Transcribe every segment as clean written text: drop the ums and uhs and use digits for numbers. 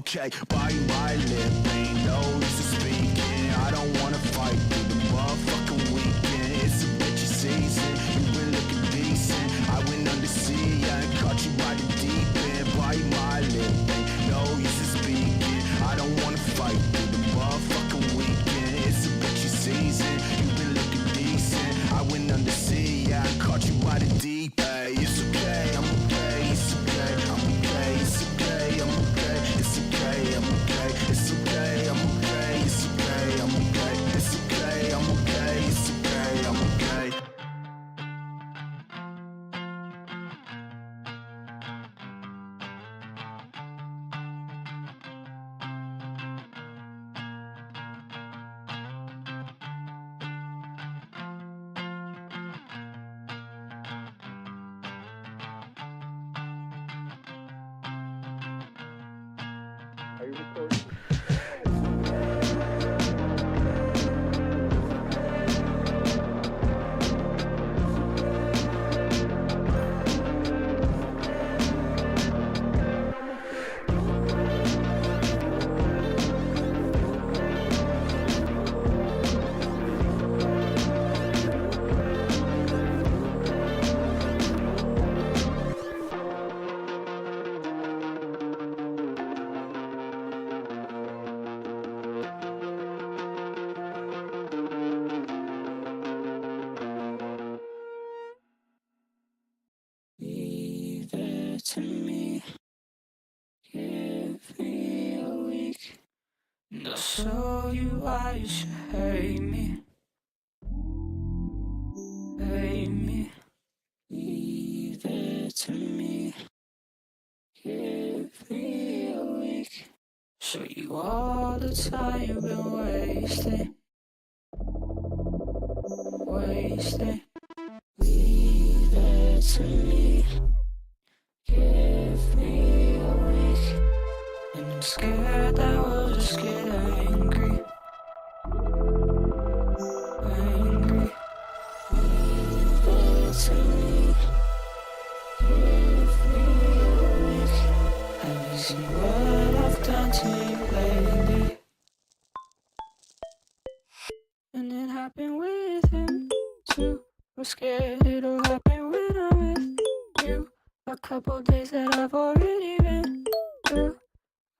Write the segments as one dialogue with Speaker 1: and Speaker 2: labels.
Speaker 1: okay. Bite my lip, ain't no use to speaking. I don't wanna fight through the motherfucking weekend. It's a bitchy season, you been looking decent. I went undersea, I caught you by the deep end. Bite my lip, ain't no use to speaking. I don't wanna fight through the motherfucking weekend. It's a bitchy season, you been looking decent. I went undersea, I caught you by the deep end. It's okay, I'm okay, it's okay, I'm okay, it's okay, I'm okay, it's okay, I'm okay, it's okay, I'm okay, it's okay, I'm okay, it's okay, I'm okay, it's okay, I'm okay.
Speaker 2: Are you recording?
Speaker 3: Leave it to me, give me a week, and I'll show you why you should hate me, hate me. Leave it to me, give me a week, show you all the time you've been wasting, wasting. Leave it to me, give me a week, and I'm scared that we'll just get angry, angry. Leave it to me, give me a week. Have you seen what I've done to you lately? And it happened with him too. I'm scared it'll happen when I'm with you. A couple days that I've already been through,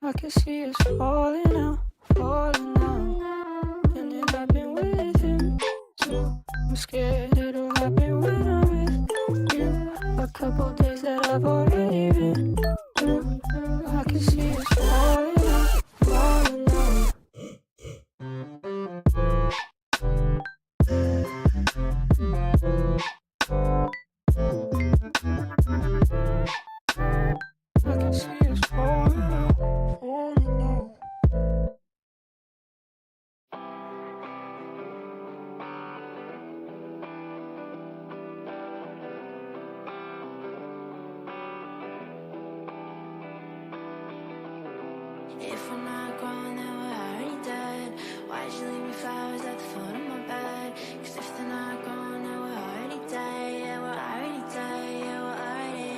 Speaker 3: I can see us falling out, falling out. And it happened with him too. I'm scared it'll happen when I'm with you. A couple days that I've already been through, I can see us falling out, falling out. I can see us falling out, falling out.
Speaker 4: If we're not growing, then we're already dead. Why'd you leave me flowers at the foot of my bed? 'Cause if they're not growing, then we're already dead. Yeah, we're already dead. Yeah, we're already.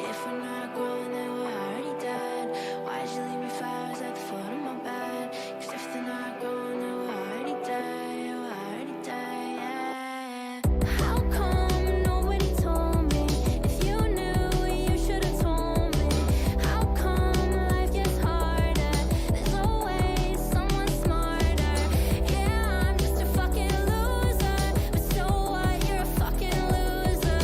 Speaker 4: If we're not growing, then we're already dead. Why'd you leave me flowers at the foot of my bed? 'Cause if they're not growing, then we're already dead. Yeah, we're already dead. Yeah. How come nobody told me? If you knew, you should've told me. How come life gets harder? There's always someone smarter. Yeah, I'm just a fucking loser. But so what? You're a fucking loser.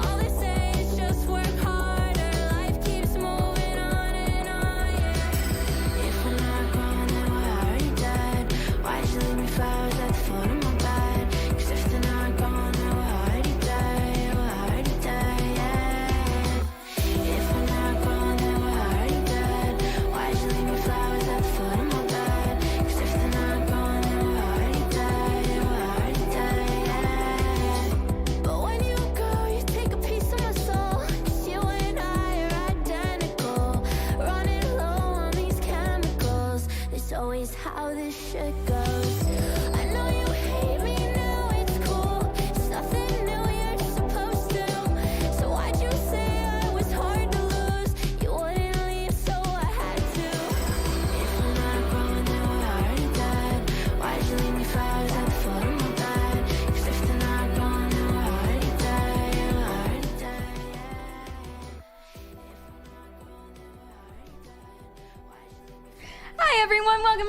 Speaker 4: All they say is just work harder. Life keeps moving on and on, yeah. If we're not growing, then we're already dead. Why'd you leave me flowers at the foot of my bed? 'Cause if they're not growing, then we're already dead. Yeah, we're already dead, yeah. If we're not growing, then we're already dead. Why'd you leave me flowers at the foot of my bed? 'Cause if they're not growing, then we're already dead. Yeah, we're already dead, yeah. But when you go, you take a piece of my soul. 'Cause you and I are identical. Running low on these chemicals. It's always how this shit goes. I know you hate me now, it's cool. It's nothing new, you're just supposed to. So why'd you say I was hard to lose? You wouldn't leave, so I had to.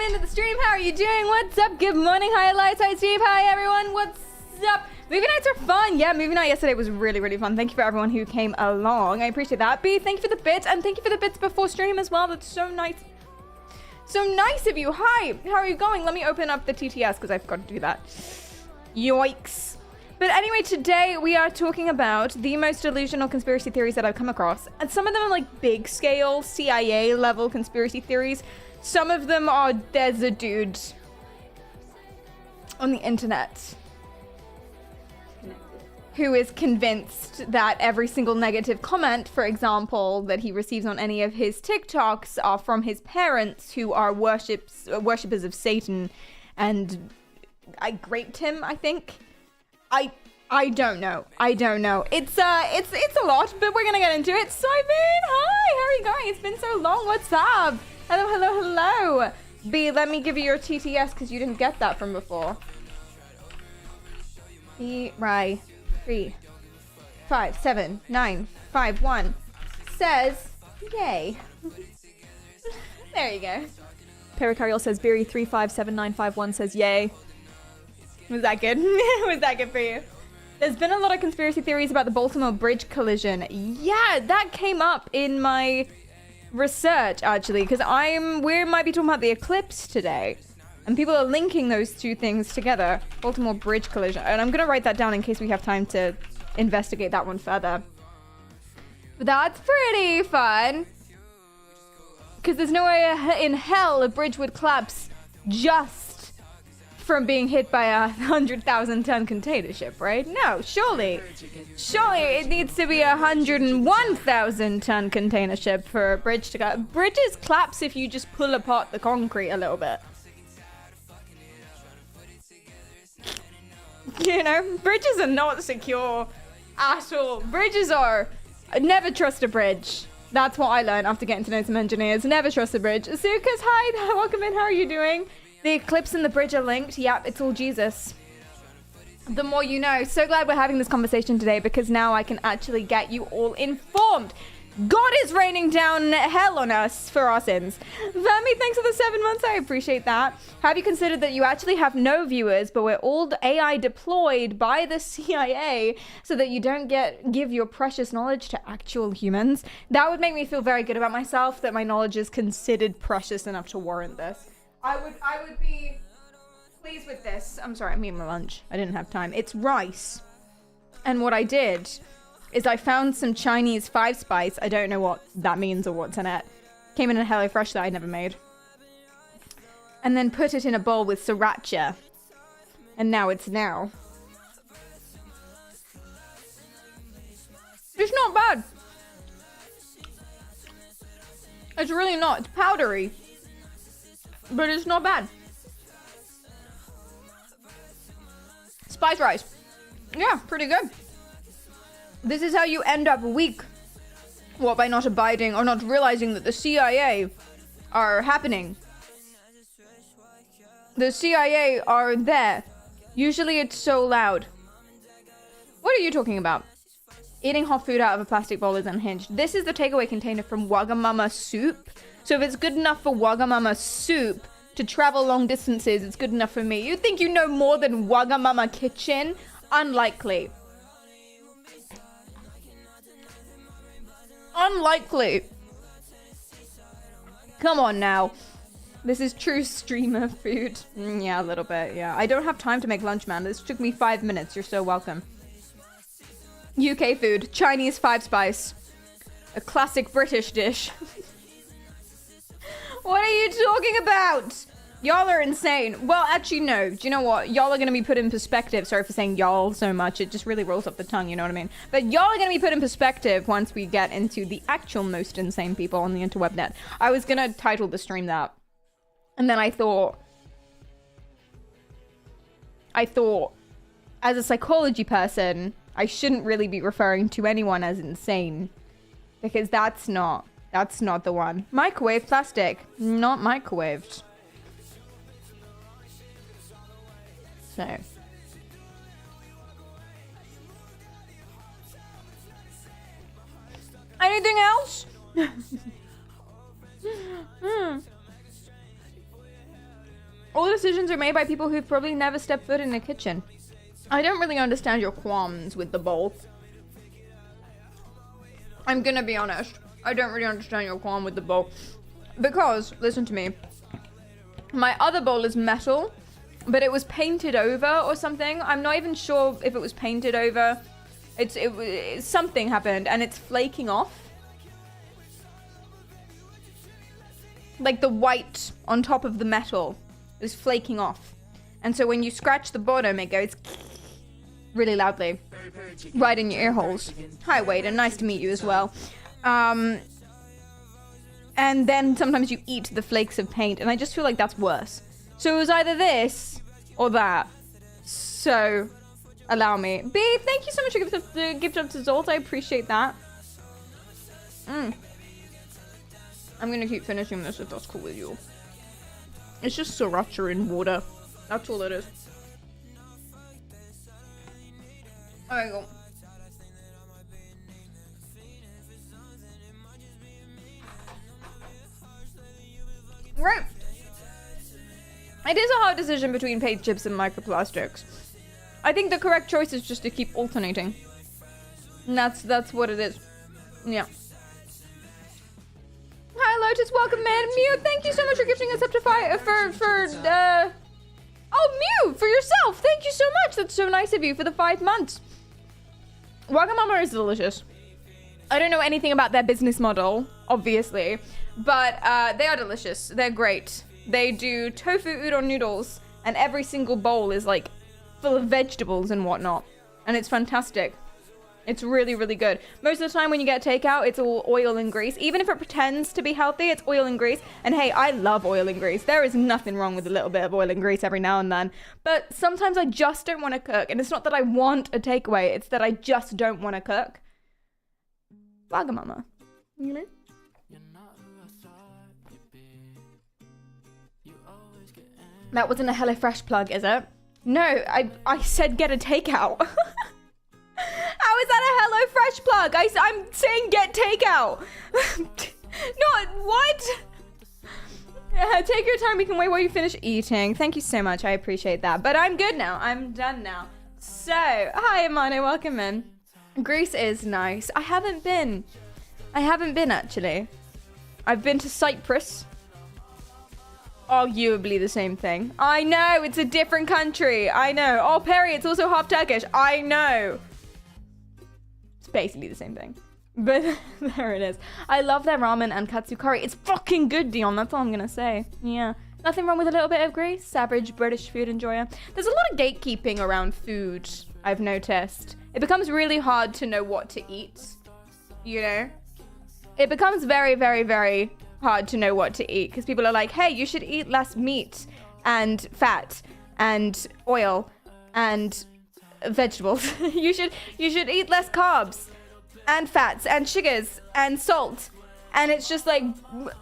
Speaker 5: into the stream. How are you doing? What's up? Good morning. Hi, Lights. Hi, Steve. Hi, everyone. What's up? Movie nights are fun. Yeah, movie night yesterday was really, really fun. Thank you for everyone who came along. I appreciate that. B, thank you for the bits, and thank you for the bits before stream as well. That's so nice. So nice of you. Hi, how are you going? Let me open up the TTS because I forgot to do that. Yikes. But anyway, today we are talking about the most delusional conspiracy theories that I've come across. And some of them are like big scale, CIA level conspiracy theories. Some of them are, there's a dude on the internet who is convinced that every single negative comment, for example, that he receives on any of his TikToks are from his parents who are worshippers of Satan, and I raped him, I think. I don't know. It's a lot, but we're gonna get into it. Simon, hi, how are you going? It's been so long. What's up? Hello. B, let me give you your TTS because you didn't get that from before. B, right. 3, 5, 7, 9, 5, 1 says yay. There you go.
Speaker 6: Pericarial says Beery 357951 says yay.
Speaker 5: Was that good? Was that good for you? There's been a lot of conspiracy theories about the Baltimore Bridge collision. Yeah, that came up in my research actually, because we might be talking about the eclipse today. And people are linking those two things together. Baltimore Bridge collision. And I'm going to write that down in case we have time to investigate that one further. But that's pretty fun. Because there's no way in hell a bridge would collapse just from being hit by a 100,000 ton container ship, right? No, surely it needs to be a 101,000 ton container ship for a bridge to go. Bridges collapse if you just pull apart the concrete a little bit. You know, bridges are not secure at all. Bridges are... Never trust a bridge. That's what I learned after getting to know some engineers. Never trust a bridge. Sukas, hi, welcome in. How are you doing? The eclipse and the bridge are linked. Yep, it's all Jesus. The more you know. So glad we're having this conversation today because now I can actually get you all informed. God is raining down hell on us for our sins. Vermi, thanks for the 7 months. I appreciate that. Have you considered that you actually have no viewers, but we're all AI deployed by the CIA so that you don't give your precious knowledge to actual humans? That would make me feel very good about myself, that my knowledge is considered precious enough to warrant this. I would be pleased with this. I'm sorry, I'm eating my lunch. I didn't have time. It's rice. And what I did is I found some Chinese 5-spice. I don't know what that means or what's in it. Came in a HelloFresh that I never made. And then put it in a bowl with sriracha. And now it's now. It's not bad. It's really not. It's powdery. But it's not bad. Spice rice. Yeah, pretty good. This is how you end up weak. What, by not abiding or not realizing that the CIA are happening. The CIA are there. Usually it's so loud. What are you talking about? Eating hot food out of a plastic bowl is unhinged. This is the takeaway container from Wagamama soup. So if it's good enough for Wagamama soup to travel long distances, it's good enough for me. You think you know more than Wagamama kitchen? Unlikely. Unlikely. Come on now. This is true streamer food. Yeah, a little bit, yeah. I don't have time to make lunch, man. This took me 5 minutes. You're so welcome. UK food. Chinese 5-spice. A classic British dish. What are you talking about? Y'all are insane. Well, actually, no. Do you know what? Y'all are going to be put in perspective. Sorry for saying y'all so much. It just really rolls off the tongue, you know what I mean? But y'all are going to be put in perspective once we get into the actual most insane people on the interweb net. I was going to title the stream that. And then I thought, as a psychology person, I shouldn't really be referring to anyone as insane. Because that's not the one. Microwave plastic. Not microwaved. So. Anything else? All decisions are made by people who've probably never stepped foot in a kitchen. I don't really understand your qualms with the bowl. I'm gonna be honest. I don't really understand your qualm with the bowl. Because, listen to me. My other bowl is metal, but it was painted over or something. I'm not even sure if it was painted over. Something happened and it's flaking off. Like the white on top of the metal is flaking off. And so when you scratch the bottom, it goes really loudly. Right in your ear holes. Hi, Wade, and nice to meet you as well. And then sometimes you eat the flakes of paint, and I just feel like that's worse. So it was either this or that. So, allow me. B, thank you so much for the gift up to Zolt. I appreciate that. I'm gonna keep finishing this if that's cool with you. It's just sriracha in water. That's all it is. There you go. Right. It is a hard decision between paint chips and microplastics. I think the correct choice is just to keep alternating. And that's what it is. Yeah. Hi Lotus, welcome man. Mew, thank you so much for gifting us up to 5 Oh, Mew, for yourself. Thank you so much. That's so nice of you for the 5 months. Wagamama is delicious. I don't know anything about their business model, obviously, but they are delicious. They're great. They do tofu udon noodles, and every single bowl is like full of vegetables and whatnot, and it's fantastic. It's really, really good. Most of the time when you get takeout, it's all oil and grease. Even if it pretends to be healthy, it's oil and grease. And hey, I love oil and grease. There is nothing wrong with a little bit of oil and grease every now and then. But sometimes I just don't want to cook. And it's not that I want a takeaway. It's that I just don't want to cook. Wagamama. You know? That wasn't a HelloFresh plug, is it? No, I said get a takeout. How is that a HelloFresh plug? I'm saying get takeout. Not what? Take your time. We can wait while you finish eating. Thank you so much. I appreciate that. But I'm good now. I'm done now. So, hi, Amano. Welcome in. Greece is nice. I haven't been actually. I've been to Cyprus. Arguably the same thing. I know. It's a different country. I know. Oh, Perry, it's also half Turkish. I know. Basically the same thing, but there it is. I love their ramen and katsu curry. It's fucking good, Dion. That's all I'm gonna say. Yeah, nothing wrong with a little bit of grease. Average British food enjoyer. There's a lot of gatekeeping around food, I've noticed. It becomes really hard to know what to eat, you know? It becomes very, very, very hard to know what to eat because people are like, hey, you should eat less meat and fat and oil and vegetables. you should eat less carbs and fats and sugars and salt, and it's just like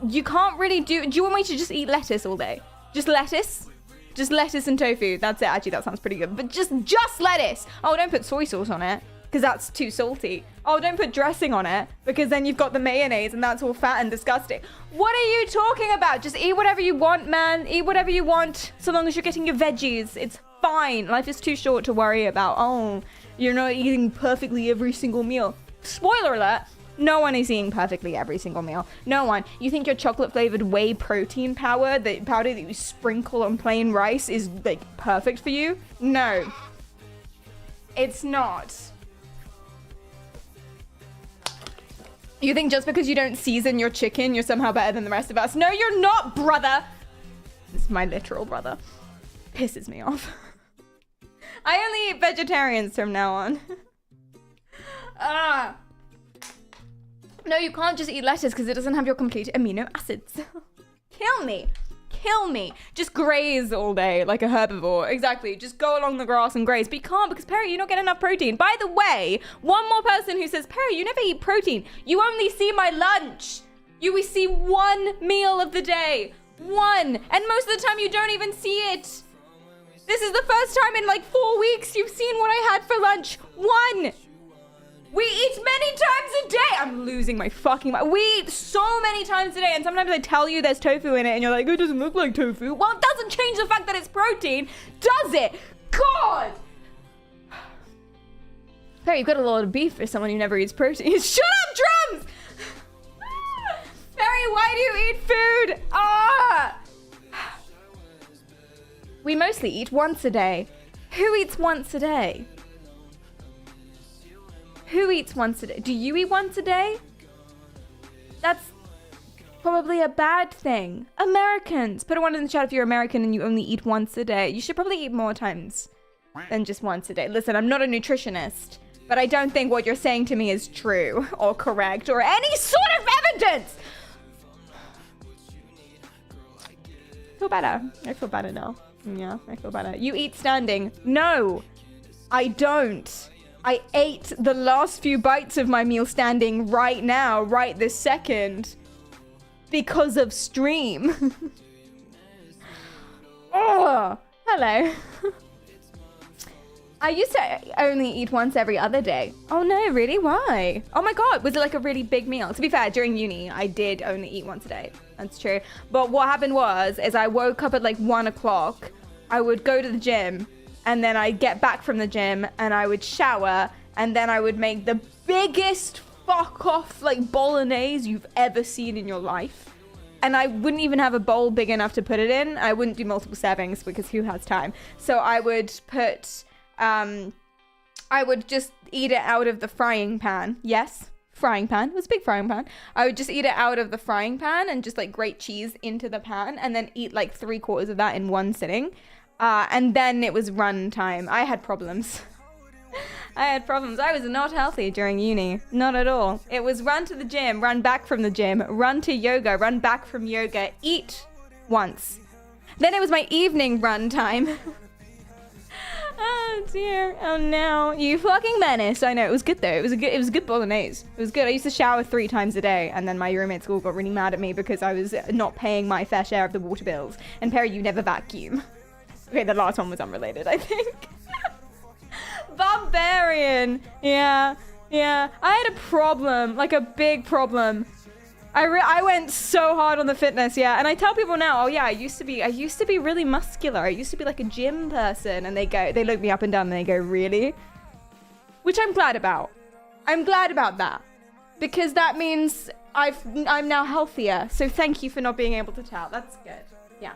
Speaker 5: you can't really do you want me to just eat lettuce all day? Just lettuce and tofu. That's it. Actually, that sounds pretty good, but just lettuce. Oh, don't put soy sauce on it because that's too salty. Oh, don't put dressing on it because then you've got the mayonnaise and that's all fat and disgusting. What are you talking about? Just eat whatever you want, man. Eat whatever you want so long as you're getting your veggies. It's fine. Life is too short to worry about, oh, you're not eating perfectly every single meal. Spoiler alert, no one is eating perfectly every single meal. No one. You think your chocolate flavored whey protein powder that you sprinkle on plain rice is like perfect for you? No. It's not. You think just because you don't season your chicken, you're somehow better than the rest of us? No, you're not, brother. This is my literal brother. Pisses me off. I only eat vegetarians from now on. No, you can't just eat lettuce because it doesn't have your complete amino acids. Kill me. Just graze all day like a herbivore. Exactly. Just go along the grass and graze. But you can't because, Perry, you don't get enough protein. By the way, one more person who says, Perry, you never eat protein. You only see my lunch. You see one meal of the day. One. And most of the time you don't even see it. This is the first time in like 4 weeks you've seen what I had for lunch. One. We eat many times a day. I'm losing my fucking mind. We eat so many times a day, and sometimes I tell you there's tofu in it, and you're like, it doesn't look like tofu. Well, it doesn't change the fact that it's protein, does it? God! Hey, you've got a lot of beef for someone who never eats protein. Shut up, drums! Harry, why do you eat food? Ah! We mostly eat once a day. Who eats once a day? Who eats once a day? Do you eat once a day? That's probably a bad thing. Americans. Put a one in the chat if you're American and you only eat once a day. You should probably eat more times than just once a day. Listen, I'm not a nutritionist, but I don't think what you're saying to me is true or correct or any sort of evidence. I feel better. I feel better now. Yeah, I feel better. You eat standing. No, I don't. I ate the last few bites of my meal standing right now, right this second, because of stream. Oh, hello. I used to only eat once every other day. Oh no, really? Why? Oh my God, was it like a really big meal? To be fair, during uni, I did only eat once a day. That's true. But what happened is I woke up at like 1 o'clock. I would go to the gym, and then I'd get back from the gym, and I would shower, and then I would make the biggest fuck off like bolognese you've ever seen in your life. And I wouldn't even have a bowl big enough to put it in. I wouldn't do multiple servings because who has time? So I would put, I would just eat it out of the frying pan. Yes, frying pan. It was a big frying pan. I would just eat it out of the frying pan and just like grate cheese into the pan and then eat like 3/4 of that in one sitting. And then it was run time. I had problems. I was not healthy during uni. Not at all. It was run to the gym, run back from the gym, run to yoga, run back from yoga, eat once. Then it was my evening run time. Oh dear. Oh no. You fucking menace. I know. It was good though. It was a good bolognese. It was good. I used to shower 3 times a day, and then my roommates all got really mad at me because I was not paying my fair share of the water bills. And Perry, you never vacuum. Okay, the last one was unrelated, I think. Barbarian. Yeah. I had a problem, like a big problem. I went so hard on the fitness, yeah. And I tell people now, oh yeah, I used to be really muscular. I used to be like a gym person, and they look me up and down and they go, really? Which I'm glad about. I'm glad about that, because that means I'm now healthier. So thank you for not being able to tell. That's good. Yeah.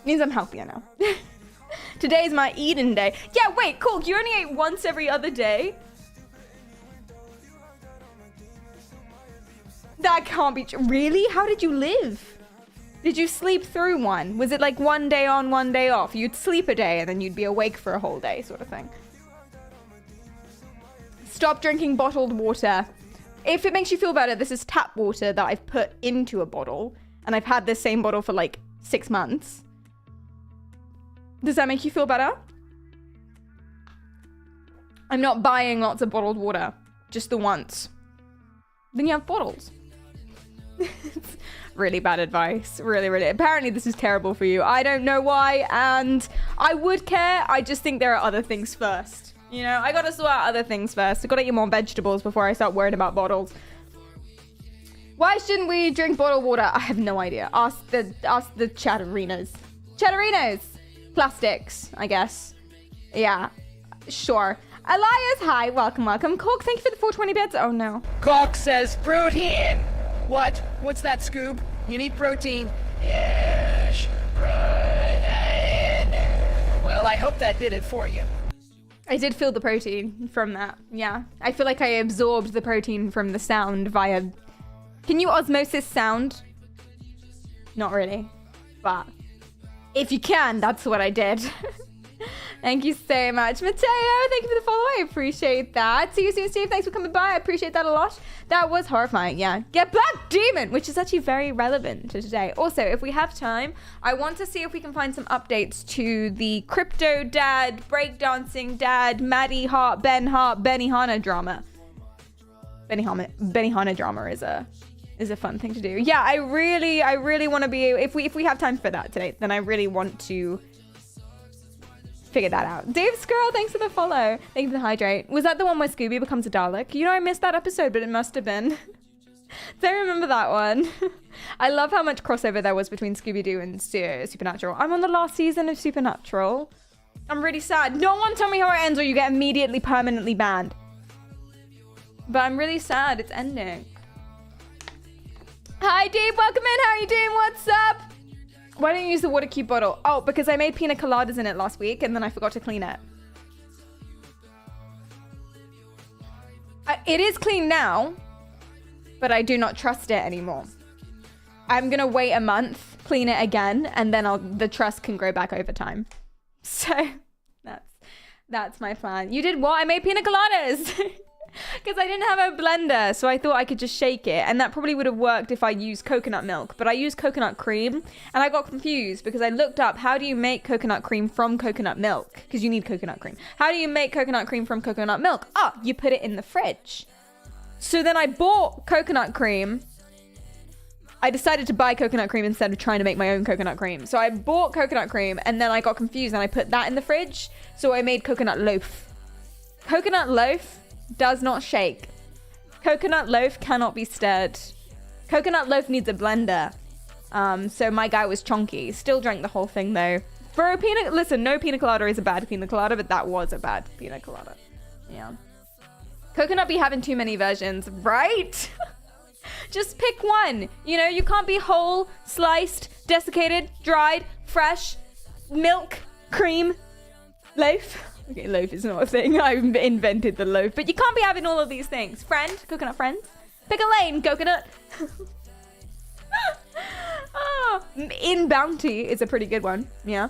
Speaker 5: Means I'm healthier now. Today's my eating day. Yeah, wait, cool. You only ate once every other day? That can't be true. Really? How did you live? Did you sleep through one? Was it like 1 day on, 1 day off? You'd sleep a day and then you'd be awake for a whole day sort of thing. Stop drinking bottled water. If it makes you feel better, this is tap water that I've put into a bottle, and I've had this same bottle for like 6 months. Does that make you feel better? I'm not buying lots of bottled water, just the once. Then you have bottles. It's really bad advice. Really, really. Apparently this is terrible for you. I don't know why, and I would care. I just think there are other things first. You know, I gotta sort out other things first. I gotta eat more vegetables before I start worrying about bottles. Why shouldn't we drink bottled water? I have no idea. Ask the chatterinos. Chatterinos! Plastics, I guess. Yeah, sure. Elias, hi, welcome. Cork, thank you for the 420 bits. Oh no.
Speaker 7: Cork says protein. What? What's that, Scoob? You need protein. Yes, protein. Well, I hope that did it for you.
Speaker 5: I did feel the protein from that. Yeah, I feel like I absorbed the protein from the sound via. Can you osmosis sound? Not really, but if you can, that's what I did. Thank you so much. Mateo, thank you for the follow. I appreciate that. See you soon, Steve. Thanks for coming by. I appreciate that a lot. That was horrifying, yeah. Get back, demon! Which is actually very relevant to today. Also, if we have time, I want to see if we can find some updates to the Crypto Dad, Breakdancing Dad, Maddie Hart, Benihana drama. Benihana drama is a fun thing to do. Yeah, I really want to be, if we have time for that today, then I really want to figure that out. Dave Skrull, thanks for the follow. Thank you for the hydrate. Was that the one where Scooby becomes a Dalek? You know, I missed that episode, but it must have been. Don't remember that one. I love how much crossover there was between Scooby-Doo and Supernatural. I'm on the last season of Supernatural. I'm really sad. No one tell me how it ends or you get immediately permanently banned. But I'm really sad it's ending. Hi, Dave. Welcome in. How are you doing? What's up? Why don't you use the water cube bottle? Oh, because I made pina coladas in it last week and then I forgot to clean it. It is clean now, but I do not trust it anymore. I'm going to wait a month, clean it again, and then the trust can grow back over time. So that's my plan. You did what? I made pina coladas. Because I didn't have a blender, so I thought I could just shake it. And that probably would have worked if I used coconut milk. But I used coconut cream, and I got confused because I looked up, how do you make coconut cream from coconut milk? Because you need coconut cream. How do you make coconut cream from coconut milk? Oh, you put it in the fridge. So then I bought coconut cream. I decided to buy coconut cream instead of trying to make my own coconut cream. So I bought coconut cream, and then I got confused, and I put that in the fridge. So I made coconut loaf. Coconut loaf does not shake. Coconut loaf cannot be stirred. Coconut loaf needs a blender. So my guy was chonky. Still drank the whole thing though. For a listen, no pina colada is a bad pina colada, but that was a bad pina colada. Yeah. Coconut be having too many versions, right? Just pick one. You know, you can't be whole, sliced, desiccated, dried, fresh, milk, cream, loaf. Okay, loaf is not a thing. I invented the loaf. But you can't be having all of these things. Friend, coconut friends. Pick a lane, coconut. Oh, in Bounty is a pretty good one. Yeah.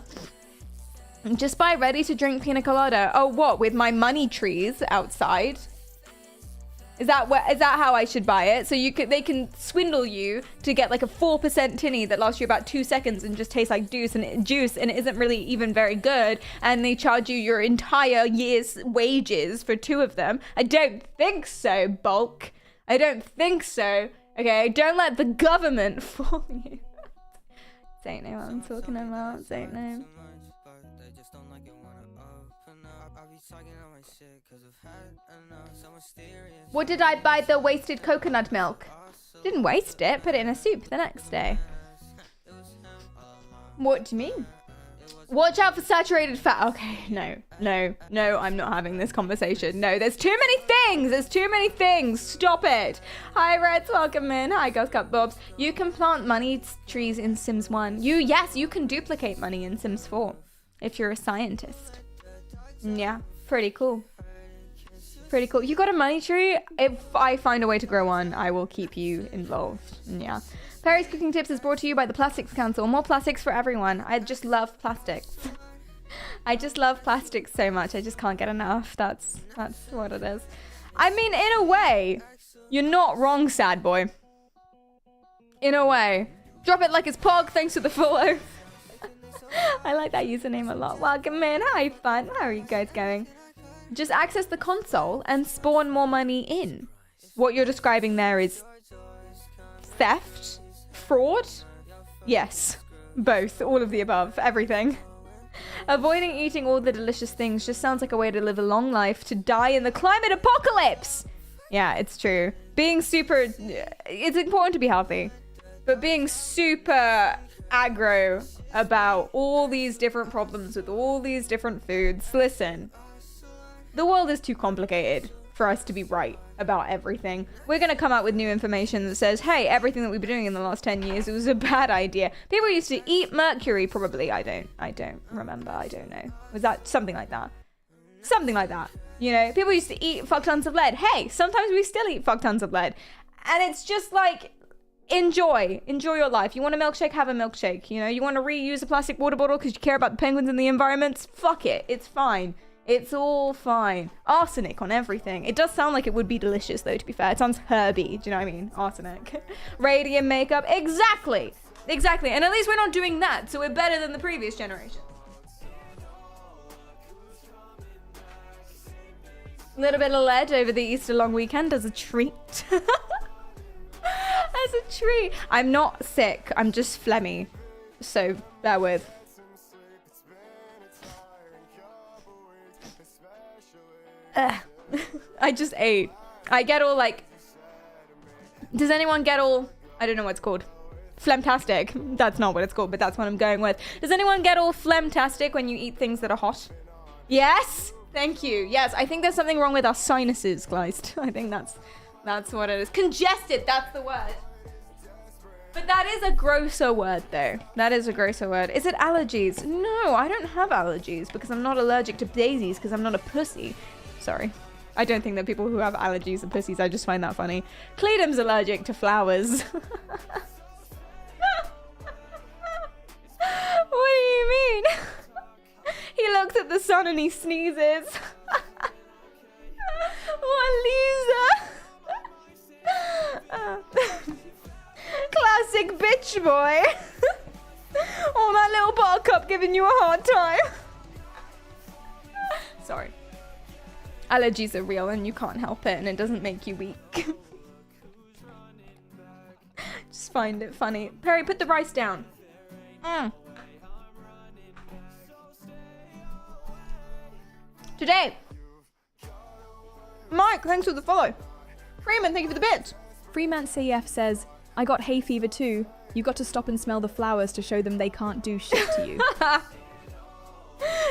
Speaker 5: Just buy ready to drink pina colada. Oh, what? With my money trees outside? Is that how I should buy it? So they can swindle you to get like a 4% tinny that lasts you about 2 seconds and just tastes like juice and it isn't really even very good. And they charge you your entire year's wages for 2 of them. I don't think so, Bulk. I don't think so. Okay, don't let the government fool you. Don't know what I'm talking about. Don't know. What did I buy the wasted coconut milk? Didn't waste it, put it in a soup the next day. What do you mean? Watch out for saturated fat. Okay, no, I'm not having this conversation. No, there's too many things. Stop it. Hi, Reds, welcome in. Hi, Girls Cup Bobs. You can plant money trees in Sims 1. Yes, you can duplicate money in Sims 4 if you're a scientist. Yeah, pretty cool. Pretty cool. You got a money tree? If I find a way to grow one, I will keep you involved. Yeah. Perry's Cooking Tips is brought to you by the Plastics Council. More plastics for everyone. I just love plastics. I just love plastics so much. I just can't get enough. That's what it is. I mean, in a way, you're not wrong, sad boy. In a way. Drop it like it's Pog. Thanks for the follow. I like that username a lot. Welcome in. Hi, fun. How are you guys going? Just access the console and spawn more money in. What you're describing there is theft? Fraud? Yes. Both. All of the above. Everything. Avoiding eating all the delicious things just sounds like a way to live a long life to die in the climate apocalypse. Yeah, it's true. It's important to be healthy. But being super aggro about all these different problems with all these different foods. Listen. The world is too complicated for us to be right about everything. We're going to come out with new information that says, hey, everything that we've been doing in the last 10 years, it was a bad idea. People used to eat mercury, probably. I don't remember. I don't know. Was that something like that? Something like that. You know, people used to eat fuck tons of lead. Hey, sometimes we still eat fuck tons of lead. And it's just like, enjoy your life. You want a milkshake, have a milkshake. You know, you want to reuse a plastic water bottle because you care about the penguins and the environment. Fuck it. It's fine. It's all fine. Arsenic on everything. It does sound like it would be delicious, though, to be fair. It sounds herby. Do you know what I mean? Arsenic. Radium makeup. Exactly. Exactly. And at least we're not doing that, so we're better than the previous generation. A little bit of lead over the Easter long weekend as a treat. As a treat. I'm not sick. I'm just phlegmy. So, bear with. I just ate. I get all like... Does anyone get all... I don't know what it's called. Phlegmtastic. That's not what it's called, but that's what I'm going with. Does anyone get all phlegmtastic when you eat things that are hot? Yes! Thank you. Yes, I think there's something wrong with our sinuses, Kleist. I think that's what it is. Congested, that's the word. But that is a grosser word, though. That is a grosser word. Is it allergies? No, I don't have allergies because I'm not allergic to daisies because I'm not a pussy. Sorry. I don't think that people who have allergies are pussies. I just find that funny. Cleedum's allergic to flowers. What do you mean? He looks at the sun and he sneezes. What a loser. Classic bitch boy. Oh, that little buttercup giving you a hard time. Sorry. Allergies are real and you can't help it and it doesn't make you weak. Just find it funny. Perry, put the rice down. Today. Mike, thanks for the follow. Freeman, thank you for the bits.
Speaker 6: Freeman CF says, I got hay fever too. You got to stop and smell the flowers to show them they can't do shit to you.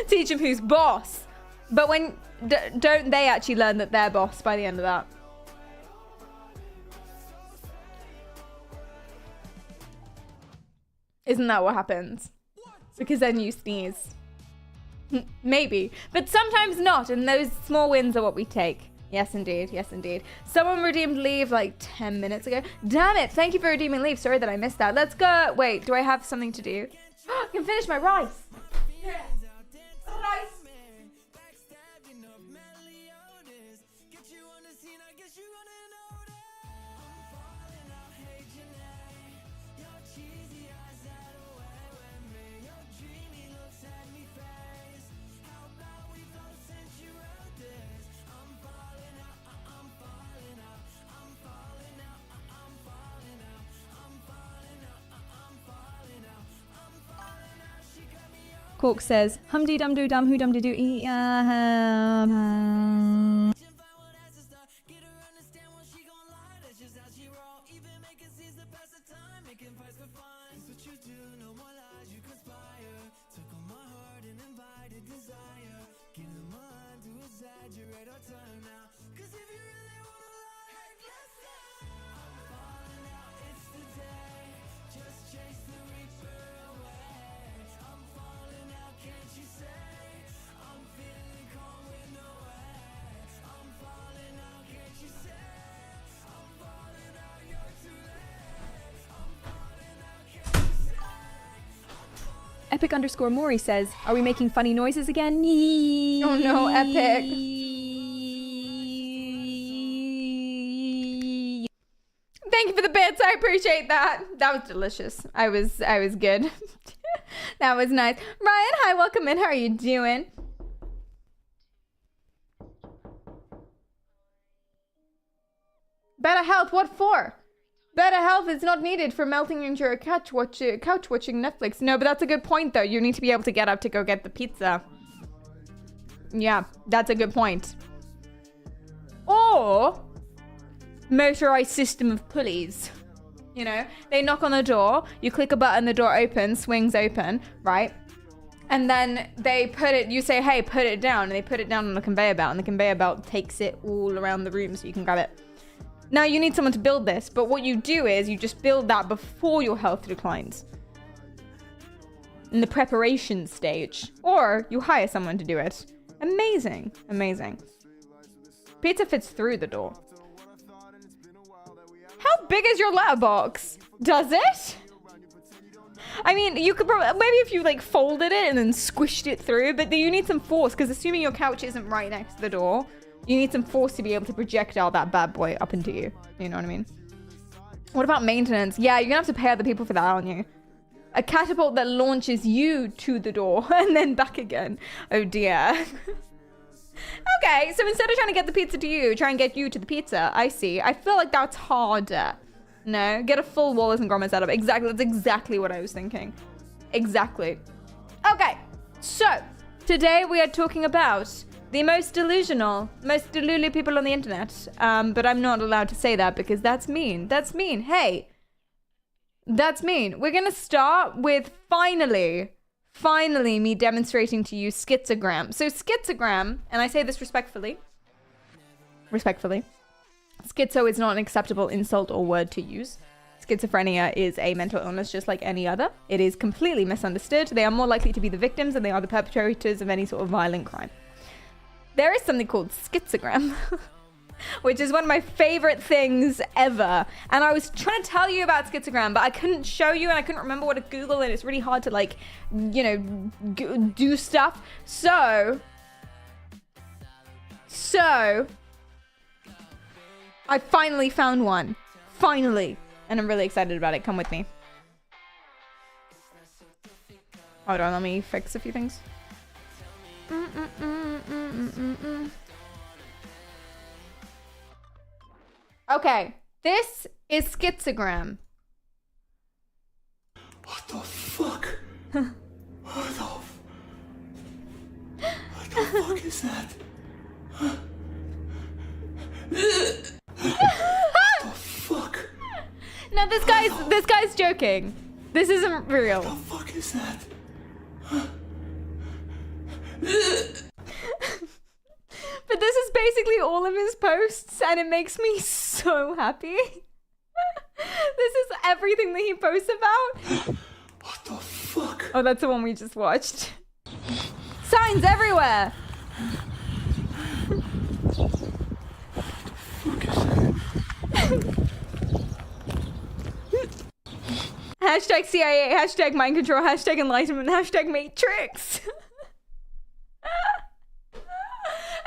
Speaker 5: Teach them who's boss. But when don't they actually learn that they're boss by the end of that? Isn't that what happens? Because then you sneeze. Maybe. But sometimes not, and those small wins are what we take. Yes, indeed. Yes, indeed. Someone redeemed leave like 10 minutes ago. Damn it. Thank you for redeeming leave. Sorry that I missed that. Let's go. Wait, do I have something to do? I can finish my rice. Yeah. Rice.
Speaker 6: Cork says, humdy dum doo dum who dum doo doo ee. Epic _ Mori says, are we making funny noises again?
Speaker 5: Oh no, Epic. Thank you for the bits. I appreciate that. That was delicious. I was good. That was nice. Ryan, hi, welcome in. How are you doing? Better health, what for? Better health is not needed for melting into your couch watching Netflix. No, but that's a good point, though. You need to be able to get up to go get the pizza. Yeah, that's a good point. Or motorized system of pulleys. You know, they knock on the door, you click a button, the door opens, swings open, right? And then they put it, you say, hey, put it down, and they put it down on a conveyor belt, and the conveyor belt takes it all around the room so you can grab it. Now, you need someone to build this, but what you do is you just build that before your health declines. In the preparation stage. Or you hire someone to do it. Amazing. Amazing. Pizza fits through the door. How big is your letterbox? Does it? I mean, you could probably, maybe if you like folded it and then squished it through, but you need some force, because assuming your couch isn't right next to the door, you need some force to be able to projectile that bad boy up into you. You know what I mean? What about maintenance? Yeah, you're gonna have to pay other people for that, aren't you? A catapult that launches you to the door and then back again. Oh dear. Okay, so instead of trying to get the pizza to you, try and get you to the pizza. I see. I feel like that's harder. No, get a full Wallace and Gromit setup. Exactly, that's exactly what I was thinking. Exactly. Okay, so today we are talking about The most delusional, most delulu people on the internet. But I'm not allowed to say that because that's mean. That's mean. Hey, that's mean. We're gonna start with finally me demonstrating to you schizogram. So schizogram, and I say this respectfully, schizo is not an acceptable insult or word to use. Schizophrenia is a mental illness just like any other. It is completely misunderstood. They are more likely to be the victims than they are the perpetrators of any sort of violent crime. There is something called schizogram, which is one of my favorite things ever. And I was trying to tell you about schizogram, but I couldn't show you and I couldn't remember what to Google, and it's really hard to, like, you know, do stuff. So I finally found one. Finally. And I'm really excited about it. Come with me. Hold on, let me fix a few things. Okay, this is schizogram.
Speaker 1: What the fuck? What the fuck is that? What the fuck?
Speaker 5: Now this guy's joking. This isn't real.
Speaker 1: What the fuck is that?
Speaker 5: But this is basically all of his posts, and it makes me so happy. This is everything that he posts about.
Speaker 1: What the fuck?
Speaker 5: Oh, that's the one we just watched. Signs everywhere. Hashtag CIA, hashtag mind control, hashtag enlightenment, hashtag matrix.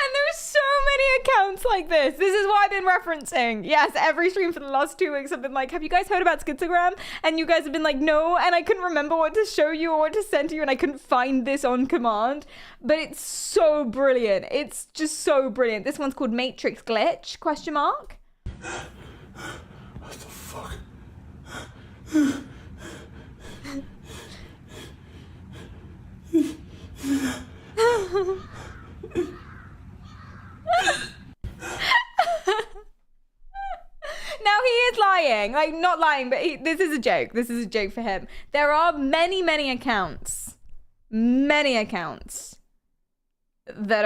Speaker 5: And there's so many accounts like this. This is what I've been referencing. Yes, every stream for the last 2 weeks I've been like, have you guys heard about schizogram? And you guys have been like, no. And I couldn't remember what to show you or what to send to you, and I couldn't find this on command. But it's so brilliant. It's just so brilliant. This one's called Matrix Glitch, question mark.
Speaker 1: What the fuck?
Speaker 5: Now he is lying, like not lying, but this is a joke. This is a joke for him. There are many accounts that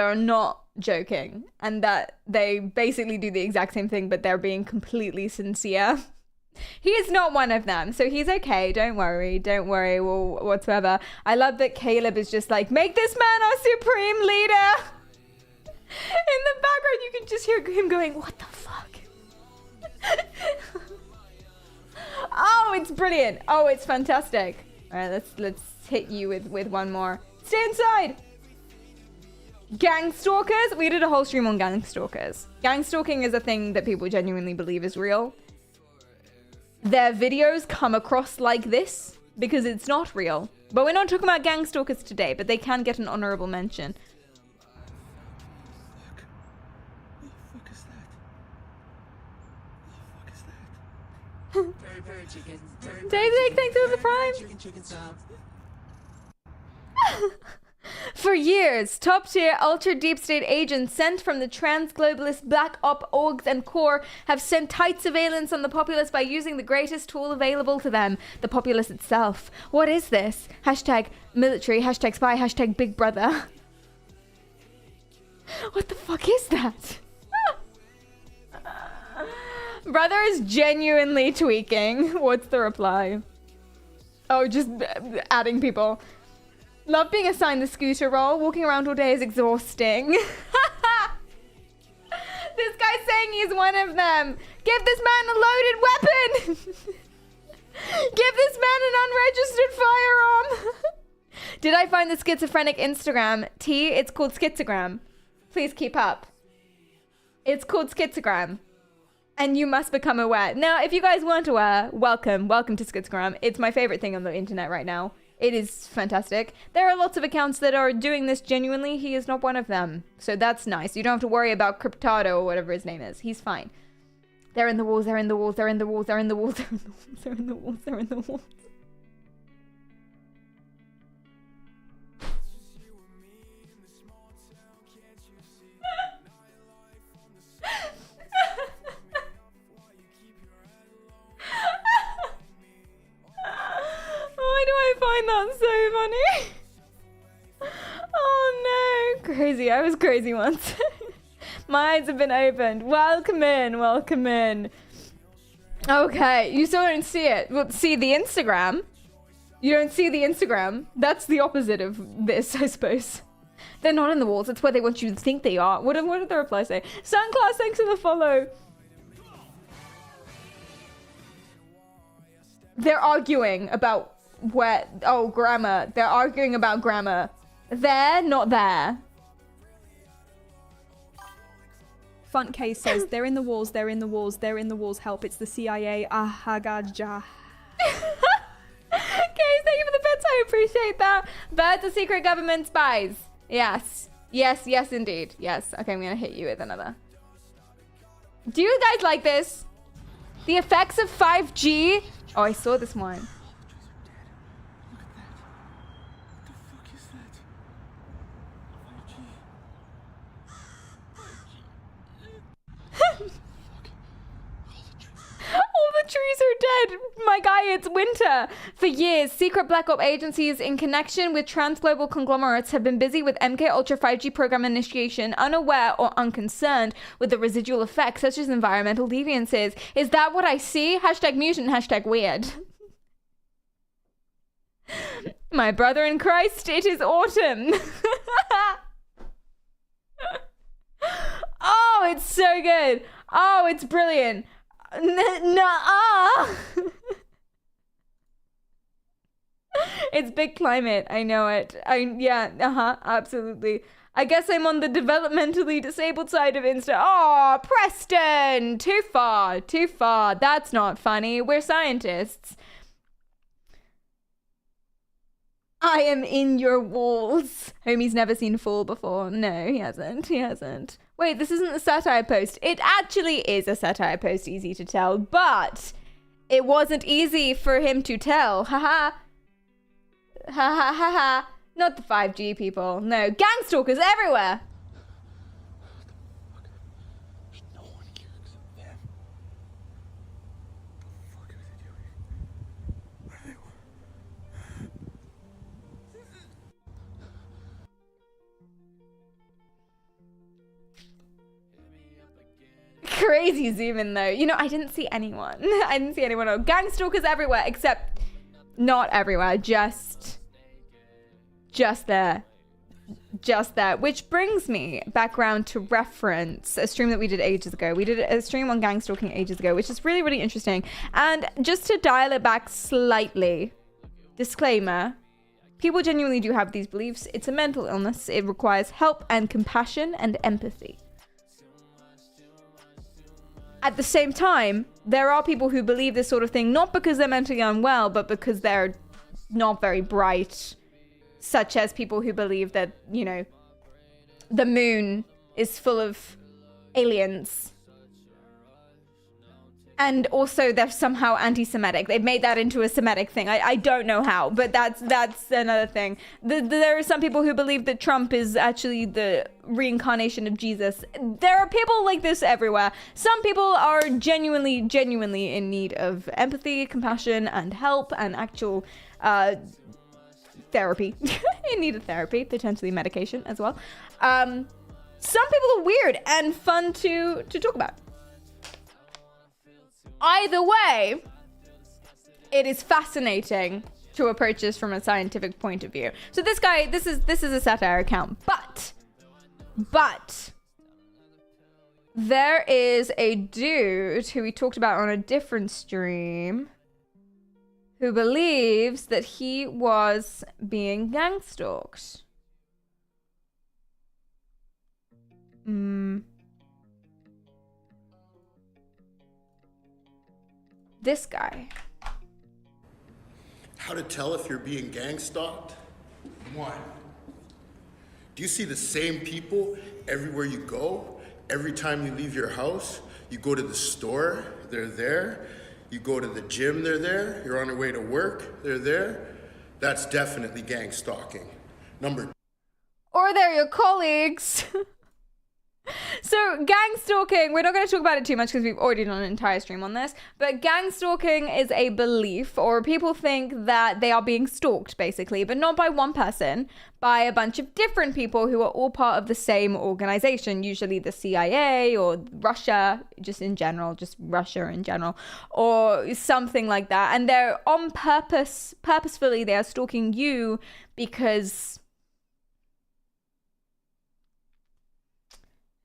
Speaker 5: are not joking, and that they basically do the exact same thing, but they're being completely sincere. He is not one of them, so he's okay. Don't worry, whatsoever. I love that Caleb is just like, make this man our supreme leader. In the background, you can just hear him going, what the fuck? Oh, it's brilliant. Oh, it's fantastic. All right, let's hit you with one more. Stay inside. Gang stalkers. We did a whole stream on gang stalkers. Gang stalking is a thing that people genuinely believe is real. Their videos come across like this because it's not real. But we're not talking about gang stalkers today, but they can get an honorable mention. Daisy, thanks for the prime. For years, top-tier, ultra-deep state agents sent from the trans-globalist black op orgs and core have sent tight surveillance on the populace by using the greatest tool available to them, the populace itself. What is this? Hashtag military, hashtag spy, hashtag big brother. What the fuck is that? Brother is genuinely tweaking. What's the reply? Oh, just adding people. Love being assigned the scooter role. Walking around all day is exhausting. This guy's saying he's one of them. Give this man a loaded weapon. Give this man an unregistered firearm. Did I find the schizophrenic Instagram? T, it's called schizogram. Please keep up. It's called schizogram. And you must become aware. Now, if you guys weren't aware, welcome to schizogram. It's my favorite thing on the internet right now. It is fantastic. There are lots of accounts that are doing this genuinely. He is not one of them. So that's nice. You don't have to worry about Cryptado or whatever his name is. He's fine. They're in the walls, they're in the walls, they're in the walls, they're in the walls, they're in the walls, they're in the walls, they're in the walls. Why do I find that so funny? Oh no, crazy. I was crazy once. My eyes have been opened. Welcome in, welcome in. Okay, you still don't see it. Well, see the Instagram. You don't see the Instagram. That's the opposite of this, I suppose. They're not in the walls. It's where they want you to think they are. What did the reply say? Sunclass, thanks for the follow. They're arguing about where... Oh, grammar. They're arguing about grammar. There, not there.
Speaker 6: Font Case says, they're in the walls, they're in the walls, they're in the walls, help, it's the CIA, ahagaja.
Speaker 5: Okay, thank you for the bits. I appreciate that. Birds are secret government spies. Yes. Yes, yes, indeed. Yes. Okay, I'm gonna hit you with another. Do you guys like this? The effects of 5G? Oh, I saw this one. All the trees are dead. My guy, it's winter. For years, secret black op agencies in connection with transglobal conglomerates have been busy with MK Ultra 5G program initiation, unaware or unconcerned with the residual effects such as environmental deviances. Is that what I see? Hashtag mutant, hashtag weird. My brother in Christ, it is autumn. Oh, it's so good. Oh, it's brilliant. Nuh-uh. It's big climate. I know it. Yeah, absolutely. I guess I'm on the developmentally disabled side of Insta. Oh, Preston! Too far, too far. That's not funny. We're scientists. I am in your walls. Homie's never seen Fool before. No, he hasn't. He hasn't. Wait, this isn't a satire post. It actually is a satire post, easy to tell, but it wasn't easy for him to tell. Haha. Ha ha ha ha. Not the 5G people. No, gang stalkers everywhere.
Speaker 2: There's no one here except them. What the fuck are they doing? What are they?
Speaker 5: Crazy zoom in though. You know, I didn't see anyone. I didn't see anyone. Gang stalkers everywhere, except not everywhere. Just there. Just there. Which brings me back around to reference a stream that we did ages ago. We did a stream on gang stalking ages ago, which is really, really interesting. And just to dial it back slightly, disclaimer, people genuinely do have these beliefs. It's a mental illness. It requires help and compassion and empathy. At the same time, there are people who believe this sort of thing, not because they're mentally unwell, but because they're not very bright, such as people who believe that, you know, the moon is full of aliens. And also they're somehow anti-Semitic. They've made that into a Semitic thing. I don't know how, but that's another thing. There are some people who believe that Trump is actually the reincarnation of Jesus. There are people like this everywhere. Some people are genuinely in need of empathy, compassion, and help, and actual therapy. In need of therapy, potentially medication as well. Some people are weird and fun to talk about. Either way, it is fascinating to approach this from a scientific point of view. So this guy, this is a satire account, but there is a dude who we talked about on a different stream who believes that he was being gang stalked. This guy.
Speaker 8: How to tell if you're being gang stalked? 1. Do you see the same people everywhere you go? Every time you leave your house, you go to the store, they're there. You go to the gym, they're there. You're on your way to work, they're there. That's definitely gang stalking. Number 2.
Speaker 5: Or they're your colleagues. So gang stalking, we're not going to talk about it too much because we've already done an entire stream on this, but gang stalking is a belief, or people think that they are being stalked basically, but not by one person, by a bunch of different people who are all part of the same organization, usually the CIA or Russia, just in general, just Russia in general, or something like that. And they're on purposefully, they are stalking you because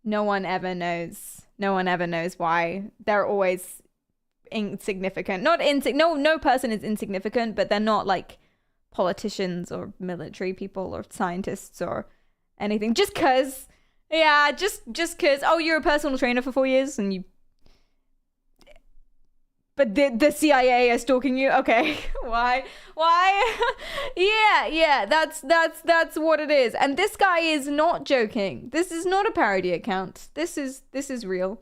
Speaker 5: no one ever knows. No one ever knows why. They're always insignificant. No person is insignificant, but they're not like politicians or military people or scientists or anything. Just cause, oh, you're a personal trainer for 4 years and you... But the CIA is stalking you? Okay. Why? Yeah, that's what it is. And this guy is not joking. This is not a parody account. This is real.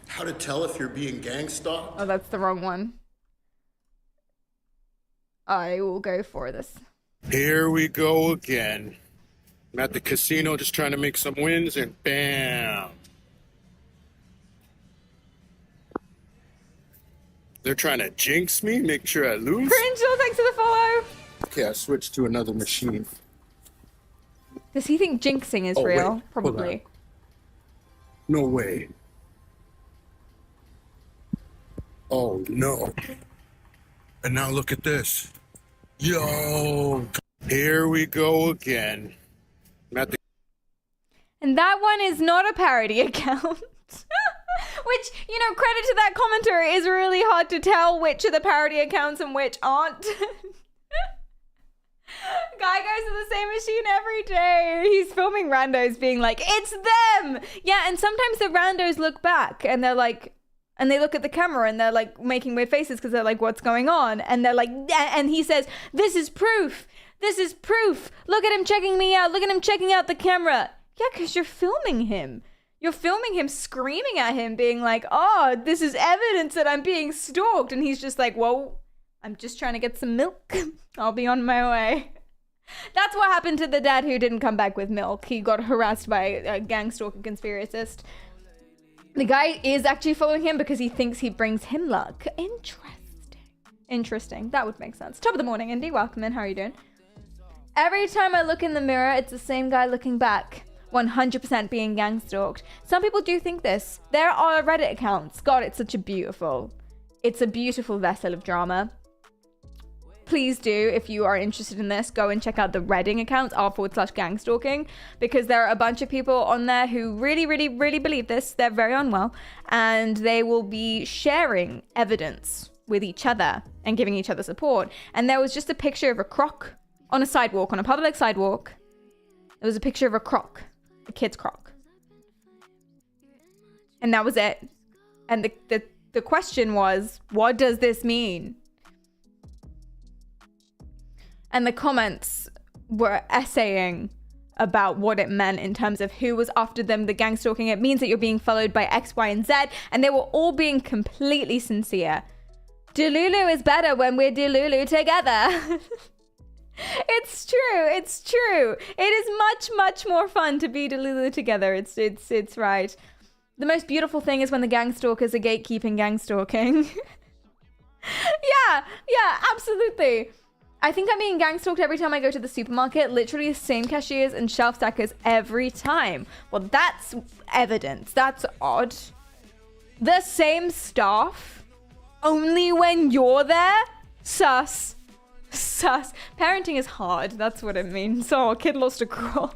Speaker 8: How to tell if you're being gang stalked?
Speaker 5: Oh, that's the wrong one. I will go for this.
Speaker 2: Here we go again. I'm at the casino just trying to make some wins, and bam. They're trying to jinx me, make sure I lose.
Speaker 5: Cringe, thanks for the follow.
Speaker 2: Okay, I switched to another machine.
Speaker 5: Does he think jinxing is
Speaker 2: Oh,
Speaker 5: real?
Speaker 2: wait, hold
Speaker 5: Probably.
Speaker 2: No way. Oh, no. And now look at this. Yo, here we go again. I'm at the...
Speaker 5: And that one is not a parody account. Which, you know, credit to that commenter, is really hard to tell which are the parody accounts and which aren't. Guy goes to the same machine every day. He's filming randos being like, it's them! Yeah, and sometimes the randos look back and they're like, and they look at the camera and they're like making weird faces because they're like, what's going on? And they're like, and he says, this is proof. This is proof. Look at him checking me out. Look at him checking out the camera. Yeah, because you're filming him. You're filming him screaming at him, being like, oh, this is evidence that I'm being stalked. And he's just like, whoa, I'm just trying to get some milk. I'll be on my way. That's what happened to the dad who didn't come back with milk. He got harassed by a gang stalker conspiracist. The guy is actually following him because he thinks he brings him luck. Interesting. That would make sense. Top of the morning, Indy. Welcome in. How are you doing? Every time I look in the mirror, it's the same guy looking back. 100% being gang stalked. Some people do think this. There are Reddit accounts. God, it's a beautiful vessel of drama. Please do, if you are interested in this, go and check out the Redding accounts, r/gang stalking, because there are a bunch of people on there who really believe this. They're very unwell, and they will be sharing evidence with each other and giving each other support. And there was just a picture of a croc on a sidewalk, on a public sidewalk. There was a picture of a croc. A kid's croc. And that was it. And the question was, what does this mean? And the comments were essaying about what it meant in terms of who was after them, the gang stalking. It means that you're being followed by X, Y, and Z. And they were all being completely sincere. Delulu is better when we're Delulu together. It's true. It is much more fun to be Delulu together. It's right. The most beautiful thing is when the gang stalkers are gatekeeping gang stalking. yeah, absolutely. I think I'm being gang stalked every time I go to the supermarket. Literally the same cashiers and shelf stackers every time. Well, that's evidence. That's odd. The same staff, only when you're there? Sus. Parenting is hard. That's what it means. Oh, kid lost a croc.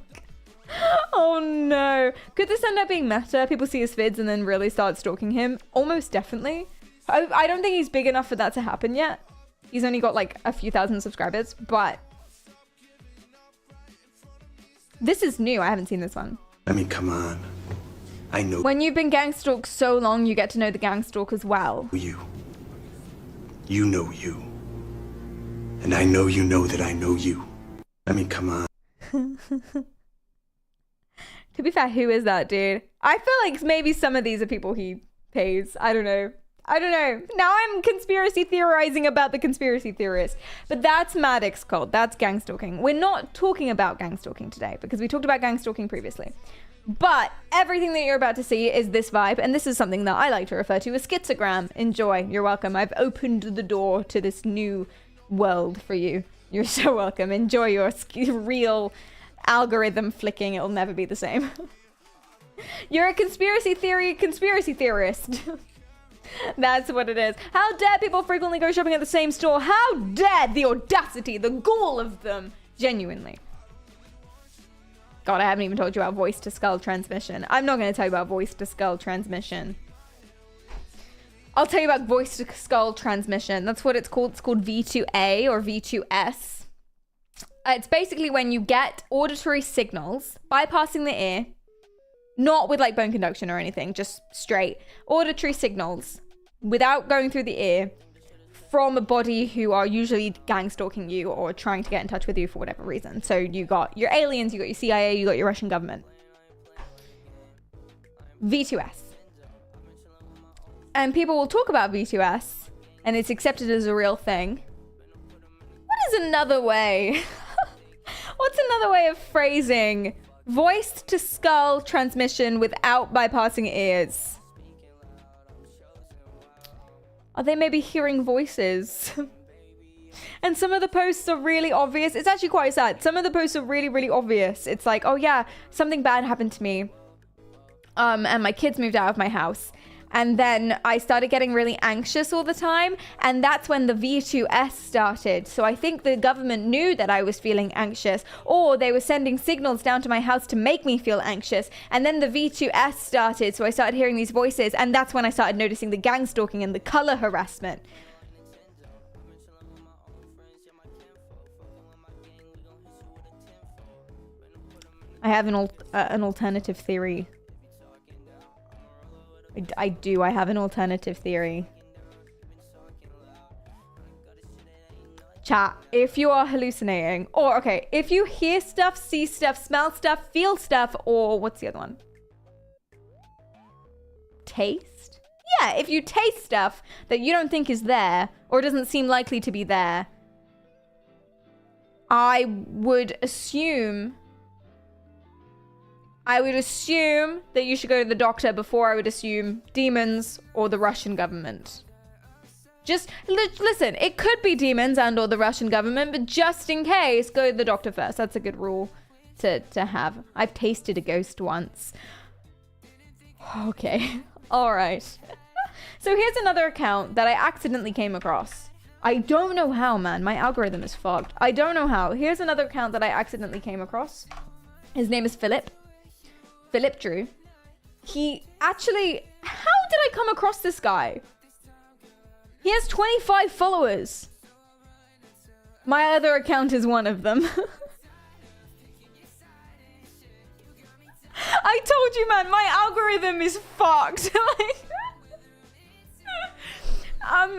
Speaker 5: Oh no. Could this end up being meta? People see his vids and then really start stalking him? Almost definitely. I don't think he's big enough for that to happen yet. He's only got like a few thousand subscribers, but this is new. I haven't seen this one.
Speaker 9: I mean, come on. I know
Speaker 5: When you've been gang stalked so long, you get to know the gang stalkers well.
Speaker 9: you. You know you. And I know you know that I know you. I mean, come on.
Speaker 5: To be fair, who is that dude? I feel like maybe some of these are people he pays. I don't know. Now I'm conspiracy theorizing about the conspiracy theorist. But that's Maddox code. That's gang stalking. We're not talking about gang stalking today because we talked about gang stalking previously. But everything that you're about to see is this vibe, and this is something that I like to refer to as schizogram. Enjoy. You're welcome. I've opened the door to this new world for you. You're so welcome. Enjoy your real algorithm flicking. It'll never be the same. You're a conspiracy theorist. That's what it is. How dare people frequently go shopping at the same store? How dare the audacity, the gall of them. Genuinely. God, I haven't even told you about voice-to-skull transmission. I'm not going to tell you about voice-to-skull transmission. I'll tell you about voice-to-skull transmission. That's what it's called. It's called V2A or V2S. It's basically when you get auditory signals bypassing the ear, not with like bone conduction or anything, just straight auditory signals without going through the ear from a body who are usually gang stalking you or trying to get in touch with you for whatever reason. So you got your aliens, you got your CIA, you got your Russian government. V2S. And people will talk about V2S and it's accepted as a real thing. What is another way? What's another way of phrasing voice to skull transmission without bypassing ears? Are they maybe hearing voices? And some of the posts are really obvious. It's actually quite sad. Some of the posts are really, really obvious. It's like, oh yeah, something bad happened to me. And my kids moved out of my house. And then I started getting really anxious all the time. And that's when the V2S started. So I think the government knew that I was feeling anxious, or they were sending signals down to my house to make me feel anxious. And then the V2S started. So I started hearing these voices. And that's when I started noticing the gang stalking and the color harassment. I have an alternative theory. I do. I have an alternative theory. Chat, if you are hallucinating, or okay, if you hear stuff, see stuff, smell stuff, feel stuff, or what's the other one? Taste? Yeah, if you taste stuff that you don't think is there, or doesn't seem likely to be there, I would assume that you should go to the doctor before I would assume demons or the Russian government. Just listen, it could be demons and or the Russian government, but just in case, go to the doctor first. That's a good rule to have. I've tasted a ghost once. Okay, all right. So here's another account that I accidentally came across. I don't know how, man. My algorithm is fogged. I don't know how. Here's another account that I accidentally came across. His name is Philip Drew. He actually, how did I come across this guy? He has 25 followers. My other account is one of them. I told you, man, my algorithm is fucked.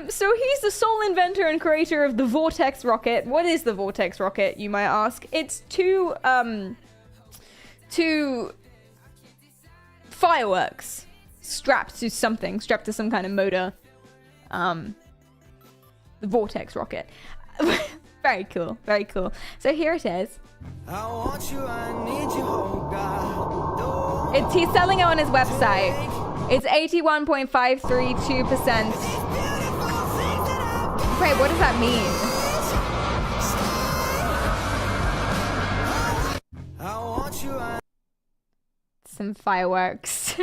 Speaker 5: So he's the sole inventor and creator of the Vortex rocket. What is the Vortex rocket, you might ask? It's two fireworks strapped to some kind of motor. The Vortex rocket. Very cool, very cool. So here it is.
Speaker 1: I want you, I need you, oh God.
Speaker 5: He's selling it on his website. It's 81.532%. Wait, what does that mean?
Speaker 1: I want you,
Speaker 5: Some fireworks.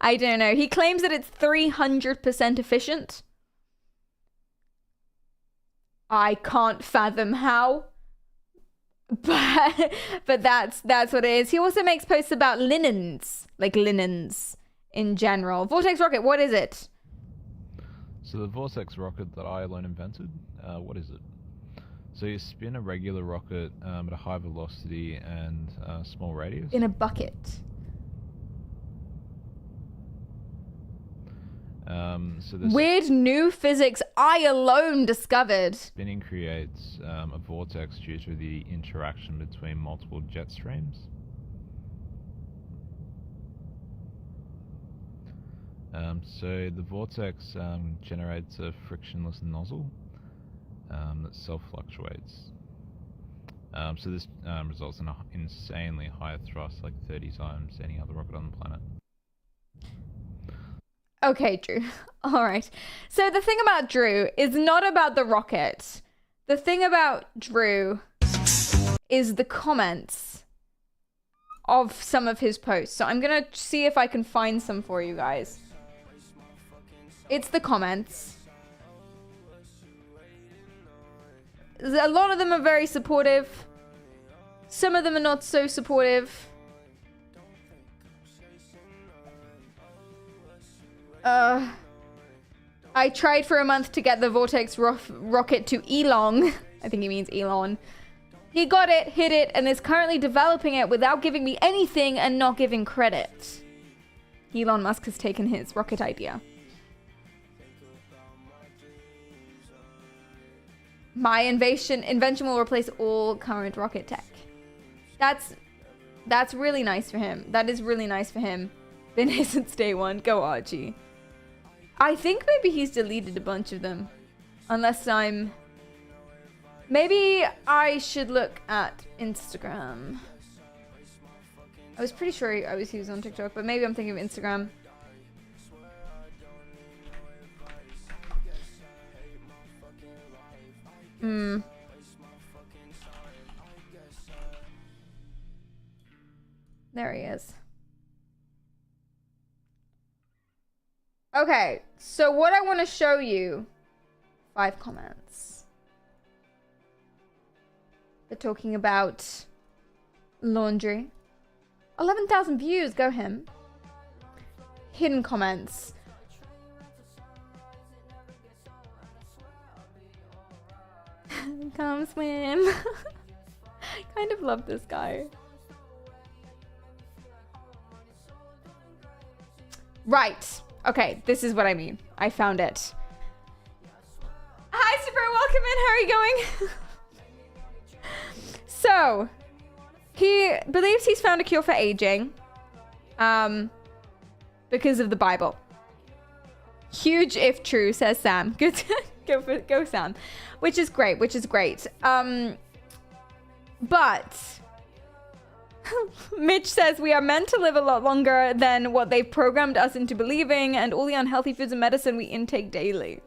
Speaker 5: I don't know. He claims that it's 300% efficient. I can't fathom how. But that's what it is. He also makes posts about linens, like linens in general. Vortex rocket, what is it?
Speaker 10: So the Vortex rocket that I alone invented, what is it? So you spin a regular rocket at a high velocity and small radius.
Speaker 5: In a bucket.
Speaker 10: So this
Speaker 5: Weird new physics I alone discovered.
Speaker 10: spinning creates a vortex due to the interaction between multiple jet streams. So the vortex generates a frictionless nozzle that self-fluctuates. So this results in an insanely high thrust, like 30 times any other rocket on the planet.
Speaker 5: Okay, Drew. All right. So the thing about Drew is not about the rocket. The thing about Drew is the comments of some of his posts. So I'm going to see if I can find some for you guys. It's the comments. A lot of them are very supportive. Some of them are not so supportive. I tried for a month to get the Vortex rocket to Elon. I think he means Elon. He got it, hit it, and is currently developing it without giving me anything and not giving credit. Elon Musk has taken his rocket idea. My invention will replace all current rocket tech. That's really nice for him. That is really nice for him. Been here since day one. Go Archie. I think maybe he's deleted a bunch of them. Unless I'm... Maybe I should look at Instagram. I was pretty sure he was on TikTok, but maybe I'm thinking of Instagram. There he is. Okay, so what I want to show you, 5 comments. They're talking about laundry. 11,000 views, go him. Hidden comments. Come swim. Kind of love this guy. Right. Okay, this is what I mean. I found it. Hi, Super. Welcome in. How are you going? So, he believes he's found a cure for aging. Because of the Bible. Huge if true, says Sam. Good. Go Sam. Which is great. But Mitch says we are meant to live a lot longer than what they've programmed us into believing, and all the unhealthy foods and medicine we intake daily.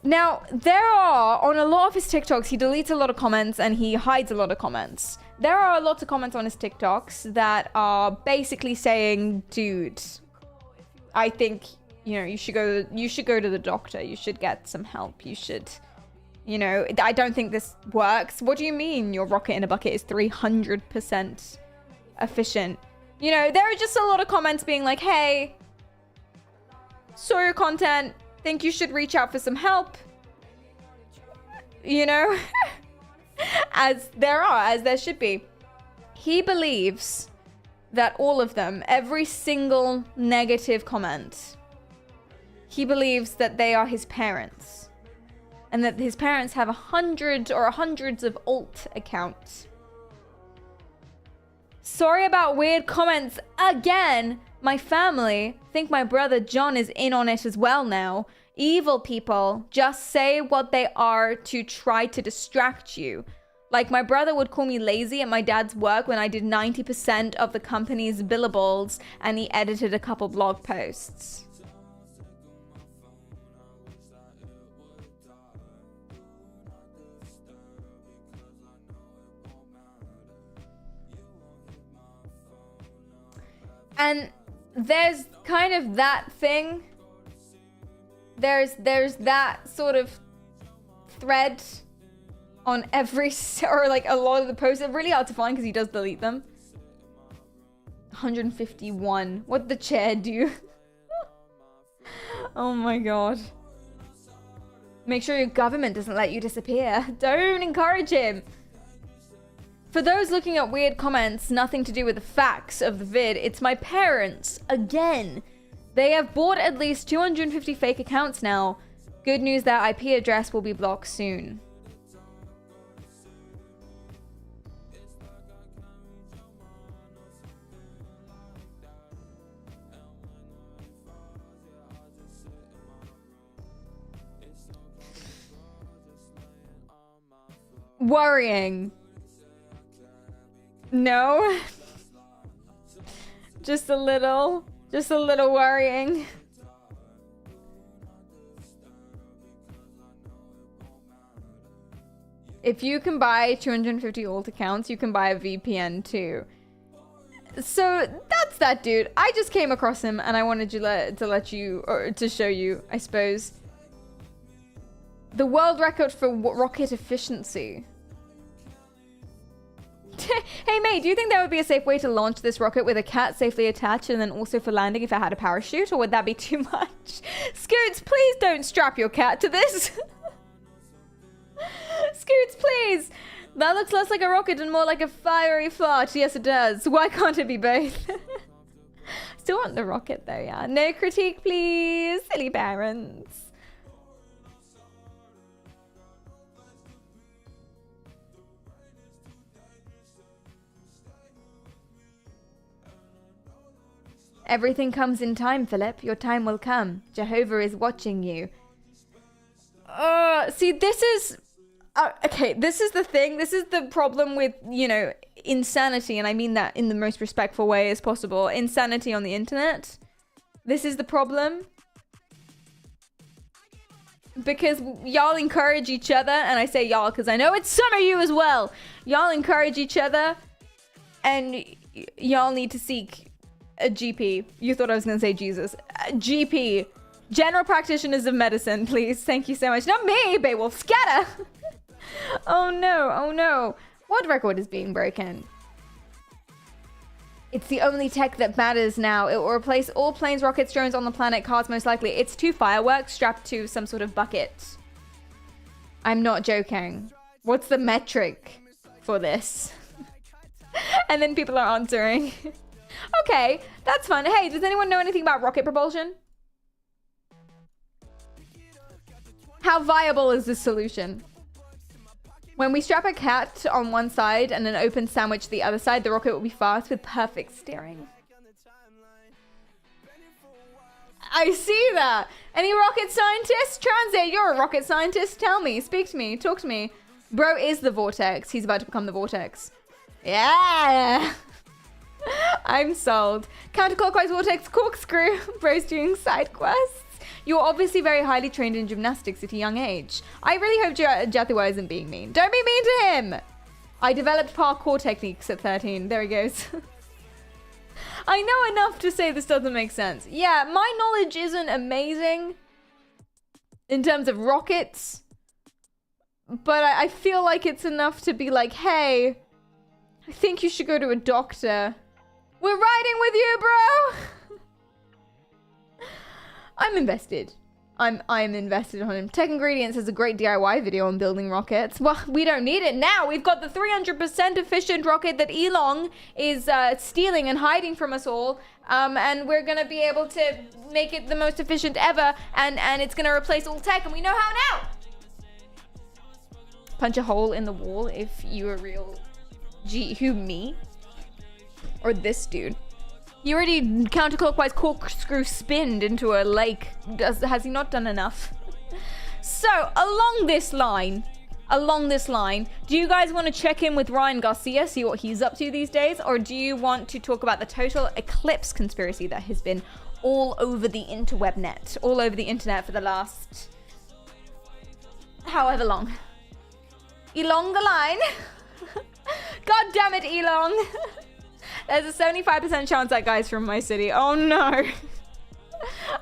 Speaker 5: Now, there are, on a lot of his TikToks, he deletes a lot of comments and he hides a lot of comments. There are lots of comments on his TikToks that are basically saying, dude, I think, you know, you should go to the doctor. You should get some help. You should... You know, I don't think this works. What do you mean your rocket in a bucket is 300% efficient? You know, there are just a lot of comments being like, hey, saw your content, think you should reach out for some help. You know, as there should be. He believes that all of them, every single negative comment, he believes that they are his parents. And that his parents have hundreds of alt accounts. Sorry about weird comments again. My family think my brother John is in on it as well now. Evil people just say what they are to try to distract you. Like my brother would call me lazy at my dad's work when I did 90% of the company's billables and he edited a couple blog posts. And there's kind of that thing. There's that sort of thread on every, or like a lot of the posts. It's really hard to find because he does delete them. 151. What did the chair do? Oh my god. Make sure your government doesn't let you disappear. Don't encourage him. For those looking at weird comments, nothing to do with the facts of the vid, it's my parents, again. They have bought at least 250 fake accounts now. Good news, that IP address will be blocked soon. Worrying. No. Just a little worrying. If you can buy 250 alt accounts, you can buy a VPN too. So that's that dude. I just came across him and I wanted to show you, I suppose, the world record for rocket efficiency. Hey mate, do you think that would be a safe way to launch this rocket with a cat safely attached and then also for landing if it had a parachute, or would that be too much? Scoots, please don't strap your cat to this. Scoots, please. That looks less like a rocket and more like a fiery fart. Yes, it does. Why can't it be both? Still want the rocket though, yeah. No critique, please. Silly parents. Everything comes in time, Philip. Your time will come. Jehovah is watching you. See, this is... okay, this is the thing. This is the problem with, you know, insanity. And I mean that in the most respectful way as possible. Insanity on the internet. This is the problem. Because y'all encourage each other. And I say y'all because I know it's some of you as well. Y'all encourage each other. And y'all need to seek a GP. You thought I was going to say Jesus. GP. General practitioners of medicine, please. Thank you so much. Not me, Beowulf. Scatter! Oh no, oh no. What record is being broken? It's the only tech that matters now. It will replace all planes, rockets, drones on the planet, cars most likely. It's 2 fireworks strapped to some sort of bucket. I'm not joking. What's the metric for this? And then people are answering. Okay, that's fun. Hey, does anyone know anything about rocket propulsion? How viable is this solution? When we strap a cat on one side and an open sandwich to the other side, the rocket will be fast with perfect steering. I see that. Any rocket scientists? Transit, you're a rocket scientist. Tell me, speak to me, talk to me. Bro is the vortex. He's about to become the vortex. Yeah. I'm sold. Counterclockwise vortex corkscrew. Bro's doing side quests. You're obviously very highly trained in gymnastics at a young age. I really hope Jathiwa isn't being mean. Don't be mean to him! I developed parkour techniques at 13. There he goes. I know enough to say this doesn't make sense. Yeah, my knowledge isn't amazing in terms of rockets. But I feel like it's enough to be like, hey, I think you should go to a doctor. We're riding with you, bro! I'm invested. I'm invested on him. Tech Ingredients has a great DIY video on building rockets. Well, we don't need it now. We've got the 300% efficient rocket that Elon is stealing and hiding from us all. And we're gonna be able to make it the most efficient ever. And it's gonna replace all tech, and we know how now! Punch a hole in the wall if you're a real G. Who, me? Or this dude? He already counterclockwise corkscrew spinned into a lake. Has he not done enough? So, along this line, do you guys want to check in with Ryan Garcia, see what he's up to these days? Or do you want to talk about the total eclipse conspiracy that has been all over the interweb net, all over the internet for the last however long? Elong the line. God damn it, Elong. There's a 75% chance that guy's from my city. Oh no.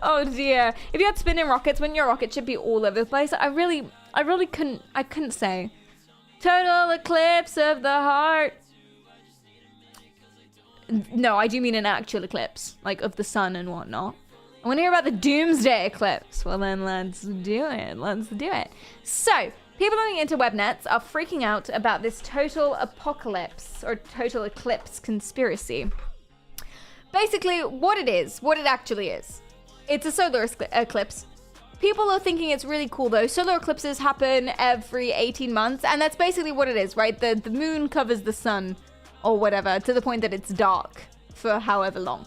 Speaker 5: Oh dear. If you had spinning rockets, wouldn't your rocket ship be all over the place? I really couldn't say. Total eclipse of the heart. No, I do mean an actual eclipse, like of the sun and whatnot. I want to hear about the doomsday eclipse. Well then, let's do it. So, people on the interweb nets are freaking out about this total apocalypse or total eclipse conspiracy. Basically, what it actually is. It's a solar eclipse. People are thinking it's really cool though. Solar eclipses happen every 18 months, and that's basically what it is, right? The moon covers the sun or whatever to the point that it's dark for however long.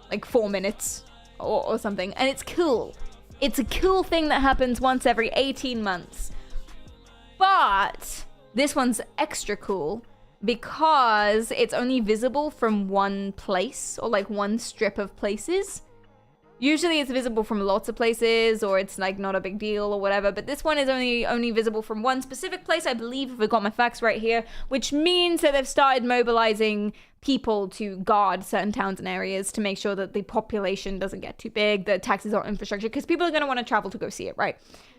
Speaker 5: Like 4 minutes or something. And it's cool. It's a cool thing that happens once every 18 months. But This one's extra cool because it's only visible from one place, or like one strip of places. Usually it's visible from lots of places, or it's like not a big deal or whatever, but this one is only visible from one specific place, I believe, if I got my facts right here, which means that they've started mobilizing people to guard certain towns and areas to make sure that the population doesn't get too big, the taxes on infrastructure, because people are going to want to travel to go see it, right?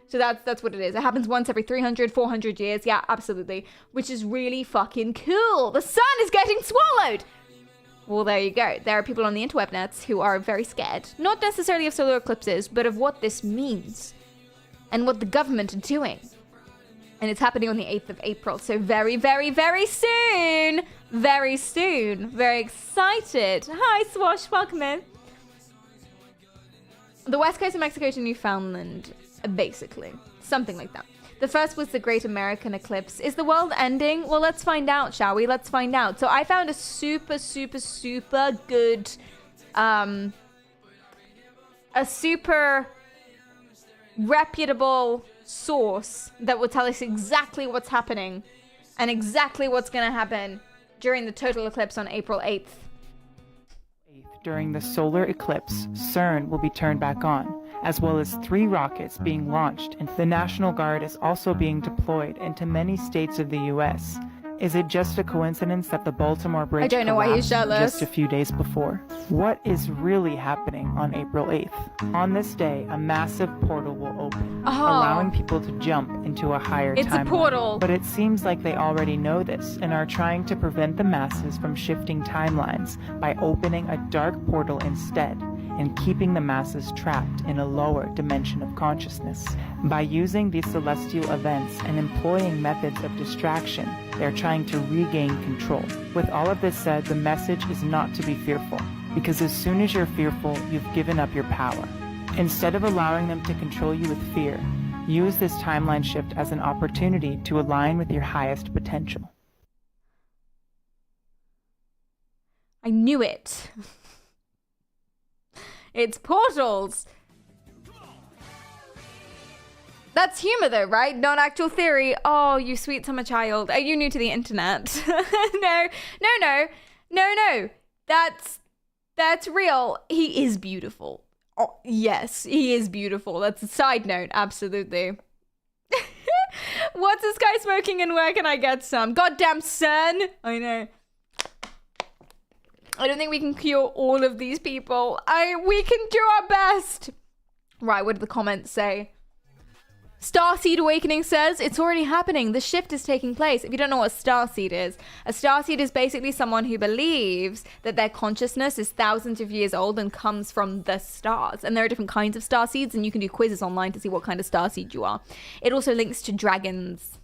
Speaker 5: So that's what it is. It happens once every 300, 400 years. Yeah, absolutely. Which is really fucking cool. The sun is getting swallowed! Well, there you go. There are people on the interweb nets who are very scared. Not necessarily of solar eclipses, but of what this means. And what the government are doing. And it's happening on the 8th of April. So very, very, very soon. Very soon. Very excited. Hi, Swash. Welcome in. The west coast of Mexico to Newfoundland, basically. Something like that. The first was the Great American Eclipse. Is the world ending? Well, let's find out, shall we? Let's find out. So I found a super, super, super good, a super reputable source that will tell us exactly what's happening and exactly what's going to happen during the total eclipse on April 8th.
Speaker 11: During the solar eclipse, CERN will be turned back on, as well as 3 rockets being launched, and the National Guard is also being deployed into many states of the U.S. Is it just a coincidence that the Baltimore Bridge collapsed just a few days before? What is really happening on April 8th? On this day, a massive portal will open, allowing people to jump into a higher timeline.
Speaker 5: It's a portal.
Speaker 11: But it seems like they already know this and are trying to prevent the masses from shifting timelines by opening a dark portal instead and keeping the masses trapped in a lower dimension of consciousness. By using these celestial events and employing methods of distraction, they're trying to regain control. With all of this said, the message is not to be fearful, because as soon as you're fearful, you've given up your power. Instead of allowing them to control you with fear, use this timeline shift as an opportunity to align with your highest potential.
Speaker 5: I knew it. It's portals. That's humor though, right? Not actual theory. Oh, you sweet summer child. Are you new to the internet? No. That's real. He is beautiful. Oh, yes, he is beautiful. That's a side note, absolutely. What's this guy smoking and where can I get some? Goddamn son. I know. I don't think we can cure all of these people. We can do our best. Right, what did the comments say? Starseed Awakening says, it's already happening. The shift is taking place. If you don't know what a starseed is basically someone who believes that their consciousness is thousands of years old and comes from the stars. And there are different kinds of starseeds, and you can do quizzes online to see what kind of starseed you are. It also links to dragons.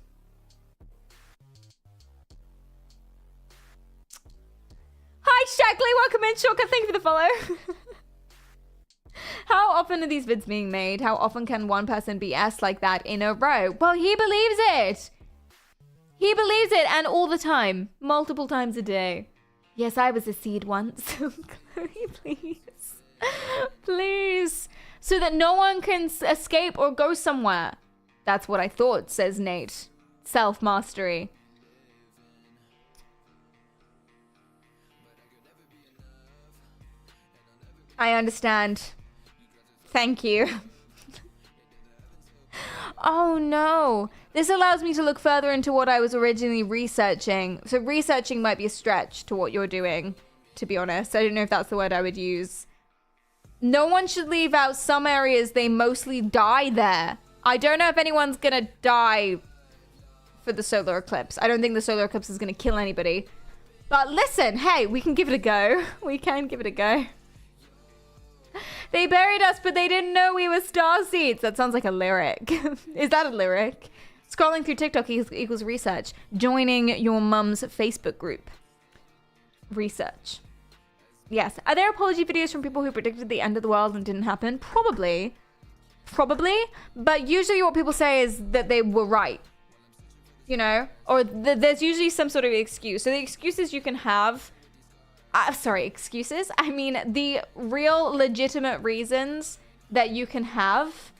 Speaker 5: Hi, Shagley. Welcome in, Shortcut. Thank you for the follow. How often are these vids being made? How often can one person BS like that in a row? Well, he believes it. He believes it, and all the time. Multiple times a day. Yes, I was a seed once. Chloe, please. Please. So that no one can escape or go somewhere. That's what I thought, says Nate. Self-mastery. I understand. Thank you. Oh no. This allows me to look further into what I was originally researching. So researching might be a stretch to what you're doing, to be honest. I don't know if that's the word I would use. No one should leave out some areas. They mostly die there. I don't know if anyone's gonna die for the solar eclipse. I don't think the solar eclipse is gonna kill anybody. But listen, hey, we can give it a go. We can give it a go. They buried us, but they didn't know we were starseeds. That sounds like a lyric. Is that a lyric? Scrolling through TikTok equals research. Joining your mum's Facebook group. Research. Yes. Are there apology videos from people who predicted the end of the world and didn't happen? Probably. Probably. But usually what people say is that they were right. You know? Or there's usually some sort of excuse. So the excuses you can have... excuses. I mean, the real legitimate reasons that you can have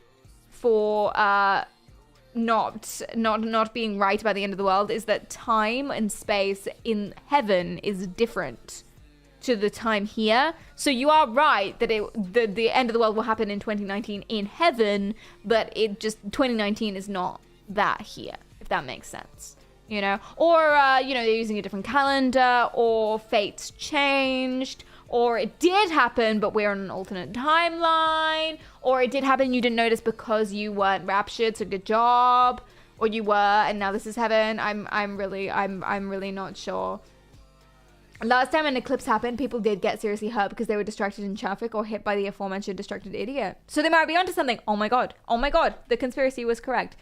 Speaker 5: for not being right about the end of the world is that time and space in heaven is different to the time here. So you are right that the end of the world will happen in 2019 in heaven, but it just 2019 is not that here, if that makes sense. You know, or you know, they're using a different calendar, or fate's changed, or it did happen but we're on an alternate timeline, or it did happen and you didn't notice because you weren't raptured, so good job, or you were and now this is heaven. I'm really not sure. Last time an eclipse happened, people did get seriously hurt because they were distracted in traffic or hit by the aforementioned distracted idiot. So they might be onto something. Oh my god, the conspiracy was correct.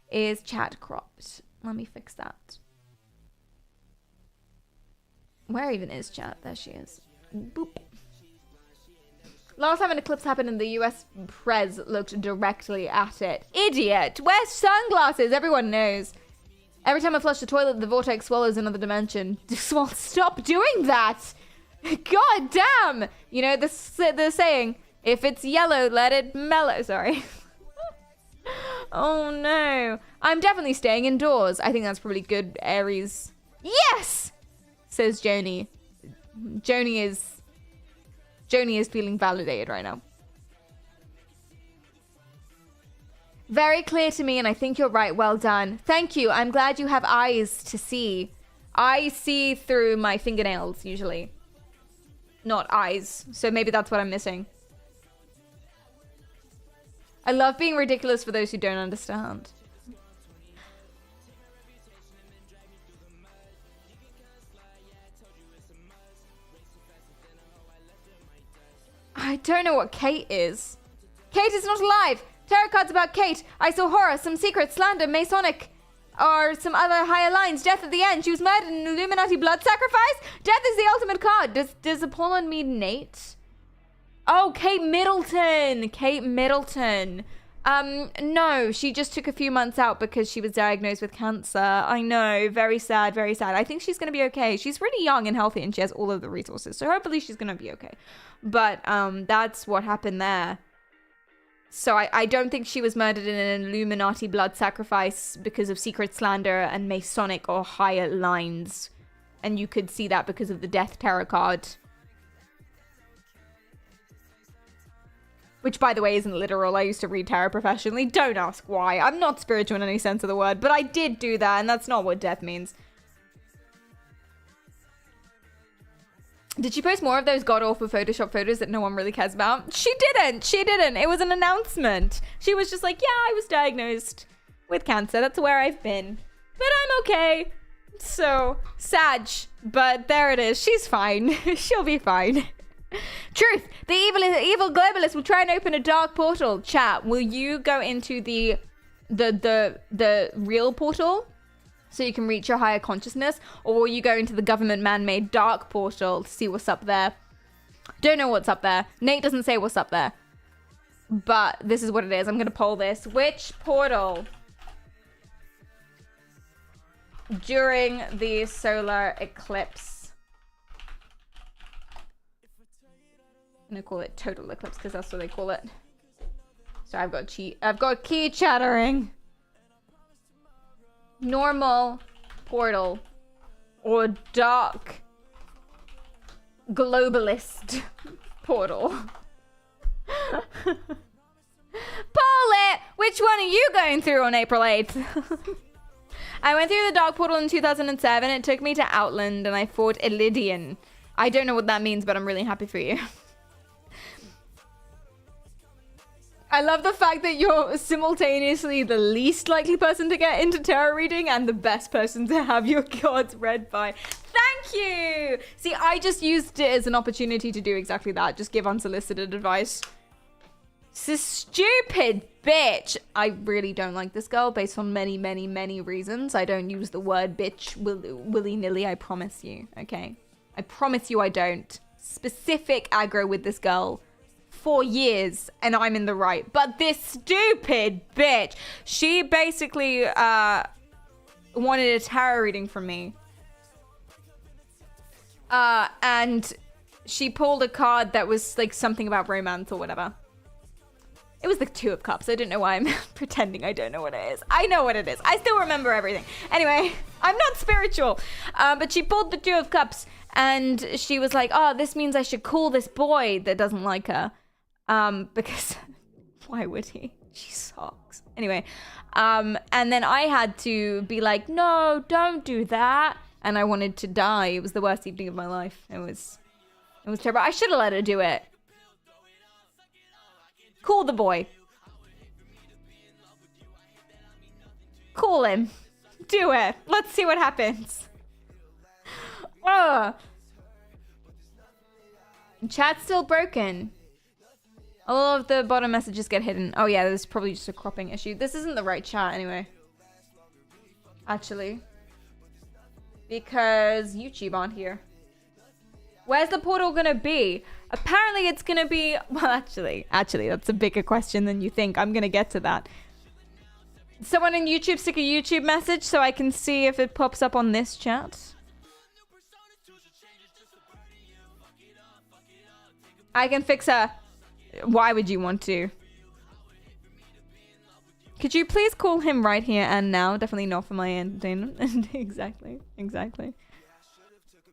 Speaker 5: Is chat cropped? Let me fix that. Where even is chat? There she is. Boop. Last time an eclipse happened and the US Prez looked directly at it. Idiot! Wear sunglasses! Everyone knows. Every time I flush the toilet, the vortex swallows another dimension. Stop doing that! God damn! You know, the saying, if it's yellow, let it mellow. Sorry. Oh no. I'm definitely staying indoors. I think that's probably good, Aries. Yes! Says Joni. Joni is feeling validated right now. Very clear to me, and I think you're right. Well done. Thank you. I'm glad you have eyes to see. I see through my fingernails, usually. Not eyes. So maybe that's what I'm missing. I love being ridiculous for those who don't understand. I don't know what Kate is. Kate is not alive. Tarot cards about Kate. I saw horror, some secret, slander, Masonic, or some other higher lines. Death at the end. She was murdered in an Illuminati blood sacrifice. Death is the ultimate card. Does Apollon mean Nate? Oh, Kate Middleton. Kate Middleton. No, she just took a few months out because she was diagnosed with cancer. I know, very sad, very sad. I think she's gonna be okay. She's really young and healthy and she has all of the resources, so hopefully she's gonna be okay. But that's what happened there. So I don't think she was murdered in an Illuminati blood sacrifice because of secret slander and Masonic or higher lines. And you could see that because of the death tarot card. Which, by the way, isn't literal. I used to read tarot professionally. Don't ask why. I'm not spiritual in any sense of the word, but I did do that, and that's not what death means. Did she post more of those god-awful Photoshop photos that no one really cares about? She didn't. She didn't. It was an announcement. She was just like, yeah, I was diagnosed with cancer. That's where I've been. But I'm okay. So, Sag. But there it is. She's fine. She'll be fine. Truth. The evil globalist will try and open a dark portal. Chat, will you go into the real portal so you can reach your higher consciousness, or will you go into the government man-made dark portal to see what's up there? Don't know what's up there. Nate doesn't say what's up there, but this is what it is. I'm gonna poll this. Which portal during the solar eclipse? I'm gonna call it total eclipse because that's what they call it. So I've got key chattering. Normal portal or dark globalist portal. Poll it! Which one are you going through on April 8th? I went through the dark portal in 2007. It took me to Outland and I fought Illidian. I don't know what that means, but I'm really happy for you. I love the fact that you're simultaneously the least likely person to get into tarot reading and the best person to have your cards read by. Thank you! See, I just used it as an opportunity to do exactly that. Just give unsolicited advice. This stupid bitch. I really don't like this girl based on many, many, many reasons. I don't use the word bitch willy-nilly, I promise you, okay? I promise you I don't. Specific aggro with this girl. 4 years and I'm in the right, but this stupid bitch, she basically wanted a tarot reading from me, and she pulled a card that was like something about romance or whatever. It was the Two of Cups. I don't know why I'm pretending I don't know what it is. I know what it is. I still remember everything. Anyway, I'm not spiritual. But she pulled the Two of Cups and she was like, oh, this means I should call this boy that doesn't like her. Because why would he? She sucks. Anyway, and then I had to be like, no, don't do that. And I wanted to die. It was the worst evening of my life. It was terrible. I should have let her do it. Call the boy. Call him. Do it. Let's see what happens. Chat's still broken. All of the bottom messages get hidden. Oh yeah, there's probably just a cropping issue. This isn't the right chat anyway. Actually. Because YouTube aren't here. Where's the portal gonna be? Apparently it's gonna be... Well, actually, that's a bigger question than you think. I'm gonna get to that. Someone in YouTube stick a YouTube message so I can see if it pops up on this chat. I can fix her. Why would you want to? Could you please call him right here and now? Definitely not for my entertainment. Exactly.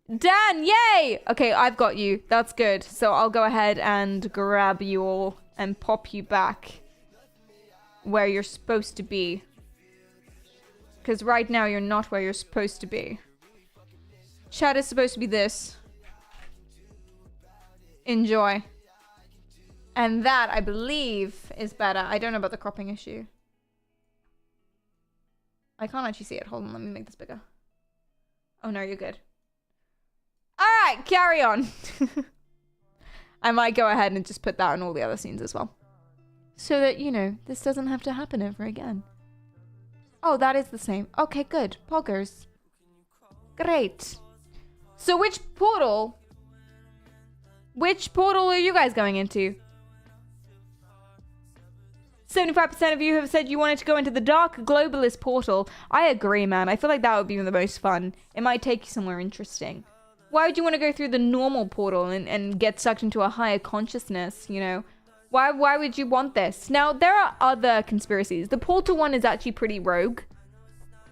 Speaker 5: Dan, yay! Okay, I've got you. That's good. So I'll go ahead and grab you all and pop you back where you're supposed to be. Because right now you're not where you're supposed to be. Chat is supposed to be this. Enjoy. And that, I believe, is better. I don't know about the cropping issue. I can't actually see it. Hold on, let me make this bigger. Oh no, you're good. Alright, carry on. I might go ahead and just put that on all the other scenes as well. So that, you know, this doesn't have to happen ever again. Oh, that is the same. Okay, good. Poggers. Great. So which portal are you guys going into? 75% of you have said you wanted to go into the dark globalist portal. I agree, man. I feel like that would be the most fun. It might take you somewhere interesting. Why would you want to go through the normal portal and get sucked into a higher consciousness, you know? Why would you want this? Now, there are other conspiracies. The portal one is actually pretty rogue.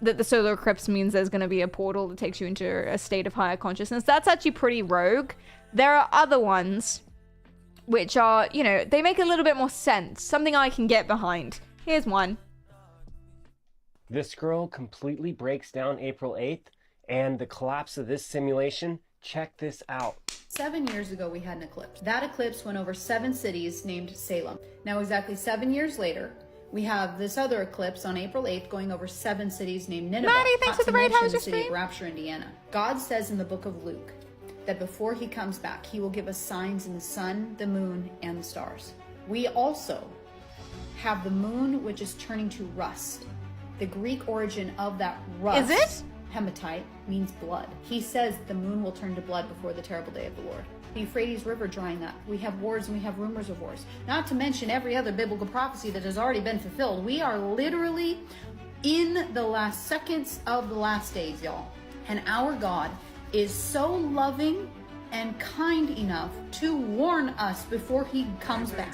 Speaker 5: That the solar eclipse means there's going to be a portal that takes you into a state of higher consciousness. That's actually pretty rogue. There are other ones which are, you know, they make a little bit more sense. Something I can get behind. Here's one.
Speaker 12: This scroll completely breaks down April 8th and the collapse of this simulation. Check this out.
Speaker 13: 7 years ago, we had an eclipse. That eclipse went over 7 cities named Salem. Now, exactly 7 years later, we have this other eclipse on April 8th going over 7 cities named Nineveh.
Speaker 5: Maddie, thanks for the raid. How's your
Speaker 13: city
Speaker 5: stream?
Speaker 13: of Rapture, Indiana. God says in the book of Luke that before he comes back, he will give us signs in the sun, the moon, and the stars. We also have the moon, which is turning to rust. The Greek origin of that rust,
Speaker 5: is it?
Speaker 13: Hematite, means blood. He says the moon will turn to blood before the terrible day of the Lord. The Euphrates River drying up. We have wars and we have rumors of wars. Not to mention every other biblical prophecy that has already been fulfilled. We are literally in the last seconds of the last days, y'all. And our God is so loving and kind enough to warn us before he comes back.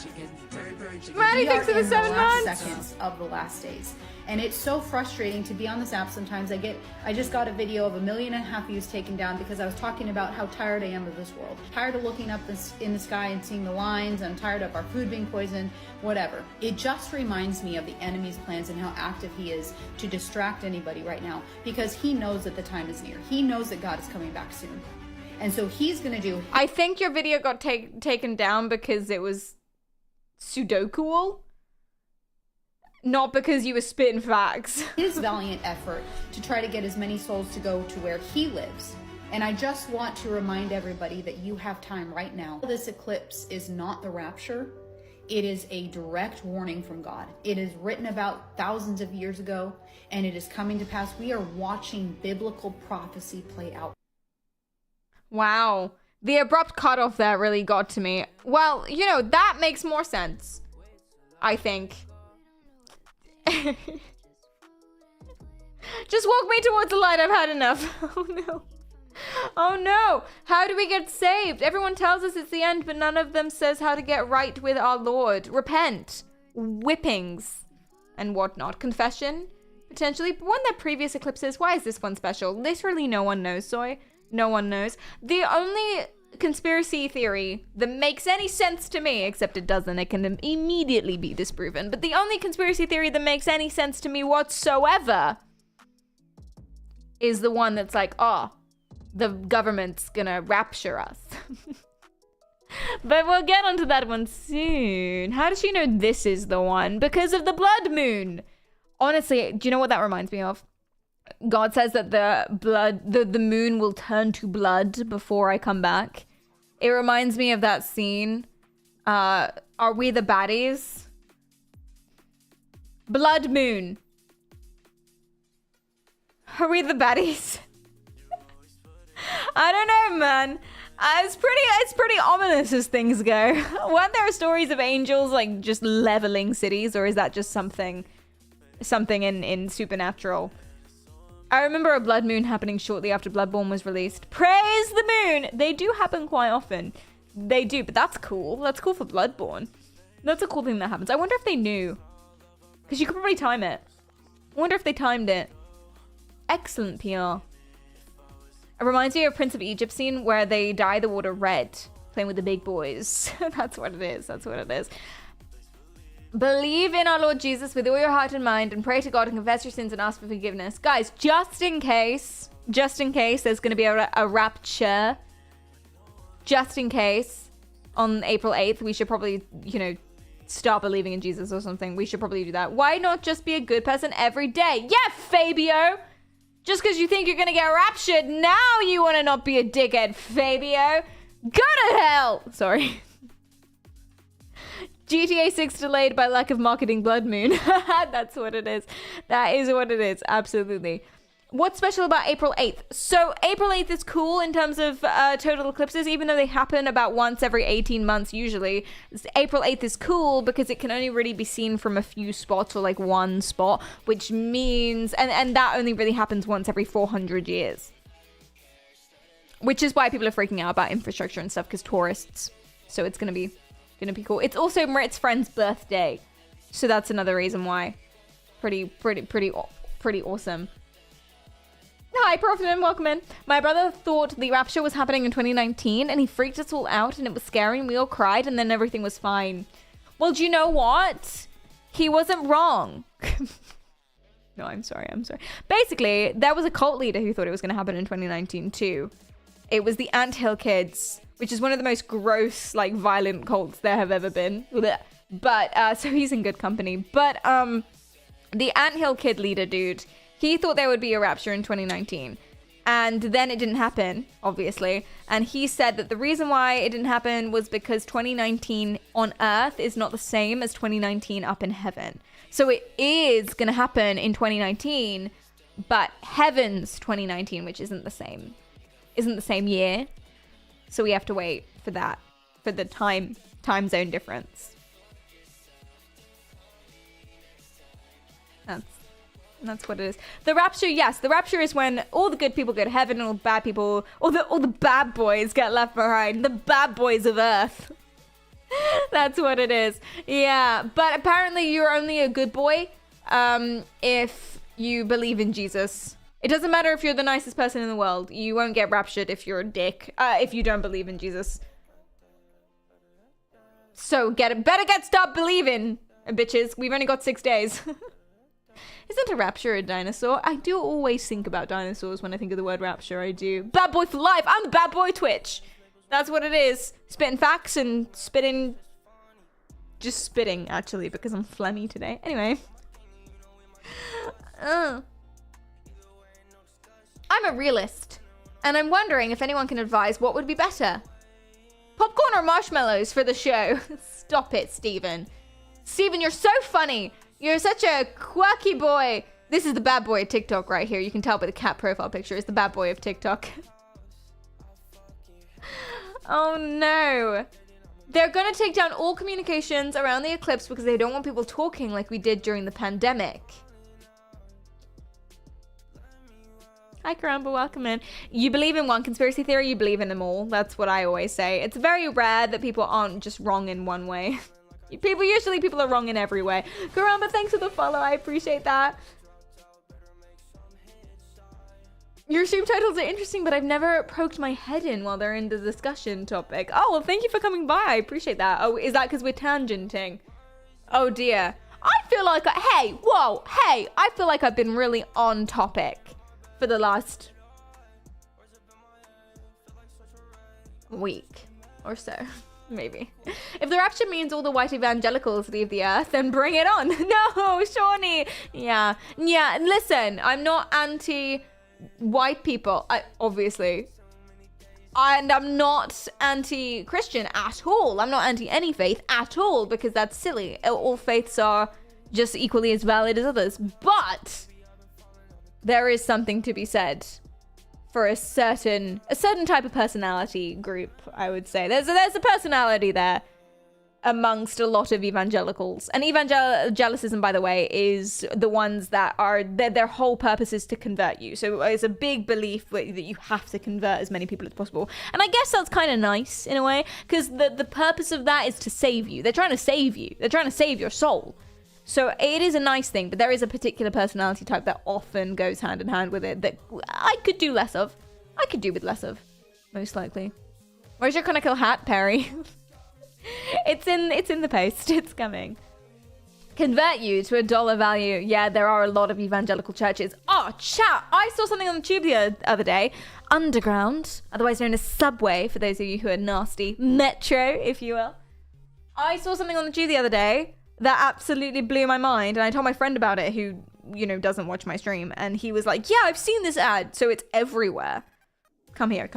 Speaker 5: Maddie, thanks for the 7 months.
Speaker 13: Seconds of the last days. And it's so frustrating to be on this app sometimes. I just got a video of 1.5 million views taken down because I was talking about how tired I am of this world. Tired of looking up in the sky and seeing the lines. I'm tired of our food being poisoned, whatever. It just reminds me of the enemy's plans and how active he is to distract anybody right now because he knows that the time is near. He knows that God is coming back soon. And so he's going to do...
Speaker 5: I think your video got taken down because it was Sudoku-all. Not because you were spitting facts.
Speaker 13: His valiant effort to try to get as many souls to go to where he lives. And I just want to remind everybody that you have time right now. This eclipse is not the rapture. It is a direct warning from God. It is written about thousands of years ago, and it is coming to pass. We are watching biblical prophecy play out.
Speaker 5: Wow. The abrupt cutoff there really got to me. Well, you know, that makes more sense. I think. Just walk me towards the light. I've had enough. Oh no. Oh no. How do we get saved? Everyone tells us it's the end, but none of them says how to get right with our Lord. Repent. whippings and whatnot. Confession, potentially. But weren't there previous eclipses? Why is this one special? Literally no one knows, Soy. No one knows. The only conspiracy theory that makes any sense to me, except it doesn't, it can immediately be disproven, but the only conspiracy theory that makes any sense to me whatsoever is the one that's like, oh, the government's gonna rapture us. But we'll get onto that one soon. How does she know this is the one? Because of the blood moon. Honestly, do you know what that reminds me of? God says that the moon will turn to blood before I come back. It reminds me of that scene. Are we the baddies? Blood moon. Are we the baddies? I don't know, man. It's pretty ominous as things go. Weren't there stories of angels like just leveling cities, or is that just something in Supernatural? I remember a blood moon happening shortly after Bloodborne was released. Praise the moon! They do happen quite often. They do, but that's cool. That's cool for Bloodborne. That's a cool thing that happens. I wonder if they knew. Because you could probably time it. I wonder if they timed it. Excellent PR. It reminds me of Prince of Egypt scene where they dye the water red, playing with the big boys. That's what it is. That's what it is. Believe in our Lord Jesus with all your heart and mind, and pray to God and confess your sins and ask for forgiveness. Guys, just in case there's going to be a rapture, just in case, on April 8th, we should probably, start believing in Jesus or something. We should probably do that. Why not just be a good person every day? Yeah, Fabio! Just because you think you're going to get raptured, now you want to not be a dickhead, Fabio. Go to hell! Sorry. GTA 6 delayed by lack of marketing Blood Moon. That's what it is. That is what it is. Absolutely. What's special about April 8th? So April 8th is cool in terms of total eclipses, even though they happen about once every 18 months usually. April 8th is cool because it can only really be seen from a few spots, or like one spot, which means, and that only really happens once every 400 years. Which is why people are freaking out about infrastructure and stuff, because tourists. So it's gonna be cool. It's also Marit's friend's birthday, so that's another reason why. Pretty awesome. Hi, Profit, welcome in. My brother thought the rapture was happening in 2019, and he freaked us all out, and it was scary, and we all cried, and then everything was fine. Well, do you know what? He wasn't wrong. No, I'm sorry. Basically, there was a cult leader who thought it was going to happen in 2019 too. It was the Anthill Kids, which is one of the most gross, like, violent cults there have ever been. But, so he's in good company. But, the Anthill Kid leader dude, he thought there would be a rapture in 2019. And then it didn't happen, obviously. And he said that the reason why it didn't happen was because 2019 on Earth is not the same as 2019 up in heaven. So it is going to happen in 2019, but heaven's 2019, which isn't the same year. So we have to wait for that, for the time zone difference. That's what it is. The rapture, yes, the rapture is when all the good people go to heaven and all the bad people, all the bad boys get left behind. The bad boys of Earth. That's what it is. Yeah, but apparently you're only a good boy if you believe in Jesus. It doesn't matter if you're the nicest person in the world. You won't get raptured if you're a dick, if you don't believe in Jesus. So better stop believing, bitches. We've only got 6 days. Isn't a rapture a dinosaur? I do always think about dinosaurs when I think of the word rapture. I do. Bad boy for life. I'm the bad boy Twitch. That's what it is. Spitting facts and spitting... Just spitting, actually, because I'm phlegmy today. Anyway. I'm a realist. And I'm wondering if anyone can advise what would be better. Popcorn or marshmallows for the show? Stop it, Steven. Steven, you're so funny. You're such a quirky boy. This is the bad boy of TikTok right here. You can tell by the cat profile picture. It's the bad boy of TikTok. Oh no. They're gonna take down all communications around the eclipse because they don't want people talking like we did during the pandemic. Hi, Karamba, welcome in. You believe in one conspiracy theory, you believe in them all. That's what I always say. It's very rare that people aren't just wrong in one way. People are wrong in every way. Karamba, thanks for the follow. I appreciate that. Your stream titles are interesting, but I've never poked my head in while they're in the discussion topic. Oh, well, thank you for coming by. I appreciate that. Oh, is that because we're tangenting? Oh, dear. I feel like, hey, I feel like I've been really on topic for the last week or so, maybe. If the rapture means all the white evangelicals leave the earth, then bring it on. No, Shawnee. Yeah, listen, I'm not anti-white people, obviously. And I'm not anti-Christian at all. I'm not anti any faith at all, because that's silly. All faiths are just equally as valid as others. But there is something to be said for a certain type of personality group, I would say. There's a personality there amongst a lot of evangelicals. And evangelicism, by the way, is the ones that are, their whole purpose is to convert you. So it's a big belief that you have to convert as many people as possible. And I guess that's kind of nice in a way, because the purpose of that is to save you. They're trying to save you. They're trying to save your soul. So it is a nice thing, but there is a particular personality type that often goes hand in hand with it that I could do less of. I could do with less of, most likely. Where's your conical hat, Perry? It's in the post. It's coming. Convert you to $1 value. Yeah, there are a lot of evangelical churches. Oh, chat! I saw something on the tube the other day. Underground, otherwise known as Subway, for those of you who are nasty. Metro, if you will. I saw something on the tube the other day that absolutely blew my mind, and I told my friend about it, who, you know, doesn't watch my stream, and he was like, yeah, I've seen this ad. So it's everywhere. Come here.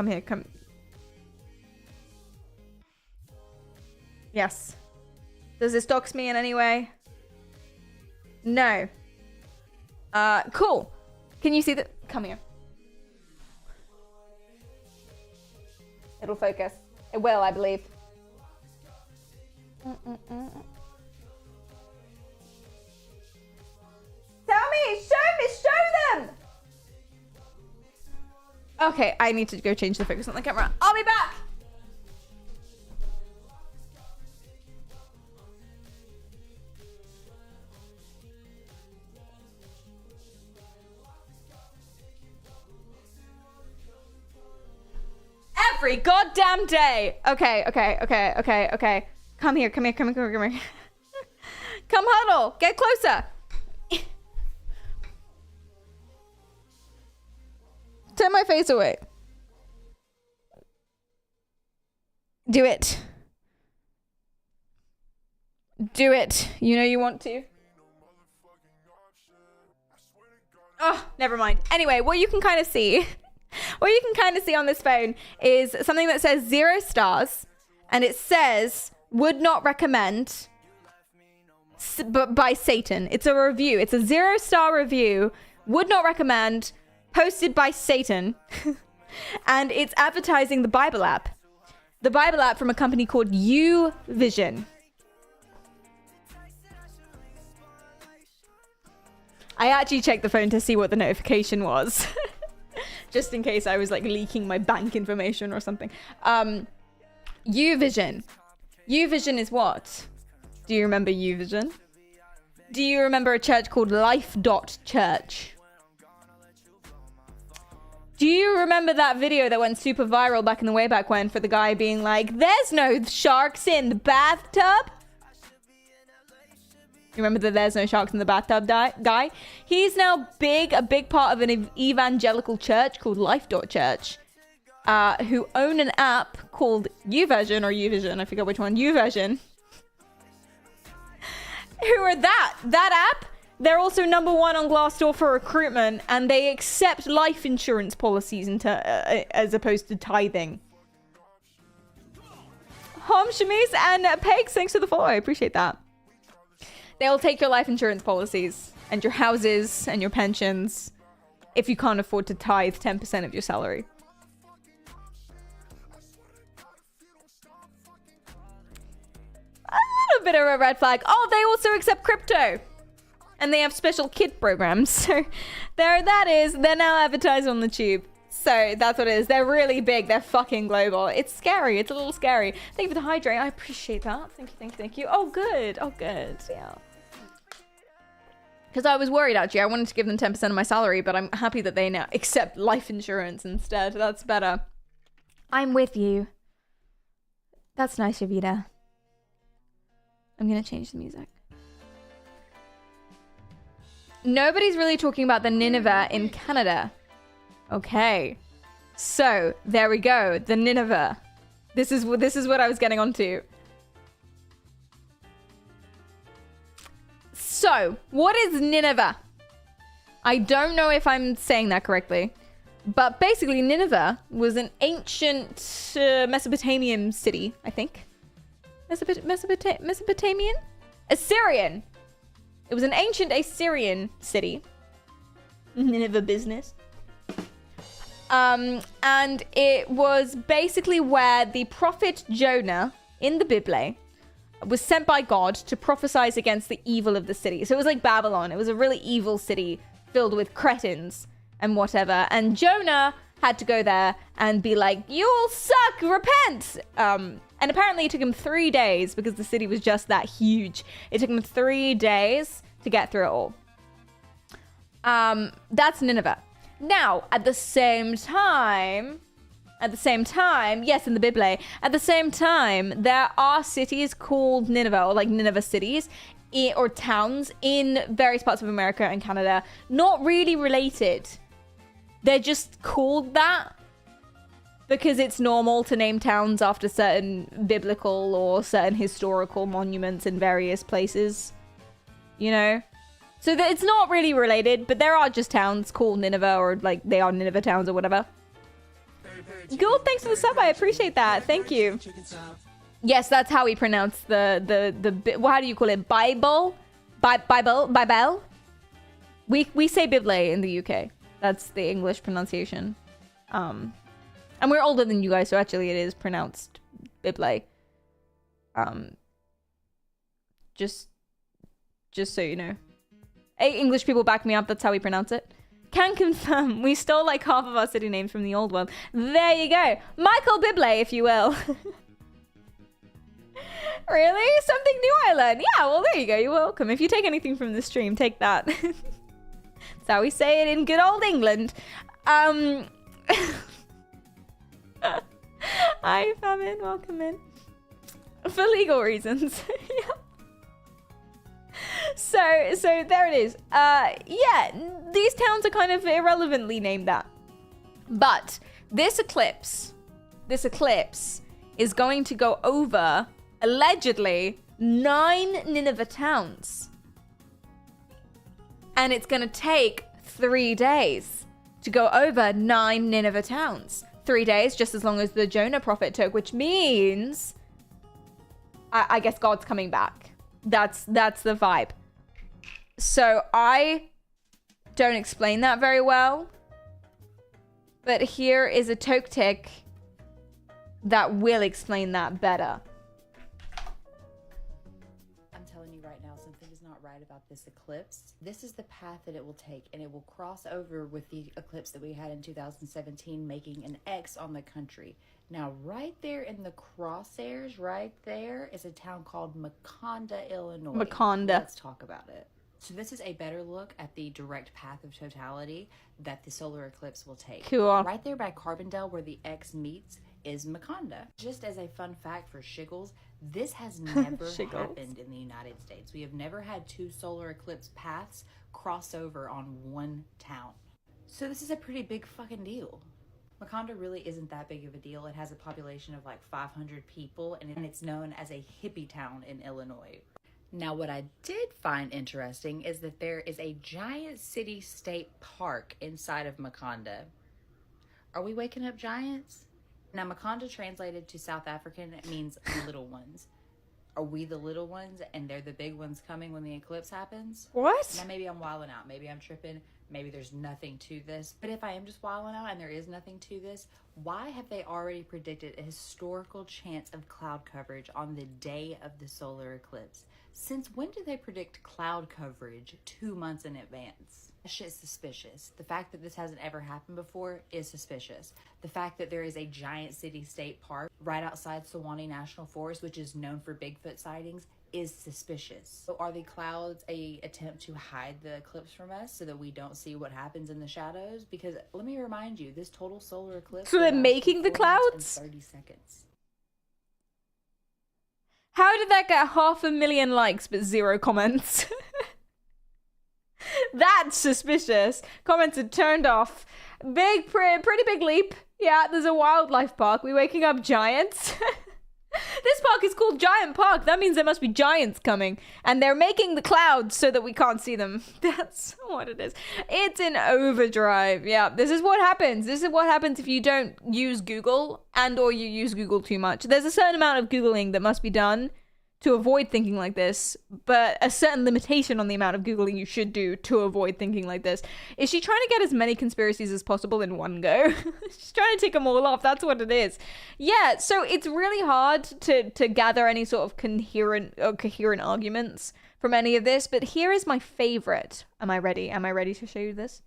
Speaker 5: Yes. Does this dox me in any way? No. Cool. Can you see that? Come here. It'll focus. It will, I believe. Tell me! Show them! Okay, I need to go change the focus on the camera. I'll be back! Every goddamn day. Okay. Come here. Come huddle. Get closer. Turn my face away. Do it. You know you want to. Oh, never mind. Anyway, what you can kind of see on this phone is something that says 0 stars, and it says would not recommend by Satan. It's a review. It's a 0-star review. Would not recommend, posted by Satan. And it's advertising the Bible app. The Bible app from a company called YouVision. I actually checked the phone to see what the notification was. Just in case I was like leaking my bank information or something. YouVision. YouVision is what? Do you remember YouVision? Do you remember a church called Life.Church? Do you remember that video that went super viral back in the way back when, for the guy being like, there's no sharks in the bathtub? You remember the there's no sharks in the bathtub guy? He's now a big part of an evangelical church called Life.Church, who own an app called YouVision, I forget which one, YouVision. Who are that app? They're also #1 on Glassdoor for recruitment, and they accept life insurance policies as opposed to tithing. Hom Shamis and Pegs, thanks for the follow. I appreciate that. They'll take your life insurance policies and your houses and your pensions if you can't afford to tithe 10% of your salary. A little bit of a red flag. Oh, they also accept crypto. And they have special kid programs. So there that is. They're now advertised on the tube. So that's what it is. They're really big. They're fucking global. It's scary. It's a little scary. Thank you for the hydrate. I appreciate that. Thank you, thank you, thank you. Oh, good. Oh, good. Yeah. Because I was worried, actually. I wanted to give them 10% of my salary, but I'm happy that they now accept life insurance instead. That's better. I'm with you. That's nice, Shavita. I'm going to change the music. Nobody's really talking about the Nineveh in Canada. Okay. So, there we go. The Nineveh. This is what I was getting onto. So, what is Nineveh? I don't know if I'm saying that correctly. But basically, Nineveh was an ancient Mesopotamian city, I think. Mesopotamian? Assyrian. It was an ancient Assyrian city. Nineveh business. And it was basically where the prophet Jonah in the Bible was sent by God to prophesize against the evil of the city. So it was like Babylon. It was a really evil city filled with cretins and whatever. And Jonah had to go there and be like, "You'll suck, repent!" And apparently it took him 3 days because the city was just that huge. It took him 3 days to get through it all. That's Nineveh. Now, at the same time, yes, in the Bible, at the same time, there are cities called Nineveh, or like Nineveh cities, or towns in various parts of America and Canada, not really related. They're just called that because it's normal to name towns after certain biblical or certain historical monuments in various places, you know? So it's not really related, but there are just towns called Nineveh, or like they are Nineveh towns or whatever. Gould, thanks for the sub. I appreciate that. Thank you. Yes, that's how we pronounce the how do you call it? Bible? Bible? We say Bible in the UK. That's the English pronunciation. And we're older than you guys, so actually it is pronounced Bible. Just so you know. Hey, English people back me up. That's how we pronounce it. Can confirm. We stole like half of our city names from the old one. There you go. Michael Bible, if you will. Really? Something new I learned. Yeah, well, there you go. You're welcome. If you take anything from the stream, take that. That's how we say it in good old England. Hi, Famine. Welcome in. For legal reasons. Yeah. So there it is. Yeah, these towns are kind of irrelevantly named that. But this eclipse is going to go over, allegedly, 9 Nineveh towns. And it's going to take 3 days to go over 9 Nineveh towns. 3 days, just as long as the Jonah prophet took, which means I guess God's coming back. That's the vibe. So I don't explain that very well. But here is a Toktik that will explain that better.
Speaker 14: I'm telling you right now, something is not right about this eclipse. This is the path that it will take, and it will cross over with the eclipse that we had in 2017, making an X on the country. Now, right there in the crosshairs, right there, is a town called Maconda, Illinois.
Speaker 5: Maconda.
Speaker 14: Let's talk about it. So this is a better look at the direct path of totality that the solar eclipse will take.
Speaker 5: Cool.
Speaker 14: Right there by Carbondale, where the X meets, is Maconda. Just as a fun fact for Shiggles, this has never happened in the United States. We have never had 2 solar eclipse paths cross over on one town. So this is a pretty big fucking deal. Maconda really isn't that big of a deal. It has a population of like 500 people, and it's known as a hippie town in Illinois. Now, what I did find interesting is that there is a giant city-state park inside of Maconda. Are we waking up giants? Now, Maconda translated to South African means little ones. Are we the little ones and they're the big ones coming when the eclipse happens?
Speaker 5: What?
Speaker 14: Now, maybe I'm wilding out. Maybe I'm tripping. Maybe there's nothing to this. But if I am just wilding out and there is nothing to this, why have they already predicted a historical chance of cloud coverage on the day of the solar eclipse? Since when did they predict cloud coverage 2 months in advance? Shit's suspicious. The fact that this hasn't ever happened before is suspicious. The fact that there is a giant city-state park right outside Sewanee National Forest, which is known for Bigfoot sightings, is suspicious. So are the clouds a attempt to hide the eclipse from us so that we don't see what happens in the shadows? Because let me remind you, this total solar eclipse.
Speaker 5: So they're making the clouds?
Speaker 14: 30 seconds.
Speaker 5: How did that get 500,000 likes but 0 comments? That's suspicious. Comments are turned off. Pretty big leap. Yeah, there's a wildlife park. We waking up giants. This park is called Giant Park. That means there must be giants coming. And they're making the clouds so that we can't see them. That's what it is. It's in overdrive. Yeah, this is what happens. This is what happens if you don't use Google and or you use Google too much. There's a certain amount of Googling that must be done to avoid thinking like this, but a certain limitation on the amount of Googling you should do to avoid thinking like this. Is she trying to get as many conspiracies as possible in one go? She's trying to take them all off. That's what it is. Yeah, so it's really hard to gather any sort of coherent arguments from any of this, but here is my favorite. Am I ready? Am I ready to show you this?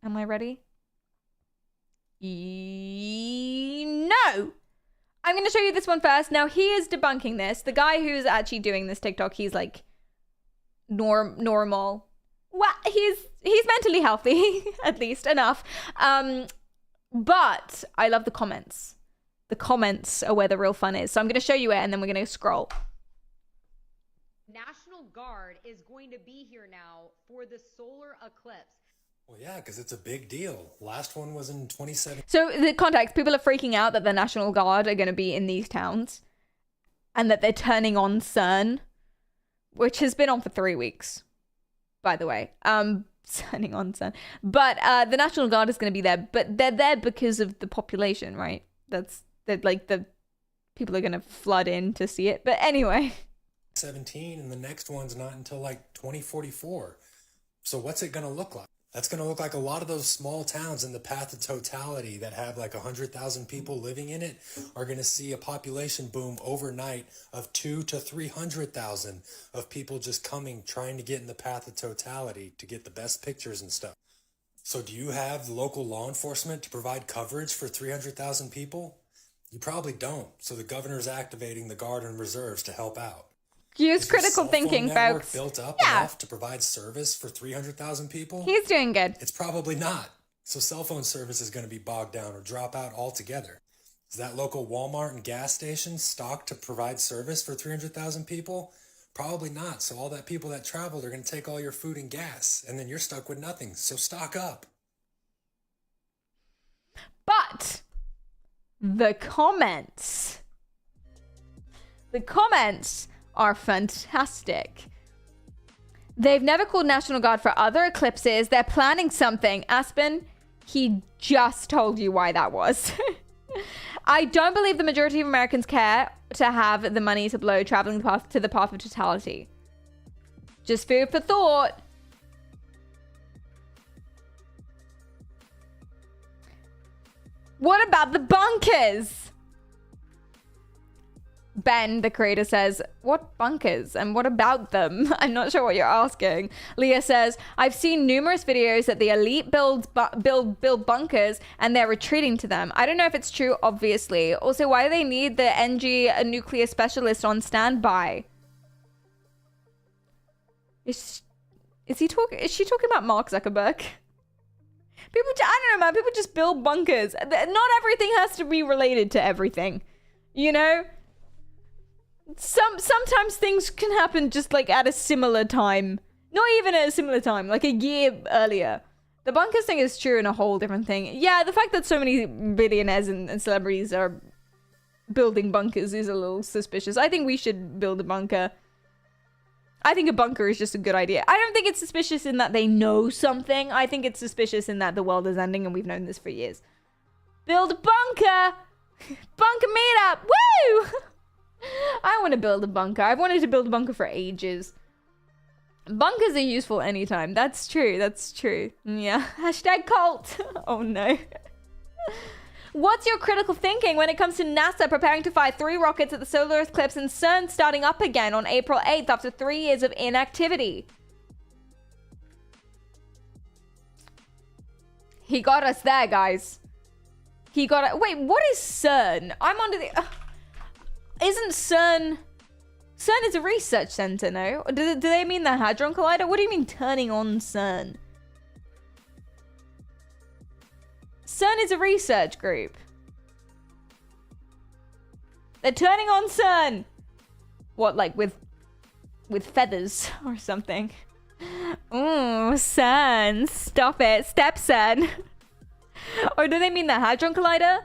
Speaker 5: Am I ready? No! I'm going to show you this one first. Now, he is debunking this. The guy who's actually doing this TikTok, he's like normal. Well, he's mentally healthy, at least enough. But I love the comments. The comments are where the real fun is. So I'm going to show you it and then we're going to scroll.
Speaker 15: National Guard is going to be here now for the solar eclipse.
Speaker 9: Well, yeah, because it's a big deal. Last one was in 2017.
Speaker 5: So the context, people are freaking out that the National Guard are going to be in these towns and that they're turning on CERN, which has been on for 3 weeks, by the way. Turning on CERN. But the National Guard is going to be there, but they're there because of the population, right? Like the people are going to flood in to see it. But anyway.
Speaker 9: 17, and the next one's not until like 2044. So what's it going to look like? That's going to look like a lot of those small towns in the path of totality that have like 100,000 people living in it are going to see a population boom overnight of 200,000 to 300,000 of people just coming, trying to get in the path of totality to get the best pictures and stuff. So do you have the local law enforcement to provide coverage for 300,000 people? You probably don't. So the governor's activating the Guard and Reserves to help out.
Speaker 5: Use critical thinking, folks.
Speaker 9: Built up enough to provide service for 300,000 people?
Speaker 5: He's doing good.
Speaker 9: It's probably not. So cell phone service is going to be bogged down or drop out altogether. Is that local Walmart and gas station stocked to provide service for 300,000 people? Probably not. So all that people that traveled are going to take all your food and gas, and then you're stuck with nothing. So stock up.
Speaker 5: But the comments are fantastic. They've never called National Guard for other eclipses. They're planning something. Aspen, he just told you why that was. I don't believe the majority of Americans care to have the money to blow traveling to the path of totality. Just food for thought. What about the bunkers? Ben, the creator, says, what bunkers and what about them? I'm not sure what you're asking. Leah says, I've seen numerous videos that the elite build bunkers and they're retreating to them. I don't know if it's true, obviously. Also, why do they need the NG nuclear specialist on standby? Is she talking about Mark Zuckerberg? I don't know, man. People just build bunkers. Not everything has to be related to everything. You know? Sometimes things can happen just like at a similar time. Not even at a similar time, like a year earlier. The bunkers thing is true and a whole different thing. Yeah, the fact that so many billionaires and celebrities are building bunkers is a little suspicious. I think we should build a bunker. I think a bunker is just a good idea. I don't think it's suspicious in that they know something. I think it's suspicious in that the world is ending and we've known this for years. Build a bunker! Bunker meetup! Woo! I want to build a bunker. I've wanted to build a bunker for ages. Bunkers are useful anytime. That's true. That's true. Yeah. Hashtag cult. Oh no. What's your critical thinking when it comes to NASA preparing to fire 3 rockets at the solar eclipse and CERN starting up again on April 8th after 3 years of inactivity? He got us there, guys. He got it. Wait, what is CERN? I'm under the... isn't CERN... CERN is a research center, no? Do they mean the Hadron Collider? What do you mean turning on CERN? CERN is a research group. They're turning on CERN. What, like with feathers or something? Ooh, CERN. Stop it. Step CERN. Or do they mean the Hadron Collider?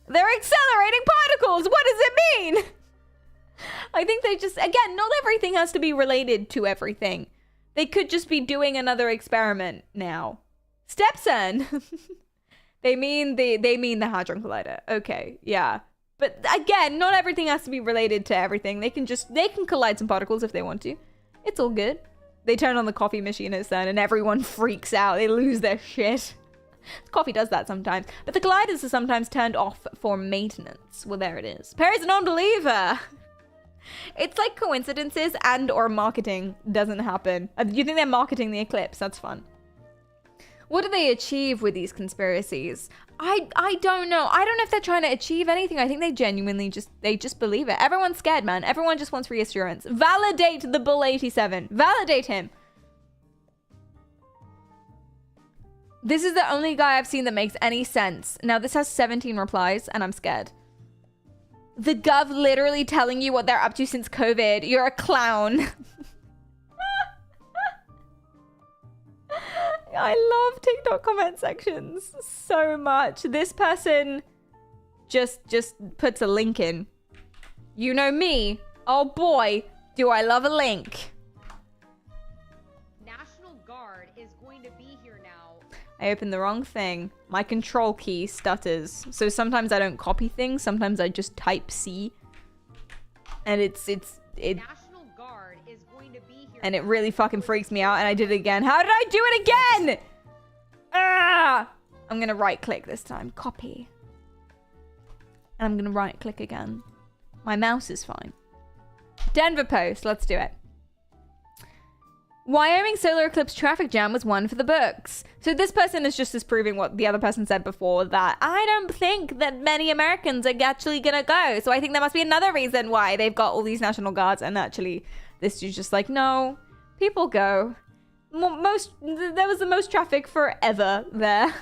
Speaker 5: They're accelerating particles. What does it mean? I think they just, again, not everything has to be related to everything. They could just be doing another experiment now. Step CERN. They mean the Hadron Collider. Okay, yeah. But again, not everything has to be related to everything. They can collide some particles if they want to. It's all good. They turn on the coffee machine at CERN and everyone freaks out. They lose their shit. Coffee does that sometimes. But the colliders are sometimes turned off for maintenance. Well, there it is. Perry's a non-believer. It's like coincidences and or marketing doesn't happen. Do you think they're marketing the eclipse? That's fun. What do they achieve with these conspiracies? I don't know. I don't know if they're trying to achieve anything. I think they genuinely just believe it. Everyone's scared, man. Everyone just wants reassurance. Validate the Bull 87. Validate him. This is the only guy I've seen that makes any sense. Now, this has 17 replies, and I'm scared. The Gov literally telling you what they're up to since COVID. You're a clown. I love TikTok comment sections so much. This person just puts a link in. You know me. Oh boy, do I love a link.
Speaker 15: National Guard is going to be here now.
Speaker 5: I opened the wrong thing. My control key stutters. So sometimes I don't copy things. Sometimes I just type C. And it
Speaker 15: National Guard is going to be here.
Speaker 5: and it really fucking freaks me out, and I did it again. How did I do it again? Ah! I'm gonna right click this time. Copy. And I'm gonna right click again. My mouse is fine. Denver Post. Let's do it. Wyoming solar eclipse traffic jam was one for the books. So this person is just disproving what the other person said before, that I don't think that many Americans are actually gonna go. So I think there must be another reason why they've got all these National Guards, and actually this dude's just like, no, people go. There was the most traffic forever there.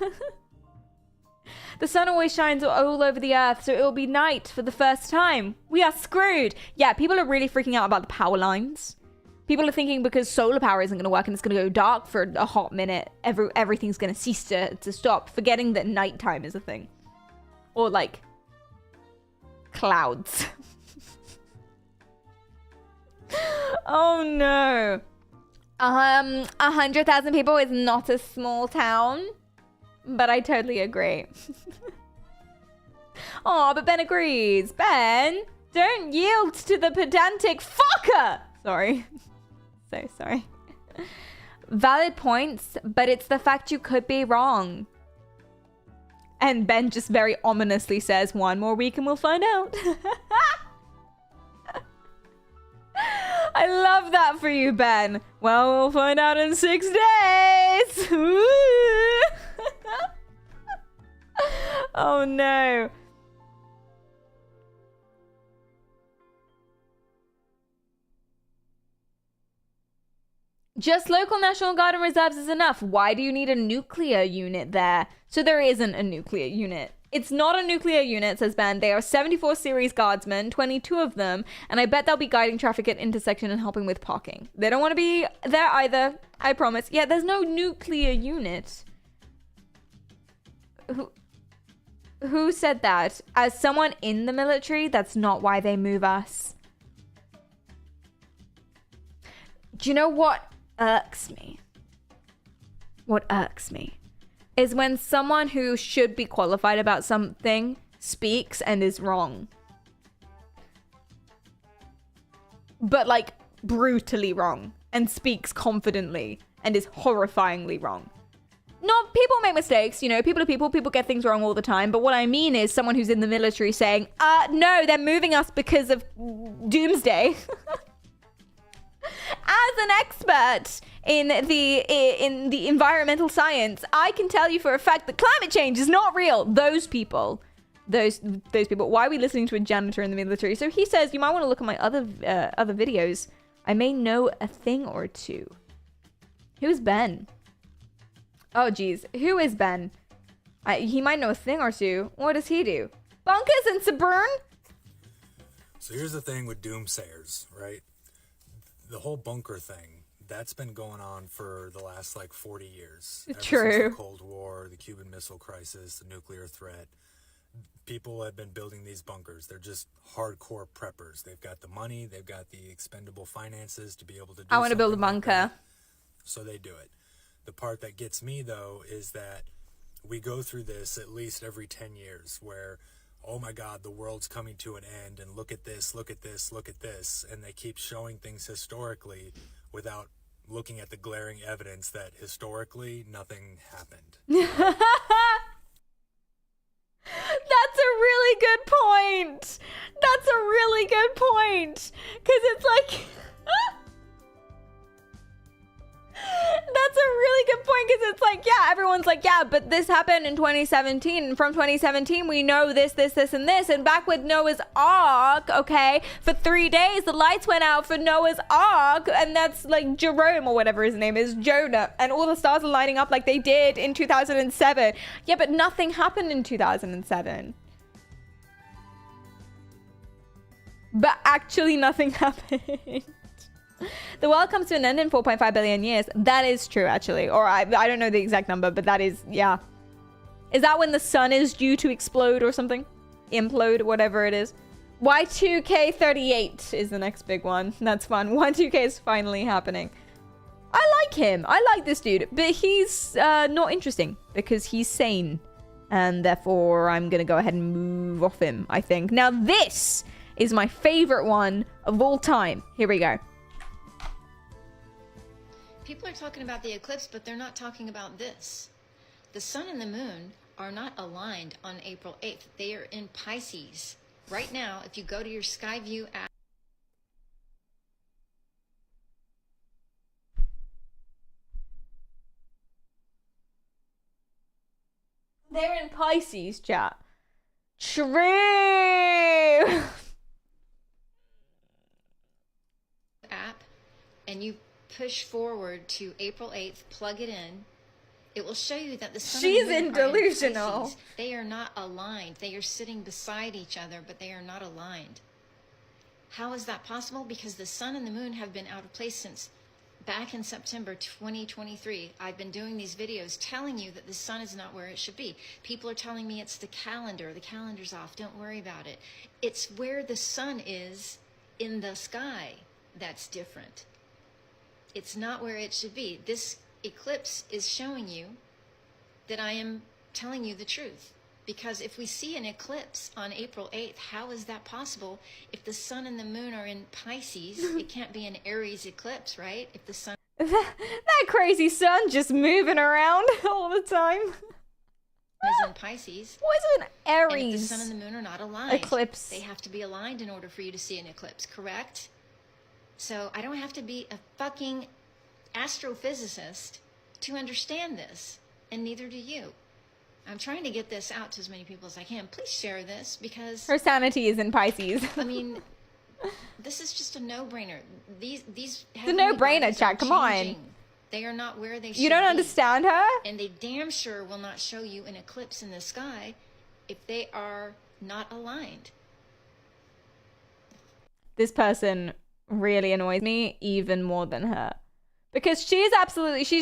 Speaker 5: The sun always shines all over the earth, so it will be night for the first time. We are screwed. Yeah, people are really freaking out about the power lines. People are thinking because solar power isn't going to work and it's going to go dark for a hot minute, everything's going to cease to stop, forgetting that nighttime is a thing. Or like clouds. Oh no. 100,000 people is not a small town, but I totally agree. Oh, but Ben agrees. Ben, don't yield to the pedantic fucker. Sorry. So sorry. Valid points, but it's the fact you could be wrong. And Ben just very ominously says, 1 more week and we'll find out. I love that for you, Ben. Well, we'll find out in 6 days. Oh no. Just local National Guard and reserves is enough. Why do you need a nuclear unit there? So there isn't a nuclear unit. It's not a nuclear unit, says Ben. They are 74 series guardsmen, 22 of them, and I bet they'll be guiding traffic at intersection and helping with parking. They don't want to be there either, I promise. Yeah, there's no nuclear unit. Who said that? As someone in the military, that's not why they move us. Do you know what irks me? What irks me is when someone who should be qualified about something speaks and is wrong. But like brutally wrong, and speaks confidently and is horrifyingly wrong. No, people make mistakes, you know, people are people get things wrong all the time. But what I mean is someone who's in the military saying, no, they're moving us because of doomsday. As an expert in the environmental science, I can tell you for a fact that climate change is not real. Those people. Those people. Why are we listening to a janitor in the military? So he says, you might want to look at my other videos. I may know a thing or two. Who's Ben? Oh, geez. Who is Ben? He might know a thing or two. What does he do? Bunkers and Suburn?
Speaker 9: So here's the thing with doomsayers, right? The whole bunker thing, that's been going on for the last like 40 years. Ever
Speaker 5: True.
Speaker 9: Since the Cold War, the Cuban Missile Crisis, the nuclear threat. People have been building these bunkers. They're just hardcore preppers. They've got the money, they've got the expendable finances to be able to do
Speaker 5: I want to build a
Speaker 9: something like
Speaker 5: bunker.
Speaker 9: that. So they do it. The part that gets me, though, is that we go through this at least every 10 years where, oh my God, the world's coming to an end, and look at this, look at this, look at this. And they keep showing things historically without looking at the glaring evidence that historically nothing happened.
Speaker 5: That's a really good point. That's a really good point. Because it's like... That's a really good point, because it's like, yeah, everyone's like, yeah, but this happened in 2017. And from 2017, we know this, this, this, and this. And back with Noah's Ark, okay, for 3 days, the lights went out for Noah's Ark. And that's like Jerome, or whatever his name is, Jonah. And all the stars are lining up like they did in 2007. Yeah, but nothing happened in 2007. But actually nothing happened. The world comes to an end in 4.5 billion years. That is true, actually. Or I don't know the exact number, but that is, yeah. Is that when the sun is due to explode or something? Implode, whatever it is. Y2K38 is the next big one. That's fun. Y2K is finally happening. I like him. I like this dude. But he's not interesting because he's sane. And therefore, I'm going to go ahead and move off him, I think. Now, this is my favorite one of all time. Here we go.
Speaker 16: People are talking about the eclipse, but they're not talking about this. The sun and the moon are not aligned on April 8th. They are in Pisces. Right now, if you go to your Skyview app,
Speaker 5: they're in Pisces, chat. True.
Speaker 16: app, and you push forward to April 8th, plug it in, it will show you that the sun
Speaker 5: She's
Speaker 16: and the moon
Speaker 5: in
Speaker 16: are
Speaker 5: delusional.
Speaker 16: Pisces. They are not aligned. They are sitting beside each other, but they are not aligned. How is that possible? Because the sun and the moon have been out of place since back in September 2023. I've been doing these videos telling you that the sun is not where it should be. People are telling me it's the calendar. The calendar's off. Don't worry about it. It's where the sun is in the sky that's different. It's not where it should be. This eclipse is showing you that I am telling you the truth. Because if we see an eclipse on April 8th, how is that possible? If the sun and the moon are in Pisces, it can't be an Aries eclipse, right? If the sun
Speaker 5: That crazy sun just moving around all the time.
Speaker 16: is in Pisces.
Speaker 5: What is an Aries
Speaker 16: and if the sun and the moon are not aligned,
Speaker 5: eclipse?
Speaker 16: They have to be aligned in order for you to see an eclipse, correct? So I don't have to be a fucking astrophysicist to understand this, and neither do you. I'm trying to get this out to as many people as I can. Please share this, because
Speaker 5: Her sanity is in Pisces.
Speaker 16: I mean, this is just a no-brainer. These
Speaker 5: The no-brainer, chat. Come on.
Speaker 16: They are not where they should
Speaker 5: You don't
Speaker 16: be.
Speaker 5: understand her?
Speaker 16: And they damn sure will not show you an eclipse in the sky if they are not aligned.
Speaker 5: This person really annoys me even more than her. Because she's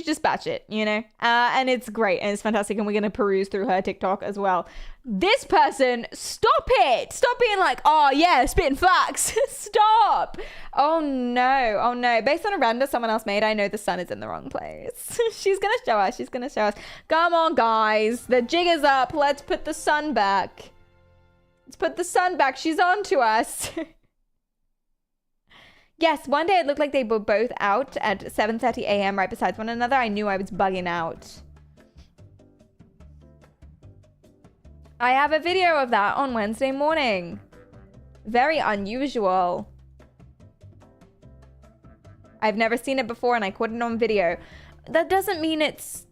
Speaker 5: just batshit, you know? And it's great and it's fantastic, and we're going to peruse through her TikTok as well. This person, stop it! Stop being like, oh yeah, spitting facts. Stop! Oh no. Based on a render someone else made, I know the sun is in the wrong place. She's going to show us. Come on, guys. The jig is up. Let's put the sun back. She's on to us. Yes, one day it looked like they were both out at 7:30 a.m. right beside one another. I knew I was bugging out. I have a video of that on Wednesday morning. Very unusual. I've never seen it before and I caught it on video. That doesn't mean it's...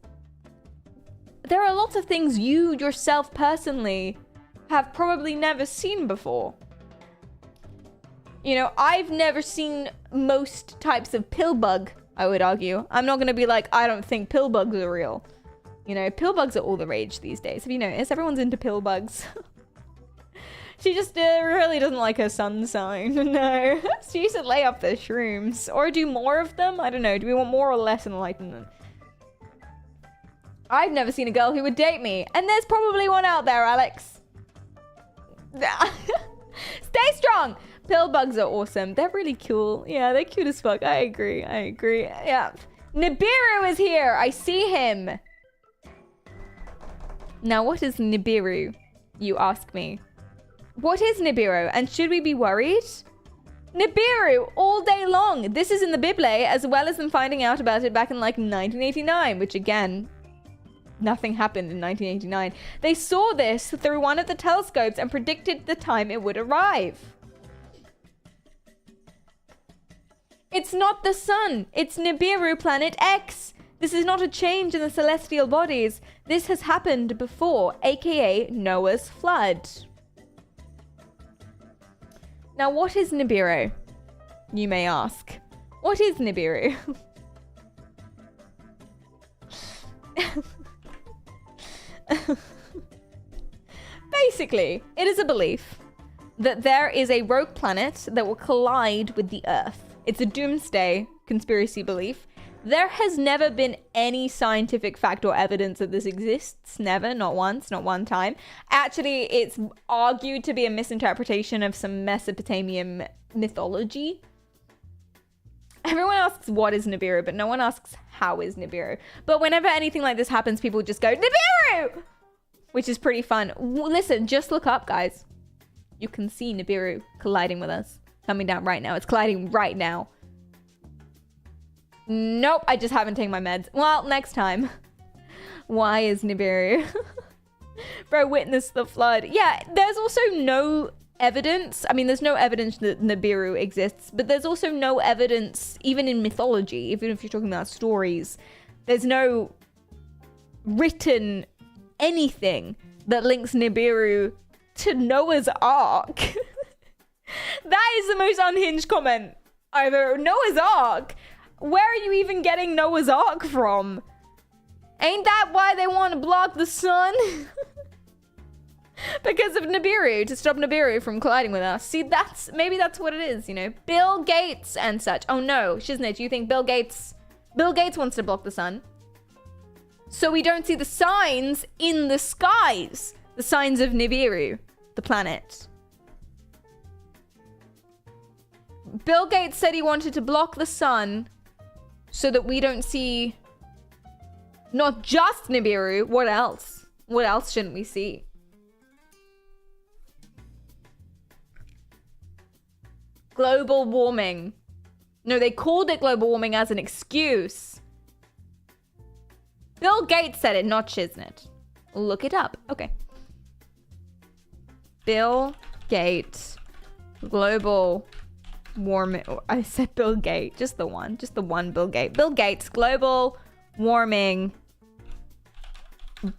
Speaker 5: There are lots of things you yourself personally have probably never seen before. You know, I've never seen most types of pill bug, I would argue. I'm not going to be like, I don't think pill bugs are real. You know, pill bugs are all the rage these days. Have you noticed? Everyone's into pill bugs. She just really doesn't like her sun sign. No. She should lay off the shrooms. Or do more of them? I don't know. Do we want more or less enlightenment? I've never seen a girl who would date me. And there's probably one out there, Alex. Stay strong! Pill bugs are awesome. They're really cool. Yeah, they're cute as fuck. I agree. Yeah. Nibiru is here. I see him. Now, what is Nibiru? You ask me. What is Nibiru, and should we be worried? Nibiru, all day long. This is in the Bible, as well as them finding out about it back in like 1989, which again, nothing happened in 1989. They saw this through one of the telescopes and predicted the time it would arrive. It's not the sun. It's Nibiru Planet X. This is not a change in the celestial bodies. This has happened before, aka Noah's flood. Now, what is Nibiru? You may ask. What is Nibiru? Basically, it is a belief that there is a rogue planet that will collide with the Earth. It's a doomsday conspiracy belief. There has never been any scientific fact or evidence that this exists. Never, not once, not one time. Actually, it's argued to be a misinterpretation of some Mesopotamian mythology. Everyone asks what is Nibiru, but no one asks how is Nibiru. But whenever anything like this happens, people just go, Nibiru! Which is pretty fun. Listen, just look up, guys. You can see Nibiru colliding with us. Coming down right now. It's colliding right now. Nope, I just haven't taken my meds. Well, next time. Why is Nibiru? Bro, witness the flood. Yeah, there's also no evidence. I mean, there's no evidence that Nibiru exists, but there's also no evidence, even in mythology, even if you're talking about stories, there's no written anything that links Nibiru to Noah's Ark. That is the most unhinged comment ever. Noah's Ark? Where are you even getting Noah's Ark from? Ain't that why they want to block the sun? Because of Nibiru, to stop Nibiru from colliding with us. See, maybe that's what it is, you know? Bill Gates and such. Oh no, Shiznit, you think Bill Gates wants to block the sun? So we don't see the signs in the skies. The signs of Nibiru, the planet. Bill Gates said he wanted to block the sun so that we don't see not just Nibiru. What else? What else shouldn't we see? Global warming. No, they called it global warming as an excuse. Bill Gates said it, not Shiznit. Look it up. Okay. Bill Gates. Global warming. I said Bill Gates. Just the one Bill Gates. Bill Gates. Global warming.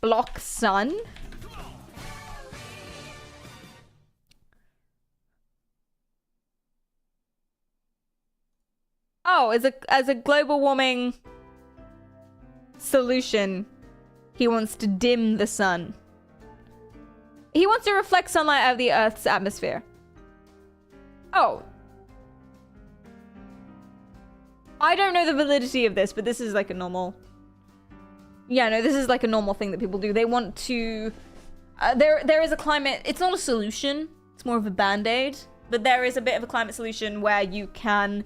Speaker 5: Block sun. Oh, as a global warming solution, he wants to dim the sun. He wants to reflect sunlight out of the Earth's atmosphere. Oh. I don't know the validity of this, but this is like a normal... Yeah, no, this is like a normal thing that people do. They want to... there is a climate... It's not a solution. It's more of a band-aid. But there is a bit of a climate solution where you can...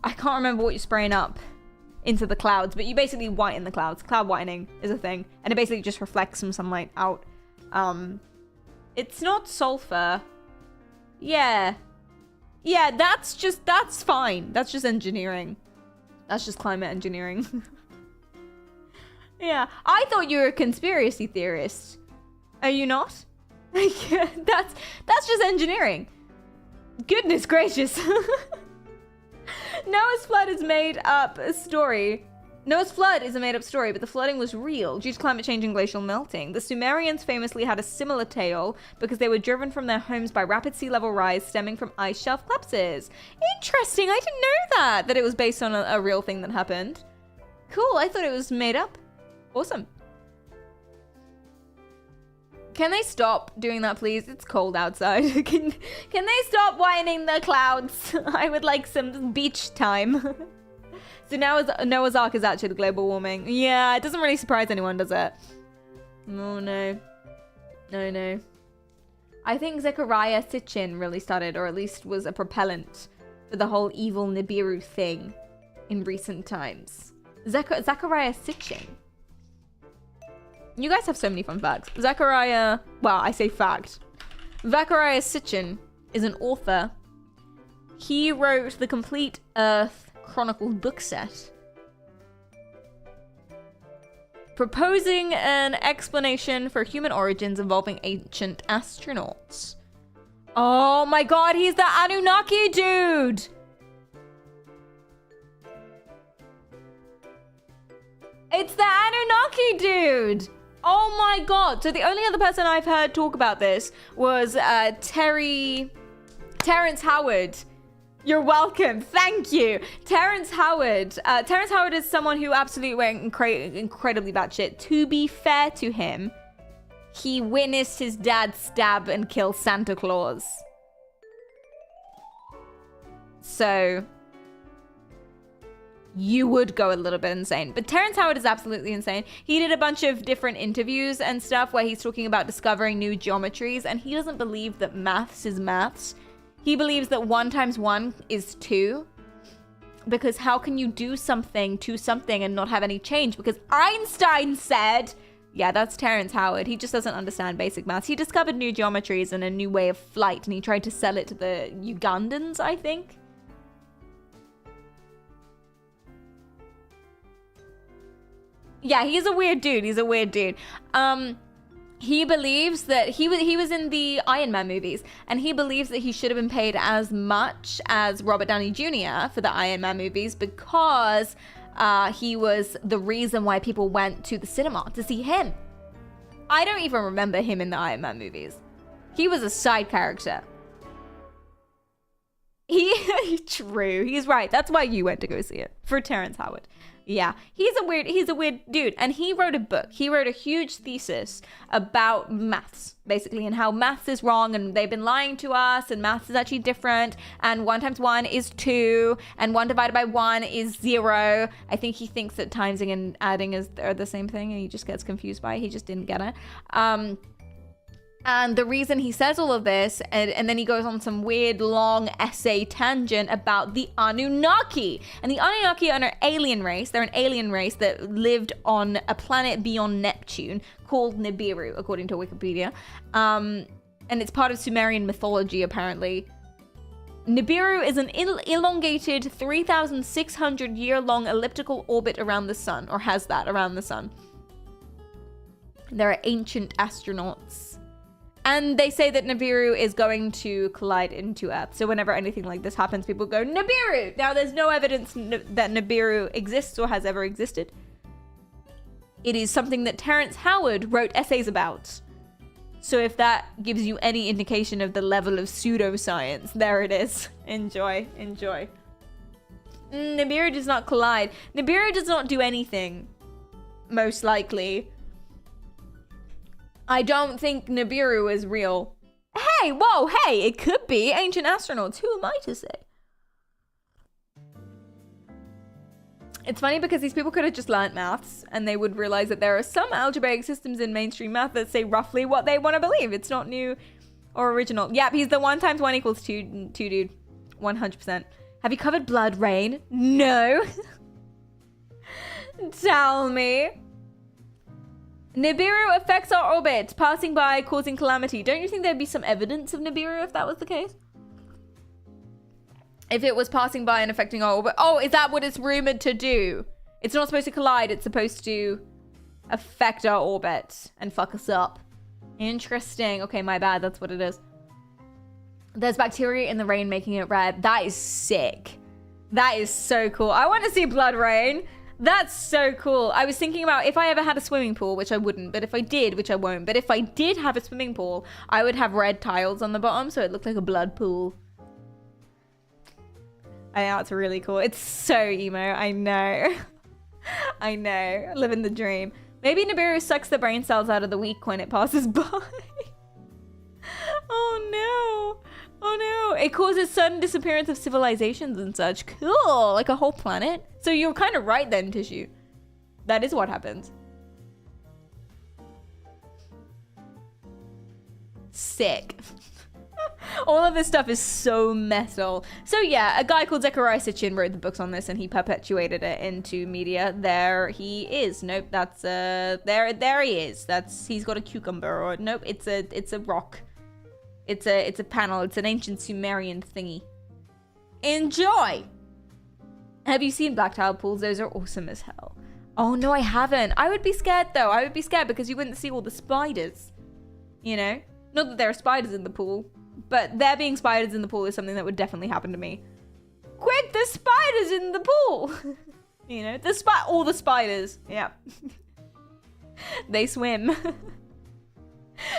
Speaker 5: I can't remember what you're spraying up into the clouds, but you basically whiten the clouds. Cloud whitening is a thing. And it basically just reflects some sunlight out. It's not sulfur. Yeah. Yeah, that's fine. That's just engineering. That's just climate engineering. Yeah. I thought you were a conspiracy theorist. Are you not? Yeah, that's just engineering. Goodness gracious. Noah's flood is made up a story. Noah's flood is a made-up story, but the flooding was real due to climate change and glacial melting. The Sumerians famously had a similar tale because they were driven from their homes by rapid sea level rise stemming from ice shelf collapses. Interesting, I didn't know that it was based on a real thing that happened. Cool, I thought it was made up. Awesome. Can they stop doing that, please? It's cold outside. Can they stop whining the clouds? I would like some beach time. So now Noah's Ark is actually global warming. Yeah, it doesn't really surprise anyone, does it? Oh, no. No. I think Zechariah Sitchin really started, or at least was a propellant for the whole evil Nibiru thing in recent times. Zechariah Sitchin. You guys have so many fun facts. Zechariah... Well, I say fact. Zechariah Sitchin is an author. He wrote the Complete Earth Chronicles book set, proposing an explanation for human origins involving ancient astronauts. Oh my god, he's the Anunnaki dude! It's the Anunnaki dude! Oh my god. So the only other person I've heard talk about this was Terrence Howard. You're welcome. Thank you. Terrence Howard. Terrence Howard is someone who absolutely went incredibly batshit. To be fair to him, he witnessed his dad stab and kill Santa Claus. So you would go a little bit insane. But Terrence Howard is absolutely insane. He did a bunch of different interviews and stuff where he's talking about discovering new geometries, and he doesn't believe that maths is maths. He believes that 1 times 1 is 2. Because how can you do something to something and not have any change? Because Einstein said... Yeah, that's Terrence Howard. He just doesn't understand basic maths. He discovered new geometries and a new way of flight, and he tried to sell it to the Ugandans, I think. Yeah, he's a weird dude. He's a weird dude. He believes that he was in the Iron Man movies, and he believes that he should have been paid as much as Robert Downey Jr. for the Iron Man movies because he was the reason why people went to the cinema to see him. I don't even remember him in the Iron Man movies. He was a side character. True, he's right. That's why you went to go see it, for Terrence Howard. Yeah, he's a weird dude, and he wrote a book. He wrote a huge thesis about maths, basically, and how maths is wrong, and they've been lying to us, and maths is actually different, and 1 times 1 is 2, and 1 divided by 1 is 0. I think he thinks that timesing and adding are the same thing, and he just gets confused by it. He just didn't get it. And the reason he says all of this, and then he goes on some weird long essay tangent about the Anunnaki. And the Anunnaki are an alien race. They're an alien race that lived on a planet beyond Neptune called Nibiru, according to Wikipedia. And it's part of Sumerian mythology, apparently. Nibiru is an elongated 3,600 year long elliptical orbit around the sun, or has that around the sun. There are ancient astronauts. And they say that Nibiru is going to collide into Earth. So whenever anything like this happens, people go, Nibiru! Now, there's no evidence that Nibiru exists or has ever existed. It is something that Terrence Howard wrote essays about. So if that gives you any indication of the level of pseudoscience, there it is. Enjoy, enjoy. Nibiru does not collide. Nibiru does not do anything, most likely. I don't think Nibiru is real. Hey, whoa, hey, it could be ancient astronauts. Who am I to say? It's funny because these people could have just learnt maths and they would realize that there are some algebraic systems in mainstream math that say roughly what they want to believe. It's not new or original. Yep, he's the 1 times 1 equals 2 dude. 100%. Have you covered blood rain? No. Tell me. Nibiru affects our orbit, passing by, causing calamity. Don't you think there'd be some evidence of Nibiru if that was the case? If it was passing by and affecting our orbit. Oh, is that what it's rumored to do? It's not supposed to collide. It's supposed to affect our orbit and fuck us up. Interesting. Okay, my bad. That's what it is. There's bacteria in the rain making it red. That is sick. That is so cool. I want to see blood rain. That's so cool. I was thinking about if I ever had a swimming pool, which I wouldn't, but if I did, which I won't, but if I did have a swimming pool, I would have red tiles on the bottom so it looked like a blood pool. I know, it's really cool. It's so emo. I know. I know. Living the dream. Maybe Nibiru sucks the brain cells out of the weak when it passes by. Oh no. Oh no. It causes sudden disappearance of civilizations and such. Cool. Like a whole planet. So you're kind of right then, Tissue. That is what happens. Sick. All of this stuff is so metal. So yeah, a guy called Zechariah Sitchin wrote the books on this and he perpetuated it into media. There he is. Nope, that's there he is. He's got a cucumber, or nope, it's a rock. It's a panel. It's an ancient Sumerian thingy. Enjoy. Have you seen black tile pools? Those are awesome as hell. Oh no, I haven't. I would be scared though. I would be scared because you wouldn't see all the spiders. You know? Not that there are spiders in the pool, but there being spiders in the pool is something that would definitely happen to me. Quick, there's spiders in the pool! You know, all the spiders. Yeah. They swim.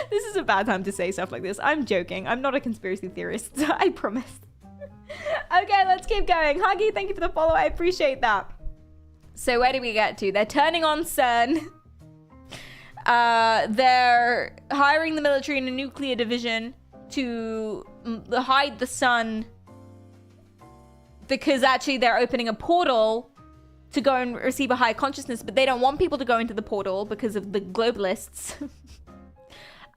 Speaker 5: This is a bad time to say stuff like this. I'm joking. I'm not a conspiracy theorist. I promise. Okay, let's keep going. Huggy, thank you for the follow. I appreciate that. So where do we get to? They're turning on CERN. They're hiring the military in a nuclear division to hide the sun because actually they're opening a portal to go and receive a higher consciousness, but they don't want people to go into the portal because of the globalists.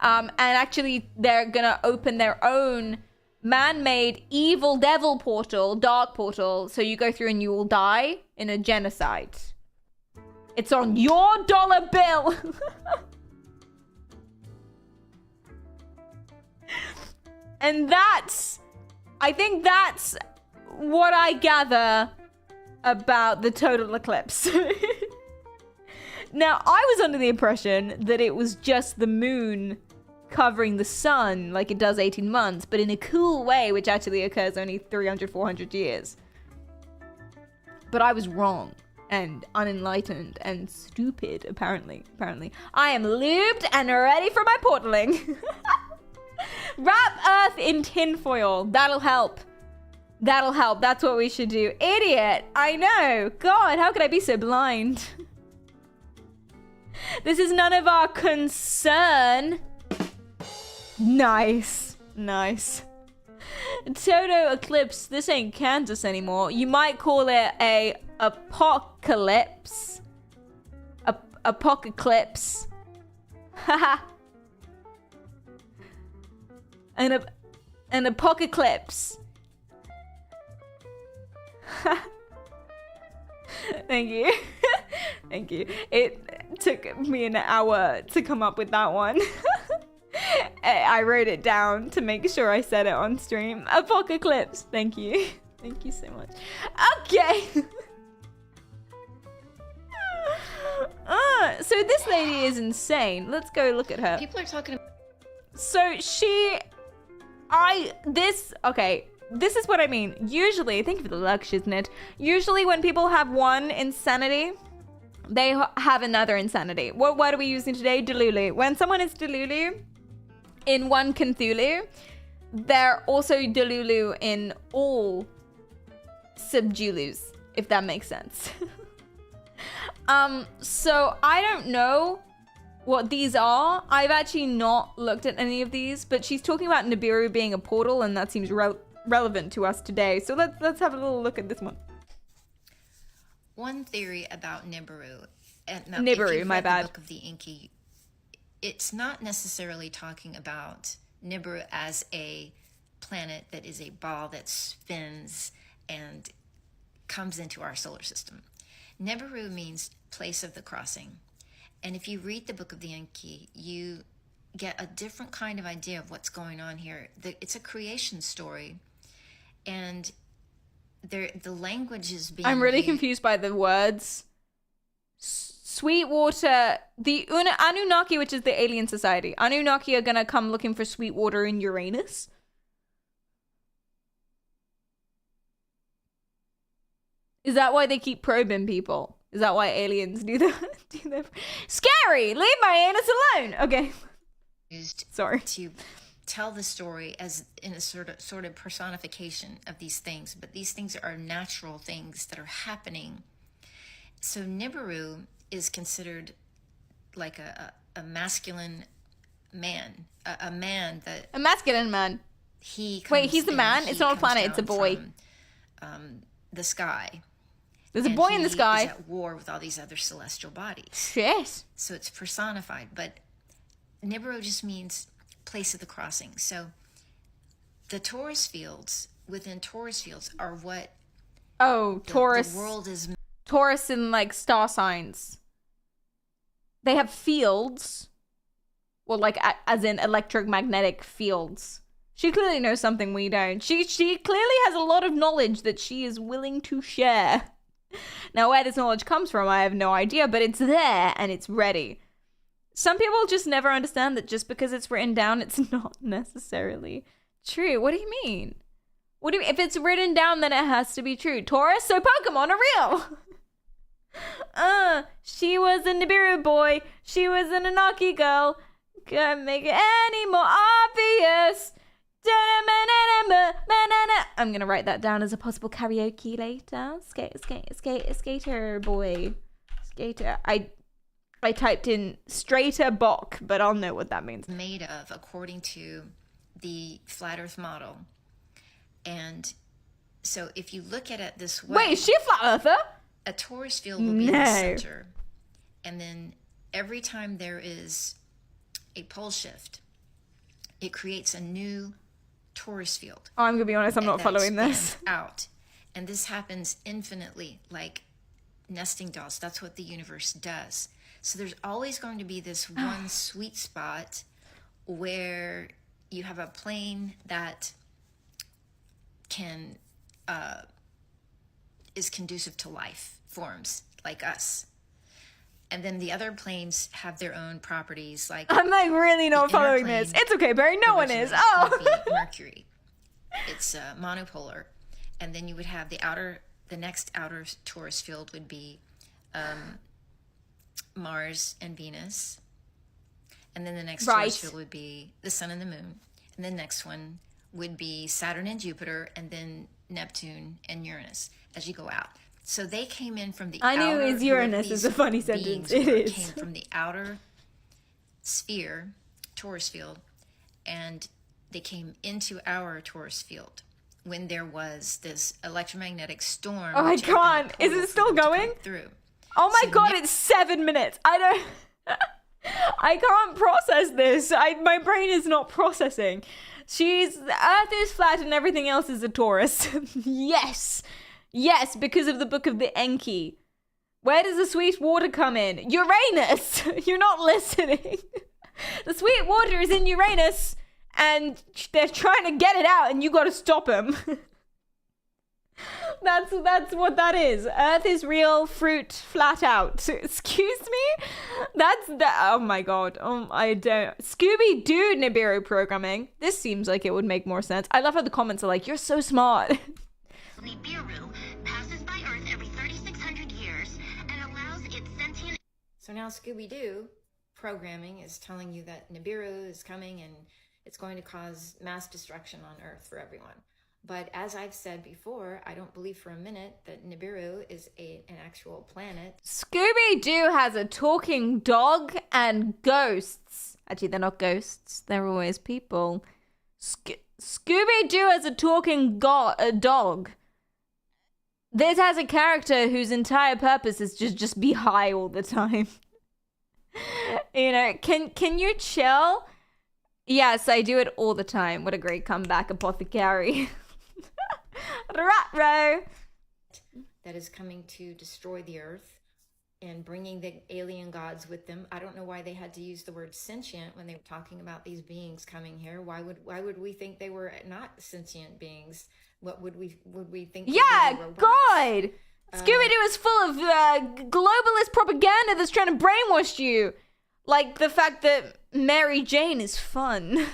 Speaker 5: And actually they're gonna open their own man-made evil devil portal, dark portal, so you go through and you will die in a genocide. It's on your dollar bill. And I think that's what I gather about the total eclipse. Now, I was under the impression that it was just the moon covering the sun like it does 18 months, but in a cool way, which actually occurs only 300, 400 years. But I was wrong and unenlightened and stupid, apparently. I am lubed and ready for my portaling. Wrap Earth in tinfoil. That'll help. That'll help. That's what we should do. Idiot. I know. God, how could I be so blind? This is none of our concern. Nice. Nice. Toto eclipse. This ain't Kansas anymore. You might call it a apocalypse. Apocalypse. Haha. An apocalypse. Thank you. Thank you. It took me an hour to come up with that one. I wrote it down to make sure I said it on stream. Apocalypse. Thank you. Thank you so much. Okay. So this lady is insane. Let's go look at her.
Speaker 16: People are talking about...
Speaker 5: So okay, this is what I mean. Usually, thank you for the luck, Shiznit. Usually when people have one insanity, they have another insanity. What word are we using today? Delulu. When someone is Delulu in one Cthulhu, they're also Delulu in all Subjulus, if that makes sense. So I don't know what these are. I've actually not looked at any of these, but she's talking about Nibiru being a portal, and that seems relevant to us today. So let's have a little look at this one.
Speaker 16: One theory about Nibiru.
Speaker 5: Nibiru, my bad.
Speaker 16: The Book of the Inky, it's not necessarily talking about Nibiru as a planet that is a ball that spins and comes into our solar system. Nibiru means place of the crossing. And if you read the Book of the Enki, you get a different kind of idea of what's going on here. It's a creation story, and the language is being...
Speaker 5: I'm really confused by the words. Sweetwater, the Anunnaki, which is the alien society. Anunnaki are gonna come looking for sweet water in Uranus. Is that why they keep probing people? Is that why aliens do that? Scary! Leave my anus alone! Okay. Sorry.
Speaker 16: To tell the story as in a sort of personification of these things, but these things are natural things that are happening. So Nibiru is considered like a masculine man, a man that...
Speaker 5: A masculine man. Wait, he's a man? It's not a planet, it's a boy.
Speaker 16: From, the sky.
Speaker 5: There's a boy in the sky.
Speaker 16: He's at war with all these other celestial bodies.
Speaker 5: Shit.
Speaker 16: So it's personified, but Nibiru just means place of the crossing. So the Taurus fields, within Taurus fields, are what...
Speaker 5: Oh, Taurus.
Speaker 16: The world is...
Speaker 5: Taurus and, like, star signs. They have fields. Well, like, as in electromagnetic fields. She clearly knows something we don't. She clearly has a lot of knowledge that she is willing to share. Now, where this knowledge comes from, I have no idea, but it's there and it's ready. Some people just never understand that just because it's written down, it's not necessarily true. What do you mean? If it's written down, then it has to be true. Taurus, so Pokemon are real. She was a Nibiru boy. She was an Anunnaki girl. Can't make it any more obvious. I'm gonna write that down as a possible karaoke later. Skater boy. Skater. I typed in straighter Bok, but I'll know what that means.
Speaker 16: Made of, according to the flat Earth model. And so if you look at it this way...
Speaker 5: Wait, is she a flat earther?
Speaker 16: A Taurus field will be in the center. And then every time there is a pole shift, it creates a new Taurus field.
Speaker 5: Oh, I'm gonna be honest, I'm not following this.
Speaker 16: Out. And this happens infinitely, like nesting dolls. That's what the universe does. So there's always going to be this one sweet spot where you have a plane that can is conducive to life forms like us. And then the other planes have their own properties, like...
Speaker 5: I'm like really not following this. It's okay, Barry, no one is. Oh!
Speaker 16: Mercury. It's monopolar. And then you would have the next outer Taurus field would be Mars and Venus. And then the next Taurus field would be the Sun and the Moon. And the next one would be Saturn and Jupiter, and then Neptune and Uranus as you go out. So they came in from the outer...
Speaker 5: I knew it was Uranus is a funny sentence. It is.
Speaker 16: Came from the outer sphere, Taurus field, and they came into our Taurus field when there was this electromagnetic storm.
Speaker 5: Oh, I can't. Is it still going?
Speaker 16: Through.
Speaker 5: Oh my god, it's 7 minutes. I don't... I can't process this. My brain is not processing. Earth is flat and everything else is a Taurus. Yes. Yes, because of the Book of the Enki. Where does the sweet water come in? Uranus! You're not listening. The sweet water is in Uranus, and they're trying to get it out, and you gotta stop them. That's what that is. Earth is real, fruit flat out. Excuse me? Oh my god. I don't. Scooby-Doo Nibiru programming. This seems like it would make more sense. I love how the comments are like, you're so smart.
Speaker 17: Nibiru passes by Earth every 3,600 years and allows its sentient...
Speaker 16: So now Scooby-Doo programming is telling you that Nibiru is coming and it's going to cause mass destruction on Earth for everyone. But as I've said before, I don't believe for a minute that Nibiru is an actual planet.
Speaker 5: Scooby-Doo has a talking dog and ghosts. Actually, they're not ghosts. They're always people. Scooby-Doo has a talking dog. This has a character whose entire purpose is to just be high all the time. You know, can you chill? Yes, I do it all the time. What a great comeback, Apothecary. Rat-row.
Speaker 16: That is coming to destroy the Earth and bringing the alien gods with them. I don't know why they had to use the word sentient when they were talking about these beings coming here. Why would we think they were not sentient beings? What would we think?
Speaker 5: Yeah, God! Scooby-Doo is full of globalist propaganda that's trying to brainwash you. Like the fact that Mary Jane is fun.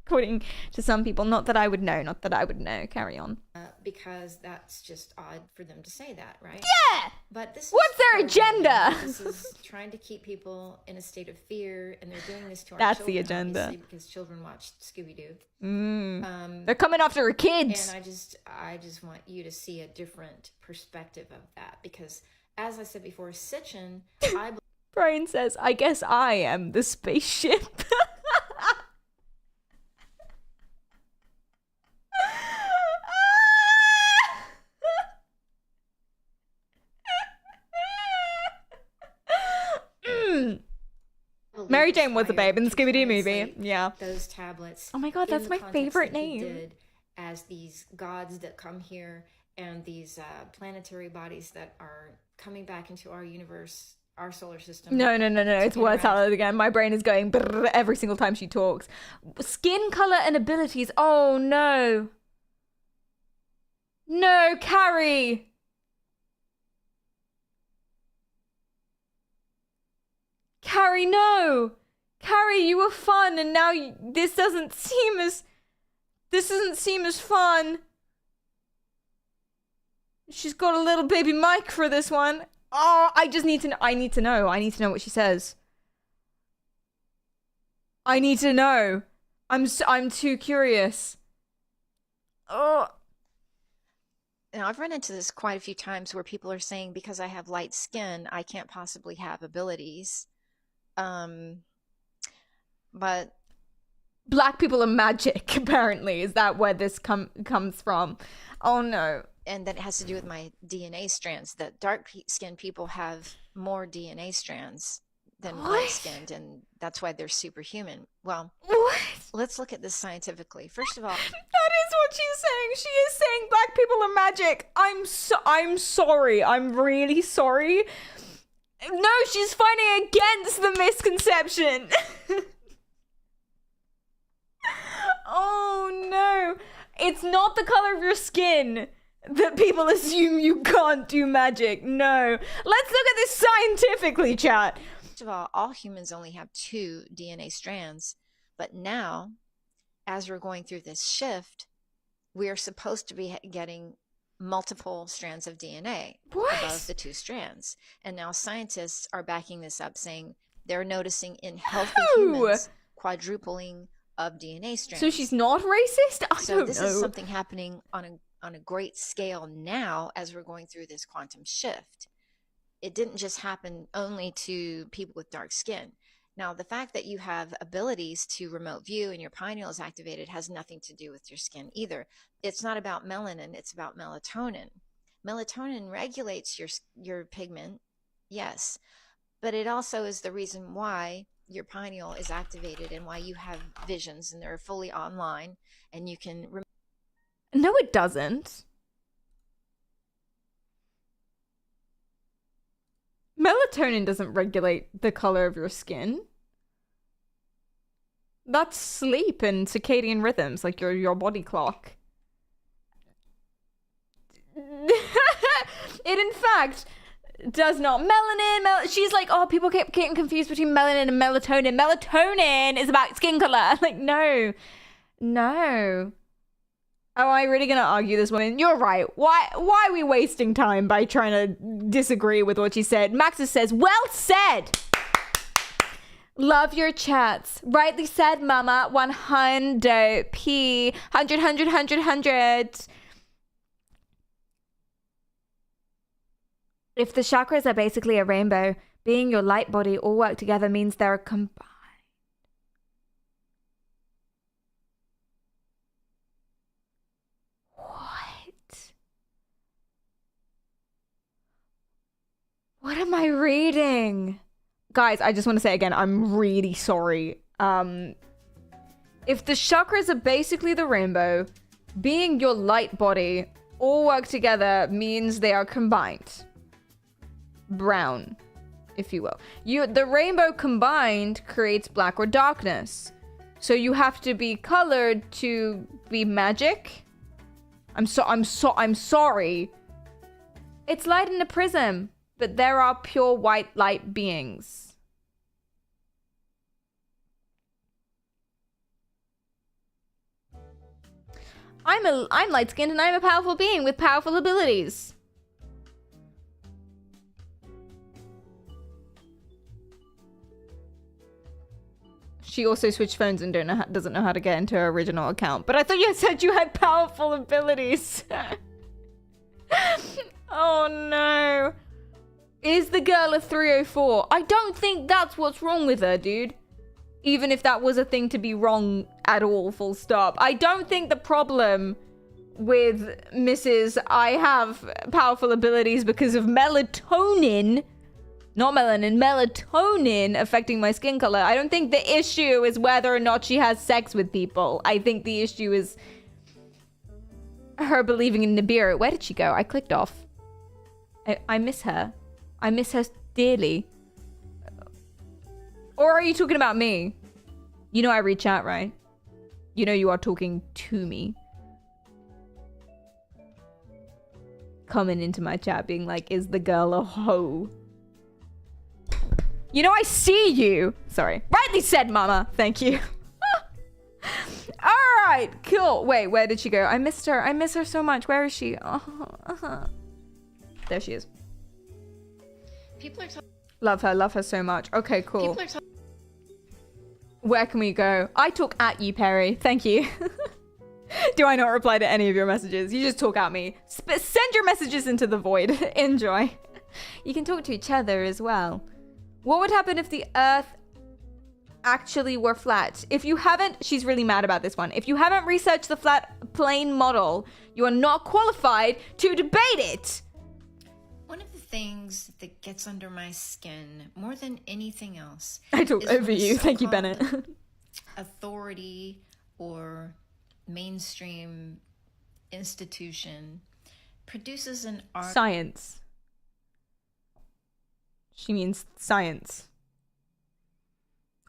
Speaker 5: According to some people. Not that I would know. Not that I would know. Carry on.
Speaker 16: Because that's just odd for them to say that, right?
Speaker 5: Yeah!
Speaker 16: But this is
Speaker 5: What's their agenda?
Speaker 16: This is trying to keep people in a state of fear, and they're doing this to our
Speaker 5: That's
Speaker 16: children,
Speaker 5: the agenda.
Speaker 16: obviously, because children watch Scooby-Doo.
Speaker 5: They're coming after our kids.
Speaker 16: And I just want you to see a different perspective of that, because as I said before, Sitchin,
Speaker 5: Brian says, I guess I am the spaceship. Mary Jane was a babe in the Scooby-Doo movie. Yeah.
Speaker 16: Those tablets.
Speaker 5: Oh my god, that's my favorite name.
Speaker 16: Did as these gods that come here and these planetary bodies that are coming back into our universe, our solar system.
Speaker 5: No. It's word salad again. My brain is going brrr every single time she talks. Skin color and abilities. Oh no. No, Carrie. Carrie, no. Carrie, you were fun, and now this doesn't seem as fun. She's got a little baby mic for this one. Oh, I need to know what she says. I need to know. I'm too curious. Oh.
Speaker 16: Now, I've run into this quite a few times where people are saying because I have light skin, I can't possibly have abilities. But
Speaker 5: black people are magic, apparently. Is that where this comes from? Oh no.
Speaker 16: And that has to do with my DNA strands. That dark-skinned people have more DNA strands than light-skinned, and that's why they're superhuman. Well, let's look at this scientifically. First of all, that
Speaker 5: is what she's saying. She is saying black people are magic. I'm sorry. I'm really sorry. No, she's fighting against the misconception. Oh no. It's not the color of your skin that people assume you can't do magic. No. Let's look at this scientifically, chat.
Speaker 16: First of all humans only have 2 DNA strands. But now, as we're going through this shift, we are supposed to be getting multiple strands of DNA above the 2 strands. And now scientists are backing this up, saying they're noticing in healthy humans quadrupling of DNA strands.
Speaker 5: So she's not racist? I don't know.
Speaker 16: This is something happening on a great scale now as we're going through this quantum shift. It didn't just happen only to people with dark skin. Now, the fact that you have abilities to remote view and your pineal is activated has nothing to do with your skin either. It's not about melanin, it's about melatonin. Melatonin regulates your pigment, yes, but it also is the reason why your pineal is activated and why you have visions, and they're fully online, and you can...
Speaker 5: No, it doesn't. Melatonin doesn't regulate the color of your skin. That's sleep and circadian rhythms, like your body clock. It, in fact, does not. Melanin, she's like, oh, people keep getting confused between melanin and melatonin. Melatonin is about skin color. Like, no. Oh, am I really gonna argue this woman? You're right. Why are we wasting time by trying to disagree with what she said? Maxis says, well said. Love your chats. Rightly said, mama. 100 p. 100. If the chakras are basically a rainbow, being your light body all work together means they're combined. What am I reading? Guys, I just want to say again, I'm really sorry. If the chakras are basically the rainbow, being your light body all work together means they are combined. Brown, if you will. The rainbow combined creates black or darkness. So you have to be colored to be magic. I'm sorry. It's light in a prism. But there are pure white light beings. I'm light-skinned and I'm a powerful being with powerful abilities. She also switched phones and doesn't know how to get into her original account. But I thought you said you had powerful abilities. Oh no. Is the girl a 304? I don't think that's what's wrong with her, dude. Even if that was a thing to be wrong at all, full stop. I don't think the problem with Mrs. I have powerful abilities because of melatonin, not melanin, melatonin affecting my skin color. I don't think the issue is whether or not she has sex with people. I think the issue is her believing in Nibiru. Where did she go? I clicked off. I miss her. I miss her dearly. Or are you talking about me? You know I read chat, right? You know you are talking to me. Coming into my chat being like, is the girl a hoe? You know I see you. Sorry. Rightly said, mama. Thank you. Alright, cool. Wait, where did she go? I missed her. I miss her so much. Where is she? There she is.
Speaker 16: People are talking.
Speaker 5: Love her so much. Okay, cool. Where can we go? I talk at you, Perry. Thank you. Do I not reply to any of your messages? You just talk at me. Send your messages into the void. Enjoy. You can talk to each other as well. What would happen if the Earth actually were flat? If you haven't, she's really mad about this one. If you haven't researched the flat plane model, you are not qualified to debate it.
Speaker 16: One of the things that gets under my skin more than anything else.
Speaker 5: I talk over you. Thank you, Bennett.
Speaker 16: Authority or mainstream institution produces an art.
Speaker 5: Science. She means science.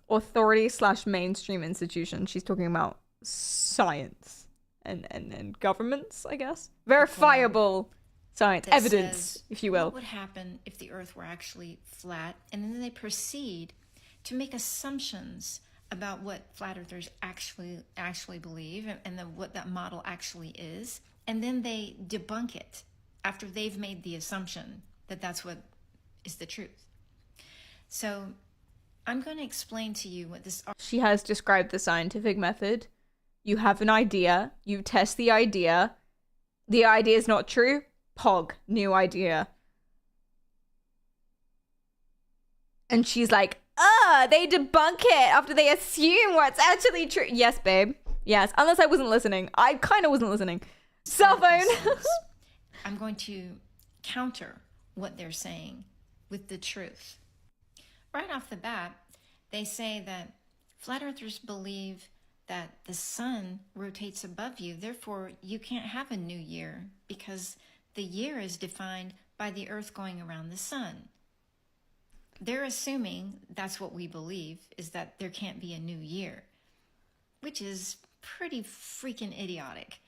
Speaker 5: Authority / mainstream institution. She's talking about science and governments, I guess. Verifiable science, evidence, if you will.
Speaker 16: What would happen if the Earth were actually flat? And then they proceed to make assumptions about what flat earthers actually believe and what that model actually is. And then they debunk it after they've made the assumption that that's what is the truth. So I'm going to explain to you what this...
Speaker 5: She has described the scientific method. You have an idea. You test the idea. The idea is not true. Pog. New idea. And she's like, they debunk it after they assume what's actually true. Yes, babe. Yes. Unless I wasn't listening. I kind of wasn't listening. Cell phone.
Speaker 16: I'm going to counter what they're saying with the truth. Right off the bat, they say that flat earthers believe that the sun rotates above you. Therefore, you can't have a new year because the year is defined by the earth going around the sun. They're assuming that's what we believe, is that there can't be a new year, which is pretty freaking idiotic.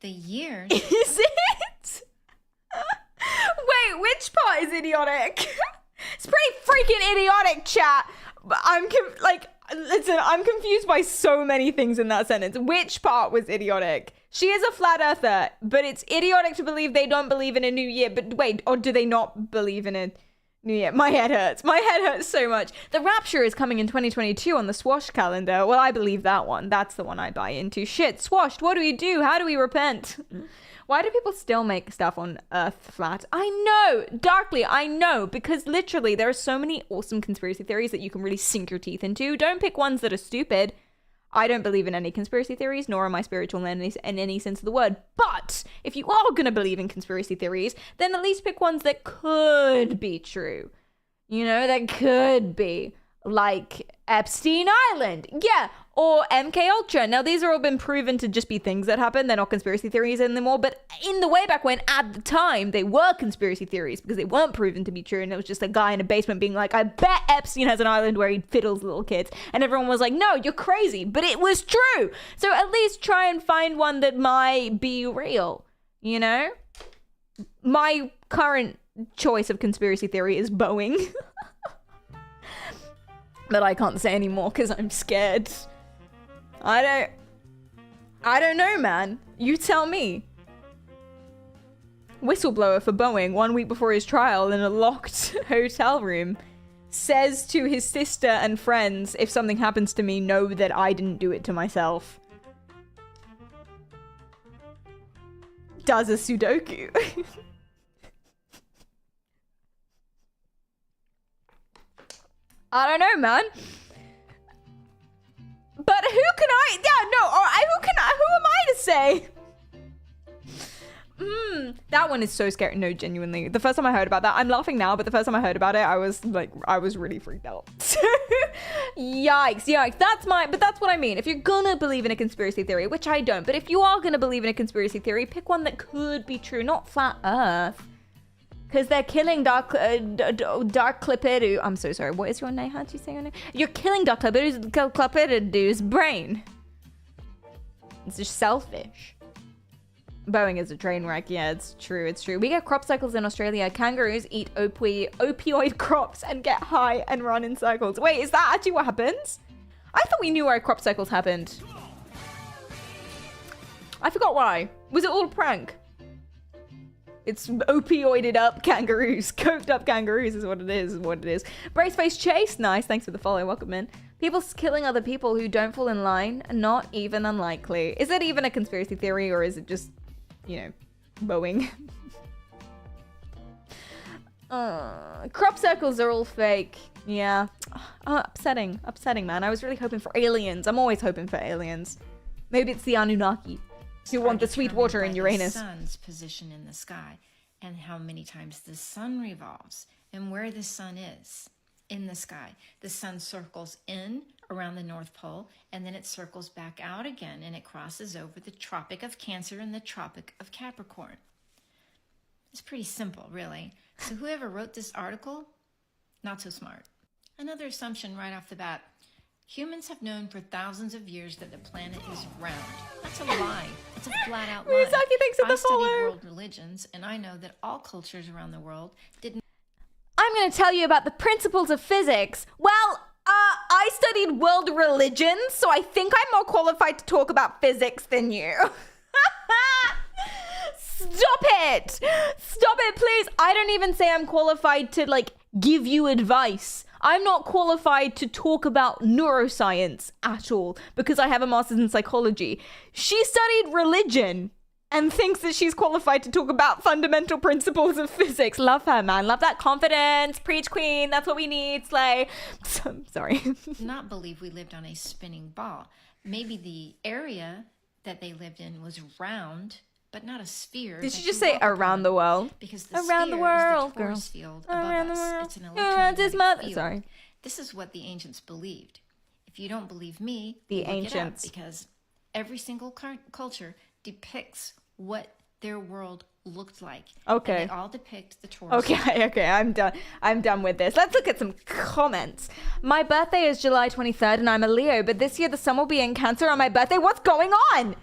Speaker 16: The year...
Speaker 5: Is it? Wait, which part is idiotic? It's pretty freaking idiotic, chat. Listen, I'm confused by so many things in that sentence. Which part was idiotic? She is a flat earther, but it's idiotic to believe they don't believe in a new year. But wait, or do they not believe in a new year? My head hurts. My head hurts so much. The rapture is coming in 2022 on the Swash calendar. Well, I believe that one. That's the one I buy into. Shit, Swashed, what do we do? How do we repent? Why do people still make stuff on Earth flat? I know, Darkly, I know, because literally there are so many awesome conspiracy theories that you can really sink your teeth into. Don't pick ones that are stupid. I don't believe in any conspiracy theories, nor am I spiritual in any sense of the word. But if you are going to believe in conspiracy theories, then at least pick ones that could be true. You know, that could be. Like Epstein Island. Yeah. Or MK Ultra. Now, these are all been proven to just be things that happen. They're not conspiracy theories anymore. But in the way back when, at the time, they were conspiracy theories because they weren't proven to be true. And it was just a guy in a basement being like, I bet Epstein has an island where he fiddles little kids. And everyone was like, no, you're crazy. But it was true. So at least try and find one that might be real. You know? My current choice of conspiracy theory is Boeing. But I can't say anymore because I'm scared. I I don't know, man. You tell me. Whistleblower for Boeing 1 week before his trial in a locked hotel room says to his sister and friends, if something happens to me, know that I didn't do it to myself. Does a Sudoku. I don't know, man. But who can I? Yeah, no. Who am I to say? That one is so scary. No, genuinely. The first time I heard about that, I'm laughing now, but the first time I heard about it, I was really freaked out. Yikes. But that's what I mean. If you're gonna believe in a conspiracy theory, which I don't, but if you are gonna believe in a conspiracy theory, pick one that could be true, not flat Earth. Because they're killing Dark Clippidu. I'm so sorry. What is your name? How do you say your name? You're killing Dark Clippidu's brain. It's just selfish. Boeing is a train wreck. Yeah, it's true. We get crop cycles in Australia. Kangaroos eat opioid crops and get high and run in circles. Wait, is that actually what happens? I thought we knew why crop cycles happened. I forgot why. Was it all a prank? It's opioided up kangaroos. Coked up kangaroos is what it is. Braceface Chase. Nice. Thanks for the follow. Welcome in. People killing other people who don't fall in line. Not even unlikely. Is it even a conspiracy theory or is it just, Boeing? Crop circles are all fake. Yeah. Upsetting, man. I was really hoping for aliens. I'm always hoping for aliens. Maybe it's the Anunnaki who want the sweet water in Uranus.
Speaker 16: The sun's position in the sky and how many times the sun revolves and where the sun is in the sky. The sun circles in around the North Pole and then it circles back out again and it crosses over the Tropic of Cancer and the Tropic of Capricorn. It's pretty simple, really. So whoever wrote this article, not so smart. Another assumption right off the bat. Humans have known for thousands of years that the planet is round. That's a lie. That's a flat-out lie. I studied world religions, and I know that all cultures around the world didn't.
Speaker 5: I'm going to tell you about the principles of physics. Well, I studied world religions, so I think I'm more qualified to talk about physics than you. Stop it, please. I don't even say I'm qualified to, give you advice. I'm not qualified to talk about neuroscience at all because I have a master's in psychology. She studied religion and thinks that she's qualified to talk about fundamental principles of physics. Love her, man. Love that confidence. Preach, queen. That's what we need. Slay. Sorry.
Speaker 16: Not believe we lived on a spinning ball. Maybe the area that they lived in was round, but not a sphere.
Speaker 5: Did she just say around the world?
Speaker 16: Because the
Speaker 5: around the world,
Speaker 16: is the force field
Speaker 5: around
Speaker 16: above
Speaker 5: the
Speaker 16: us.
Speaker 5: world.
Speaker 16: It's an electromagnetic field.
Speaker 5: Sorry.
Speaker 16: This is what the ancients believed. If you don't believe me,
Speaker 5: the
Speaker 16: look
Speaker 5: ancients,
Speaker 16: it up, because every single culture depicts what their world looked like.
Speaker 5: Okay.
Speaker 16: And they all depict the Taurus.
Speaker 5: Okay, I'm done with this. Let's look at some comments. My birthday is July 23rd and I'm a Leo, but this year the sun will be in Cancer on my birthday. What's going on?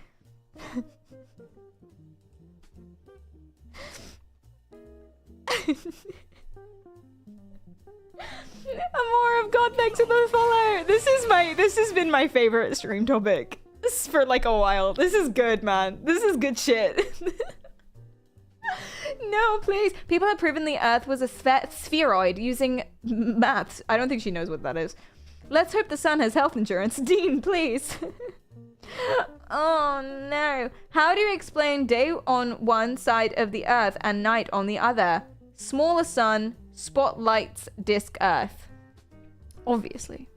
Speaker 5: Amor of God, thanks for the follow. This has been my favorite stream topic for a while. This is good, man. This is good shit. No, please. People have proven the Earth was a spheroid using maths. I don't think she knows what that is. Let's hope the sun has health insurance. Dean, please. Oh no. How do you explain day on one side of the Earth and night on the other? Smaller sun, spotlights disk Earth. Obviously.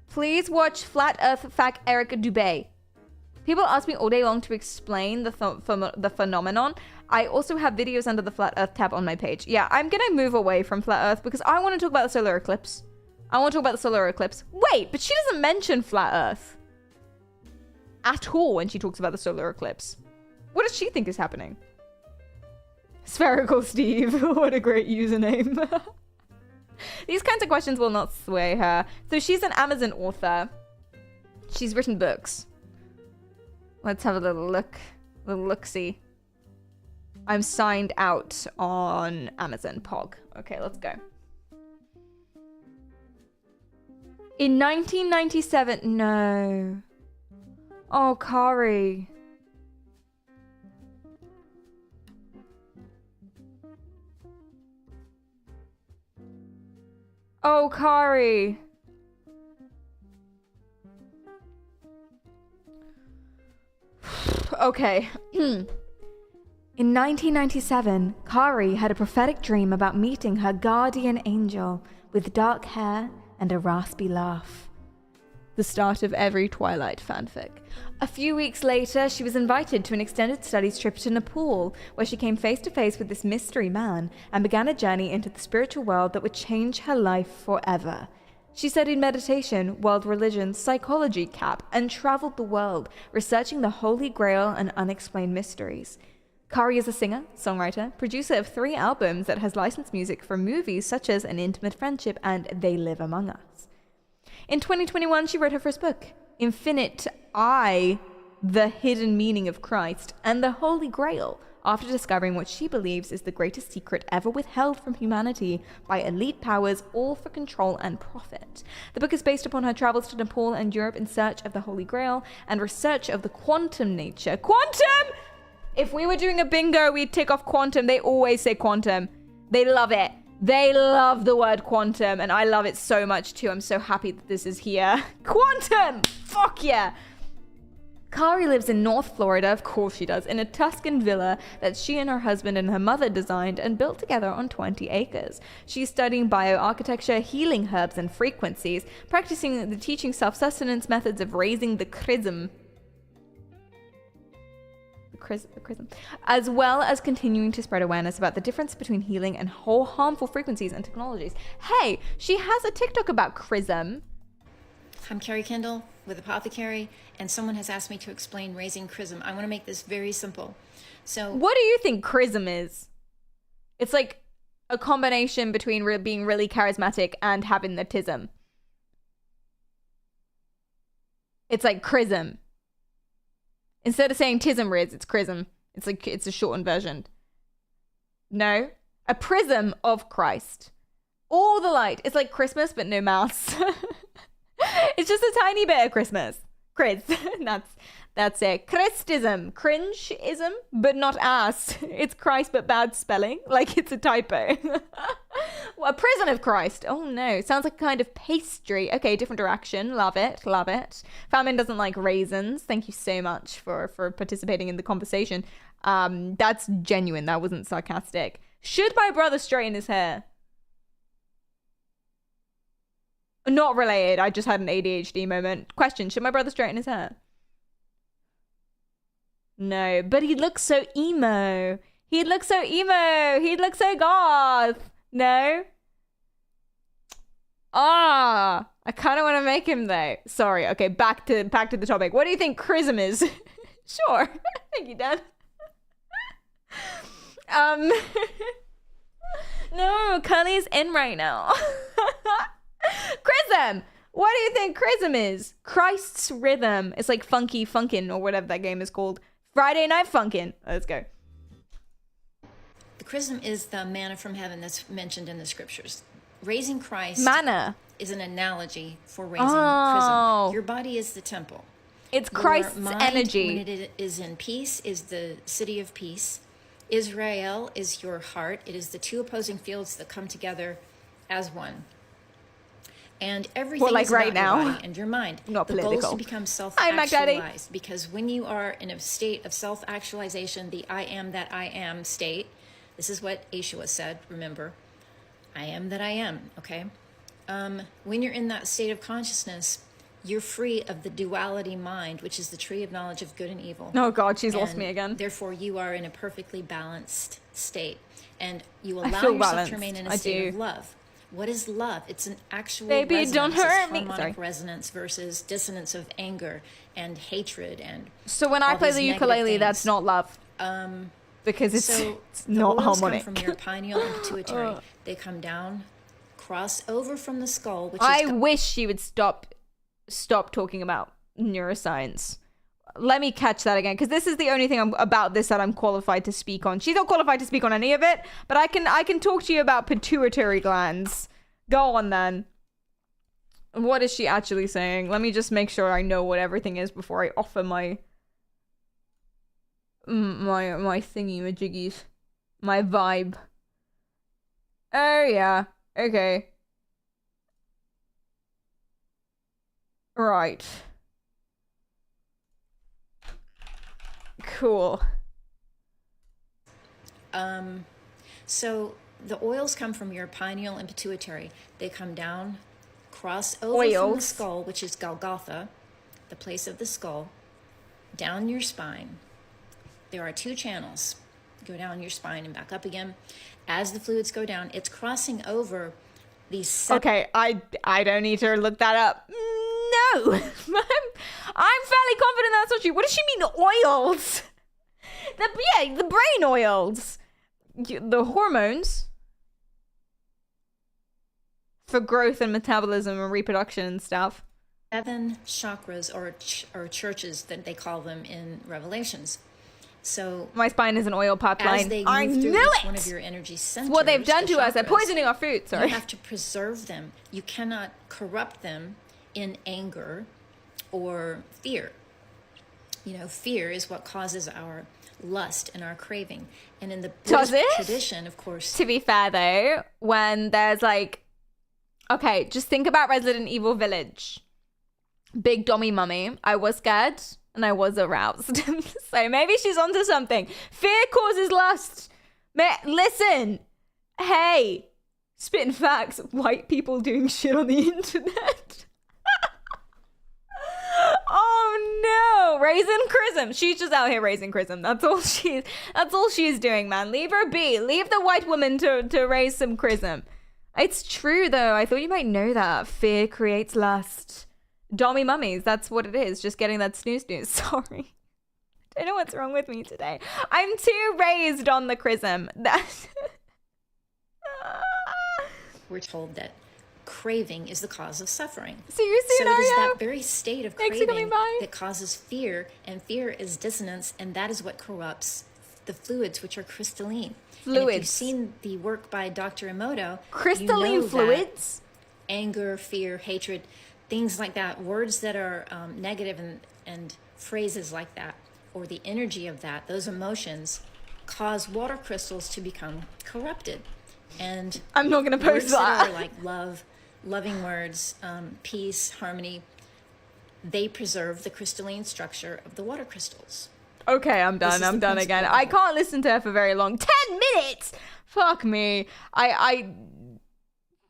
Speaker 5: Please watch Flat Earth Fact Eric Dubé. People ask me all day long to explain the phenomenon. I also have videos under the Flat Earth tab on my page. Yeah, I'm gonna move away from Flat Earth because I want to talk about the solar eclipse. Wait, but she doesn't mention Flat Earth at all when she talks about the solar eclipse. What does she think is happening? Spherical Steve. What a great username. These kinds of questions will not sway her. So she's an Amazon author. She's written books. Let's have a little look-see. I'm signed out on Amazon Pog. Okay, let's go. In 1997, no. Oh, Kari. Oh, Kari. Okay. In 1997, Kari had a prophetic dream about meeting her guardian angel with dark hair and a raspy laugh. The start of every Twilight fanfic. A few weeks later, she was invited to an extended studies trip to Nepal, where she came face to face with this mystery man and began a journey into the spiritual world that would change her life forever. She studied meditation, world religion, psychology, CAP, and traveled the world, researching the Holy Grail and unexplained mysteries. Kari is a singer, songwriter, producer of 3 albums that has licensed music for movies such as An Intimate Friendship and They Live Among Us. In 2021, she wrote her first book, Infinite I, The Hidden Meaning of Christ and the Holy Grail, after discovering what she believes is the greatest secret ever withheld from humanity by elite powers, all for control and profit. The book is based upon her travels to Nepal and Europe in search of the Holy Grail and research of the quantum nature. Quantum! If we were doing a bingo, we'd tick off quantum. They always say quantum. They love it. They love the word quantum, and I love it so much too. I'm so happy that this is here. Quantum! Fuck yeah! Kari lives in North Florida, of course she does, in a Tuscan villa that she and her husband and her mother designed and built together on 20 acres. She's studying bioarchitecture, healing herbs and frequencies, practicing the teaching self-sustenance methods of raising the chrism, as well as continuing to spread awareness about the difference between healing and harmful frequencies and technologies. Hey, she has a TikTok about chrism.
Speaker 16: I'm Carrie Kendall with Apothecary, and someone has asked me to explain raising chrism. I want to make this very simple. So,
Speaker 5: what do you think chrism is? It's like a combination between being really charismatic and having the tism. It's like chrism. Instead of saying tism riz, it's chrism. It's like, it's a shortened version. No? A prism of Christ. All the light. It's like Christmas, but no mouths. It's just a tiny bit of Christmas. Chris. That's it. Christism. Cringe-ism, but not ass. It's Christ, but bad spelling. Like it's a typo. Well, a prison of Christ. Oh no. Sounds like a kind of pastry. Okay, different direction. Love it. Love it. Famine doesn't like raisins. Thank you so much for participating in the conversation. That's genuine. That wasn't sarcastic. Should my brother straighten his hair? Not related. I just had an ADHD moment. Question, should my brother straighten his hair? No, but he looks so emo. He'd look so emo. He'd look so goth. No? I kind of want to make him though. Sorry. Okay, back to the topic. What do you think chrism is? Sure. Thank you, Dad. No, Curly's in right now. Chrism! What do you think chrism is? Christ's rhythm. It's like Funky Funkin' or whatever that game is called. Friday Night Funkin'. Let's go.
Speaker 16: the chrism is the manna from heaven that's mentioned in the scriptures. Raising Christ
Speaker 5: manna
Speaker 16: is an analogy for raising
Speaker 5: chrism.
Speaker 16: Your body is the temple.
Speaker 5: It's Christ's
Speaker 16: Your mind,
Speaker 5: energy.
Speaker 16: when it is in peace, is the city of peace. Israel is your heart. It is the two opposing fields that come together as one. And everything
Speaker 5: like
Speaker 16: is
Speaker 5: right
Speaker 16: about your
Speaker 5: now.
Speaker 16: body and your mind.
Speaker 5: Not
Speaker 16: the goal is
Speaker 5: political.
Speaker 16: to become
Speaker 5: Hi, Mac Daddy.
Speaker 16: self-actualized, because when you are in a state of self-actualization, the I am that I am state, this is what Yeshua said, remember, I am that I am, okay? When you're in that state of consciousness, you're free of the duality mind, which is the tree of knowledge of good and evil.
Speaker 5: Oh God, she's lost
Speaker 16: And
Speaker 5: me again.
Speaker 16: Therefore, you are in a perfectly balanced state, and you
Speaker 5: I
Speaker 16: allow
Speaker 5: feel
Speaker 16: yourself
Speaker 5: balanced.
Speaker 16: to remain in a
Speaker 5: I
Speaker 16: state
Speaker 5: do.
Speaker 16: of love. What is love? It's an actual
Speaker 5: Baby,
Speaker 16: resonance.
Speaker 5: don't
Speaker 16: It's
Speaker 5: hurt me.
Speaker 16: harmonic
Speaker 5: Sorry.
Speaker 16: resonance versus dissonance of anger and hatred and
Speaker 5: So when I
Speaker 16: all
Speaker 5: play
Speaker 16: these
Speaker 5: the
Speaker 16: negative
Speaker 5: ukulele,
Speaker 16: things.
Speaker 5: that's not love. Because it's,
Speaker 16: So
Speaker 5: it's
Speaker 16: the
Speaker 5: not
Speaker 16: oils
Speaker 5: harmonic.
Speaker 16: come from your pineal and pituitary. They come down, cross over from the skull, which
Speaker 5: I
Speaker 16: is
Speaker 5: wish she would stop talking about neuroscience. Let me catch that again, because this is the only thing about this that I'm qualified to speak on. She's not qualified to speak on any of it, but I can talk to you about pituitary glands. Go on then. What is she actually saying? Let me just make sure I know what everything is before I offer my thingy-majiggies. My vibe. Oh, yeah. Okay. Right. Cool.
Speaker 16: So the oils come from your pineal and pituitary. They come down, cross over from the skull, which is Golgotha, the place of the skull, down your spine. There are 2 channels. Go down your spine and back up again. As the fluids go down, it's crossing over these...
Speaker 5: Okay, I don't need to look that up. No! I'm fairly confident that's not true. What does she mean, oils? The brain oils. The hormones. For growth and metabolism and reproduction and stuff.
Speaker 16: 7 chakras, or churches that they call them in Revelations. So
Speaker 5: my spine is an oil pipeline.
Speaker 16: As they
Speaker 5: I
Speaker 16: move through
Speaker 5: knew
Speaker 16: each
Speaker 5: it!
Speaker 16: one of your energy centers,
Speaker 5: It's what they've done
Speaker 16: the
Speaker 5: to us. They're
Speaker 16: chakras,
Speaker 5: poisoning our food. Sorry.
Speaker 16: You have to preserve them. You cannot corrupt them in anger or fear. You know, fear is what causes our lust and our craving. And in the Buddhist tradition, of course.
Speaker 5: To be fair, though, when there's like, okay, just think about Resident Evil Village. Big Dommy Mummy. I was scared and I was aroused. So maybe she's onto something. Fear causes lust. Listen. Hey. Spitting facts. White people doing shit on the internet. Oh no. Raising Chrism. She's just out here raising Chrism. That's all she's doing, man. Leave her be. Leave the white woman to raise some Chrism. It's true though. I thought you might know that. Fear creates lust. Dommy mummies, that's what it is. Just getting that snooze. Sorry. I don't know what's wrong with me today. I'm too raised on the chrism.
Speaker 16: We're told that craving is the cause of suffering.
Speaker 5: See you soon,
Speaker 16: So it is
Speaker 5: Ario.
Speaker 16: that very state of
Speaker 5: Thanks for
Speaker 16: craving
Speaker 5: coming by.
Speaker 16: that causes fear, and fear is dissonance, and that is what corrupts the fluids, which are crystalline. And if you've seen the work by Dr. Emoto,
Speaker 5: Crystalline
Speaker 16: you know
Speaker 5: fluids?
Speaker 16: that anger, fear, hatred, things like that, words that are negative and phrases like that, or the energy of that, those emotions cause water crystals to become corrupted. And
Speaker 5: I'm not going to post
Speaker 16: words
Speaker 5: that.
Speaker 16: are like love, loving words, peace, harmony, they preserve the crystalline structure of the water crystals.
Speaker 5: Okay, I'm done. I'm done again. I can't listen to her for very long. 10 minutes! Fuck me.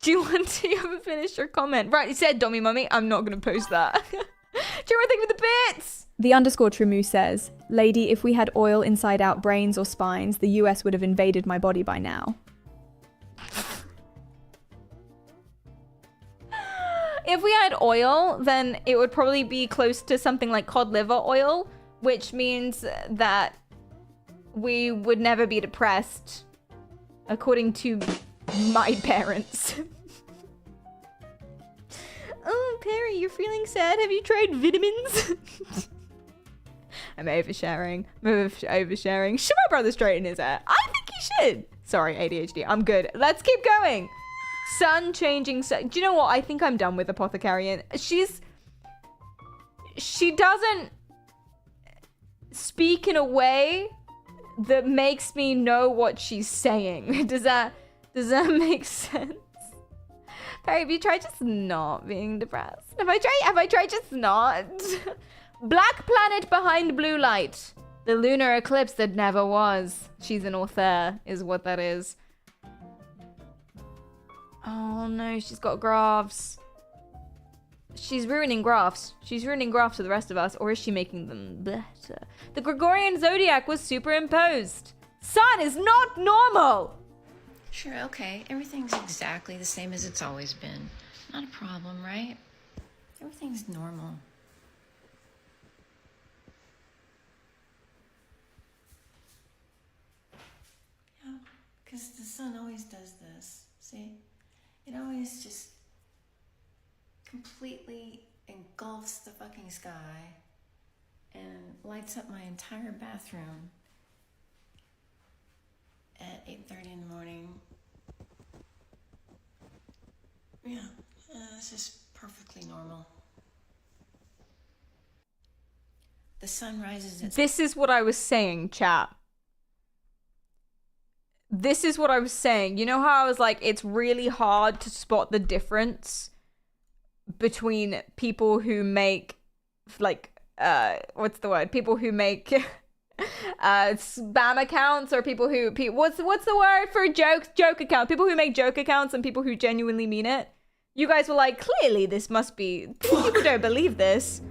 Speaker 5: Do you want to? You haven't finished your comment. Right, you said Dommy Mummy. I'm not going to post that. Do you want to think with the bits?
Speaker 6: The _Tremu says, Lady, if we had oil inside out brains or spines, the US would have invaded my body by now.
Speaker 5: If we had oil, then it would probably be close to something like cod liver oil, which means that we would never be depressed, according to my parents. Oh, Perry, you're feeling sad? Have you tried vitamins? I'm oversharing. Should my brother straighten his hair? I think he should. Sorry, ADHD. I'm good. Let's keep going. Sun changing. Do you know what? I think I'm done with Apothecarian. She doesn't speak in a way that makes me know what she's saying. Does that make sense? Perry, have you tried just not being depressed? Have I tried just not? Black planet behind blue light. The lunar eclipse that never was. She's an author, is what that is. Oh no, she's got graphs. She's ruining graphs. She's ruining graphs for the rest of us, or is she making them better? The Gregorian zodiac was superimposed. Sun is not normal!
Speaker 16: Sure, okay. Everything's exactly the same as it's always been. Not a problem, right? Everything's normal. Yeah, because the sun always does this. See? It always just completely engulfs the fucking sky and lights up my entire bathroom at 8:30 in the morning. Yeah, it's just perfectly normal. The sun rises at...
Speaker 5: This is what I was saying, chat. This is what I was saying. You know how I was like, it's really hard to spot the difference between people who make, like, what's the word? People who make spam accounts, or people who, what's the word for joke account? People who make joke accounts and people who genuinely mean it. You guys were like, clearly this must be, people don't believe this.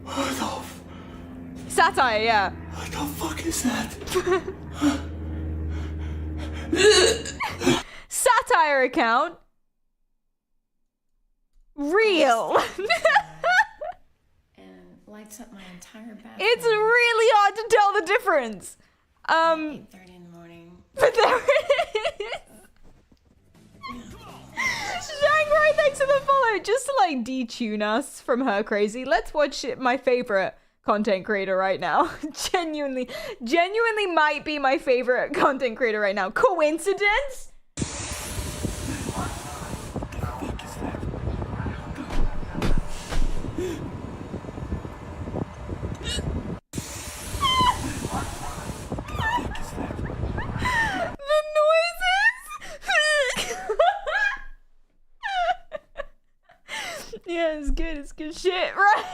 Speaker 5: Satire, yeah.
Speaker 1: What the fuck is that?
Speaker 5: Satire account. Real.
Speaker 16: and lights up my entire bathroom.
Speaker 5: It's really hard to tell the difference.
Speaker 16: 8:30 in the morning.
Speaker 5: But there it is. Shanghai, thanks for the follow. Just to like detune us from her crazy, let's watch my favorite content creator right now. Genuinely might be my favorite content creator right now. Coincidence? The noises? Yeah, it's good shit, right?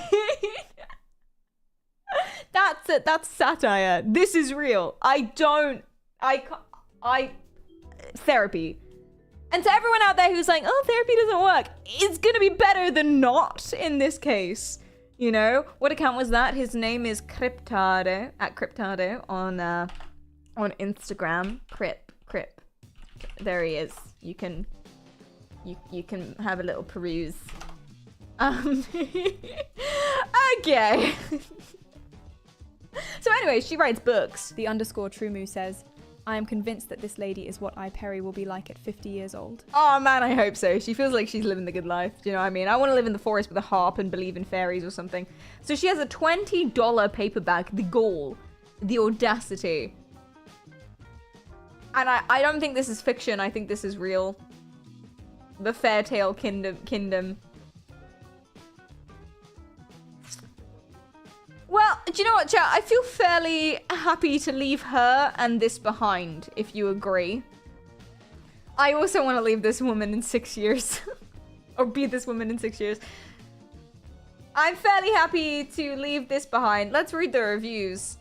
Speaker 5: That's it. That's satire. This is real. Therapy. And to everyone out there who's like, oh, therapy doesn't work, it's gonna be better than not in this case. You know? What account was that? His name is Cryptado, at Cryptado on Instagram. Crip. There he is. You can have a little peruse. Okay. So anyway, she writes books.
Speaker 6: The _Trumu says, I am convinced that this lady is what I, Perry, will be like at 50 years old.
Speaker 5: Oh man, I hope so. She feels like she's living the good life. Do you know what I mean? I want to live in the forest with a harp and believe in fairies or something. So she has a $20 paperback, The Gall, the audacity. And I don't think this is fiction. I think this is real. The Fairtale Kingdom. Well, do you know what, chat? I feel fairly happy to leave her and this behind, if you agree. I also want to leave this woman in 6 years. Or be this woman in 6 years. I'm fairly happy to leave this behind. Let's read the reviews.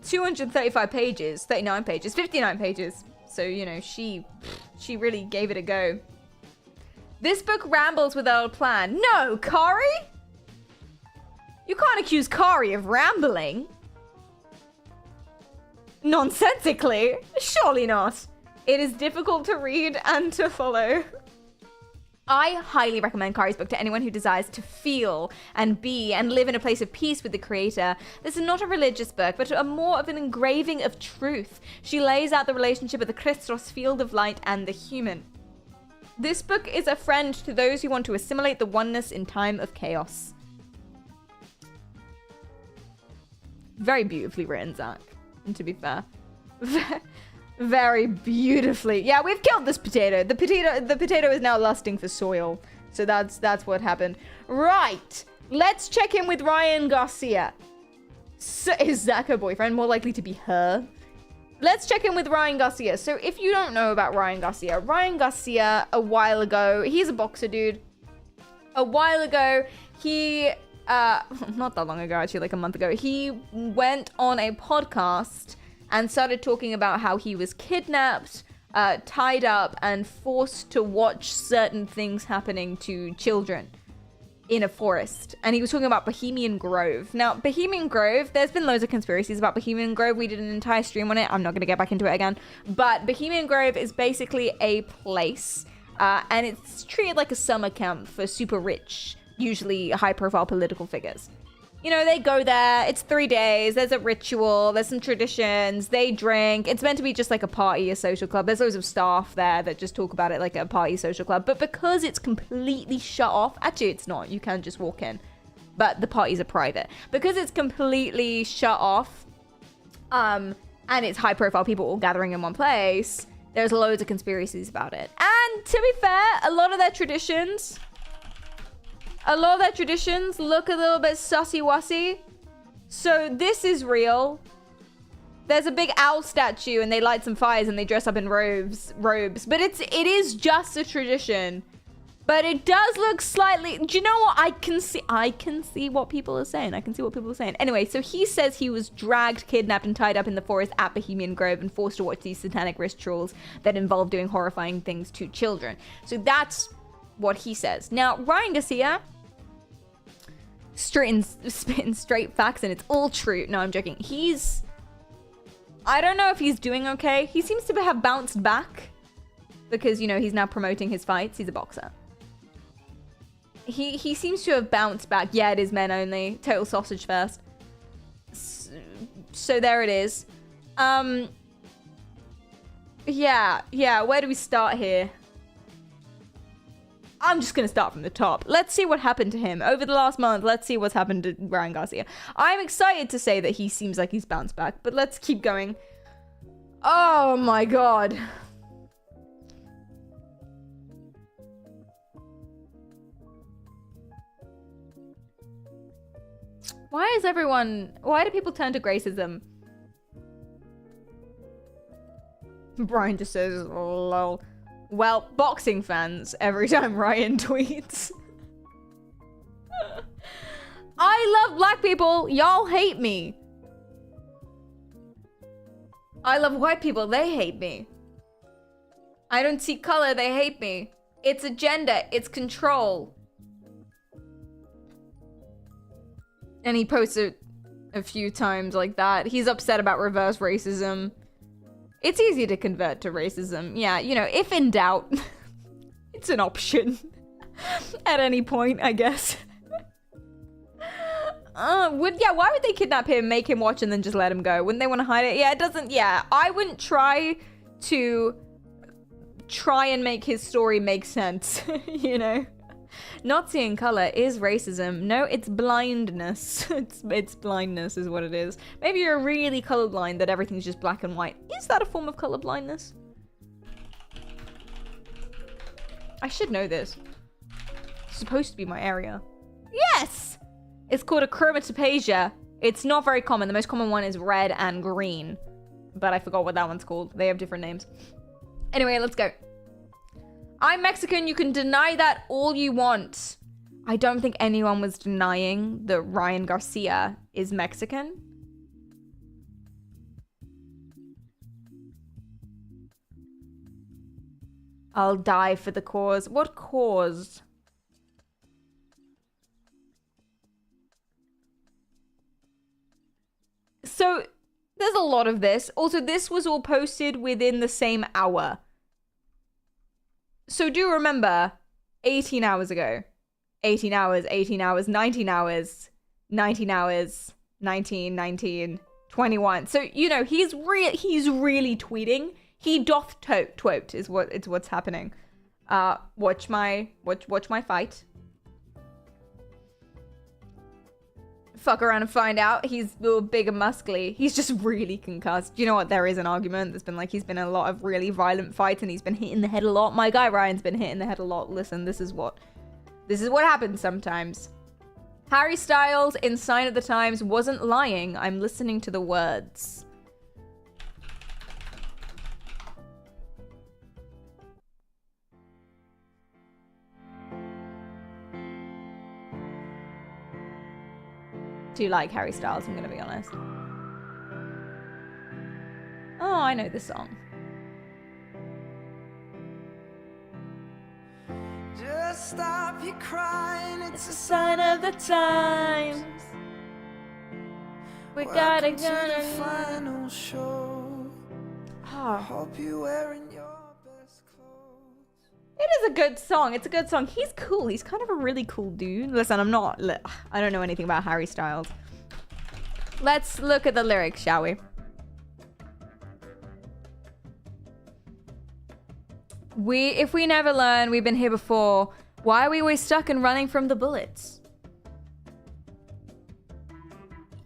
Speaker 5: 235 pages, 39 pages, 59 pages. So, you know, she really gave it a go. This book rambles without a plan. No, Kari? You can't accuse Kari of rambling. Nonsensically. Surely not. It is difficult to read and to follow. I highly recommend Kari's book to anyone who desires to feel and be and live in a place of peace with the creator. This is not a religious book, but a more of an engraving of truth. She lays out the relationship of the Christos field of light and the human. This book is a friend to those who want to assimilate the oneness in time of chaos. Very beautifully written, Zach. And to be fair. Very beautifully. Yeah, we've killed this potato. The potato is now lusting for soil. So that's what happened. Right. Let's check in with Ryan Garcia. So, is Zach her boyfriend? More likely to be her. Let's check in with Ryan Garcia. So if you don't know about Ryan Garcia, a while ago, he's a boxer dude. A while ago, he... not that long ago, actually, like a month ago, he went on a podcast and started talking about how he was kidnapped, tied up, and forced to watch certain things happening to children in a forest. And he was talking about Bohemian Grove. Now, Bohemian Grove, there's been loads of conspiracies about Bohemian Grove. We did an entire stream on it. I'm not going to get back into it again. But Bohemian Grove is basically a place, and it's treated like a summer camp for super rich, usually high-profile political figures. You know, they go there, it's 3 days, there's a ritual, there's some traditions, they drink. It's meant to be just like a party, a social club. There's loads of staff there that just talk about it like a party, social club. But because it's completely shut off, actually it's not, you can just walk in. But the parties are private. Because it's completely shut off, and it's high-profile people all gathering in one place, there's loads of conspiracies about it. And to be fair, a lot of their traditions A lot of their traditions look a little bit sussy-wussy. So this is real. There's a big owl statue and they light some fires and they dress up in robes. But it is just a tradition. But it does look slightly... Do you know what? I can see what people are saying. Anyway, so he says he was dragged, kidnapped, and tied up in the forest at Bohemian Grove and forced to watch these satanic rituals that involve doing horrifying things to children. So that's what he says. Now, Ryan Garcia... spitting straight facts, and it's all true. No, I'm joking. I don't know if he's doing okay. He seems to have bounced back. Because, you know, he's now promoting his fights. He's a boxer. He seems to have bounced back. Yeah, it is men only. Total sausage first. So there it is. Yeah. Where do we start here? I'm just going to start from the top. Let's see what happened to him. Over the last month, let's see what's happened to Ryan Garcia. I'm excited to say that he seems like he's bounced back, but let's keep going. Oh my god. Why do people turn to Gracism? Brian just says, lol. Well, boxing fans, every time Ryan tweets. I love black people. Y'all hate me. I love white people. They hate me. I don't see color. They hate me. It's agenda. It's control. And he posted a few times like that. He's upset about reverse racism. It's easy to convert to racism. Yeah, you know, if in doubt, it's an option. At any point, I guess. Why would they kidnap him, make him watch, and then just let him go? Wouldn't they want to hide it? Yeah, it doesn't, yeah. I wouldn't try and make his story make sense, you know? Not seeing color is racism. No, it's blindness. It's blindness is what it is. Maybe you're really colorblind that everything's just black and white. Is that a form of color blindness? I should know this. It's supposed to be my area. Yes! It's called a chromatopasia. It's not very common. The most common one is red and green. But I forgot what that one's called. They have different names. Anyway, let's go. I'm Mexican. You can deny that all you want. I don't think anyone was denying that Ryan Garcia is Mexican. I'll die for the cause. What cause? So, there's a lot of this. Also, this was all posted within the same hour. So do remember, 18 hours ago. 18 hours, 18 hours, 19 hours, 19 hours, 19, 19, 21. So, you know, he's really tweeting. He doth twote is what's happening. Watch my fight. Fuck around and find out. He's a little big and muscly. He's just really concussed. You know what? There is an argument. There's been he's been in a lot of really violent fights and he's been hit in the head a lot. My guy Ryan's been hit in the head a lot. Listen, this is what happens sometimes. Harry Styles in Sign of the Times wasn't lying. I'm listening to the words. Do you like Harry Styles? I'm gonna be honest. Oh, I know this song.
Speaker 1: Just stop your crying,
Speaker 5: It's a sign of the times. We gotta
Speaker 1: to the final show.
Speaker 5: Oh.
Speaker 1: Hope you wearing your best clothes.
Speaker 5: It is a good song. It's a good song. He's cool. He's kind of a really cool dude. Listen, I don't know anything about Harry Styles. Let's look at the lyrics, shall we? If we never learn, we've been here before. Why are we always stuck and running from the bullets?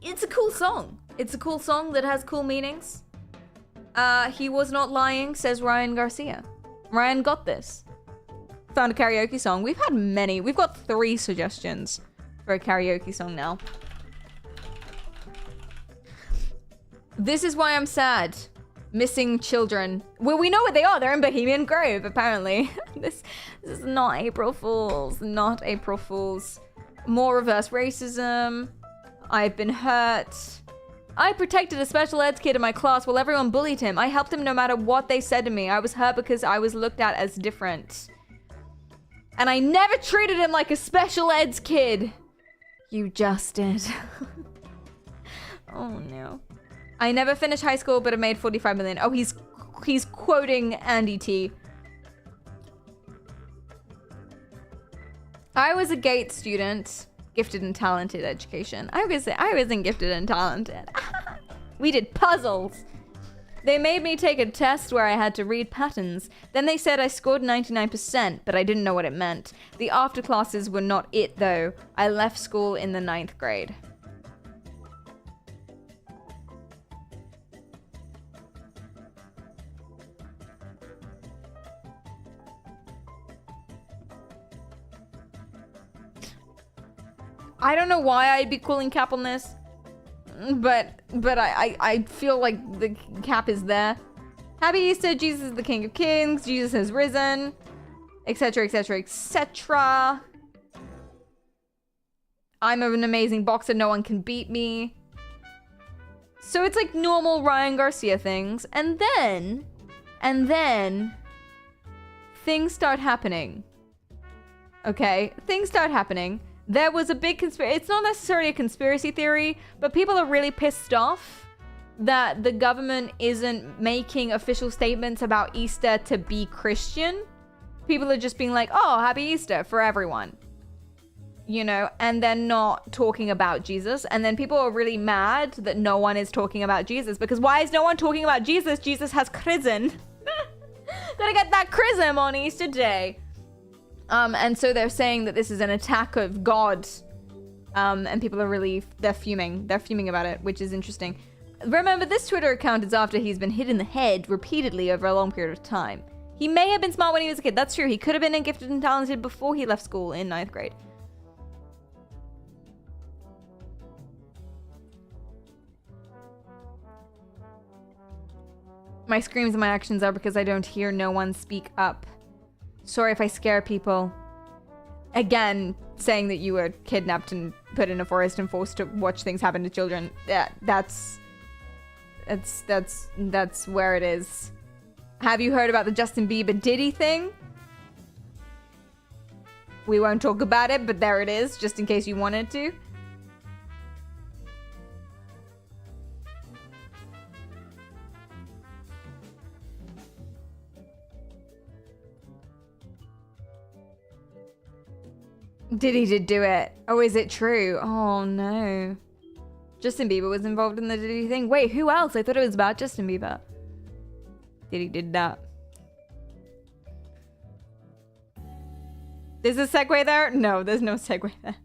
Speaker 5: It's a cool song. It's a cool song that has cool meanings. He was not lying, says Ryan Garcia. Ryan got this. Found a karaoke song. We've had many. We've got 3 suggestions for a karaoke song now. This is why I'm sad. Missing children. Well, we know what they are. They're in Bohemian Grove, apparently. This is not April Fools. Not April Fools. More reverse racism. I've been hurt. I protected a special ed kid in my class while everyone bullied him. I helped him no matter what they said to me. I was hurt because I was looked at as different. And I never treated him like a special eds kid. You just did. Oh no. I never finished high school, but I made 45 million. Oh, he's quoting Andy T. I was a GATE student. Gifted and talented education. I wasn't gifted and talented. We did puzzles. They made me take a test where I had to read patterns. Then they said I scored 99%, but I didn't know what it meant. The after classes were not it though. I left school in the 9th grade. I don't know why I'd be calling cap on this, but I feel like the cap is there. Happy Easter, Jesus is the King of Kings, Jesus has risen, etc, etc, etc. I'm an amazing boxer, no one can beat me. So it's like normal Ryan Garcia things, and then things start happening. Okay, things start happening. There was a big conspiracy. It's not necessarily a conspiracy theory, but people are really pissed off that the government isn't making official statements about Easter to be Christian. People are just being like, oh, happy Easter for everyone. You know, and they're not talking about Jesus. And then people are really mad that no one is talking about Jesus, because why is no one talking about Jesus? Jesus has chrism. Gotta get that chrism on Easter Day. And so they're saying that this is an attack of God. And people are really, they're fuming. They're fuming about it, which is interesting. Remember, this Twitter account is after he's been hit in the head repeatedly over a long period of time. He may have been smart when he was a kid. That's true. He could have been gifted and talented before he left school in 9th grade. My screams and my actions are because I don't hear no one speak up. Sorry if I scare people. Again, saying that you were kidnapped and put in a forest and forced to watch things happen to children. That's where it is. Have you heard about the Justin Bieber Diddy thing? We won't talk about it, but there it is, just in case you wanted to. Diddy did do it. Oh, is it true? Oh, no. Justin Bieber was involved in the Diddy thing. Wait, who else? I thought it was about Justin Bieber. Diddy did that. There's a segue there? No, there's no segue there.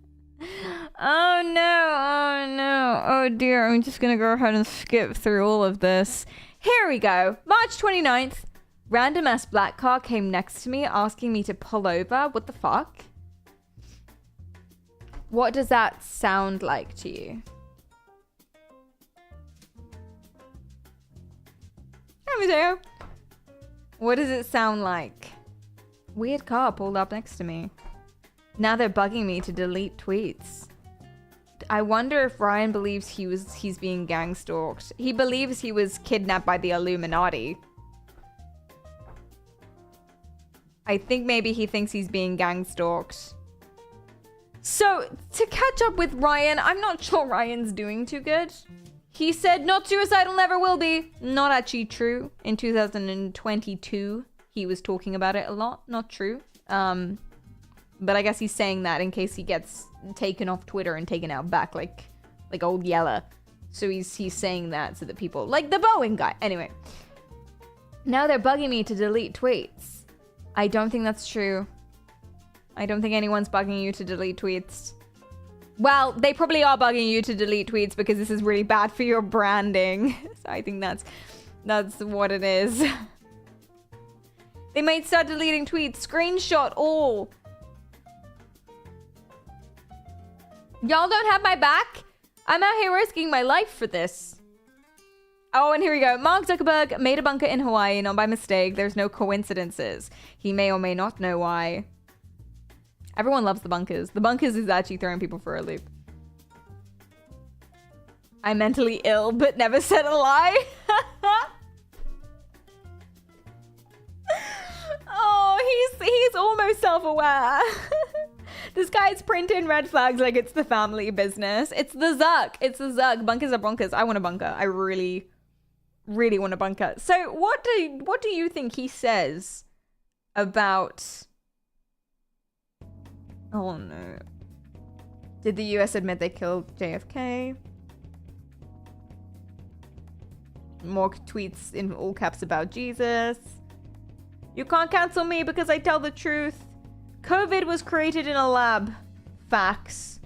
Speaker 5: Oh, no. Oh, no. Oh, dear. I'm just going to go ahead and skip through all of this. Here we go. March 29th. Random ass black car came next to me asking me to pull over. What the fuck? What does that sound like to you? What does it sound like? Weird car pulled up next to me. Now they're bugging me to delete tweets. I wonder if Ryan believes he's being gang stalked. He believes he was kidnapped by the Illuminati. I think maybe he thinks he's being gang stalked. So, to catch up with Ryan, I'm not sure Ryan's doing too good. He said, not suicidal, never will be. Not actually true. In 2022, he was talking about it a lot. Not true. But I guess he's saying that in case he gets taken off Twitter and taken out back like old Yella. So he's saying that so that people, like the Boeing guy. Anyway. Now they're bugging me to delete tweets. I don't think that's true. I don't think anyone's bugging you to delete tweets. Well, they probably are bugging you to delete tweets because this is really bad for your branding. So I think that's what it is. They might start deleting tweets. Screenshot all. Y'all don't have my back? I'm out here risking my life for this. Oh, and here we go. Mark Zuckerberg made a bunker in Hawaii, not by mistake. There's no coincidences. He may or may not know why. Everyone loves the bunkers. The bunkers is actually throwing people for a loop. I'm mentally ill, but never said a lie. Oh, he's almost self-aware. This guy's printing red flags like it's the family business. It's the Zuck. It's the Zuck. Bunkers are bonkers. I want a bunker. I really, really want a bunker. So what do you think he says about... Oh no. Did the US admit they killed JFK? More tweets in all caps about Jesus. You can't cancel me because I tell the truth. COVID was created in a lab. Facts.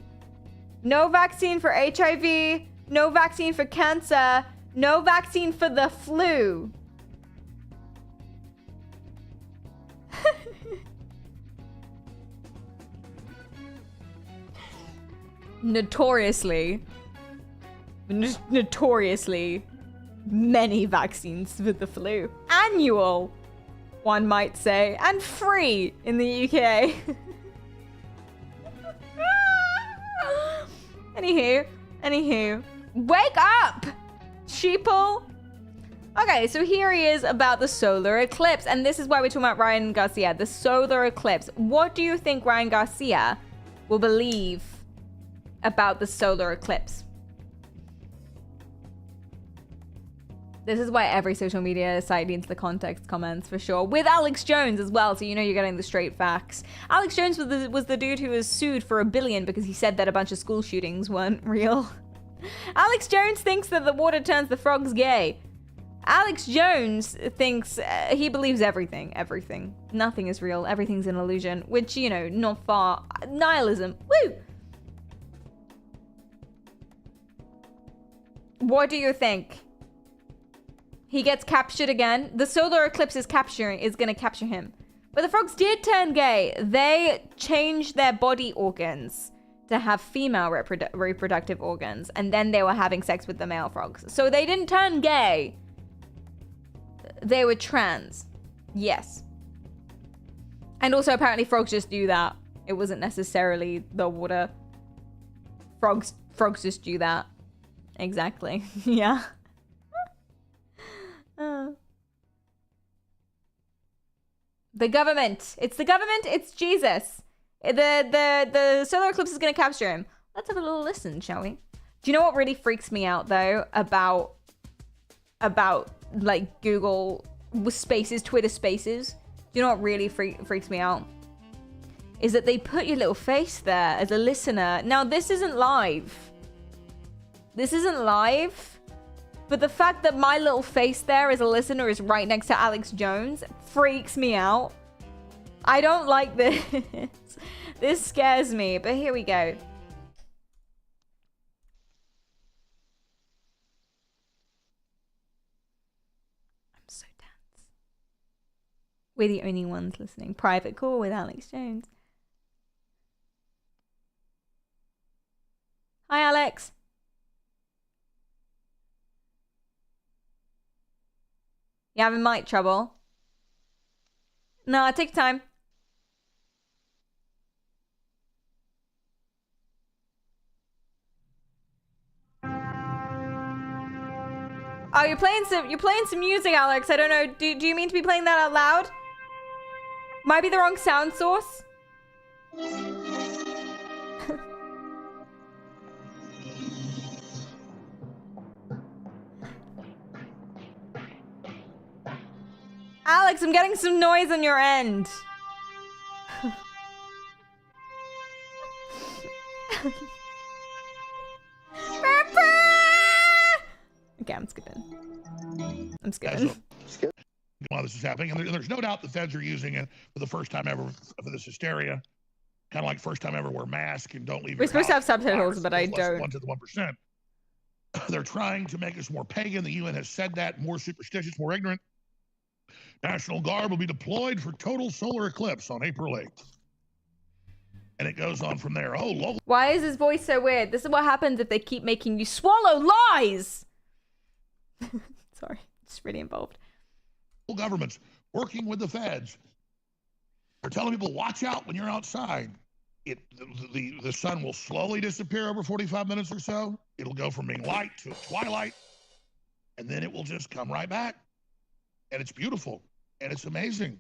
Speaker 5: No vaccine for HIV. No vaccine for cancer. No vaccine for the flu. Notoriously many vaccines for the flu. Annual, one might say, and free in the UK. Anywho, wake up, sheeple. Okay, so here he is about the solar eclipse, and this is why we're talking about Ryan Garcia, the solar eclipse. What do you think Ryan Garcia will believe about the solar eclipse? This is why every social media site needs the context comments for sure. With Alex Jones as well, so you know you're getting the straight facts. Alex Jones was the dude who was sued for $1 billion because he said that a bunch of school shootings weren't real. Alex Jones thinks that the water turns the frogs gay. Alex Jones thinks he believes everything. Nothing is real. Everything's an illusion, which, you know, not far. Nihilism. Woo! What do you think? He gets captured again. The solar eclipse is gonna capture him. But the frogs did turn gay. They changed their body organs to have female reproductive organs, and then they were having sex with the male frogs. So they didn't turn gay. They were trans. Yes. And also apparently frogs just do that. It wasn't necessarily the water. Frogs just do that. Exactly. Yeah. The government. It's the government. It's Jesus. The solar eclipse is gonna capture him. Let's have a little listen, shall we? Do you know what really freaks me out though about like Google Spaces, Twitter Spaces? Do you know what really freaks me out? Is that they put your little face there as a listener. Now this isn't live. But the fact that my little face there as a listener is right next to Alex Jones freaks me out. I don't like this. This scares me, but here we go. I'm so tense. We're the only ones listening. Private call with Alex Jones. Hi, Alex. You having mic trouble? No, take time. Oh, you're playing some music, Alex. I don't know. Do you mean to be playing that out loud? Might be the wrong sound source. Alex, I'm getting some noise on your end. Okay, I'm skipping.
Speaker 18: While this is happening, and there's no doubt the feds are using it for the first time ever for this hysteria. Kind of like first time ever wear masks and don't leave.
Speaker 5: We're supposed to have subtitles, but I don't.
Speaker 18: 1 to the 1%. They're trying to make us more pagan. The UN has said that, more superstitious, more ignorant. National Guard will be deployed for total solar eclipse on April 8th. And it goes on from there. Oh, local
Speaker 5: Why is his voice so weird? This is what happens if they keep making you swallow lies. Sorry, it's really involved.
Speaker 18: governments working with the feds are telling people, watch out when you're outside. The sun will slowly disappear over 45 minutes or so. It'll go from being light to twilight, and then it will just come right back. And it's beautiful, and it's amazing.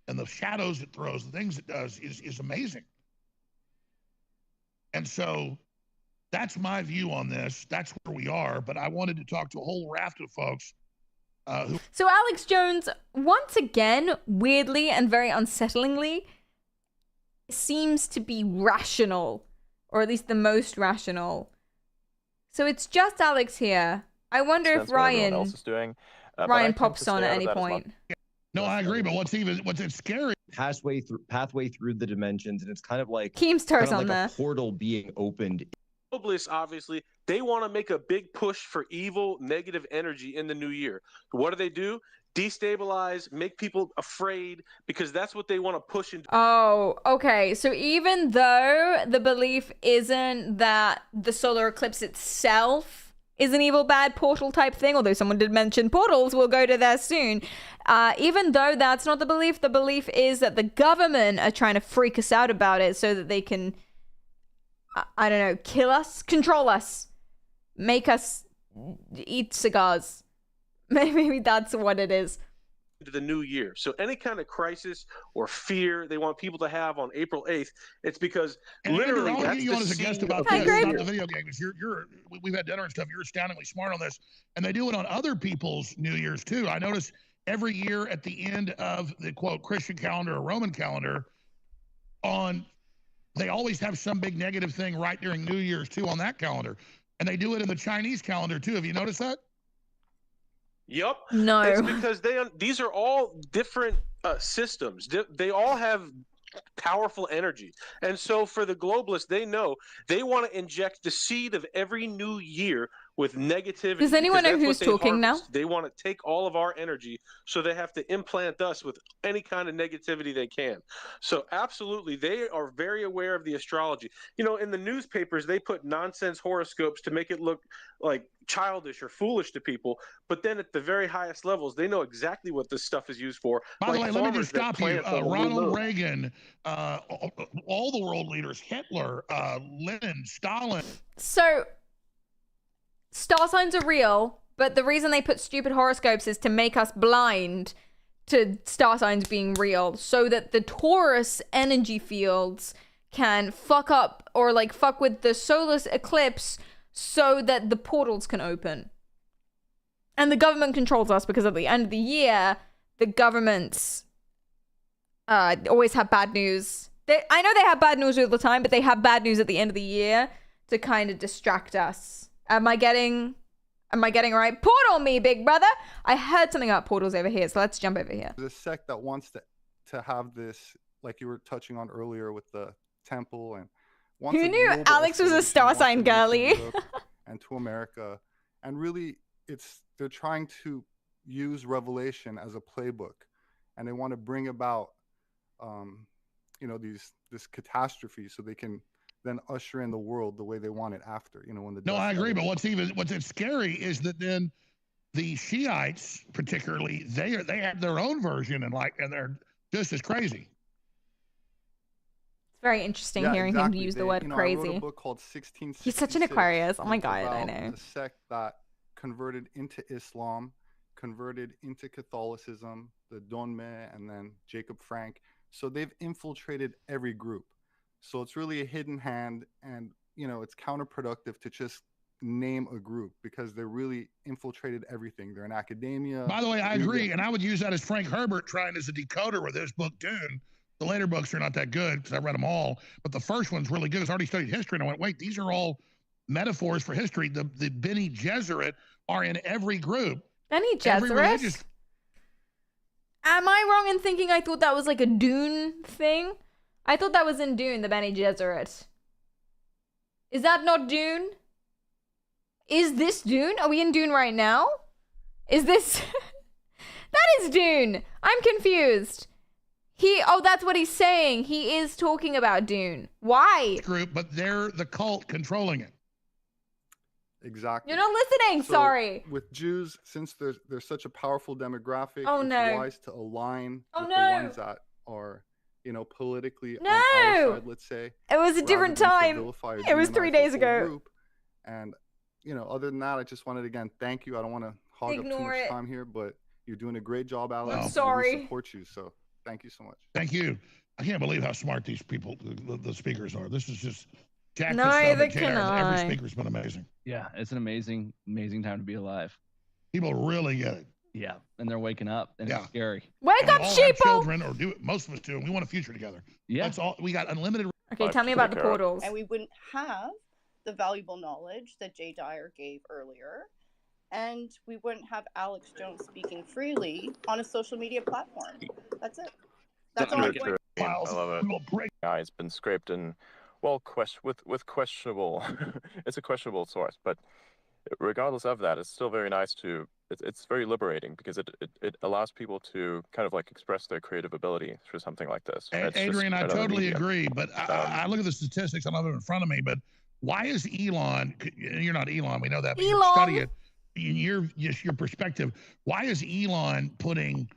Speaker 18: And the shadows it throws, the things it does is amazing. And so that's my view on this. That's where we are. But I wanted to talk to a whole raft of folks who...
Speaker 5: So Alex Jones, once again, weirdly and very unsettlingly, seems to be rational, or at least the most rational. So it's just Alex here. I wonder if Ryan
Speaker 19: else is doing.
Speaker 5: Ryan pops on at any point.
Speaker 18: No, I agree, but what's scary?
Speaker 20: Pathway through the dimensions, and it's kind of like
Speaker 5: Keemstar's on
Speaker 20: like
Speaker 5: there.
Speaker 20: a portal being opened.
Speaker 21: Globalists, obviously, they want to make a big push for evil, negative energy in the new year. What do? Destabilize, make people afraid, because that's what they want to push into.
Speaker 5: Oh, okay. So even though the belief isn't that the solar eclipse itself is an evil bad portal type thing, although someone did mention portals, we'll go to there soon. Even though that's not the belief is that the government are trying to freak us out about it so that they can, I don't know, kill us, control us, make us eat cigars. Maybe that's what it is.
Speaker 21: To the new year. So any kind of crisis or fear they want people to have on April 8th, it's because literally
Speaker 18: I'll
Speaker 21: that's
Speaker 18: get you
Speaker 21: the
Speaker 18: on as a guest
Speaker 21: seed
Speaker 18: about
Speaker 21: of
Speaker 18: this,
Speaker 21: the
Speaker 18: not the video games. We've had dinner and stuff. You're astoundingly smart on this. And they do it on other people's New Year's too. I notice every year at the end of the quote Christian calendar or Roman calendar, they always have some big negative thing right during New Year's too on that calendar. And they do it in the Chinese calendar too. Have you noticed that?
Speaker 21: Yep.
Speaker 5: No.
Speaker 21: It's because these are all different systems. They all have powerful energy. And so for the globalists, they know they want to inject the seed of every new year with negativity.
Speaker 5: Does anyone know who's talking now?
Speaker 21: They want to take all of our energy, so they have to implant us with any kind of negativity they can. So absolutely, they are very aware of the astrology. You know, in the newspapers, they put nonsense horoscopes to make it look like childish or foolish to people. But then at the very highest levels, they know exactly what this stuff is used for.
Speaker 18: By the way, let me just
Speaker 21: farmers that
Speaker 18: stop you.
Speaker 21: plant on the
Speaker 18: Ronald
Speaker 21: moon.
Speaker 18: Reagan, all the world leaders, Hitler, Lenin, Stalin.
Speaker 5: So star signs are real, but the reason they put stupid horoscopes is to make us blind to star signs being real, so that the Taurus energy fields can fuck up or like fuck with the solar eclipse so that the portals can open. And the government controls us because at the end of the year, the governments always have bad news. I know they have bad news all the time, but they have bad news at the end of the year to kind of distract us. Am I getting right? Portal me, big brother. I heard something about portals over here, so let's jump over here.
Speaker 22: There's a sect that wants to have this, like you were touching on earlier with the temple, and wants
Speaker 5: Who
Speaker 22: a
Speaker 5: knew
Speaker 22: global
Speaker 5: Alex was a
Speaker 22: escalation,
Speaker 5: star
Speaker 22: wants
Speaker 5: sign
Speaker 22: to reach
Speaker 5: girly?
Speaker 22: Europe and to America, and really, they're trying to use Revelation as a playbook, and they want to bring about, this catastrophe, so they can then usher in the world the way they want it after. When the
Speaker 18: No,
Speaker 22: dust
Speaker 18: I agree.
Speaker 22: settles.
Speaker 18: But what's scary is that then the Shiites, particularly, they have their own version and they're just as crazy.
Speaker 5: It's very interesting
Speaker 22: Yeah,
Speaker 5: hearing
Speaker 22: exactly.
Speaker 5: him use the
Speaker 22: They-
Speaker 5: word
Speaker 22: I wrote
Speaker 5: crazy.
Speaker 22: a book called 1666.
Speaker 5: He's such an Aquarius. Oh my
Speaker 22: It's
Speaker 5: god, I
Speaker 22: about
Speaker 5: know.
Speaker 22: a sect that converted into Islam, converted into Catholicism, the Donme, and then Jacob Frank. So they've infiltrated every group. So it's really a hidden hand, and it's counterproductive to just name a group because they're really infiltrated everything. They're in academia.
Speaker 18: By the way, I
Speaker 22: media.
Speaker 18: agree, and I would use that as Frank Herbert trying as a decoder with his book Dune. The later books are not that good because I read them all, but the first one's really good. Because I already studied history, and I went, wait, these are all metaphors for history. The Bene Gesserit are in every group.
Speaker 5: Bene
Speaker 18: Every
Speaker 5: Gesserit?
Speaker 18: religious...
Speaker 5: Am I wrong in thinking I thought that was like a Dune thing? I thought that was in Dune, the Bene Gesserit. Is that not Dune? Is this Dune? Are we in Dune right now? Is this... That is Dune. I'm confused. Oh, that's what he's saying. He is talking about Dune. Why?
Speaker 18: Group, but they're the cult controlling it.
Speaker 22: Exactly.
Speaker 5: You're not listening.
Speaker 22: So,
Speaker 5: Sorry.
Speaker 22: With Jews, since they're such a powerful demographic,
Speaker 5: Oh,
Speaker 22: it's
Speaker 5: no.
Speaker 22: wise to align
Speaker 5: Oh,
Speaker 22: with
Speaker 5: no.
Speaker 22: the ones that are, politically on
Speaker 5: No.
Speaker 22: our side, let's say.
Speaker 5: It was a
Speaker 22: rather
Speaker 5: different
Speaker 22: than to
Speaker 5: time.
Speaker 22: vilify or
Speaker 5: It was 3
Speaker 22: demonize
Speaker 5: days
Speaker 22: the whole
Speaker 5: ago.
Speaker 22: group. And, other than that, I just wanted to, again, thank you. I don't want to hog up too
Speaker 5: Ignore
Speaker 22: much
Speaker 5: it.
Speaker 22: time here, but you're doing a great job, Alex.
Speaker 18: I'm
Speaker 22: and
Speaker 5: sorry.
Speaker 22: We support you, so thank you so much.
Speaker 18: Thank you. I can't believe how smart these people, the speakers are. This is just Jack
Speaker 5: Neither
Speaker 18: the
Speaker 5: can
Speaker 18: Every
Speaker 5: I.
Speaker 18: speaker's been amazing.
Speaker 3: Yeah, it's an amazing time to be alive.
Speaker 18: People really get it.
Speaker 3: Yeah, and they're waking up, and it's scary.
Speaker 5: Wake
Speaker 18: And we
Speaker 5: up,
Speaker 18: all have
Speaker 5: sheeple!
Speaker 18: children, or most of us do, and we want a future together.
Speaker 3: Yeah.
Speaker 18: That's all. We got unlimited.
Speaker 5: Okay, tell me about the portals.
Speaker 19: And we wouldn't have the valuable knowledge that Jay Dyer gave earlier. And we wouldn't have Alex Jones speaking freely on a social media platform. That's it. That's all I'm going.
Speaker 23: I love it. Yeah, it's been scraped and, well, with questionable. It's a questionable source, but regardless of that, it's still very nice to. It's very liberating because it allows people to kind of like express their creative ability through something like this. It's just
Speaker 18: Adrian, I
Speaker 23: another
Speaker 18: totally
Speaker 23: medium.
Speaker 18: agree, but I look at the statistics. I don't have it in front of me, but why is Elon? You're not Elon, we know that. But you study it in your perspective. Why is Elon putting?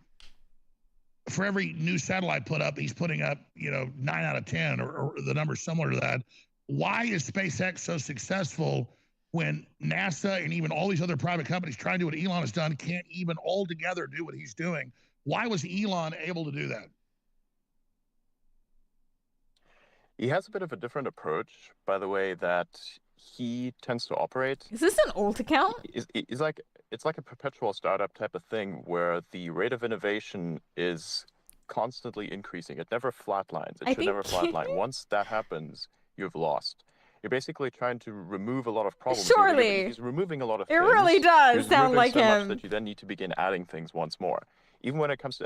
Speaker 18: For every new satellite put up, he's putting up 9 out of 10, or the number similar to that. Why is SpaceX so successful when NASA and even all these other private companies trying to do what Elon has done can't even all together do what he's doing? Why was Elon able to do that?
Speaker 23: He has a bit of a different approach, by the way, that he tends to operate.
Speaker 5: Is this an alt account?
Speaker 23: It's like a perpetual startup type of thing where the rate of innovation is constantly increasing. It never flatlines. It should never flatline. Once that happens, you've lost. You're basically trying to remove a lot of problems.
Speaker 5: Surely.
Speaker 23: He's removing a lot of
Speaker 5: It
Speaker 23: things.
Speaker 5: really does
Speaker 23: He's
Speaker 5: sound
Speaker 23: removing
Speaker 5: like
Speaker 23: so
Speaker 5: him.
Speaker 23: much that you then need to begin adding things once more. Even when it comes to,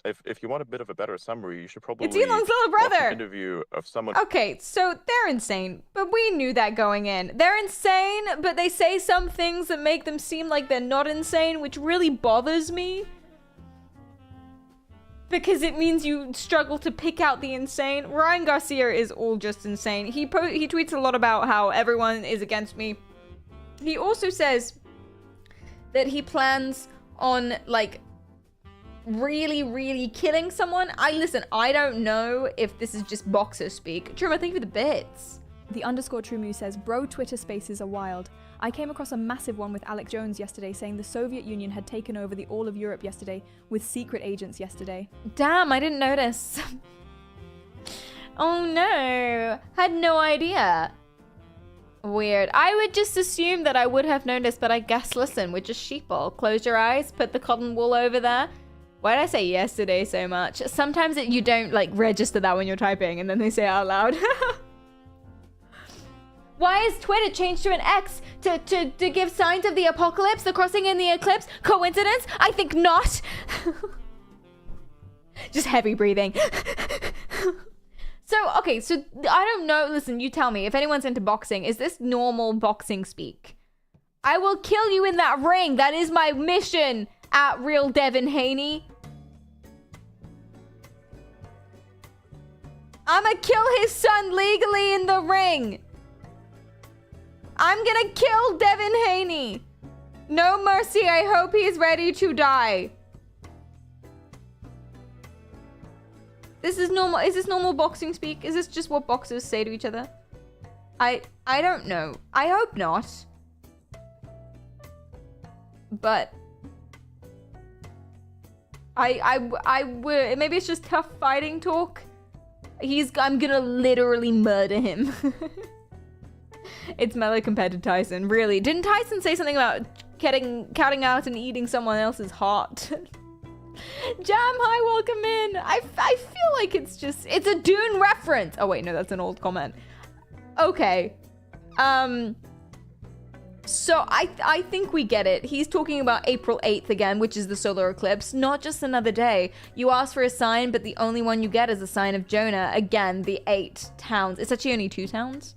Speaker 23: if you want a bit of a better summary, you should probably
Speaker 5: It's Elon's little
Speaker 23: watch
Speaker 5: brother.
Speaker 23: an interview of someone.
Speaker 5: Okay, so they're insane, but we knew that going in. They're insane, but they say some things that make them seem like they're not insane, which really bothers me. Because it means you struggle to pick out the insane. Ryan Garcia is all just insane. He tweets a lot about how everyone is against me. He also says that he plans on, like, really killing someone. I don't know if this is just boxer speak. Truma, thank you for the bits.
Speaker 6: The _Trumu says, bro, Twitter spaces are wild. I came across a massive one with Alex Jones yesterday saying the Soviet Union had taken over the all of Europe yesterday with secret agents yesterday.
Speaker 5: Damn, I didn't notice. Oh no, had no idea. Weird. I would just assume that I would have noticed, but I guess, listen, we're just sheeple. Close your eyes, put the cotton wool over there. Why did I say yesterday so much? Sometimes you don't, like, register that when you're typing, and then they say it out loud. Why is Twitter changed to an X? To give signs of the apocalypse? The crossing in the eclipse? Coincidence? I think not. Just heavy breathing. So, okay, so I don't know. Listen, you tell me. If anyone's into boxing, is this normal boxing speak? I will kill you in that ring. That is my mission at Real Devin Haney. I'ma kill his son legally in the ring. I'm gonna kill Devin Haney. No mercy. I hope he's ready to die. This is normal. Is this normal boxing speak? Is this just what boxers say to each other? I don't know. I hope not. But I would, maybe it's just tough fighting talk. I'm gonna literally murder him. It's mellow compared to Tyson. Really? Didn't Tyson say something about cutting out and eating someone else's heart? Jam, hi, welcome in. I feel like it's a Dune reference. Oh wait, no, that's an old comment. Okay. So I think we get it. He's talking about April 8th again, which is the solar eclipse, not just another day. You ask for a sign, but the only one you get is a sign of Jonah. Again, the 8 towns. It's actually only 2 towns.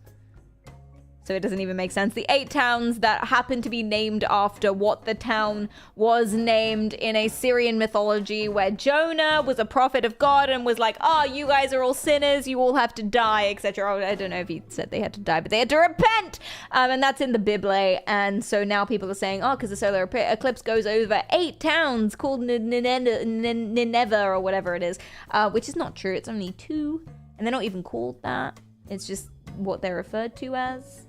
Speaker 5: So it doesn't even make sense. The 8 towns that happen to be named after what the town was named in a Syrian mythology, where Jonah was a prophet of God and was like, oh, you guys are all sinners, you all have to die, etc. I don't know if he said they had to die, but they had to repent. And that's in the Bible. And so now people are saying, oh, because the solar eclipse goes over 8 towns called Nineveh or whatever it is, which is not true. It's only 2. And they're not even called that. It's just what they're referred to as.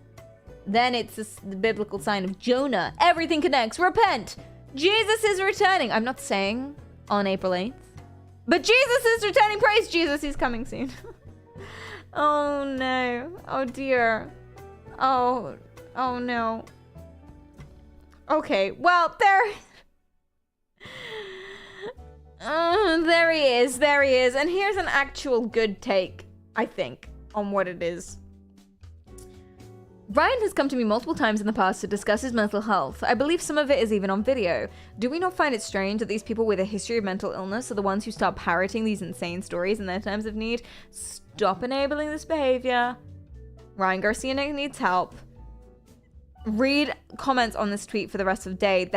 Speaker 5: Then it's the biblical sign of Jonah. Everything connects. Repent. Jesus is returning. I'm not saying on April 8th. But Jesus is returning. Praise Jesus. He's coming soon. Oh, no. Oh, dear. Oh no. Okay. Well, there he is. There he is. And here's an actual good take, I think, on what it is. Ryan has come to me multiple times in the past to discuss his mental health. I believe some of it is even on video. Do we not find it strange that these people with a history of mental illness are the ones who start parroting these insane stories in their times of need? Stop enabling this behavior. Ryan Garcia needs help. Read comments on this tweet for the rest of the day.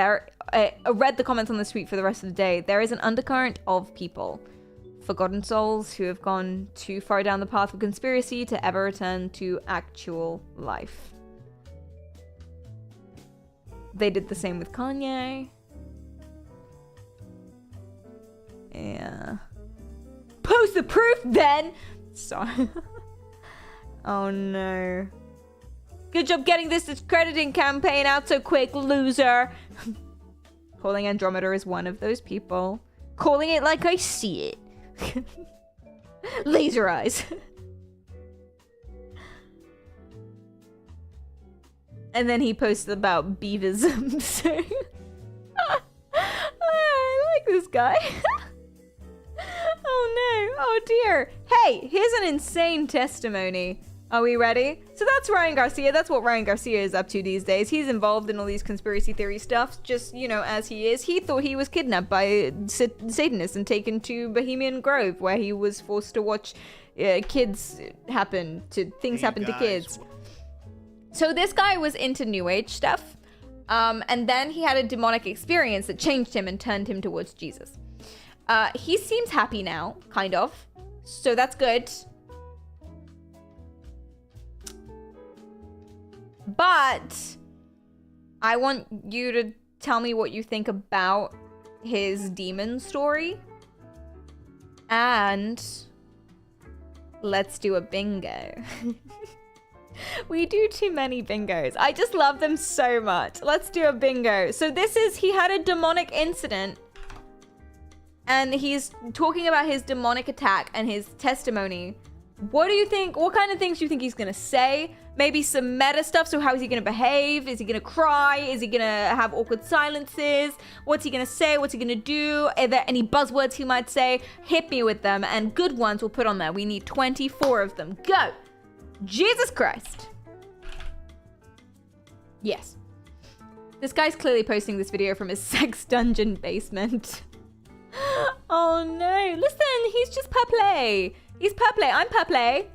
Speaker 5: Read the comments on this tweet for the rest of the day. There is an undercurrent of people, forgotten souls who have gone too far down the path of conspiracy to ever return to actual life. They did the same with Kanye. Yeah. Post the proof then! Sorry. Oh no. Good job getting this discrediting campaign out so quick, loser. Calling Andromeda is one of those people. Calling it like I see it. Laser eyes. And then he posted about beavism. So I like this guy. Oh no. Oh dear. Hey, here's an insane testimony. Are we ready? So that's Ryan Garcia. That's what Ryan Garcia is up to these days. He's involved in all these conspiracy theory stuff, just, you know, as he is. He thought he was kidnapped by Satanists and taken to Bohemian Grove, where he was forced to watch things happen to kids. So this guy was into New Age stuff, and then he had a demonic experience that changed him and turned him towards Jesus. He seems happy now, kind of. So that's good. But I want you to tell me what you think about his demon story. And let's do a bingo. We do too many bingos. I just love them so much. Let's do a bingo. So he had a demonic incident. And he's talking about his demonic attack and his testimony. What do you think? What kind of things do you think he's going to say? Maybe some meta stuff. So how is he going to behave? Is he going to cry? Is he going to have awkward silences? What's he going to say? What's he going to do? Are there any buzzwords he might say? Hit me with them. And good ones we'll put on there. We need 24 of them. Go! Jesus Christ. Yes. This guy's clearly posting this video from his sex dungeon basement. Oh no. Listen, he's just Purple. He's Purple. I'm Purple.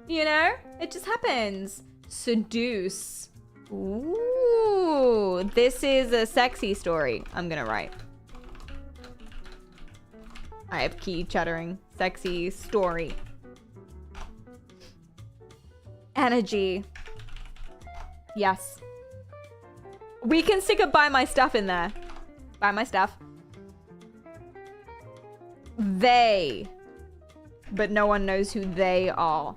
Speaker 5: You know? It just happens. Seduce. Ooh. This is a sexy story. I'm gonna write. I have key chattering. Sexy story. Energy. Yes. We can stick a buy my stuff in there. Buy my stuff. They. But no one knows who they are.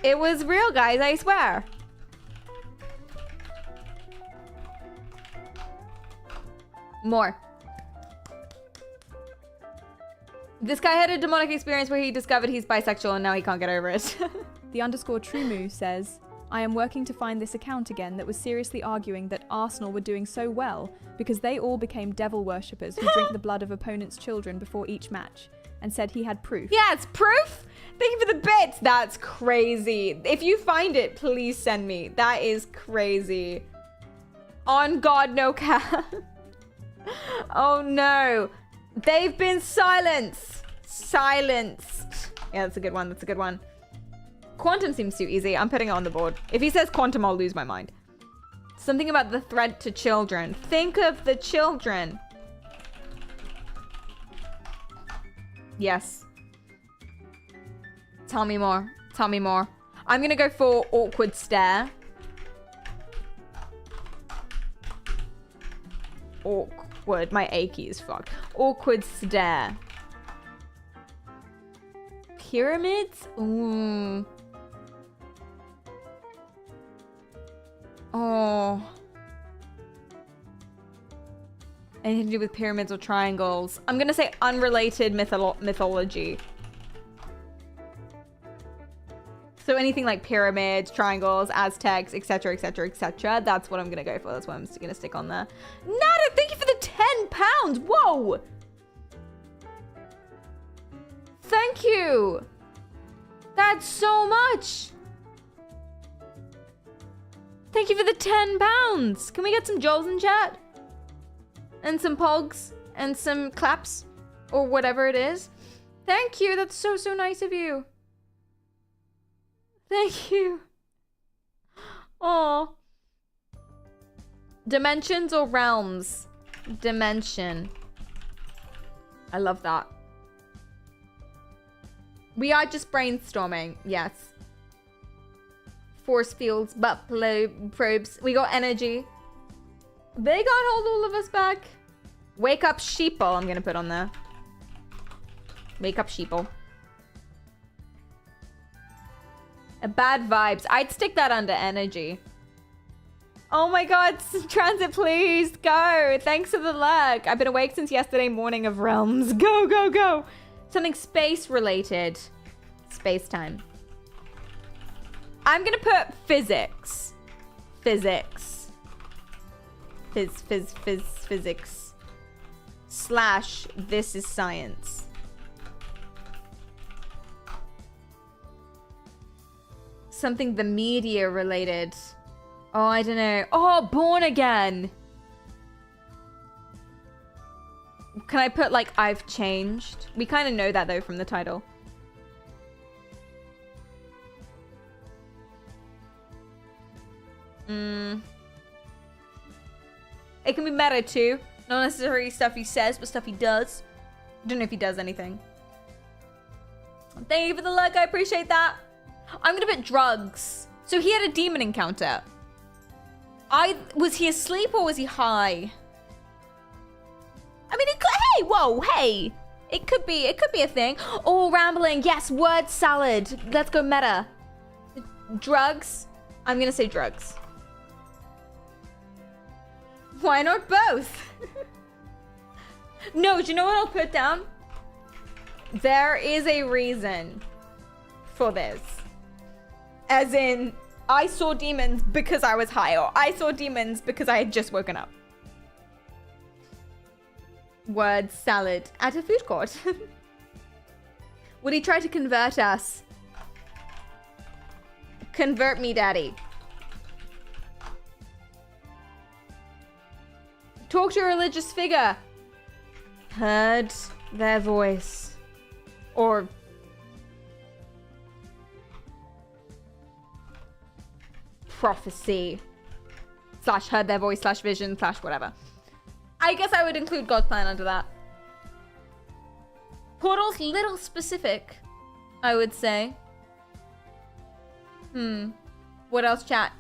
Speaker 5: It was real, guys, I swear. More. This guy had a demonic experience where he discovered he's bisexual and now he can't get over it.
Speaker 6: The _Trumu says, I am working to find this account again that was seriously arguing that Arsenal were doing so well because they all became devil worshippers who drink the blood of opponents' children before each match, and said he had proof.
Speaker 5: Yeah, it's proof? Thank you for the bits. That's crazy. If you find it, please send me. That is crazy. On God, no cap. Oh no. They've been silenced. Silenced. Yeah, that's a good one. That's a good one. Quantum seems too easy. I'm putting it on the board. If he says quantum, I'll lose my mind. Something about the threat to children. Think of the children. Yes. Tell me more. Tell me more. I'm gonna go for awkward stare. Awkward. My achy is fucked. Awkward stare. Pyramids? Ooh. Oh. Anything to do with pyramids or triangles. I'm gonna say unrelated mythology. So anything like pyramids, triangles, Aztecs, etc, etc, etc. That's what I'm gonna go for. That's what I'm gonna stick on there. Nada, thank you for the 10 pounds. Whoa. Thank you. That's so much. Thank you for the 10 pounds. Can we get some Joels in chat? And some pogs and some claps or whatever it is. Thank you. That's so, so nice of you. Thank you. Oh. Dimensions or realms? Dimension. I love that. We are just brainstorming. Yes. Force fields, butt probes. We got energy. They can't hold all of us back. Wake up sheeple, I'm gonna put on there. Wake up sheeple. Bad vibes. I'd stick that under energy. Oh my god, transit, please go. Thanks for the luck. I've been awake since yesterday morning of realms. Go, go, go. Something space related. Space time. I'm gonna put physics. Physics. Physics. Slash, this is science. Something the media related. Oh, I don't know. Oh, born again. Can I put like I've changed? We kind of know that though from the title. It can be meta too. Not necessarily stuff he says, but stuff he does. I don't know if he does anything. Thank you for the luck. I appreciate that. I'm gonna put drugs. So he had a demon encounter. Was he asleep or was he high? I mean, hey, whoa, hey. It could be a thing. Oh, rambling. Yes, word salad. Let's go meta. Drugs. I'm gonna say drugs. Why not both? No, do you know what I'll put down? There is a reason for this. As in, I saw demons because I was high, or I saw demons because I had just woken up. Word salad at a food court. Would he try to convert us? Convert me, daddy. Talk to a religious figure. Heard their voice. Or prophecy. Slash heard their voice, slash vision, slash whatever. I guess I would include God's plan under that. Portal's little specific, I would say. What else, chat?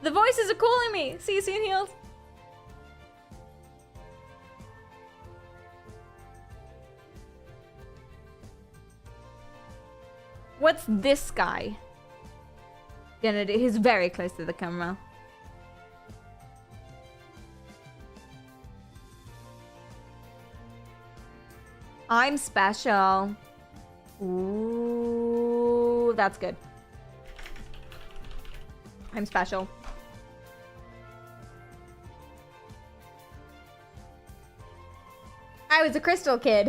Speaker 5: The voices are calling me. See you soon, heels. What's this guy gonna do? He's very close to the camera. I'm special. Ooh, that's good. I'm special. I was a crystal kid.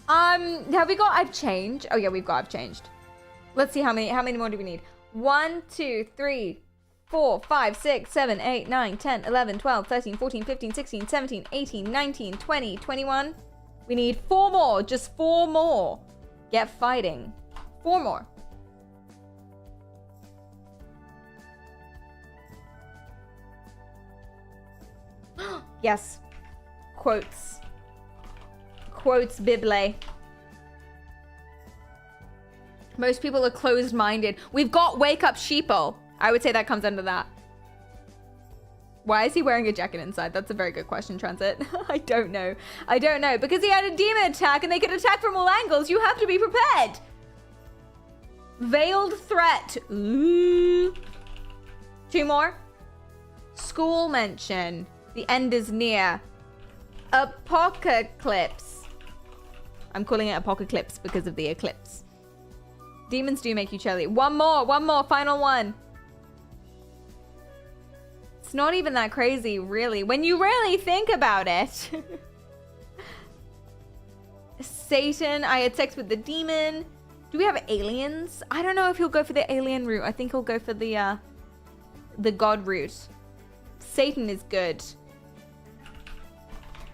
Speaker 5: Have we got I've changed? Oh yeah, we've got I've changed. Let's see how many more do we need? 1, 2, 3, 4, 5, 6, 7, 8, 9, 10, 11, 12, 13, 14, 15, 16, 17, 18, 19, 20, 21. We need 4 more. Just 4 more. Get fighting. 4 more. Yes. Quotes. Quotes Bible. Most people are closed-minded. We've got Wake Up Sheeple. I would say that comes under that. Why is he wearing a jacket inside? That's a very good question, Transit. I don't know. I don't know. Because he had a demon attack and they could attack from all angles. You have to be prepared. Veiled threat. Ooh. 2 more. School mention. The end is near. Apocalypse. I'm calling it apocalypse because of the eclipse. Demons do make you chilly. 1 more. 1 more. Final one. It's not even that crazy, really, when you really think about it. Satan. I had sex with the demon. Do we have aliens? I don't know if he'll go for the alien route. I think he'll go for the god route. Satan is good.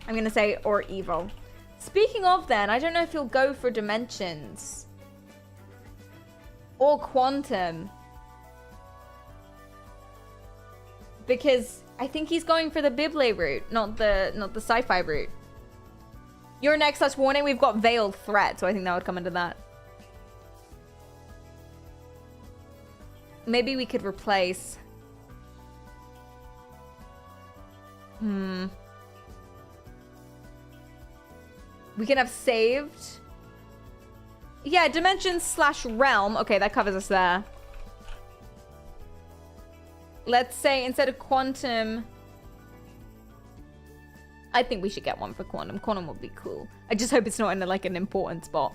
Speaker 5: I'm gonna say, or evil. Speaking of then, I don't know if he'll go for dimensions. Or quantum. Because I think he's going for the Bible route, not the sci-fi route. Your next such warning, we've got veiled threat, so I think that would come into that. Maybe we could replace. We can have saved. Yeah, dimensions / realm. Okay, that covers us there. Let's say instead of quantum, I think we should get one for quantum. Quantum would be cool. I just hope it's not in like an important spot.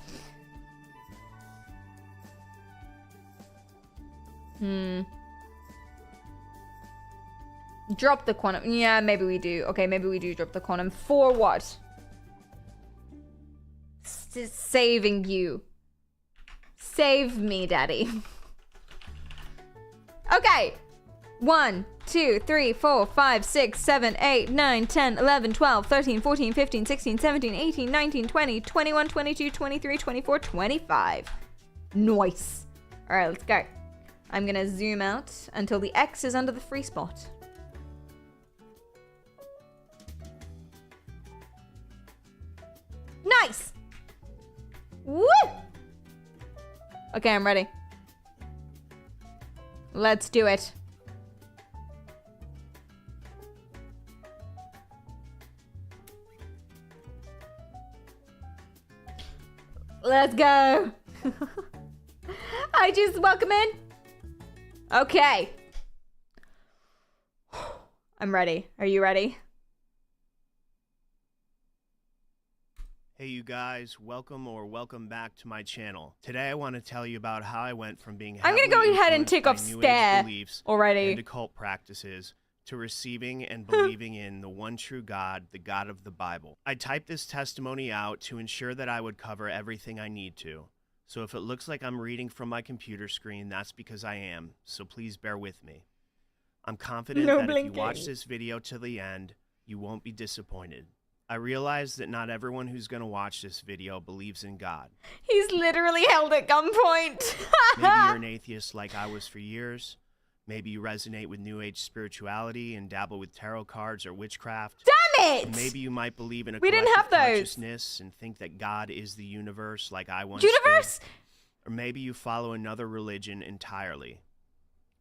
Speaker 5: Drop the quantum. Yeah, maybe we do. Okay, maybe we do drop the quantum. For what? Saving you. Save me, daddy. Okay. 1, 2, 3, 4, 5, 6, 7, 8, 9, 10, 11, 12, 13, 14, 15, 16, 17, 18, 19, 20, 21, 22, 23, 24, 25. Nice. All right, let's go. I'm going to zoom out until the X is under the free spot. Nice. Woo! Okay, I'm ready. Let's do it. Let's go. I just welcome in. Okay. I'm ready. Are you ready?
Speaker 4: Hey you guys, welcome back to my channel. Today I want to tell you about how I went from being
Speaker 5: I'm gonna go ahead and take off stare already
Speaker 4: and occult practices to receiving and believing in the one true God, the God of the Bible. I typed this testimony out to ensure that I would cover everything I need to. So if it looks like I'm reading from my computer screen, that's because I am, so please bear with me. I'm confident that if you watch this video to the end, you won't be disappointed. I realize that not everyone who's going to watch this video believes in God.
Speaker 5: He's literally held at gunpoint.
Speaker 4: Maybe you're an atheist like I was for years. Maybe you resonate with New Age spirituality and dabble with tarot cards or witchcraft.
Speaker 5: Damn it!
Speaker 4: And maybe you might believe in a
Speaker 5: We didn't have those.
Speaker 4: consciousness and think that God is the universe like I once
Speaker 5: Universe?
Speaker 4: did. Or maybe you follow another religion entirely.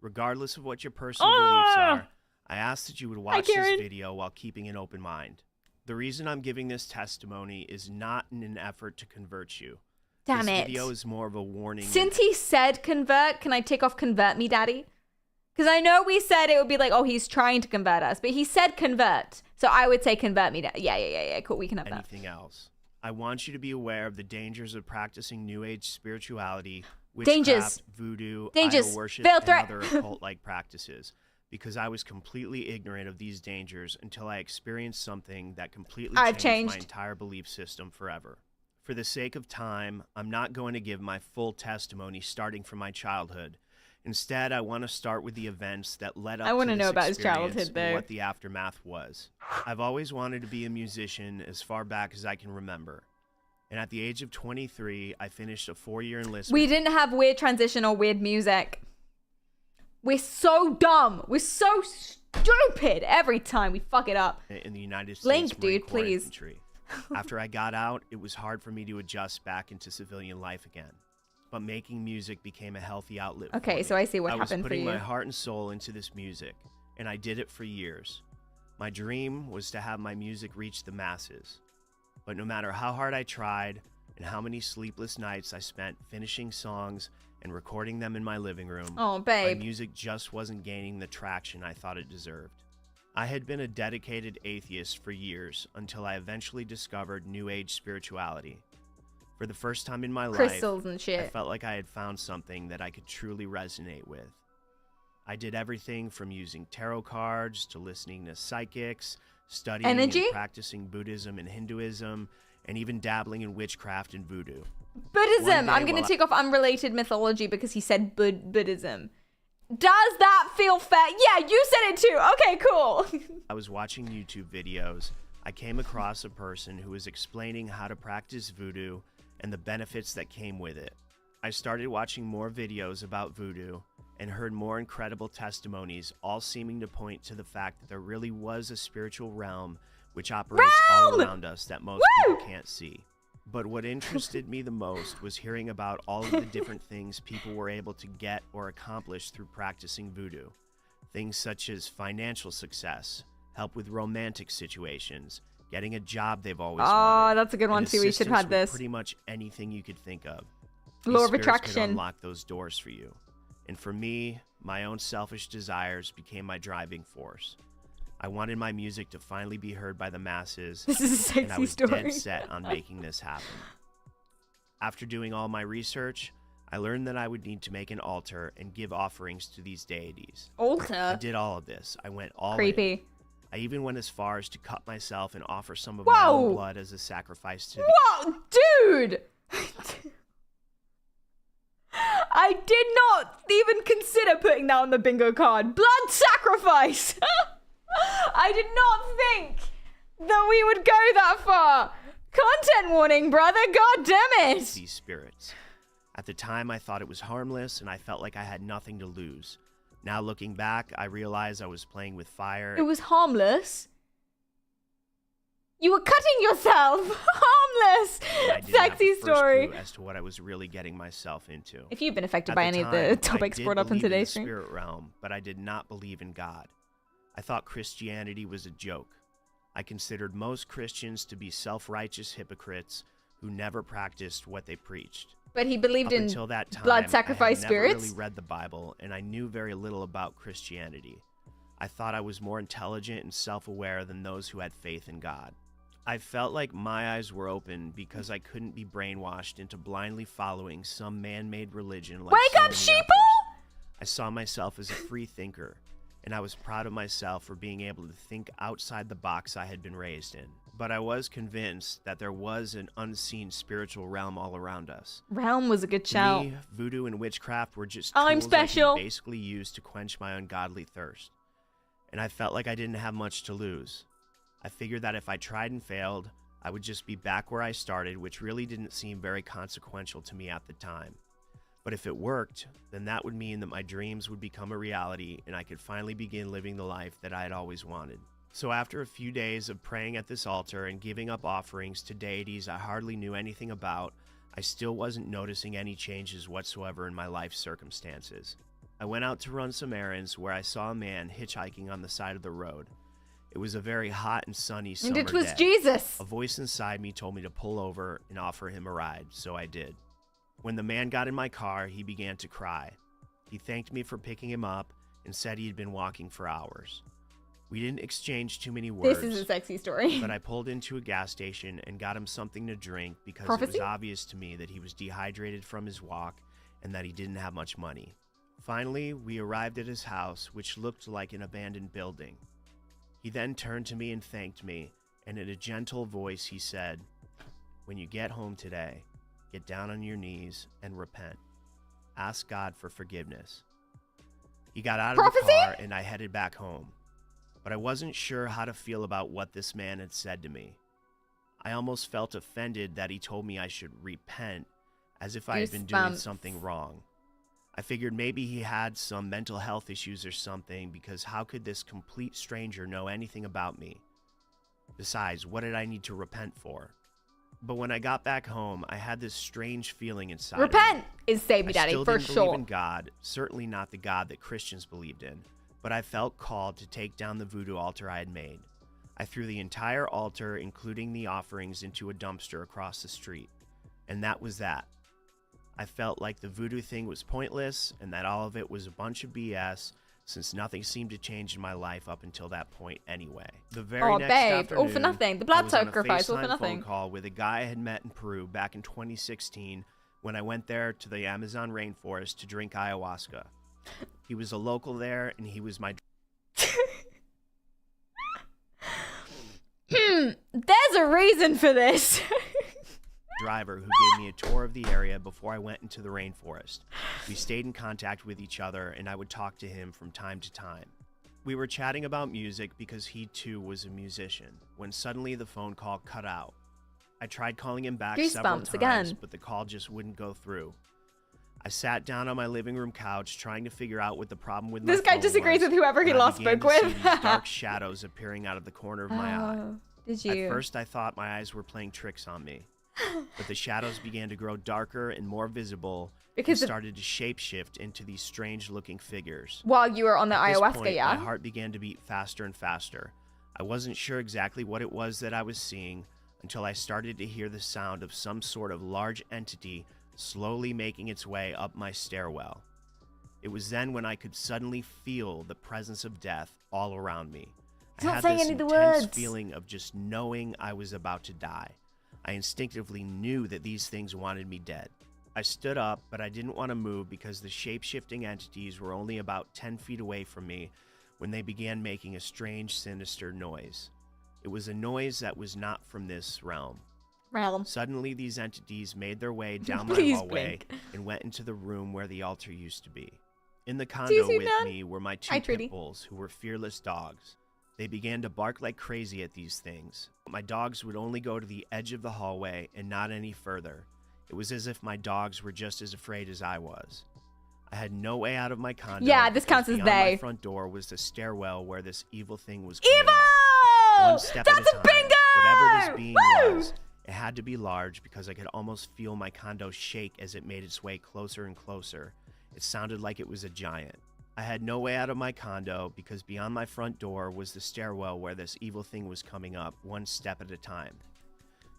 Speaker 4: Regardless of what your personal beliefs are, I ask that you would watch this video while keeping an open mind. The reason I'm giving this testimony is not in an effort to convert you.
Speaker 5: Damn
Speaker 4: this
Speaker 5: it.
Speaker 4: video is more of a warning.
Speaker 5: Since he said convert, can I take off convert me, daddy? Because I know we said it would be like, oh, he's trying to convert us. But he said convert. So I would say convert me. Yeah. Cool, we can have that.
Speaker 4: Anything else. I want you to be aware of the dangers of practicing New Age spirituality, witchcraft, voodoo, idol worship, and other occult-like practices. Because I was completely ignorant of these dangers until I experienced something that completely changed my entire belief system forever. For the sake of time, I'm not going to give my full testimony starting from my childhood. Instead, I want to start with the events that led up
Speaker 5: I want
Speaker 4: to
Speaker 5: to know
Speaker 4: this
Speaker 5: about his
Speaker 4: experience
Speaker 5: childhood,
Speaker 4: and
Speaker 5: though.
Speaker 4: what the aftermath was. I've always wanted to be a musician as far back as I can remember. And at the age of 23, I finished a 4-year enlistment.
Speaker 5: We didn't have weird transition or weird music. We're so dumb. We're so stupid every time we fuck it up.
Speaker 4: In the United States
Speaker 5: Link,
Speaker 4: Marine
Speaker 5: dude,
Speaker 4: Corps
Speaker 5: please.
Speaker 4: Infantry. After I got out, it was hard for me to adjust back into civilian life again. But making music became a healthy outlet.
Speaker 5: Okay,
Speaker 4: for me.
Speaker 5: so I see what
Speaker 4: I
Speaker 5: happened
Speaker 4: was
Speaker 5: for
Speaker 4: putting
Speaker 5: you.
Speaker 4: my heart and soul into this music, and I did it for years. My dream was to have my music reach the masses. But no matter how hard I tried and how many sleepless nights I spent finishing songs and recording them in my living room,
Speaker 5: Oh, babe.
Speaker 4: my music just wasn't gaining the traction I thought it deserved. I had been a dedicated atheist for years until I eventually discovered New Age spirituality. For the first time in my
Speaker 5: Crystals
Speaker 4: life,
Speaker 5: and shit.
Speaker 4: I felt like I had found something that I could truly resonate with. I did everything from using tarot cards to listening to psychics, studying
Speaker 5: Energy?
Speaker 4: and practicing Buddhism and Hinduism, and even dabbling in witchcraft and voodoo.
Speaker 5: Buddhism.
Speaker 4: One day
Speaker 5: I'm going
Speaker 4: while
Speaker 5: to take off unrelated mythology because he said Buddhism. Does that feel fair? Yeah, you said it too. Okay, cool.
Speaker 4: I was watching YouTube videos. I came across a person who was explaining how to practice voodoo and the benefits that came with it. I started watching more videos about voodoo and heard more incredible testimonies, all seeming to point to the fact that there really was a spiritual realm which operates all around us that most people can't see. But what interested me the most was hearing about all of the different things people were able to get or accomplish through practicing voodoo. Things such as financial success, help with romantic situations, getting a job they've always wanted.
Speaker 5: Oh, that's a good one
Speaker 4: and
Speaker 5: too. We should have had
Speaker 4: assistance with
Speaker 5: this.
Speaker 4: Pretty much anything you could think of.
Speaker 5: Law
Speaker 4: These
Speaker 5: of
Speaker 4: spirits
Speaker 5: attraction.
Speaker 4: could unlock those doors for you. And for me, my own selfish desires became my driving force. I wanted my music to finally be heard by the masses.
Speaker 5: This is a
Speaker 4: and I
Speaker 5: sexy
Speaker 4: was
Speaker 5: story.
Speaker 4: dead set on making this happen. After doing all my research, I learned that I would need to make an altar and give offerings to these deities.
Speaker 5: Altar?
Speaker 4: I did all of this. I went all
Speaker 5: Creepy.
Speaker 4: in. I even went as far as to cut myself and offer some of my own blood as a sacrifice to the
Speaker 5: Whoa, dude! I did not even consider putting that on the bingo card. Blood sacrifice! I did not think that we would go that far. Content warning, brother. God damn it.
Speaker 4: these spirits. At the time, I thought it was harmless, and I felt like I had nothing to lose. Now, looking back, I realized I was playing with fire.
Speaker 5: It was harmless. You were cutting yourself. Harmless.
Speaker 4: and I didn't have
Speaker 5: Sexy
Speaker 4: the first
Speaker 5: story.
Speaker 4: clue as to what I was really getting myself into.
Speaker 5: If you've been affected
Speaker 4: At
Speaker 5: by any of the
Speaker 4: time,
Speaker 5: topics
Speaker 4: I did
Speaker 5: brought up in
Speaker 4: believe
Speaker 5: today's
Speaker 4: the
Speaker 5: stream.
Speaker 4: spirit realm, but I did not believe in God. I thought Christianity was a joke. I considered most Christians to be self-righteous hypocrites who never practiced what they preached.
Speaker 5: But he believed
Speaker 4: Up
Speaker 5: in
Speaker 4: until that time,
Speaker 5: blood sacrifice
Speaker 4: I had
Speaker 5: spirits?
Speaker 4: never really read the Bible, and I knew very little about Christianity. I thought I was more intelligent and self-aware than those who had faith in God. I felt like my eyes were open because I couldn't be brainwashed into blindly following some man-made religion like
Speaker 5: Wake
Speaker 4: so
Speaker 5: up,
Speaker 4: many
Speaker 5: sheeple!
Speaker 4: others. I saw myself as a free thinker, and I was proud of myself for being able to think outside the box I had been raised in. But I was convinced that there was an unseen spiritual realm all around us.
Speaker 5: Realm was a good
Speaker 4: To
Speaker 5: shout.
Speaker 4: me, voodoo and witchcraft were just
Speaker 5: I'm
Speaker 4: tools
Speaker 5: special.
Speaker 4: I could basically use to quench my ungodly thirst. And I felt like I didn't have much to lose. I figured that if I tried and failed, I would just be back where I started, which really didn't seem very consequential to me at the time. But if it worked, then that would mean that my dreams would become a reality and I could finally begin living the life that I had always wanted. So after a few days of praying at this altar and giving up offerings to deities I hardly knew anything about, I still wasn't noticing any changes whatsoever in my life circumstances. I went out to run some errands where I saw a man hitchhiking on the side of the road. It was a very hot and sunny summer day.
Speaker 5: And it was Jesus.
Speaker 4: A voice inside me told me to pull over and offer him a ride, so I did. When the man got in my car, he began to cry. He thanked me for picking him up and said he had been walking for hours. We didn't exchange too many words.
Speaker 5: This is a sexy story.
Speaker 4: But I pulled into a gas station and got him something to drink because it
Speaker 5: Prophecy?
Speaker 4: was obvious to me that he was dehydrated from his walk and that he didn't have much money. Finally, we arrived at his house, which looked like an abandoned building. He then turned to me and thanked me, and in a gentle voice he said, "When you get home today, get down on your knees and repent. Ask God for forgiveness. He got out of the car and I headed back home. But I wasn't sure how to feel about what this man had said to me. I almost felt offended that he told me I should repent, as if I had been doing something wrong. I figured maybe he had some mental health issues or something, because how could this complete stranger know anything about me? Besides, what did I need to repent for? But when I got back home, I had this strange feeling inside.
Speaker 5: Repent is Save Me Daddy, for
Speaker 4: I still didn't believe
Speaker 5: sure.
Speaker 4: in God, certainly not the God that Christians believed in, but I felt called to take down the voodoo altar I had made. I threw the entire altar, including the offerings, into a dumpster across the street. And that was that. I felt like the voodoo thing was pointless and that all of it was a bunch of BS, since nothing seemed to change in my life up until that point anyway. The very next afternoon,
Speaker 5: all for nothing. The blood
Speaker 4: I was on a
Speaker 5: sacrifice, all for
Speaker 4: FaceTime
Speaker 5: nothing.
Speaker 4: phone call with a guy I had met in Peru back in 2016 when I went there to the Amazon rainforest to drink ayahuasca. He was a local there, and he was my...
Speaker 5: There's a reason for this.
Speaker 4: driver who gave me a tour of the area before I went into the rainforest. We stayed in contact with each other, and I would talk to him from time to time. We were chatting about music because he too was a musician, when suddenly the phone call cut out. I tried calling him back several times,
Speaker 5: again.
Speaker 4: but the call just wouldn't go through. I sat down on my living room couch trying to figure out what the problem with
Speaker 5: This
Speaker 4: my
Speaker 5: guy
Speaker 4: phone
Speaker 5: disagrees
Speaker 4: was,
Speaker 5: with whoever he
Speaker 4: and I
Speaker 5: last
Speaker 4: began
Speaker 5: spoke
Speaker 4: to
Speaker 5: with.
Speaker 4: see these dark shadows appearing out of the corner of my eye.
Speaker 5: Did you?
Speaker 4: At first, I thought my eyes were playing tricks on me, but the shadows began to grow darker and more visible
Speaker 5: Because
Speaker 4: and started to shapeshift into these strange-looking figures.
Speaker 5: While you were on the
Speaker 4: At this
Speaker 5: ayahuasca,
Speaker 4: point,
Speaker 5: yeah?
Speaker 4: my heart began to beat faster and faster. I wasn't sure exactly what it was that I was seeing until I started to hear the sound of some sort of large entity slowly making its way up my stairwell. It was then when I could suddenly feel the presence of death all around me.
Speaker 5: It's
Speaker 4: I
Speaker 5: not
Speaker 4: had
Speaker 5: saying
Speaker 4: this
Speaker 5: any of the
Speaker 4: intense
Speaker 5: words.
Speaker 4: feeling of just knowing I was about to die. I instinctively knew that these things wanted me dead. I stood up, but I didn't want to move because the shape-shifting entities were only about 10 feet away from me when they began making a strange, sinister noise. It was a noise that was not from this realm. Suddenly, these entities made their way down my
Speaker 5: Please
Speaker 4: hallway
Speaker 5: blink.
Speaker 4: and went into the room where the altar used to be. In the
Speaker 5: See
Speaker 4: condo
Speaker 5: you,
Speaker 4: with
Speaker 5: man.
Speaker 4: me were my two
Speaker 5: Hi, Trudy.
Speaker 4: pit bulls, who were fearless dogs. They began to bark like crazy at these things. My dogs would only go to the edge of the hallway and not any further. It was as if my dogs were just as afraid as I was. I had no way out of my condo.
Speaker 5: Yeah, this
Speaker 4: because
Speaker 5: counts as
Speaker 4: beyond my
Speaker 5: they.
Speaker 4: front door was the stairwell where this evil thing was coming up.
Speaker 5: Evil!
Speaker 4: One step at
Speaker 5: That's
Speaker 4: a
Speaker 5: a
Speaker 4: time.
Speaker 5: bingo!
Speaker 4: Whatever this being
Speaker 5: Woo!
Speaker 4: was, it had to be large because I could almost feel my condo shake as it made its way closer and closer. It sounded like it was a giant. I had no way out of my condo because beyond my front door was the stairwell where this evil thing was coming up, one step at a time.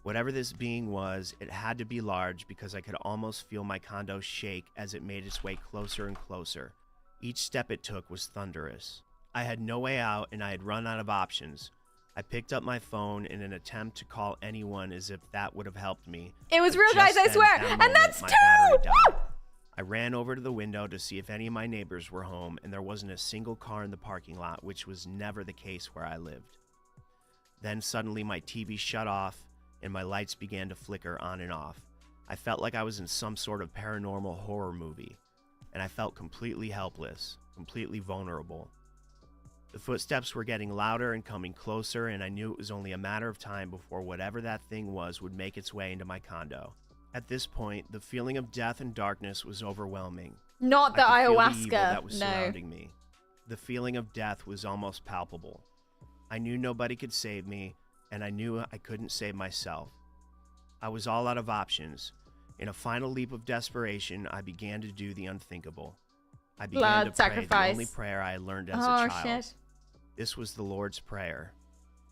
Speaker 4: Whatever this being was, it had to be large because I could almost feel my condo shake as it made its way closer and closer. Each step it took was thunderous. I had no way out and I had run out of options. I picked up my phone in an attempt to call anyone as if that would have helped me.
Speaker 5: It was
Speaker 4: but
Speaker 5: real,
Speaker 4: just
Speaker 5: guys, I
Speaker 4: then,
Speaker 5: swear.
Speaker 4: at that
Speaker 5: And
Speaker 4: moment,
Speaker 5: that's
Speaker 4: my
Speaker 5: two!
Speaker 4: battery died.
Speaker 5: Woo!
Speaker 4: I ran over to the window to see if any of my neighbors were home, and there wasn't a single car in the parking lot, which was never the case where I lived. Then suddenly my TV shut off, and my lights began to flicker on and off. I felt like I was in some sort of paranormal horror movie, and I felt completely helpless, completely vulnerable. The footsteps were getting louder and coming closer, and I knew it was only a matter of time before whatever that thing was would make its way into my condo. At this point, the feeling of death and darkness was overwhelming.
Speaker 5: Not the
Speaker 4: I could feel the
Speaker 5: ayahuasca.
Speaker 4: evil that was
Speaker 5: No.
Speaker 4: surrounding me. The feeling of death was almost palpable. I knew nobody could save me, and I knew I couldn't save myself. I was all out of options. In a final leap of desperation, I began to do the unthinkable. I began
Speaker 5: Blood
Speaker 4: to pray the
Speaker 5: sacrifice.
Speaker 4: only prayer I had learned as
Speaker 5: Oh,
Speaker 4: a child.
Speaker 5: shit.
Speaker 4: This was the Lord's Prayer.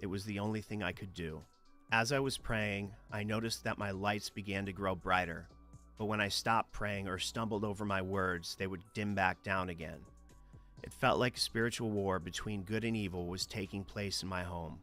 Speaker 4: It was the only thing I could do. As I was praying, I noticed that my lights began to grow brighter, but when I stopped praying or stumbled over my words, they would dim back down again. It felt like a spiritual war between good and evil was taking place in my home.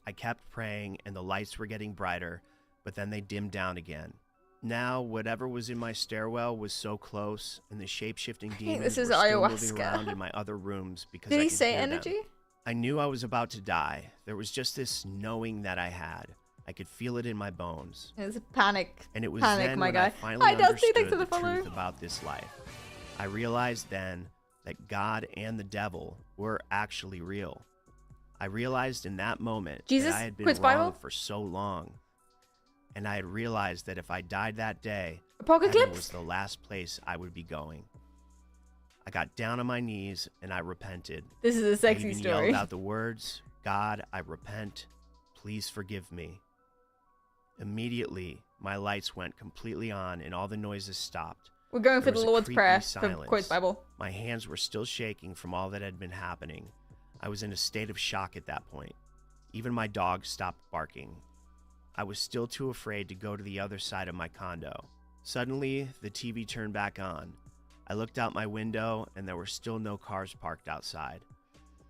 Speaker 4: I kept praying and the lights were getting brighter, but then they dimmed down again. Now, whatever was in my stairwell was so close, and the shape-shifting demons
Speaker 5: this
Speaker 4: were
Speaker 5: is
Speaker 4: still moving
Speaker 5: ayahuasca.
Speaker 4: around in my other rooms because
Speaker 5: Did
Speaker 4: I
Speaker 5: he
Speaker 4: could
Speaker 5: say
Speaker 4: hear them.
Speaker 5: energy?
Speaker 4: I knew I was about to die. There was just this knowing that I had. I could feel it in my bones.
Speaker 5: It was a panic.
Speaker 4: And it was
Speaker 5: Panic,
Speaker 4: then
Speaker 5: my
Speaker 4: when
Speaker 5: guy.
Speaker 4: I finally
Speaker 5: Hi, Dusty.
Speaker 4: understood
Speaker 5: Thanks for
Speaker 4: the
Speaker 5: the follow.
Speaker 4: truth about this life. I realized then that God and the devil were actually real. I realized in that moment
Speaker 5: Jesus
Speaker 4: that I had been
Speaker 5: quits
Speaker 4: wrong
Speaker 5: Bible?
Speaker 4: for so long. And I had realized that if I died that day,
Speaker 5: Apocalypse?
Speaker 4: heaven was the last place I would be going. I got down on my knees and I repented.
Speaker 5: This is a sexy
Speaker 4: I even
Speaker 5: story.
Speaker 4: yelled out the words, "God, I repent. Please forgive me." Immediately, my lights went completely on and all the noises stopped.
Speaker 5: We're going for
Speaker 4: There
Speaker 5: the
Speaker 4: was a
Speaker 5: Lord's
Speaker 4: creepy
Speaker 5: Prayer from
Speaker 4: silence.
Speaker 5: Quotes Bible.
Speaker 4: My hands were still shaking from all that had been happening. I was in a state of shock at that point. Even my dog stopped barking. I was still too afraid to go to the other side of my condo. Suddenly, the TV turned back on. I looked out my window and there were still no cars parked outside.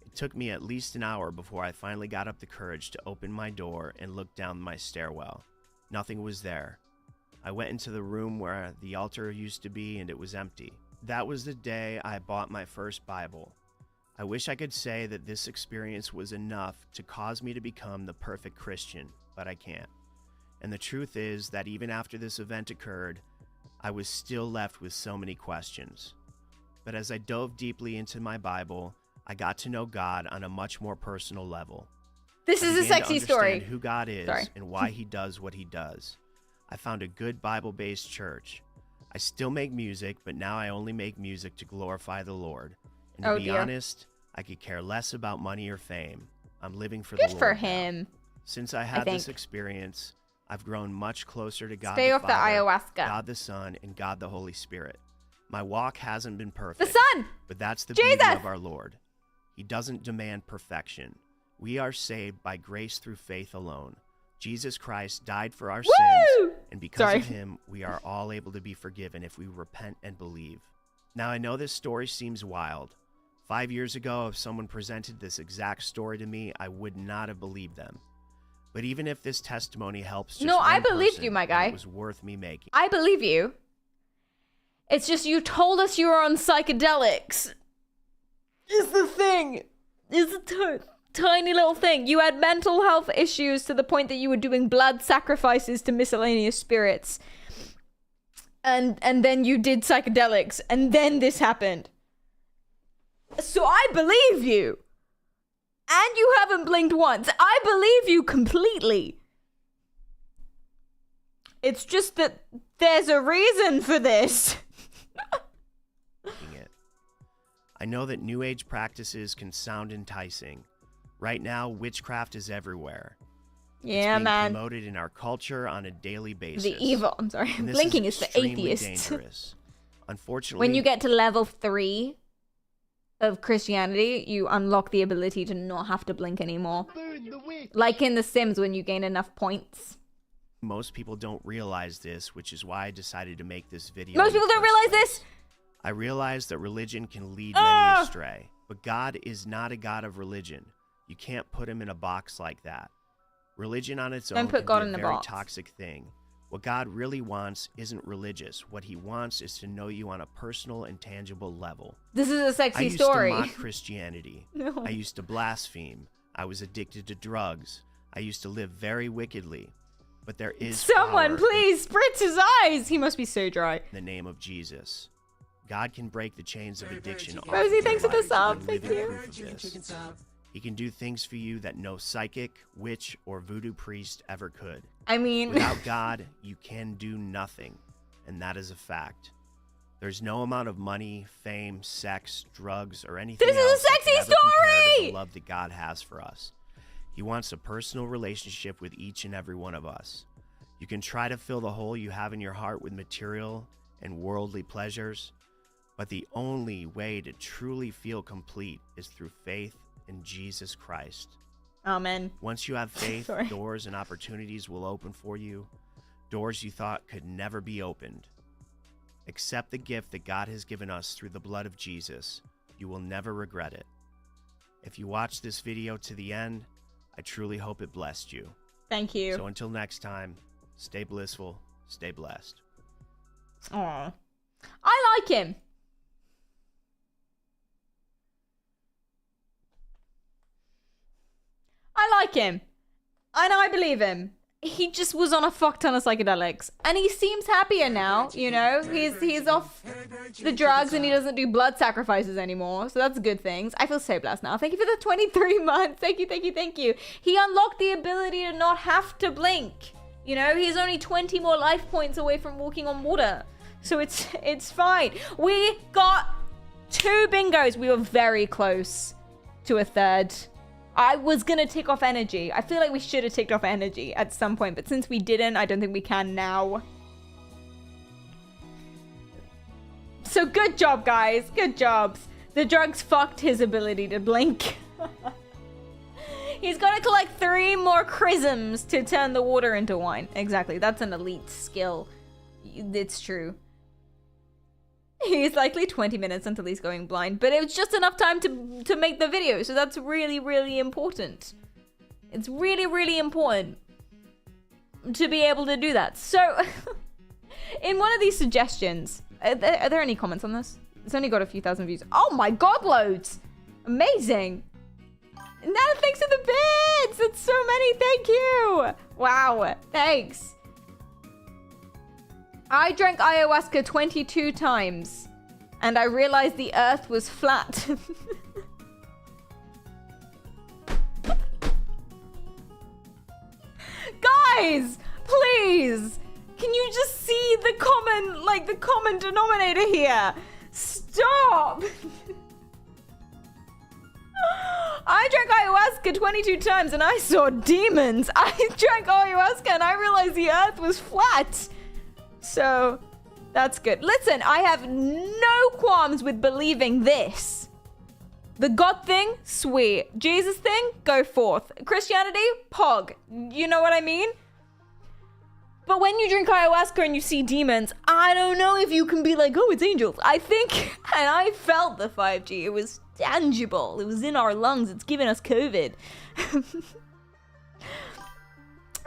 Speaker 4: It took me at least an hour before I finally got up the courage to open my door and look down my stairwell. Nothing was there. I went into the room where the altar used to be and it was empty. That was the day I bought my first Bible. I wish I could say that this experience was enough to cause me to become the perfect Christian, but I can't. And the truth is that even after this event occurred, I was still left with so many questions. But as I dove deeply into my Bible, I got to know God on a much more personal level.
Speaker 5: This
Speaker 4: I
Speaker 5: is a
Speaker 4: began to
Speaker 5: sexy story.
Speaker 4: understand who God is
Speaker 5: Sorry.
Speaker 4: and why he does what he does. I found a good Bible-based church. I still make music, but now I only make music to glorify the Lord. And to
Speaker 5: Oh,
Speaker 4: be
Speaker 5: dear.
Speaker 4: honest, I could care less about money or fame. I'm living for
Speaker 5: Good
Speaker 4: the Lord.
Speaker 5: for
Speaker 4: now.
Speaker 5: him.
Speaker 4: Since I had this
Speaker 5: think.
Speaker 4: experience, I've grown much closer to God
Speaker 5: Stay
Speaker 4: the
Speaker 5: off the
Speaker 4: Father,
Speaker 5: ayahuasca.
Speaker 4: God the Son, and God the Holy Spirit. My walk hasn't been perfect.
Speaker 5: The Son!
Speaker 4: But that's the
Speaker 5: Jesus!
Speaker 4: beauty of our Lord. He doesn't demand perfection. We are saved by grace through faith alone. Jesus Christ died for our sins, and because
Speaker 5: Sorry.
Speaker 4: of him, we are all able to be forgiven if we repent and believe. Now, I know this story seems wild. 5 years ago, if someone presented this exact story to me, I would not have believed them. But even if this testimony helps just
Speaker 5: No, I
Speaker 4: one
Speaker 5: believed
Speaker 4: person,
Speaker 5: you, my
Speaker 4: then
Speaker 5: guy.
Speaker 4: it was worth me making.
Speaker 5: I believe you. It's just you told us you were on psychedelics. Is the thing. Is a tiny little thing. You had mental health issues to the point that you were doing blood sacrifices to miscellaneous spirits. And then you did psychedelics. And then this happened. So I believe you. And you haven't blinked once. I believe you completely. It's just that there's a reason for this.
Speaker 4: It. I know that New Age practices can sound enticing. Right now, witchcraft is everywhere.
Speaker 5: Yeah,
Speaker 4: it's being
Speaker 5: man.
Speaker 4: promoted in our culture on a daily basis.
Speaker 5: The evil. I'm sorry.
Speaker 4: And this
Speaker 5: Blinking is for
Speaker 4: extremely
Speaker 5: atheists.
Speaker 4: dangerous. Unfortunately,
Speaker 5: When you get to level 3 of Christianity, you unlock the ability to not have to blink anymore. Like in The Sims when you gain enough points.
Speaker 4: most people don't realize this, which is why I decided to make this video.
Speaker 5: Most
Speaker 4: in the
Speaker 5: people don't
Speaker 4: first
Speaker 5: realize
Speaker 4: place.
Speaker 5: this.
Speaker 4: I realize that religion can lead many astray, but God is not a God of religion. You can't put him in a box like that. Religion on its
Speaker 5: Don't
Speaker 4: own
Speaker 5: put
Speaker 4: can
Speaker 5: God
Speaker 4: be
Speaker 5: in
Speaker 4: a
Speaker 5: a
Speaker 4: very
Speaker 5: box.
Speaker 4: toxic thing. What God really wants isn't religious. What he wants is to know you on a personal and tangible level.
Speaker 5: This is a sexy
Speaker 4: I used
Speaker 5: story.
Speaker 4: to mock Christianity.
Speaker 5: No.
Speaker 4: I used to blaspheme. I was addicted to drugs. I used to live very wickedly. But there is
Speaker 5: Someone,
Speaker 4: power
Speaker 5: please, spritz his eyes. He must be so dry.
Speaker 4: in the name of Jesus. God can break the chains of addiction off
Speaker 5: Rosie,
Speaker 4: of
Speaker 5: thanks
Speaker 4: your
Speaker 5: for the
Speaker 4: life.
Speaker 5: sub.
Speaker 4: I'm
Speaker 5: Thank
Speaker 4: living
Speaker 5: you.
Speaker 4: proof of this. He can do things for you that no psychic, witch, or voodoo priest ever could.
Speaker 5: I mean...
Speaker 4: Without God, you can do nothing, and that is a fact. There's no amount of money, fame, sex, drugs, or anything
Speaker 5: This is a
Speaker 4: else that
Speaker 5: sexy
Speaker 4: can ever compare to
Speaker 5: story!
Speaker 4: the love that God has for us. He wants a personal relationship with each and every one of us. You can try to fill the hole you have in your heart with material and worldly pleasures, but the only way to truly feel complete is through faith in Jesus Christ.
Speaker 5: Amen.
Speaker 4: Once you have faith,
Speaker 5: Sorry.
Speaker 4: doors and opportunities will open for you, doors you thought could never be opened. Accept the gift that God has given us through the blood of Jesus. You will never regret it. If you watch this video to the end, I truly hope it blessed you.
Speaker 5: Thank you.
Speaker 4: So until next time, stay blissful, stay blessed.
Speaker 5: Aw. I like him. I like him. And I believe him. he just was on a fuck ton of psychedelics, and he seems happier now. You know, he's off the drugs and he doesn't do blood sacrifices anymore, so that's good things. I feel so blessed now. Thank you for the 23 months. Thank you. He unlocked the ability to not have to blink. You know, he's only 20 more life points away from walking on water, so it's fine. We got 2 bingos. We were very close to a third. I was gonna tick off energy. I feel like we should have ticked off energy at some point, but since we didn't, I don't think we can now. So good job, guys. Good jobs. The drugs fucked his ability to blink. He's gotta collect 3 more chrisms to turn the water into wine. Exactly, that's an elite skill. It's true. He's likely 20 minutes until he's going blind, but it was just enough time to make the video, so that's really, really important. It's really, really important to be able to do that. So, in one of these suggestions, are there any comments on this? It's only got a few thousand views. Oh my god, loads! Amazing! Nana, thanks for the bits! That's so many, thank you! Wow, thanks. I drank ayahuasca 22 times, and I realized the earth was flat. Guys, please! Can you just see the common denominator here? Stop! I drank ayahuasca 22 times and I saw demons. I drank ayahuasca and I realized the earth was flat. So, that's good. Listen, I have no qualms with believing this. The God thing, sweet. Jesus thing, go forth. Christianity, pog. You know what I mean? But when you drink ayahuasca and you see demons, I don't know if you can be like, oh, it's angels. I think, and I felt the 5G. It was tangible. It was in our lungs. It's giving us COVID.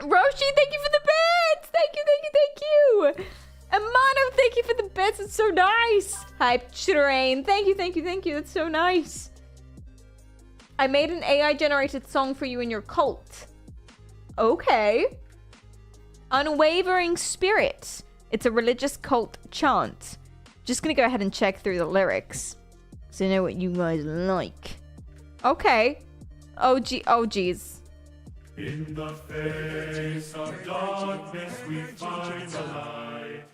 Speaker 5: Roshi, thank you for the bits! Thank you! Amano, thank you for the bits, it's so nice! Hype Train, thank you, that's so nice. I made an AI-generated song for you in your cult. Okay. Unwavering Spirit. It's a religious cult chant. Just gonna go ahead and check through the lyrics, so I know what you guys like. Okay. Oh geez.
Speaker 1: In the face of darkness we find the light.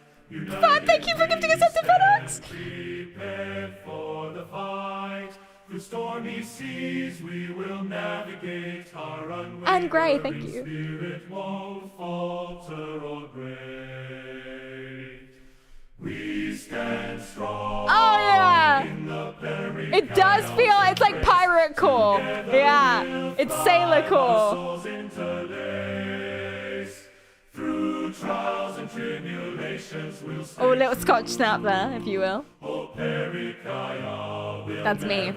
Speaker 5: Fun, thank you for gifting us up to FedEx!
Speaker 1: Prepared for the fight. Through stormy seas we will navigate our unwavering
Speaker 5: and Gray, thank you.
Speaker 1: Spirit won't falter or break. We stand strong.
Speaker 5: Oh yeah!
Speaker 1: In the
Speaker 5: it does feel, it's like pirate core. Yeah, it's sailor core.
Speaker 1: Through trials and tribulations we'll
Speaker 5: oh, a little Scotch snap there, if you will. That's me.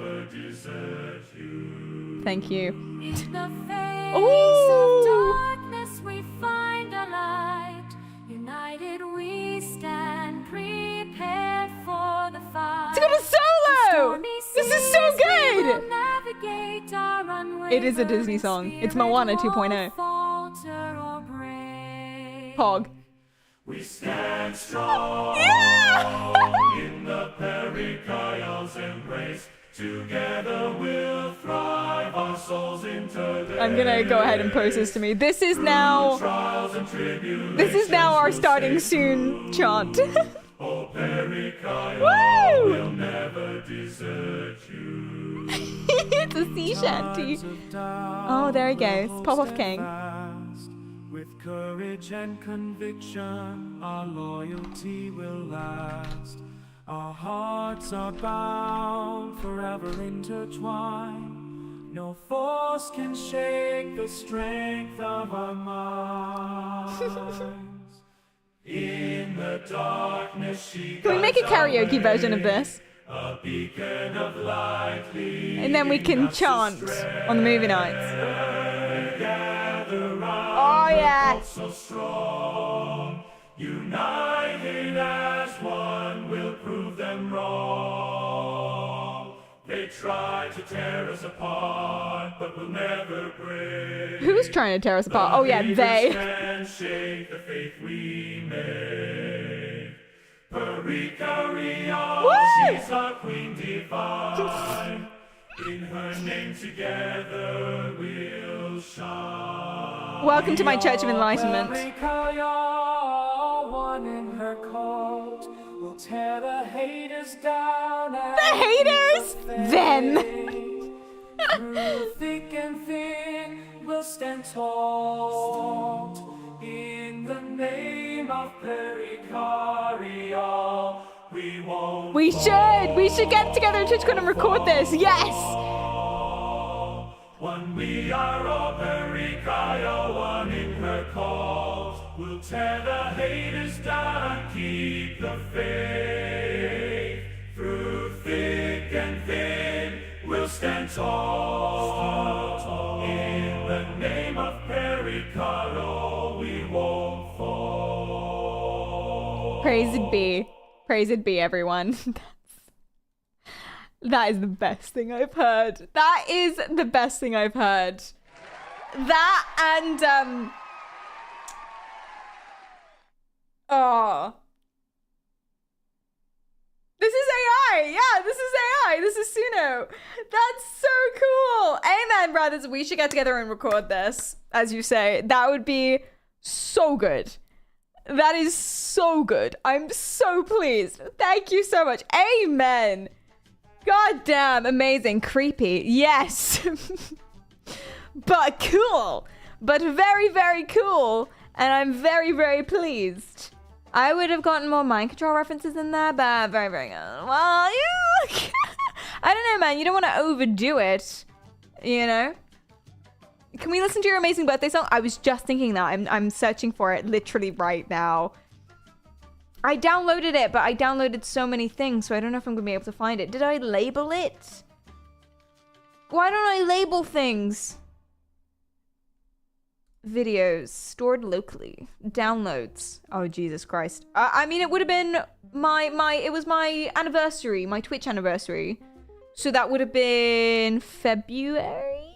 Speaker 5: Thank you.
Speaker 1: In the face
Speaker 5: of
Speaker 1: darkness we find a light. United we stand, prepared for the fight.
Speaker 5: It's got a solo! This is so good! It is a Disney song. It's Moana 2.0. Pog.
Speaker 1: We stand strong in the Pericayal's embrace. Together we'll thrive, our souls interlace.
Speaker 5: I'm gonna go ahead and post this to me. This is now our starting soon chant.
Speaker 1: Oh, Pericayal,
Speaker 5: woo!
Speaker 1: We'll never desert you.
Speaker 5: It's a sea shanty. Oh, there he goes. Pop off King.
Speaker 1: With courage and conviction, our loyalty will last. Our hearts are bound, forever intertwined. No force can shake the strength of our minds. In the darkness she
Speaker 5: can we make a karaoke version of this?
Speaker 1: A beacon of light,
Speaker 5: and then we can chant on the movie nights.
Speaker 1: Oh yeah! So strong, united as one, will prove them wrong. They
Speaker 2: try to tear us apart, but we'll never break.
Speaker 5: Who's trying to tear us apart? Oh yeah, they.
Speaker 2: Can't shake the faith we make. Pericarion, she's our queen divine. In her name together we'll shine.
Speaker 5: Welcome to my Church of Enlightenment.
Speaker 2: One in her coat will tear the haters down.
Speaker 5: The haters? Them.
Speaker 2: Through thick and thin, we'll stand tall. In the name of Pericarion, we won't.
Speaker 5: We should get together and Twitch and record this. Yes.
Speaker 2: One we are all Pericarion, one in her cause. We'll tear the haters down, keep the faith. Through thick and thin, we'll stand tall. In the name of Pericarion, we won't fall.
Speaker 5: Praise it be. Praise it be, everyone. That is the best thing I've heard. That is the best thing I've heard. That and oh, this is AI. Yeah, this is AI. This is Suno. That's so cool. Amen, brothers. We should get together and record this, as you say. That would be so good. That is so good. I'm so pleased. Thank you so much. Amen. God damn, amazing. Creepy. Yes. But cool. But very, very cool. And I'm very, very pleased. I would have gotten more mind control references in there, but very, very good. Well, you... I don't know, man. You don't want to overdo it. You know? Can we listen to your amazing birthday song? I was just thinking that. I'm searching for it literally right now. I downloaded it, but I downloaded so many things, so I don't know if I'm going to be able to find it. Did I label it? Why don't I label things? Videos stored locally. Downloads. Oh, Jesus Christ. I mean, it would have been it was my anniversary, my Twitch anniversary. So that would have been February?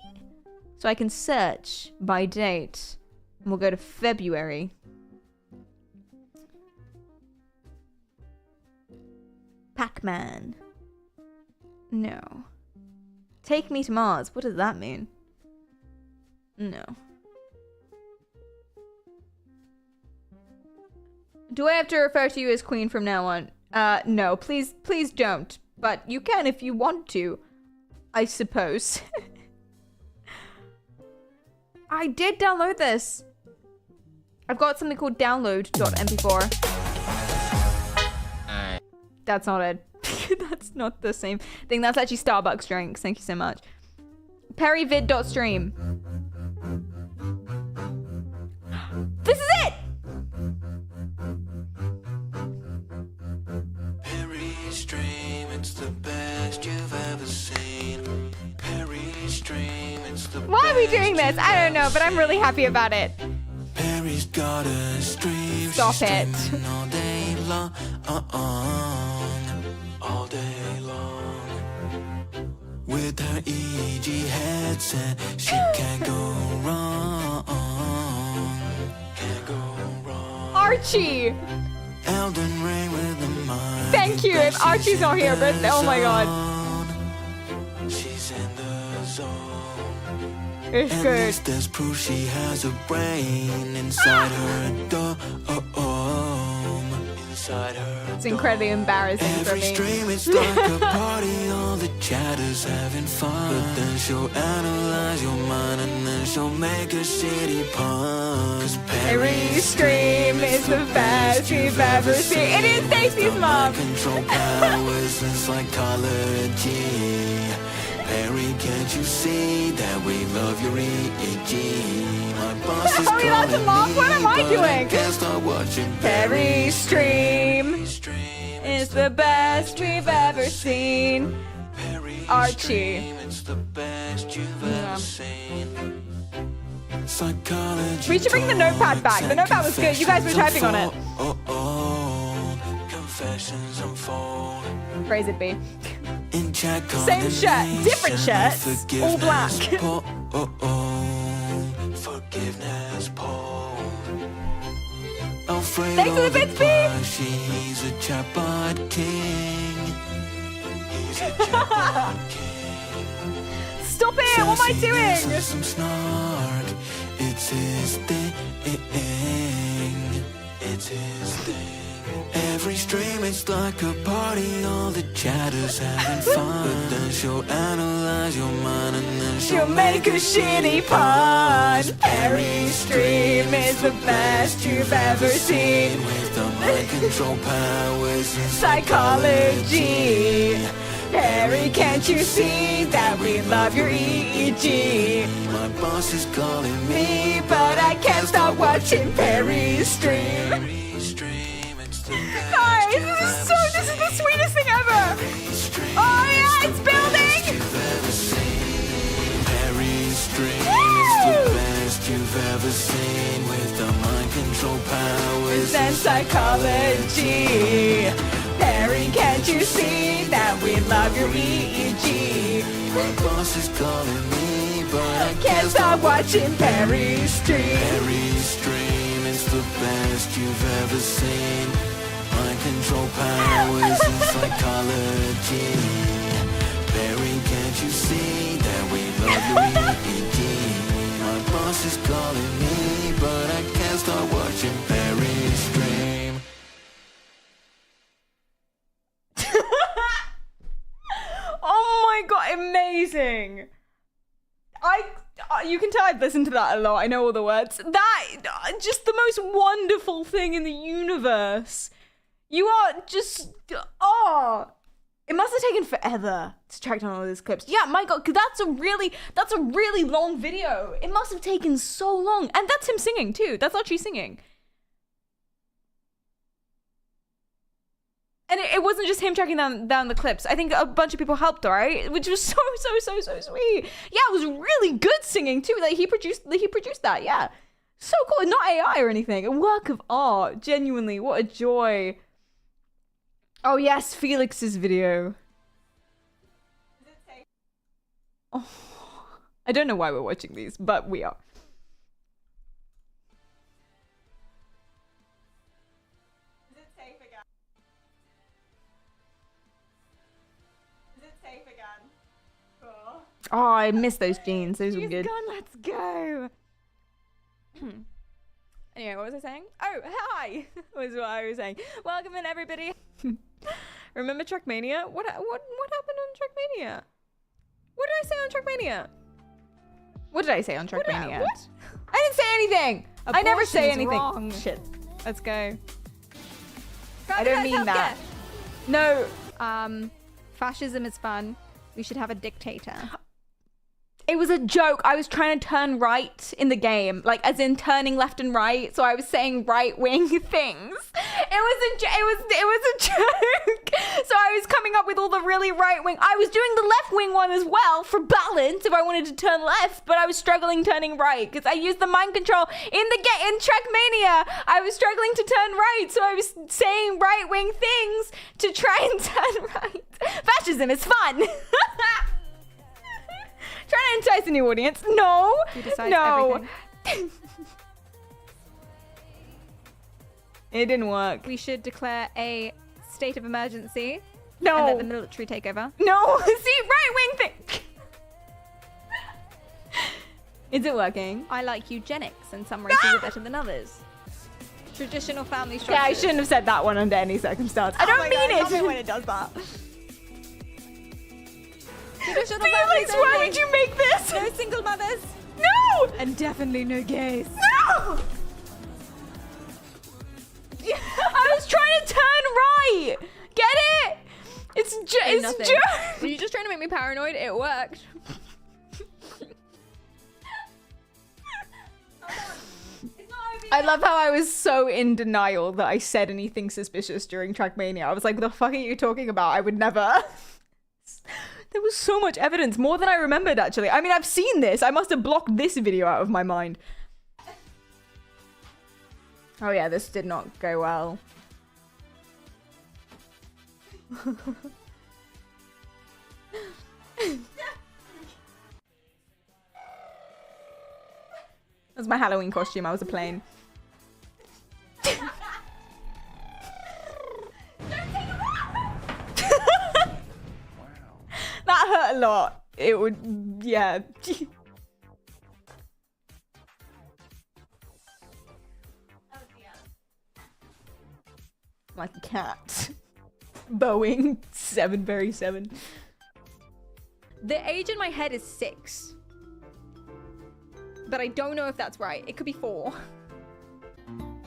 Speaker 5: So I can search by date. And we'll go to February. Pac-Man. No. Take me to Mars. What does that mean? No. Do I have to refer to you as Queen from now on? No. Please don't. But you can if you want to. I suppose. I did download this. I've got something called download.mp4. That's not it. That's not the same thing. That's actually Starbucks drinks. Thank you so much. Perryvid.stream. This is it!
Speaker 1: Stream, it's the best you've ever seen. Perry Stream, it's the
Speaker 5: Why are we doing this? I don't know, but I'm really happy about it.
Speaker 1: Perry's got a stream.
Speaker 5: Stop it.
Speaker 1: All day long, all day long. With her EG headset, she can't go wrong. Can't go wrong.
Speaker 5: Archie!
Speaker 1: Elden Ring with the mind.
Speaker 5: Thank you. If Archie's not here, but oh my god.
Speaker 1: She's in the zone.
Speaker 5: It's
Speaker 1: At
Speaker 5: good.
Speaker 1: least there's proof she has a brain inside her dome. Inside her.
Speaker 5: It's incredibly embarrassing for
Speaker 1: Every
Speaker 5: me.
Speaker 1: stream it's like a party, all the chatters having fun. But then she'll analyze your mind and then she'll make a shitty pun. 'Cause
Speaker 5: Perry Stream is the best you've ever seen. It is Stacey's mom.
Speaker 1: Control powers and psychology. Perry, can't you see that we love your EEG? My boss is
Speaker 5: Hurry, that's a
Speaker 1: calling
Speaker 5: mom.
Speaker 1: me,
Speaker 5: What am I
Speaker 1: but
Speaker 5: doing?
Speaker 1: can't stop watching
Speaker 5: Perry Stream is the best we've ever seen. Archie.
Speaker 1: It's the best you've ever seen. Psychology.
Speaker 5: We should bring the notepad back. The notepad was good. You guys were typing on it.
Speaker 1: Confessions unfold.
Speaker 5: Praise it be. Same shirt, different shirts, all black.
Speaker 1: Forgiveness, Paul.
Speaker 5: Thanks for the bits,
Speaker 1: He's a chatbot king. He's a chatbot king.
Speaker 5: Stop it! What am I doing?
Speaker 1: Some snark. It's his thing. It's his thing. Every stream it's like a party, all the chatters having fun. But then she'll analyze your mind and then
Speaker 5: She'll make a shitty pun. Perry's stream is the best you've ever seen.
Speaker 1: with the mind control powers and
Speaker 5: Psychology. Perry, can't you see that we love your EEG?
Speaker 1: My boss is calling
Speaker 5: Me, but I can't stop watching Perry's stream. Guys, this is the sweetest thing ever. Oh yeah, it's building.
Speaker 1: Perry's stream is the best you've ever seen with the mind control powers
Speaker 5: And psychology. Perry, can't you see that we love your EEG?
Speaker 1: My boss is calling me, but I
Speaker 5: Can't stop watching Perry's stream.
Speaker 1: Perry's stream is the best you've ever seen. Mind control powers and psychology. Perry, can't you see that we love your EEG? My boss is calling me, but I can't stop watching Perry's stream.
Speaker 5: Oh my god, amazing. You can tell I've listened to that a lot. I know all the words. That, just the most wonderful thing in the universe. You are just, oh. It must have taken forever to track down all those clips. Yeah, my god, 'cause that's a really long video. It must have taken so long. And that's him singing too. That's Archie singing. And it wasn't just him tracking down the clips. I think a bunch of people helped, right? Which was so sweet. Yeah, it was really good singing too. Like he produced that. Yeah, so cool. Not AI or anything. A work of art. Genuinely, what a joy. Oh yes, Felix's video. Oh, I don't know why we're watching these, but we are. Oh, I miss those jeans. Those were good. Gone, let's go. Anyway, what was I saying? Oh, hi! Was what I was saying. Welcome in, everybody. Remember Trackmania? What happened on Trackmania? What did I say on Trackmania? What did I say on Trackmania? What? I didn't say anything. I never say anything.
Speaker 6: Wrong.
Speaker 5: Shit.
Speaker 6: Let's go.
Speaker 5: I don't mean that. No.
Speaker 6: Fascism is fun. We should have a dictator.
Speaker 5: It was a joke. I was trying to turn right in the game, like as in turning left and right. So I was saying right-wing things. It was a joke. So I was coming up with all the really right-wing. I was doing the left-wing one as well for balance if I wanted to turn left, but I was struggling turning right because I used the mind control in Trackmania. I was struggling to turn right, so I was saying right-wing things to try and turn right. Fascism is fun. Trying to entice a new audience. No. No. It didn't work.
Speaker 6: We should declare a state of emergency.
Speaker 5: No.
Speaker 6: And let the military take over.
Speaker 5: No. See, right-wing thing. Is it working?
Speaker 6: I like eugenics, and some races are better than others. Traditional family structures.
Speaker 5: Yeah, I shouldn't have said that one under any circumstance. I don't mean it. When it does that.
Speaker 6: Traditional
Speaker 5: Felix, why would you make this?
Speaker 6: No single mothers.
Speaker 5: No!
Speaker 6: And definitely no gays.
Speaker 5: No! I was trying to turn right. Get it? It's
Speaker 6: nothing. Were you just trying to make me paranoid? It worked.
Speaker 5: I love how I was so in denial that I said anything suspicious during Trackmania. I was like, what the fuck are you talking about? I would never. There was so much evidence, more than I remembered, actually. I mean, I've seen this. I must have blocked this video out of my mind. Oh yeah, this did not go well. was my Halloween costume. I was a plane. That hurt a lot. It would, yeah. Like a cat. Boeing 737. The age in my head is 6. But I don't know if that's right. It could be 4.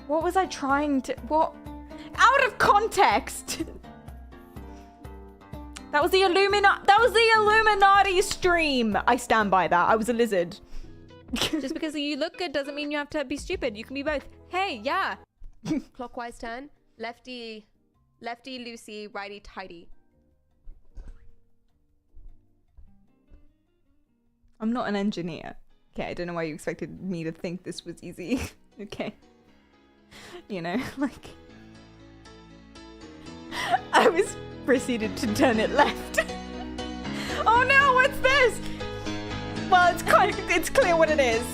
Speaker 5: What was I trying to... What? Out of context! That was the Illuminati stream! I stand by that. I was a lizard. Just because you look good doesn't mean you have to be stupid. You can be both. Hey, yeah.
Speaker 15: Clockwise turn. Lefty, loosey, righty, tighty.
Speaker 5: I'm not an engineer. Okay, I don't know why you expected me to think this was easy. Okay. You know, like... I was proceeded to turn it left. Oh no, what's this? Well, it's clear what it is.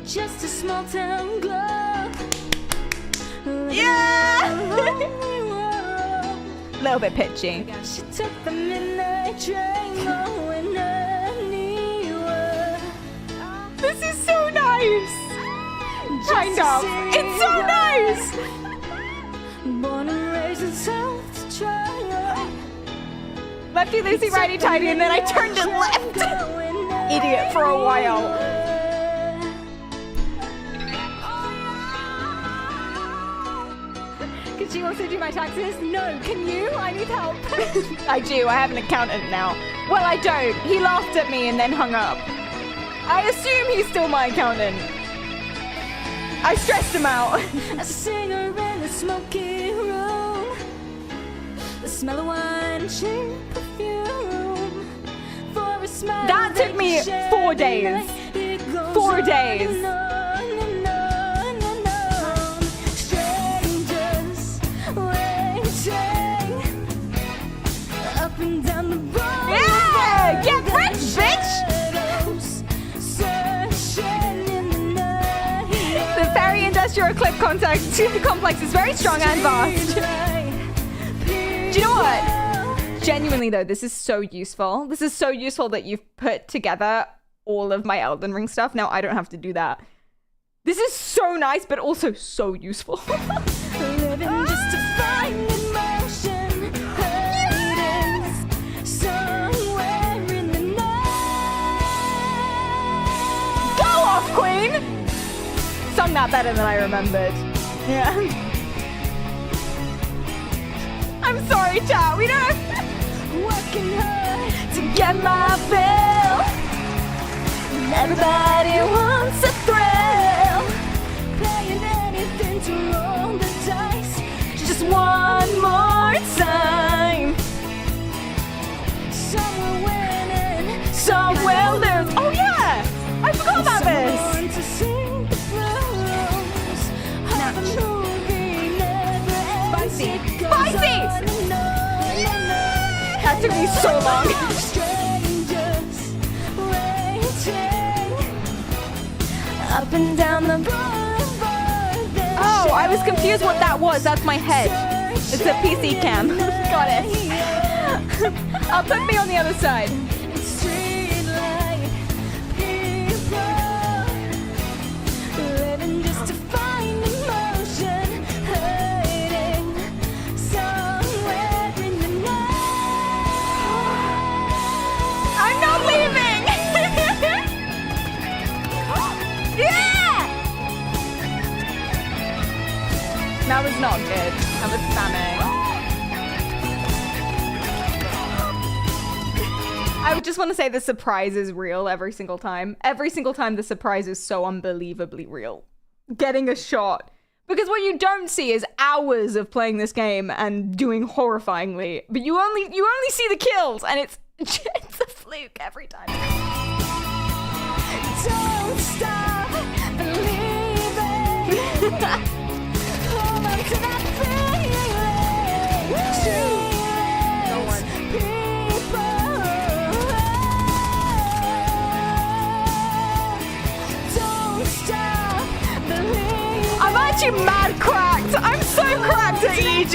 Speaker 5: Just a small town glow. Yeah! Little bit pitchy. She took the midnight train going anywhere. This is so nice! Kind of. It's so nice! Born and raised in South Detroit. Lefty, loosey, righty, tighty, and then I turned it left. Idiot for a while. Can she also do my taxes? No, can you? I need help. I do, I have an accountant now. Well, I don't. He laughed at me and then hung up. I assume he's still my accountant. I stressed him out. A singer in a smoky room. The smell of wine and cheap perfume. For a smile that took me 4 days. 4 days. Strangers waiting up and down the road. Yeah! Get rich, bitch! The Ferry Industrial Clip complex is very strong and vast. Do you know what? Genuinely though, this is so useful. This is so useful that you've put together all of my Elden Ring stuff. Now I don't have to do that. This is so nice, but also so useful. Living just to find emotion, somewhere in the night. Go off, Queen! Sung that better than I remembered. Yeah. I'm sorry, chat. We don't have working hard to get my fill. Everybody wants a thrill. Playing anything to roll the dice. Just one more time. Some will win and some will lose. Oh yeah! I forgot about this. Spicy! Spicy! That took me so long. Up and down the oh, I was confused what that was. That's my head. It's a PC cam. Got it. Put me on the other side. That was not good. That was spamming. I would just want to say the surprise is real every single time. Every single time the surprise is so unbelievably real. Getting a shot. Because what you don't see is hours of playing this game and doing horrifyingly. But you only see the kills and it's a fluke every time. Don't stop believing. literally mad cracked. I'm so cracked at EG.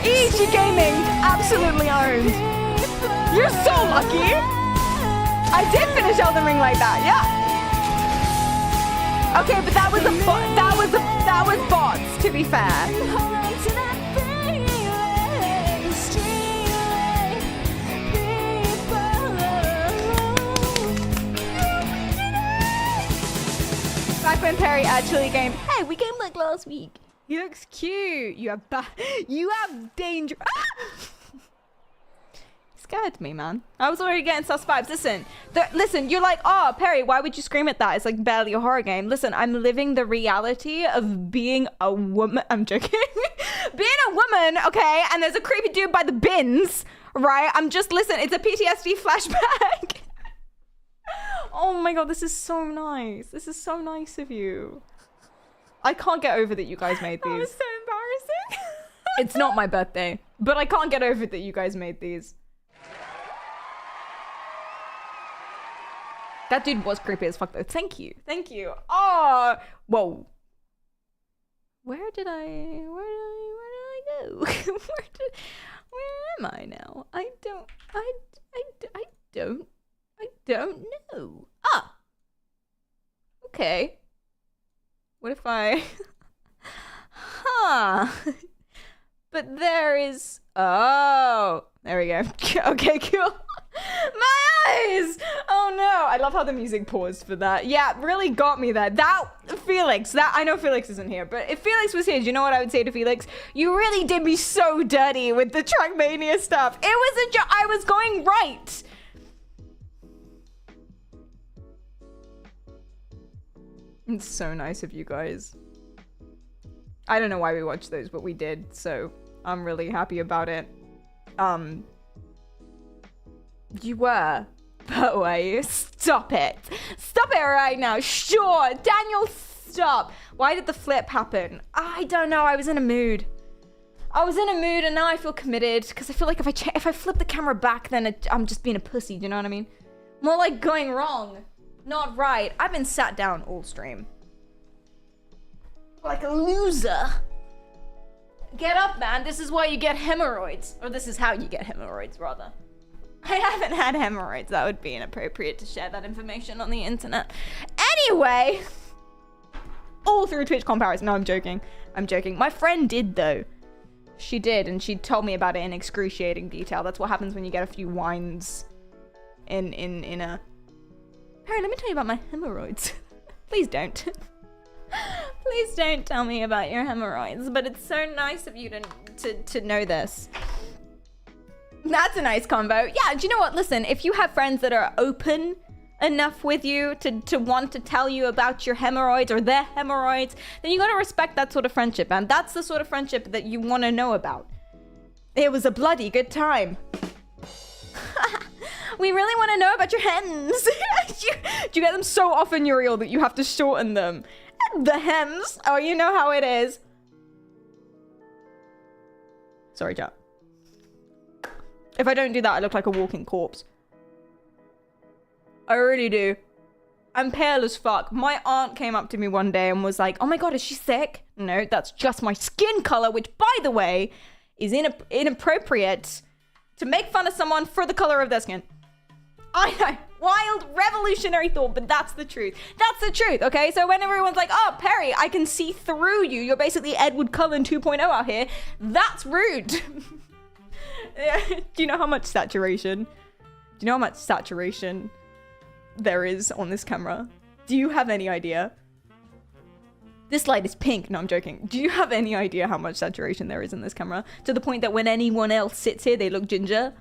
Speaker 5: EG Gaming, absolutely owned. You're so lucky. I did finish Elden Ring like that, yeah. Okay, but that was bots, to be fair. Back when Perry actually gamed. Hey, we gamed like last week. He looks cute. You have danger. Scared me, man. I was already getting sus vibes. Listen, you're like, oh, Perry, why would you scream at that? It's like barely a horror game. Listen, I'm living the reality of being a woman. I'm joking. Being a woman, okay, and there's a creepy dude by the bins, right? Listen, it's a PTSD flashback. Oh my god, this is so nice. This is so nice of you. I can't get over that you guys made these. That was so embarrassing. It's not my birthday, but I can't get over that you guys made these. That dude was creepy as fuck though. Thank you. Thank you. Oh, whoa. Where did I go? Where am I now? I don't know. Ah. Okay. What if I... Huh. But there is... Oh. There we go. Okay, cool. My eyes! Oh no. I love how the music paused for that. Yeah, really got me there. Felix, I know Felix isn't here, but if Felix was here, do you know what I would say to Felix? You really did me so dirty with the Trackmania stuff. It was a joke. I was going right. It's so nice of you guys. I don't know why we watched those, but we did, so I'm really happy about it. You were, but wait, stop it. Stop it right now. Sure, Daniel, stop. Why did the flip happen? I don't know. I was in a mood. And now I feel committed because I feel like if I flip the camera back, then I'm just being a pussy. Do you know what I mean? More like going wrong, not right. I've been sat down all stream. Like a loser. Get up, man. This is why you get hemorrhoids. Or this is how you get hemorrhoids, rather. I haven't had hemorrhoids. That would be inappropriate to share that information on the internet. Anyway. All through Twitch comparison. No, I'm joking. I'm joking. My friend did, though. She did, and she told me about it in excruciating detail. That's what happens when you get a few wines in a... Perry, let me tell you about my hemorrhoids. Please don't. Please don't tell me about your hemorrhoids, but it's so nice of you to know this. That's a nice combo. Yeah, do you know what? Listen, if you have friends that are open enough with you to want to tell you about your hemorrhoids or their hemorrhoids, then you gotta respect that sort of friendship, and that's the sort of friendship that you want to know about. It was a bloody good time. We really want to know about your hems. Do you get them so often, Uriel, that you have to shorten them? The hems. Oh, you know how it is. Sorry, chat. If I don't do that, I look like a walking corpse. I really do. I'm pale as fuck. My aunt came up to me one day and was like, oh my god, is she sick? No, that's just my skin color, which, by the way, is inappropriate to make fun of someone for the color of their skin. I know. Wild, revolutionary thought, but that's the truth. That's the truth, okay? So when everyone's like, oh, Perry, I can see through you. You're basically Edward Cullen 2.0 out here. That's rude. Do you know how much saturation? Do you know how much saturation there is on this camera? Do you have any idea? This light is pink. No, I'm joking. Do you have any idea how much saturation there is in this camera? To the point that when anyone else sits here, they look ginger.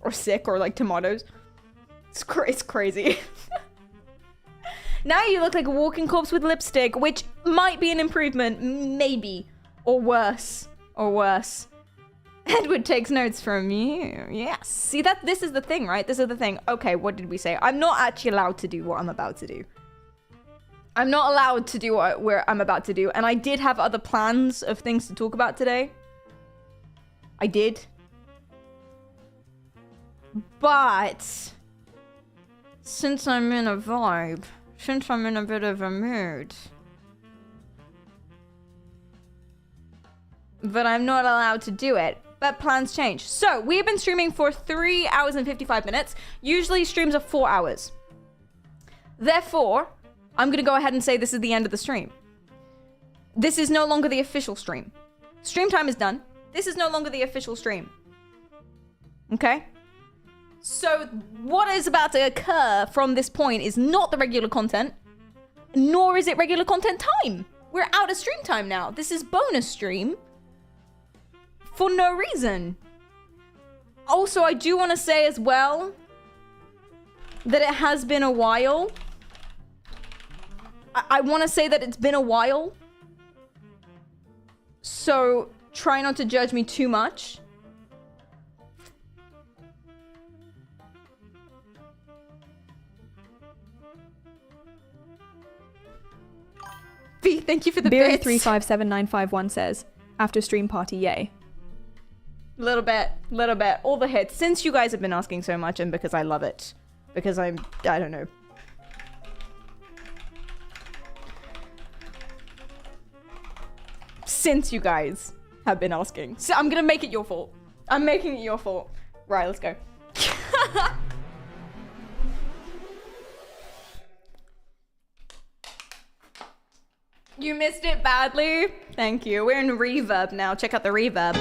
Speaker 5: Or sick, or like tomatoes. It's crazy. Now you look like a walking corpse with lipstick, which might be an improvement. Maybe. Or worse. Or worse. Edward takes notes from you. Yes. See, this is the thing, right? This is the thing. Okay, what did we say? I'm not actually allowed to do what I'm about to do. I'm not allowed to do what I'm about to do. And I did have other plans of things to talk about today. I did. But since I'm in a vibe, Since I'm in a bit of a mood. But I'm not allowed to do it. But plans change. So, we've been streaming for 3 hours and 55 minutes. Usually streams are 4 hours. Therefore, I'm going to go ahead and say this is the end of the stream. This is no longer the official stream. Stream time is done. This is no longer the official stream. Okay? So, what is about to occur from this point is not the regular content, nor is it regular content time. We're out of stream time now. This is bonus stream for no reason. Also, I do want to say as well that it has been a while. I want to say that it's been a while. So, try not to judge me too much. V, thank you for the bits.
Speaker 6: Beery357951 says, after stream party, yay.
Speaker 5: Little bit. All the hits. Since you guys have been asking so much and because I love it. Because I don't know. Since you guys have been asking. So I'm gonna make it your fault. I'm making it your fault. Right, let's go. You missed it badly. Thank you. We're in reverb now. Check out the reverb.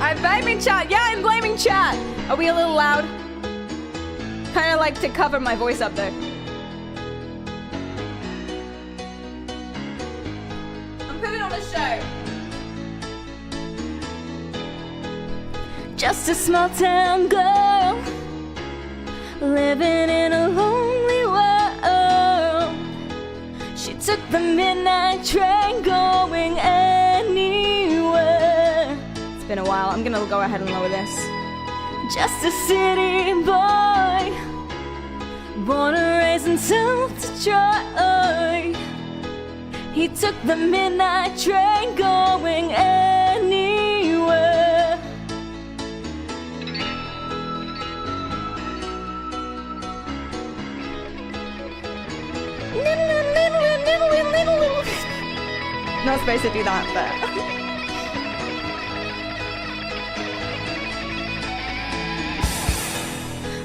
Speaker 5: I'm blaming chat. Yeah, I'm blaming chat. Are we a little loud? Kind of like to cover my voice up there. I'm putting on a show.
Speaker 7: Just a small town girl living in a lonely world. She took the midnight train going anywhere.
Speaker 5: It's been a while. I'm gonna go ahead and lower this.
Speaker 7: Just a city boy, born and raised in South Detroit. He took the midnight train going anywhere.
Speaker 5: Not supposed to do that, but...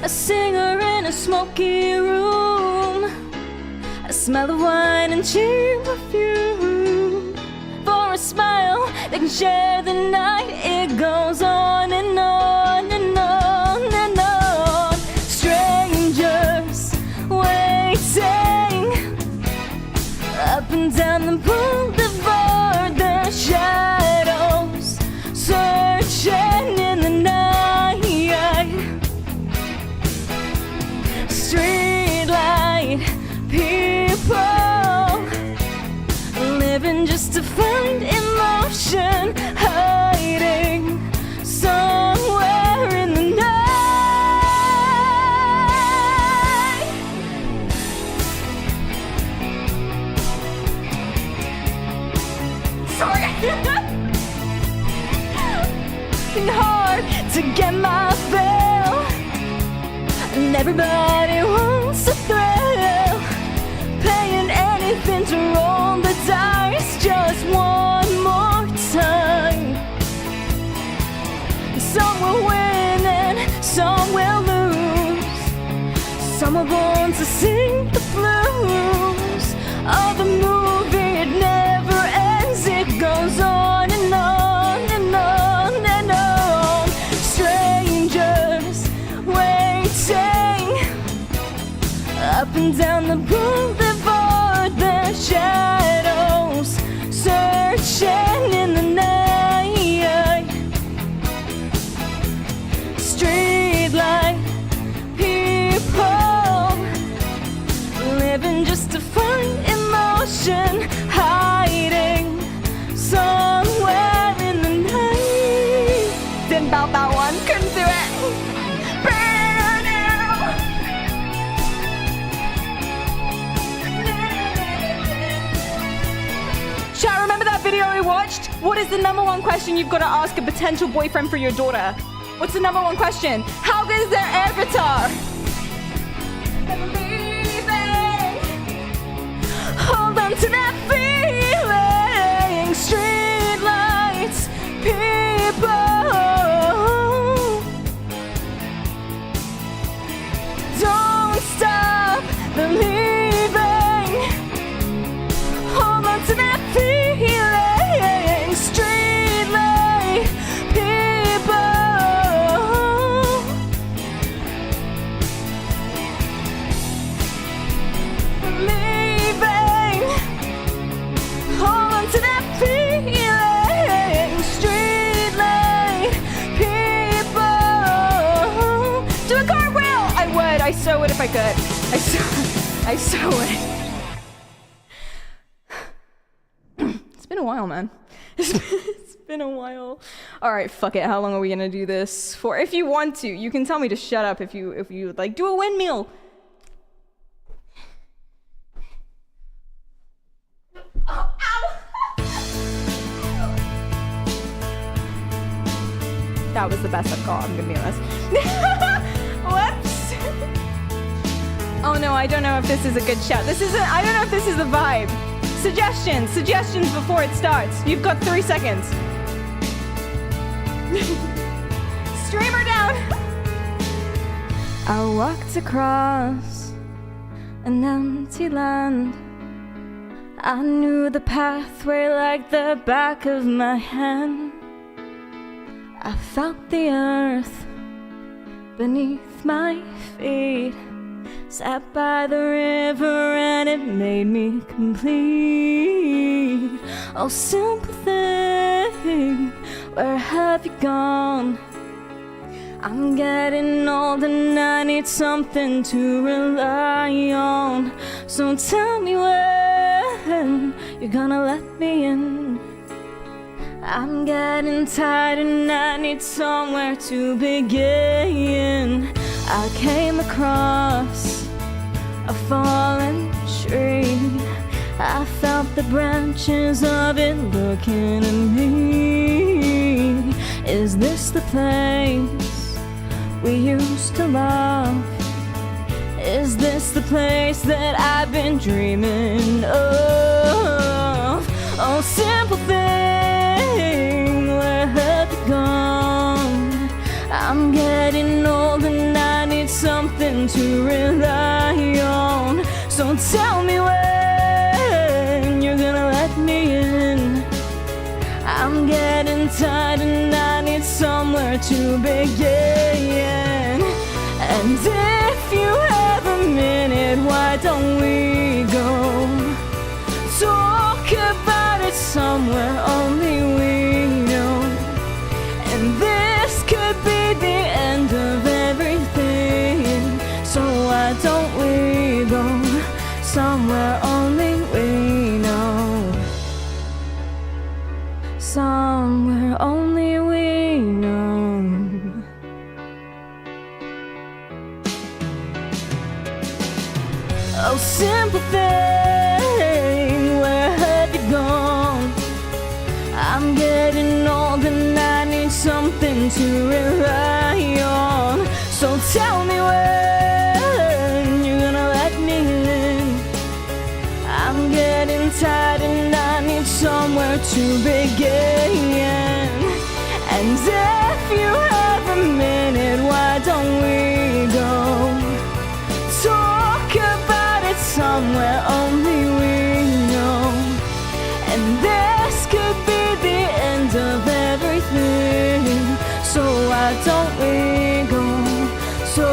Speaker 7: A singer in a smoky room, a smell of wine and cheap perfume. For a smile, they can share the night. It goes on and on and on and on. Strangers waiting up and down the boulevard. Their shadows searching in the night. Streetlight people living just to find emotion, hiding somewhere in the night. Sorry. It's hard to get my fill, and everybody wants a thrill, paying anything to roll the dice just one more time. Some will win and some will lose. Some are born to sing the blues. Oh, the movie, it never ends. It goes on and on and on and on. Strangers waiting up and down the boulevard. Their shadows searching in the night. Streetlight people living just to find emotion, hiding somewhere in the night.
Speaker 5: Didn't bout that one. Couldn't do it. Chat, remember that video we watched? What is the #1 question you've got to ask a potential boyfriend for your daughter? What's the #1 question? How good is their air guitar? I believe it.
Speaker 7: on to that feeling. Street lights, people, don't stop believing. Hold on to that feeling. Street light, believing. Hold on to that feeling. Street light, people. Do a cartwheel. I would. I so would if I could. I so would. It's been a while, man. It's been a while. All right, fuck it. How long are we gonna do this for? If you want to, you can tell me to shut up. If you would like, do a windmill. Oh, ow! That was the best I've got. I'm gonna be honest. Whoops. Oh no, I don't know if this is a good shout. I don't know if this is the vibe. Suggestions before it starts. You've got 3 seconds. Streamer down. I walked across an empty land. I knew the pathway like the back of my hand. I felt the earth beneath my feet. Sat by the river and it made me complete. Oh, simple thing, where have you gone? I'm getting old and I need something to rely on. So tell me when you're gonna let me in. I'm getting tired and I need somewhere to begin. I came across a fallen tree. I felt the branches of it looking at me. Is this the place we used to love? Is this the place that I've been dreaming of? Oh, simple thing, where have you gone? I'm getting old and I need something to rely on. So tell me when you're gonna let me in. I'm getting tired and I need somewhere to begin. And if you have a minute, why don't we go talk about it somewhere only we know? And this could be the end of everything. So why don't we go somewhere only we know? Somewhere only we know. Oh, simple thing, where have you gone? I'm getting old and I need something to rely on. So tell me when you're gonna let me in. I'm getting tired and I need somewhere to begin. And if you have a minute, why don't we go talk about it somewhere only we know? And this could be the end of everything. So why don't we go? So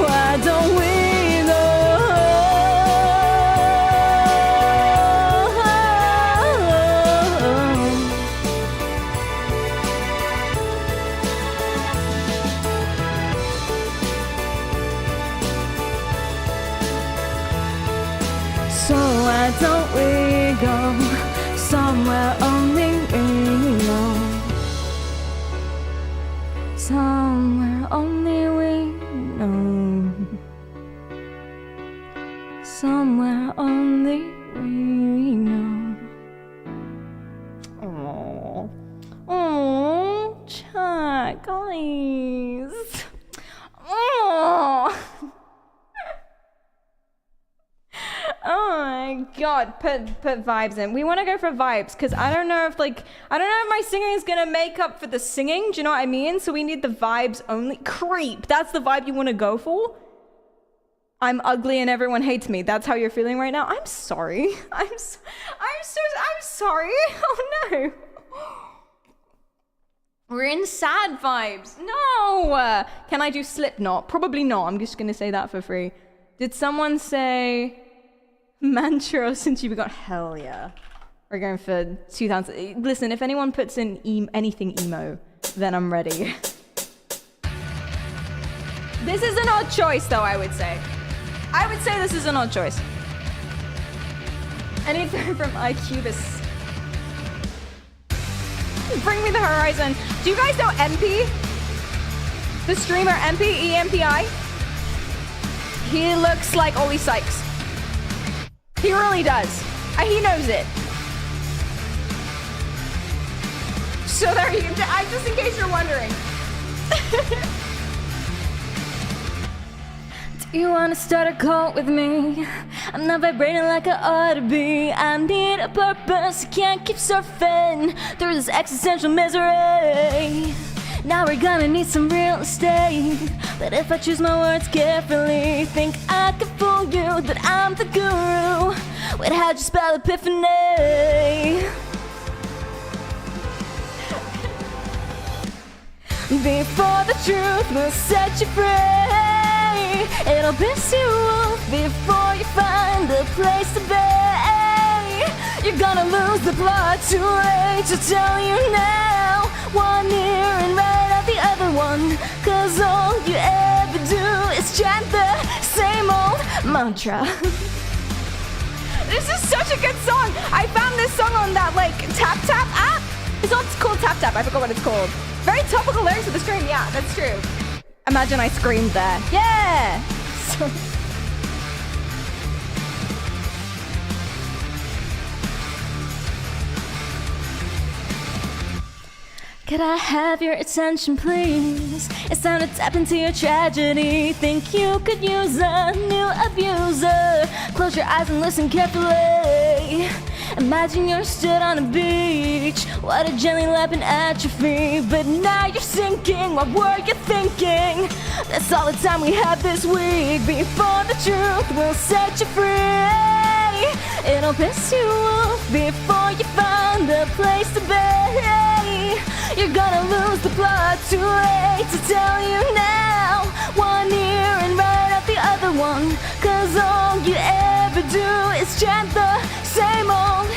Speaker 7: why don't we go? So why don't we go somewhere only we know? Somewhere only we know. Somewhere only we know. Oh, oh, chat, guys. Oh. Oh my
Speaker 5: God, put vibes in. We want to go for vibes because I don't know if my singing is gonna make up for the singing. Do you know what I mean? So we need the vibes only. Creep. That's the vibe you want to go for. I'm ugly and everyone hates me. That's how you're feeling right now. I'm sorry. I'm sorry. Oh no. We're in sad vibes. No. Can I do Slipknot? Probably not. I'm just gonna say that for free. Did someone say mantra since you got? Hell yeah. We're going for 2000. Listen, if anyone puts in anything emo, then I'm ready. This is an odd choice, though, I would say. I would say this is an odd choice. Anything from iCubus. Bring me the horizon. Do you guys know MP? The streamer MP, EMPI? He looks like Ollie Sykes. He really does. He knows it. So there you go. Just in case you're wondering.
Speaker 7: Do you wanna start a cult with me? I'm not vibrating like I ought to be. I need a purpose, can't keep surfing through this existential misery. Now we're gonna need some real estate, but if I choose my words carefully, think I could fool you that I'm the guru. Wait, how'd you spell epiphany? Before the truth will set you free, it'll piss you off before you find a place to be. You're gonna lose the plot, too late to tell you now. One ear and right out the other one, cause all you ever do is chant the same old mantra.
Speaker 5: This is such a good song. I found this song on that Tap Tap app. It's not called Tap Tap, I forgot what it's called. Very topical lyrics for the stream, yeah, that's true. Imagine I screamed there. Yeah!
Speaker 7: Could I have your attention, please? It's time to tap into your tragedy. Think you could use a new abuser? Close your eyes and listen carefully. Imagine you're stood on a beach, water gently lapping at your feet, but now you're sinking. What were you thinking? That's all the time we have this week before the truth will set you free. It'll piss you off before you find a place to be. You're gonna lose the plot, too late to tell you now. One ear and right out the other one, cause all you ever do is chant the same old.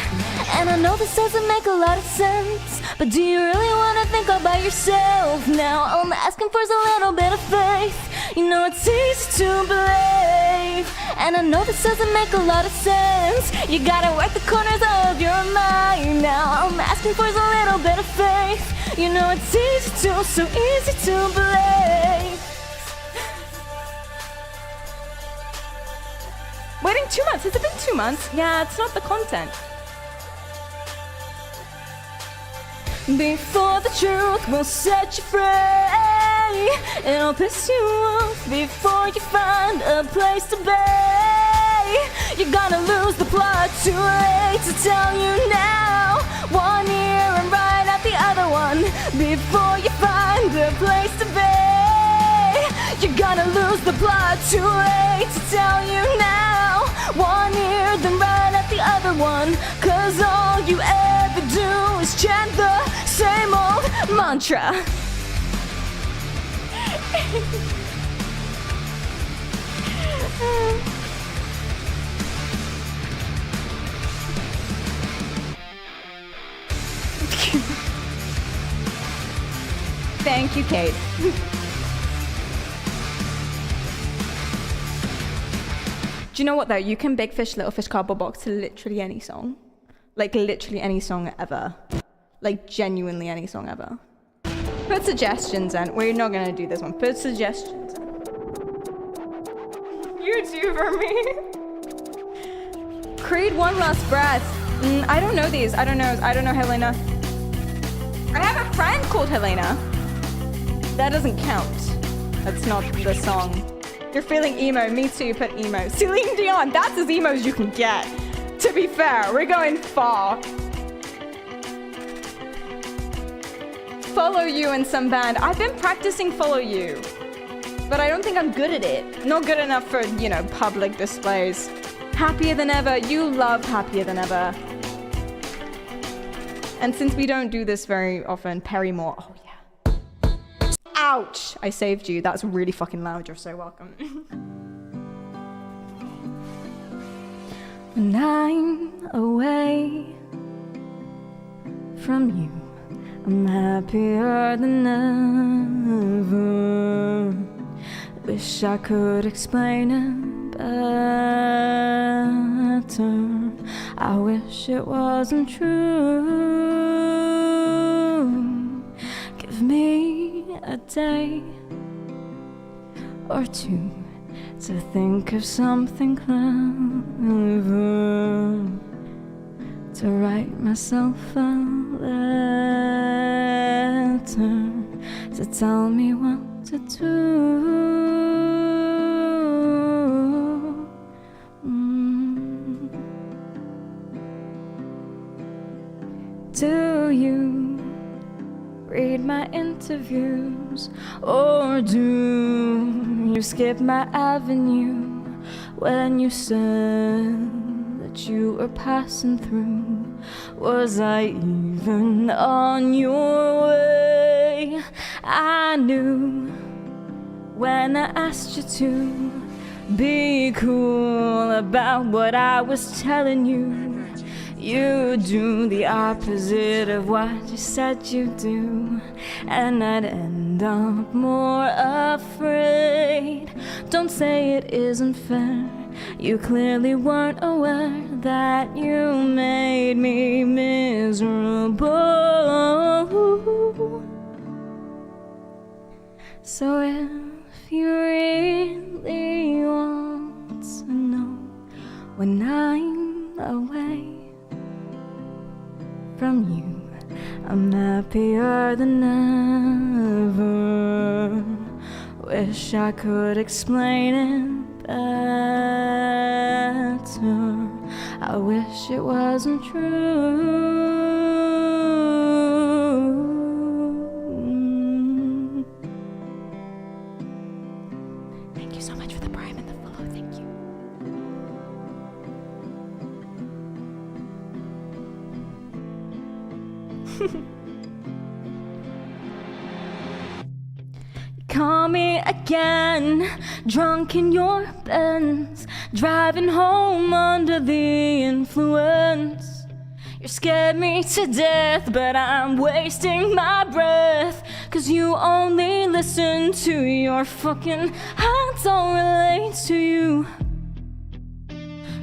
Speaker 7: And I know this doesn't make a lot of sense, but do you really wanna think all by yourself? Now all I'm asking for is a little bit of faith. You know it's easy to believe, and I know this doesn't make a lot of sense. You gotta work the corners of your mind. Now all I'm asking for is a little bit of faith. You know it's easy to, so easy to believe.
Speaker 5: Waiting 2 months, has it been 2 months? Yeah, it's not the content.
Speaker 7: Before the truth will set you free, it'll piss you off before you find a place to be. You're gonna lose the plot, too late to tell you now. One ear and right out the other one, before you find a place to be. You're gonna lose the plot, too late to tell you now. One ear, then right out the other one, cause all you ever do is chant the same old mantra.
Speaker 5: Thank you, Kate. Do you know what though? You can Big Fish, Little Fish, Cardboard Box to literally any song. Like literally any song ever. Like genuinely any song ever. Put suggestions in. We're not gonna do this one. Put suggestions in. YouTuber me. Creed One Last Breath. I don't know these. I don't know Helena. I have a friend called Helena. That doesn't count. That's not the song. You're feeling emo. Me too, put emo. Celine Dion, that's as emo as you can get. To be fair, we're going far. Follow you in some band. I've been practicing follow you, but I don't think I'm good at it. Not good enough for, you know, public displays. Happier Than Ever. You love Happier Than Ever. And since we don't do this very often, Perry Moore. Oh yeah. Ouch! I saved you. That's really fucking loud. You're so welcome. When I'm away from you, I'm happier than ever. Wish I could explain it better. I wish it wasn't true. Give me a day or two to think of something clever, to write myself a letter, to tell me what to do. Do you read my interviews, or do you skip my avenue when you said that you were passing through? Was I even on your way? I knew when I asked you to be cool about what I was telling you. You do the opposite of what you said you do, and I'd end up more afraid. Don't say it isn't fair. You clearly weren't aware that you made me miserable. So if you really want to know when I'm away from you, I'm happier than ever. Wish I could explain it better. I wish it wasn't true. Thank you so much for the prime and the follow. Thank you. Call me again, drunk in your Benz, driving home under the influence. You scared me to death, but I'm wasting my breath, 'cause you only listen to your fucking I don't relate to you.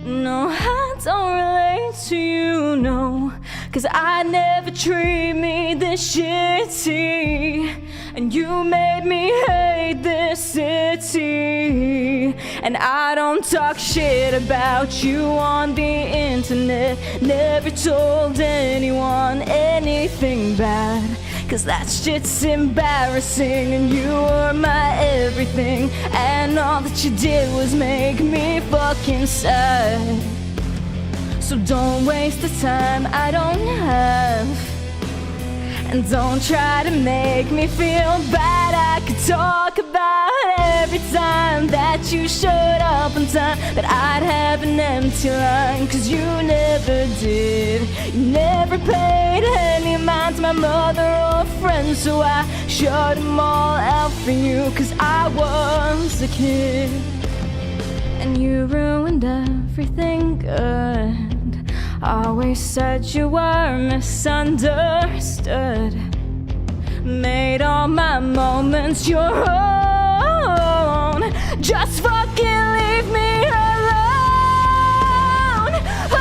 Speaker 5: No, I don't relate to you, no, 'cause I never treat me this shitty. And you made me hate this city. And I don't talk shit about you on the internet. Never told anyone anything bad, 'cause that shit's embarrassing. And you were my everything, and all that you did was make me fucking sad. So don't waste the time I don't have, and don't try to make me feel bad. I could talk about every time that you showed up on time, but I'd have an empty line, 'cause you never did. You never paid any mind to my mother or friends, so I shut them all out for you, 'cause I was a kid. And you ruined everything good. Always said you were misunderstood. Made all my moments your own. Just fucking leave me alone. Oh,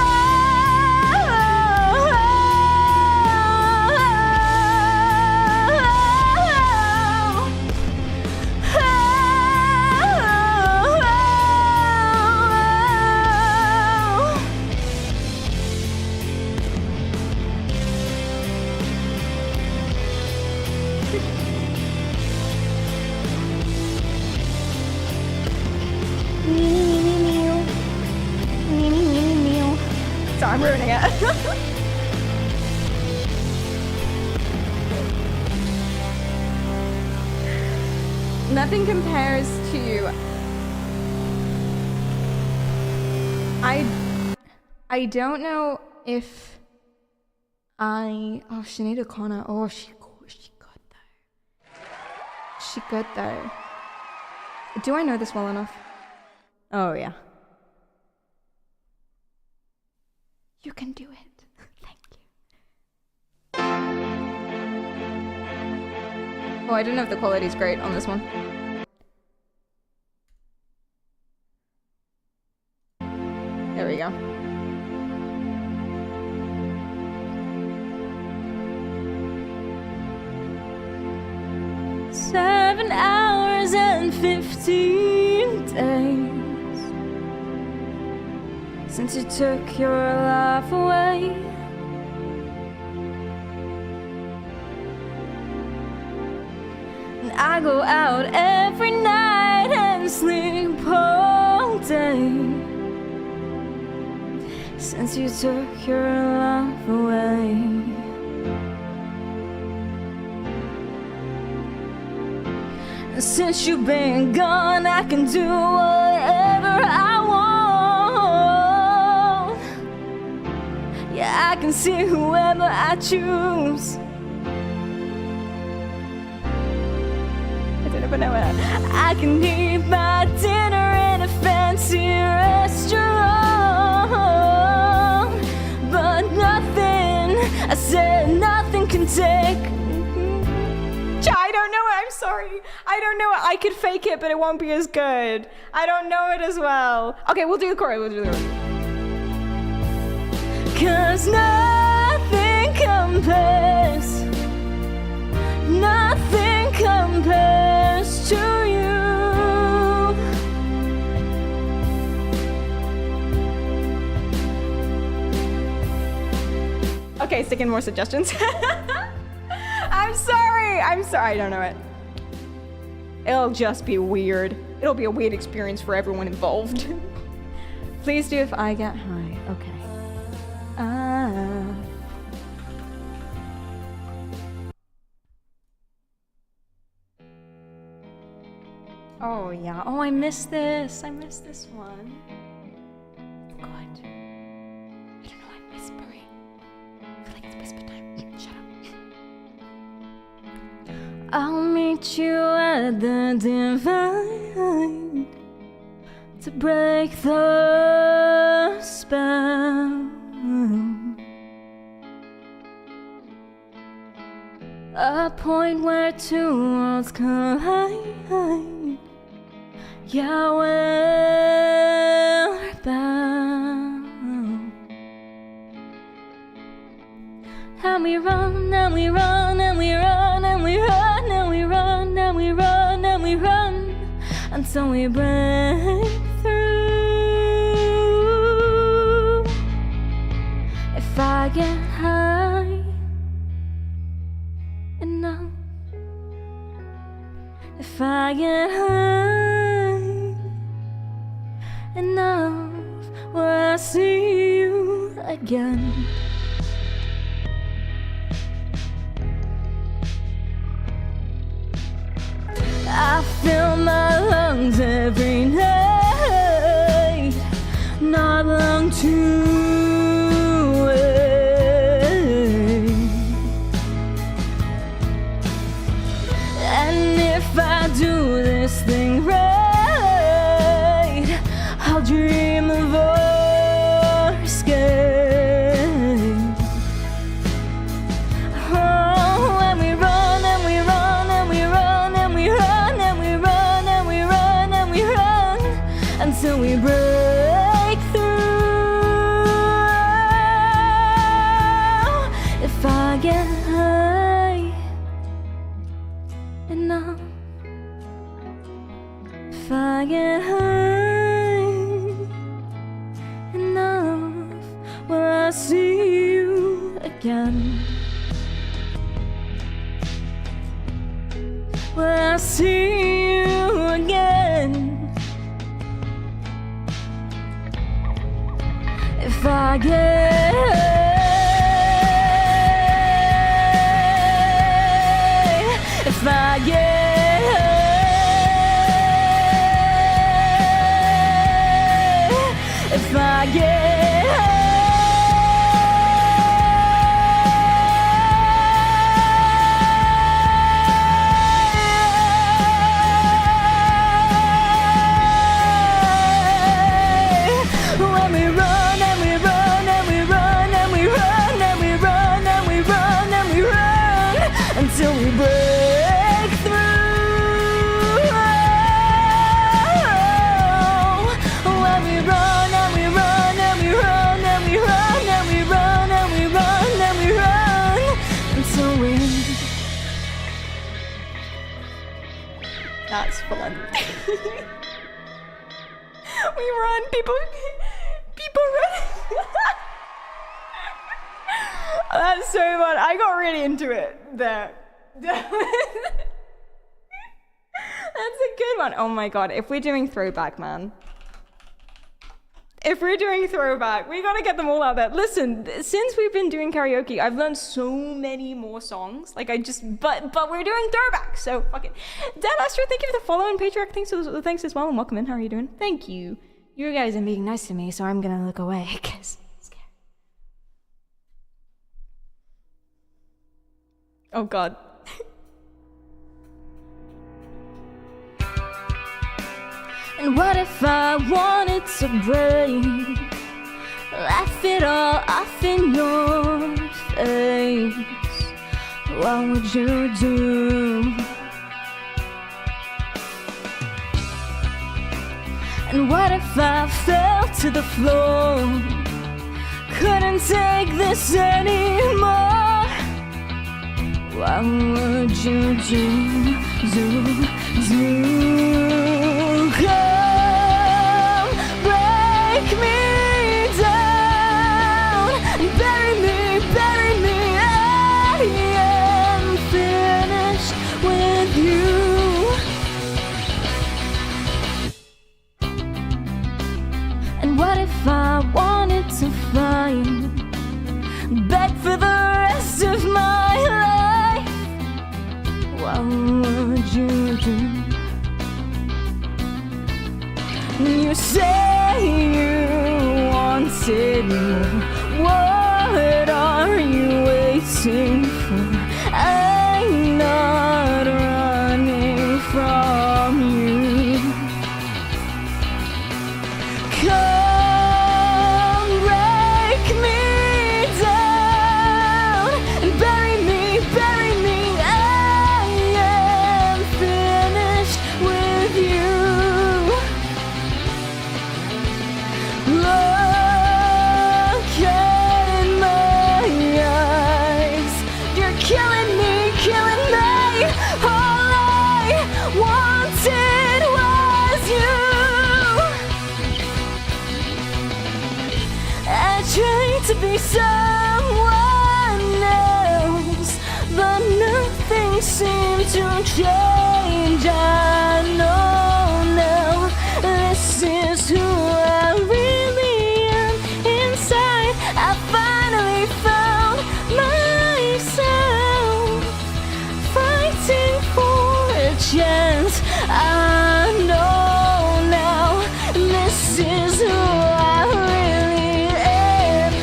Speaker 5: I'm ruining it. Nothing compares to... I don't know if I... Oh, Sinead O'Connor. Oh, she good though. She good though. Do I know this well enough? Oh, yeah. You can do it. Thank you. Oh, I don't know if the quality's great on this one. There we go.
Speaker 7: "7 hours and 15 days since you took your life away. And I go out every night and sleep all day since you took your life away. And since you've been gone, I can do whatever I want. Yeah, I can see whoever I choose. I don't even know what I can eat my dinner in a fancy restaurant, but nothing, I said nothing can take. I don't know it, I'm sorry. I don't know it. I could fake it, but it won't be as good. I don't know it as well. Okay, we'll do the chorus, we'll do the chorus. 'Cause nothing compares, nothing compares to you.
Speaker 5: Okay, stick in more suggestions. I'm sorry, I don't know it. It'll just be weird. It'll be a weird experience for everyone involved. Please do if I get high. Okay. Oh yeah. Oh, I missed this. I missed this one. Good. I don't know. I'm whispering. I feel like it's whisper time. Shut up.
Speaker 7: I'll meet you at the divide to break the spell. A point where two worlds collide. Yeah, we're bound. And we run, and we run, and we run, and we run, and we run, and we run, and we run until we break through. If I get high enough, if I get high enough, will I see you again? I fill my lungs every night, not long to wait. And if I do this thing right, I'll dream of our escape. Oh, and we run, and we run, and we run, and we run, and we run, and we run, and we run until we break through. If I get high enough, if I get high enough, will I see you again? Will I see you again? If I get When we run and we run and we run and we run and we run and we run and we run until we break through. When we run and we run and we run and we run and we run and we run and we run until we.
Speaker 5: That's fun. We run, people run. That's so fun. I got really into it there. That's a good one. Oh my god, if we're doing throwback, man. If we're doing throwback, we gotta get them all out there. Listen, since we've been doing karaoke, I've learned so many more songs. Like but we're doing throwback, so fuck it. Dan Astro, thank you for the follow and Patreon. Thanks as well, and welcome in. How are you doing? Thank you. You guys are being nice to me, so I'm gonna look away, cause I'm scared. Oh god.
Speaker 7: And what if I wanted to break? Laugh it all off in your face. What would you do? And what if I fell to the floor? Couldn't take this anymore. What would you do? Come break me down, bury me. I am finished with you. And what if I wanted to fight, beg for the rest of my life? What would you do? You say you wanted more. What are you waiting for? I'm not running from you. Come break me down and bury me. I am finished with you. Look in my eyes. You're killing me. All I wanted was you. I tried to be someone else, but nothing seemed to change. I know now this is who I really am inside. I finally found myself fighting for a chance. I know now this is who I really am.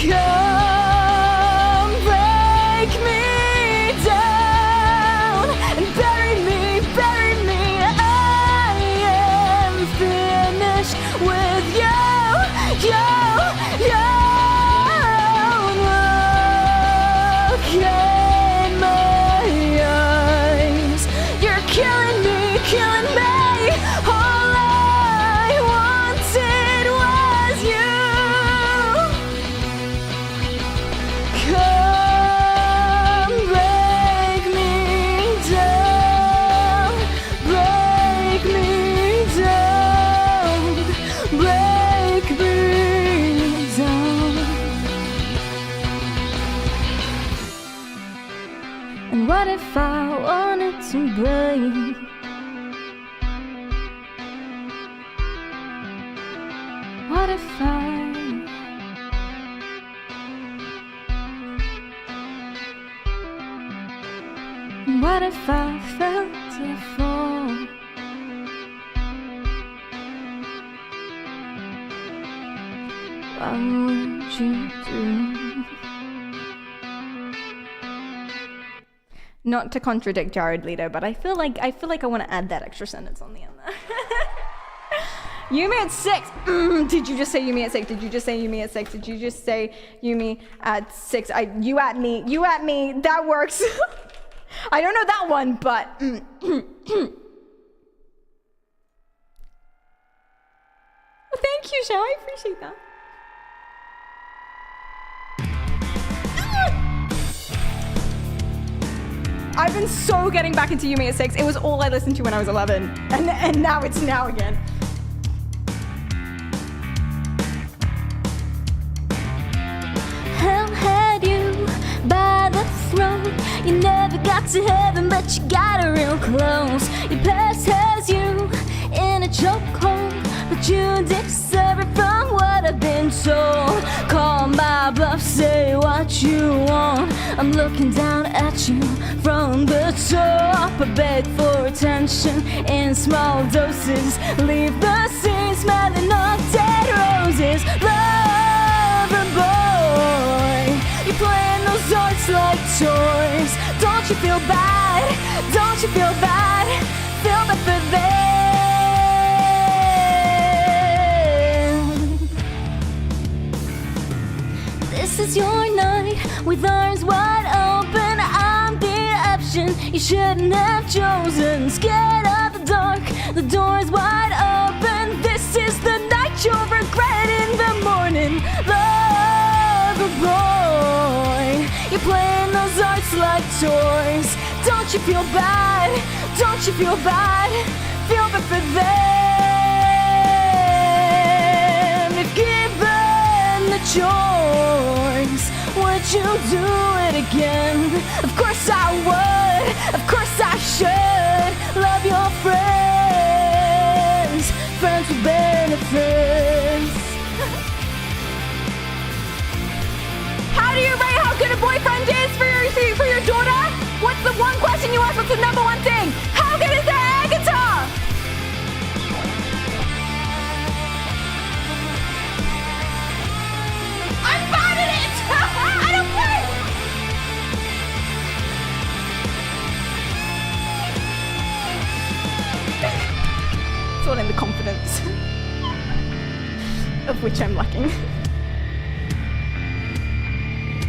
Speaker 7: Come break me down and bury me. I am finished with you. Look in my eyes. You're killing me. All I wanted was you. Come break me down, break me down, break me down. And what if I wanted to break? What if I fell to fall? What would you do?
Speaker 5: Not to contradict Jared Leto, but I feel like I want to add that extra sentence on the end there. Yumi at 6. Did you just say Yumi at 6? Did you just say Yumi at 6? Did you just say Yumi at 6? You at me. That works. I don't know that one, but thank you, Shao. I appreciate that. I've been so getting back into Yumi at 6. It was all I listened to when I was 11, and now it's now again.
Speaker 7: Hell had you by the throat. You never got to heaven, but you got real close. Your past has you in a chokehold, but you deserve it from what I've been told. Call my bluff, say what you want. I'm looking down at you from the top. I beg for attention in small doses. Leave the scene smelling of dead roses. Lover boy, you're playing those arts like toys. Don't you feel bad? Don't you feel bad? Feel bad for them. This is your night with arms wide open. I'm the option you shouldn't have chosen. Scared of the dark, the door's wide open. This is the night you'll regret in the morning. Lover boy, you're playing those arts like toys. Don't you feel bad? Don't you feel bad? Feel bad for them. If given the choice, would you do it again? Of course I would. Of course I should. Love your friends. Friends with benefits. How do you rate how good a boyfriend is for your daughter? What's the one question you ask? What's the number one thing? How good is their air guitar? I'm bad at it! I don't play! It's all in the confidence of which I'm lacking.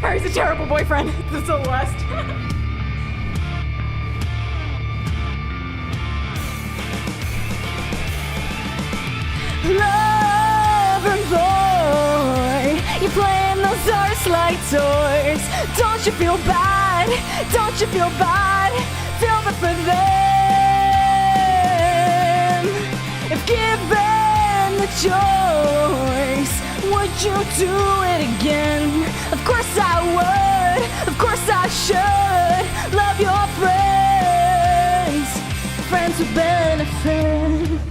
Speaker 7: Harry's a terrible boyfriend. That's the worst. Lover boy, you're playing those arts like toys. Don't you feel bad? Don't you feel bad? Feel bad for them. If given the choice, would you do it again? Of course I would. Of course I should. Love your friends. Friends with benefits.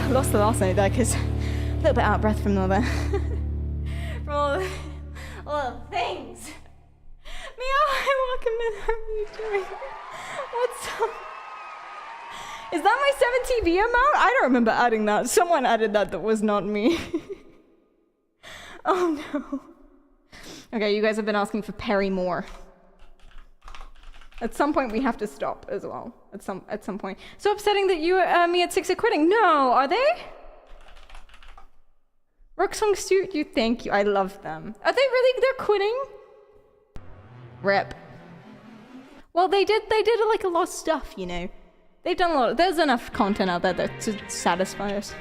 Speaker 7: I lost the last note there because a little bit out of breath from all the all the things. Meow, welcome in. How are you doing? What's up? Is that my 7TV amount? I don't remember adding that. Someone added that was not me. Oh no. Okay, you guys have been asking for Perry more. At some point we have to stop as well. At some point. So upsetting that you me at 6 are quitting. No, are they? Rocksong suit you, thank you. I love them. Are they really? They're quitting? Rip. Well, they did like a lot of stuff, you know. They've done a lot. There's enough content out there to satisfy us.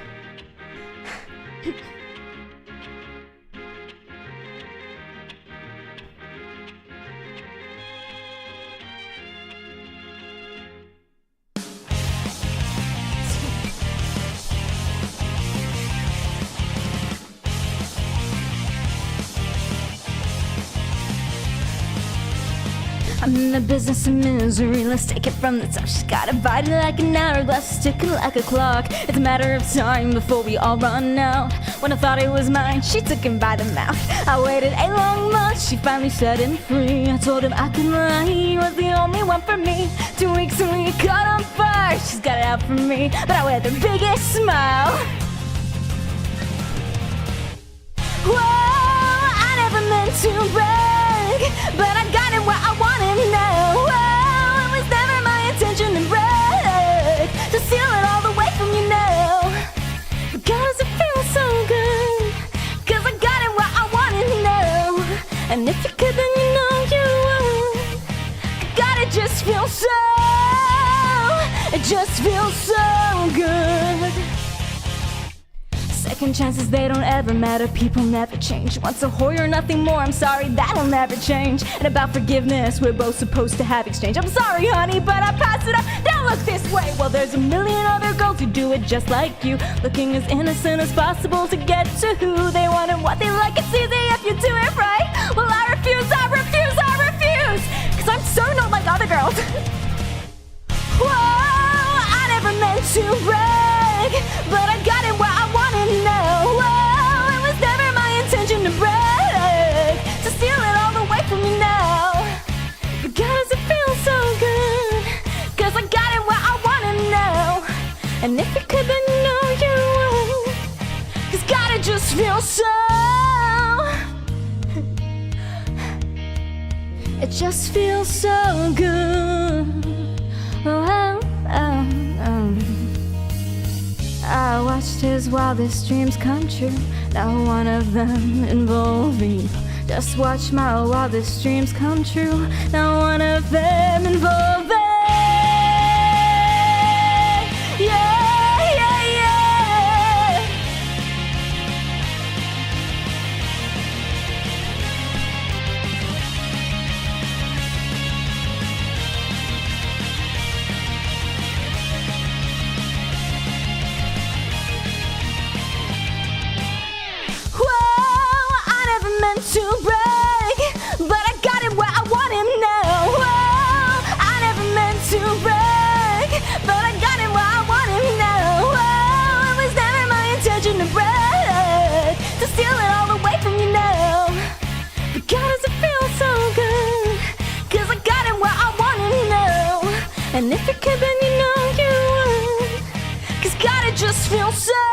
Speaker 7: I'm in the business of misery, let's take it from the top. She's got a body like an hourglass, ticking like a clock. It's a matter of time before we all run out. When I thought it was mine, she took him by the mouth. I waited a long month, she finally set him free. I told him I could lie, he was the only one for me. 2 weeks and we caught on fire, she's got it out for me. But I wear the biggest smile. Whoa, I never meant to brag, but I got it where I want it now. Whoa, it was never my intention to brag, to steal it all the way from you now. But God, it feels so good, 'cause I got it where I want it now. And if you could, then you know you would. God, it just feels so, it just feels so good. Second chances, they don't ever matter, people never change. Once a whore, you're nothing more, I'm sorry, that'll never change. And about forgiveness, we're both supposed to have exchange. I'm sorry, honey, but I passed it up, don't look this way. Well, there's a million other girls who do it just like you, looking as innocent as possible to get to who they want and what they like. It's easy if you do it right. Well, I refuse, I refuse, I refuse, 'cause I'm so not like other girls. Whoa, I never meant to brag, but I got it where I want it now. Whoa, it was never my intention to brag, to steal it all the way from you now. But God, does it feel so good, 'cause I got it where I want it now. And if you could, then you know you would, 'cause God, it just feels so, it just feels so good. Oh, oh, oh, oh. I watched his wildest dreams come true. Not one of them involved me. Just watch my wildest dreams come true. Not one of them involved me. Yeah, yeah, yeah. To brag, but I got it where I want him now. Whoa, I never meant to brag, but I got it where I want him now. Whoa, it was never my intention to brag, to steal it all the way from you now. But God, does it feel so good, 'cause I got it where I want him now. And if you could, then you know you would, 'cause God, it just feels so,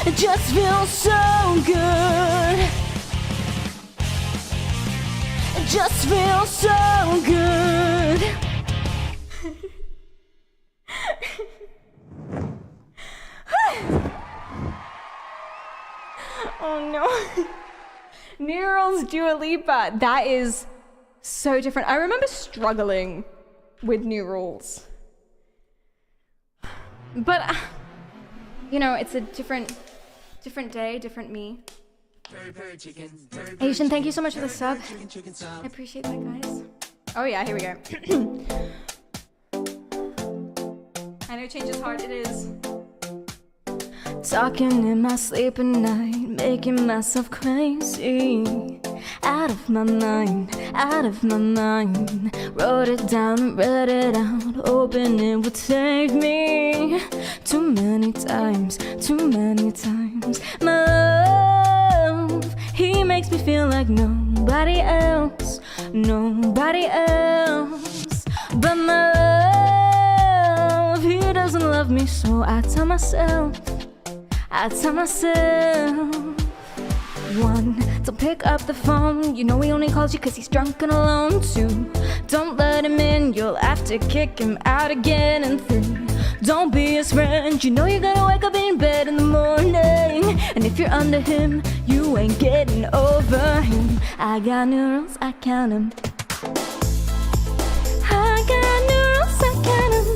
Speaker 7: it just feels so good. It just feels so good. Oh no. Neural's Dua Lipa. That is so different. I remember struggling with New Rules. But, you know, it's a different day, different me. Asian, thank you so much for the sub. I appreciate that, guys. Oh yeah, here we go. I know change is hard, it is. Talking in my sleep at night, making myself crazy. Out of my mind, out of my mind. Wrote it down, read it out, hoping it would save me. Too many times, too many times. My love, he makes me feel like nobody else, nobody else. But my love, he doesn't love me, so I tell myself, one, don't pick up the phone. You know he only calls you 'cause he's drunk and alone. 2, don't let him in, you'll have to kick him out again. And 3, don't be his friend. You know you gotta wake up in bed in the morning, and if you're under him, you ain't getting over him. I got new rules, I count them. I got new rules, I count them.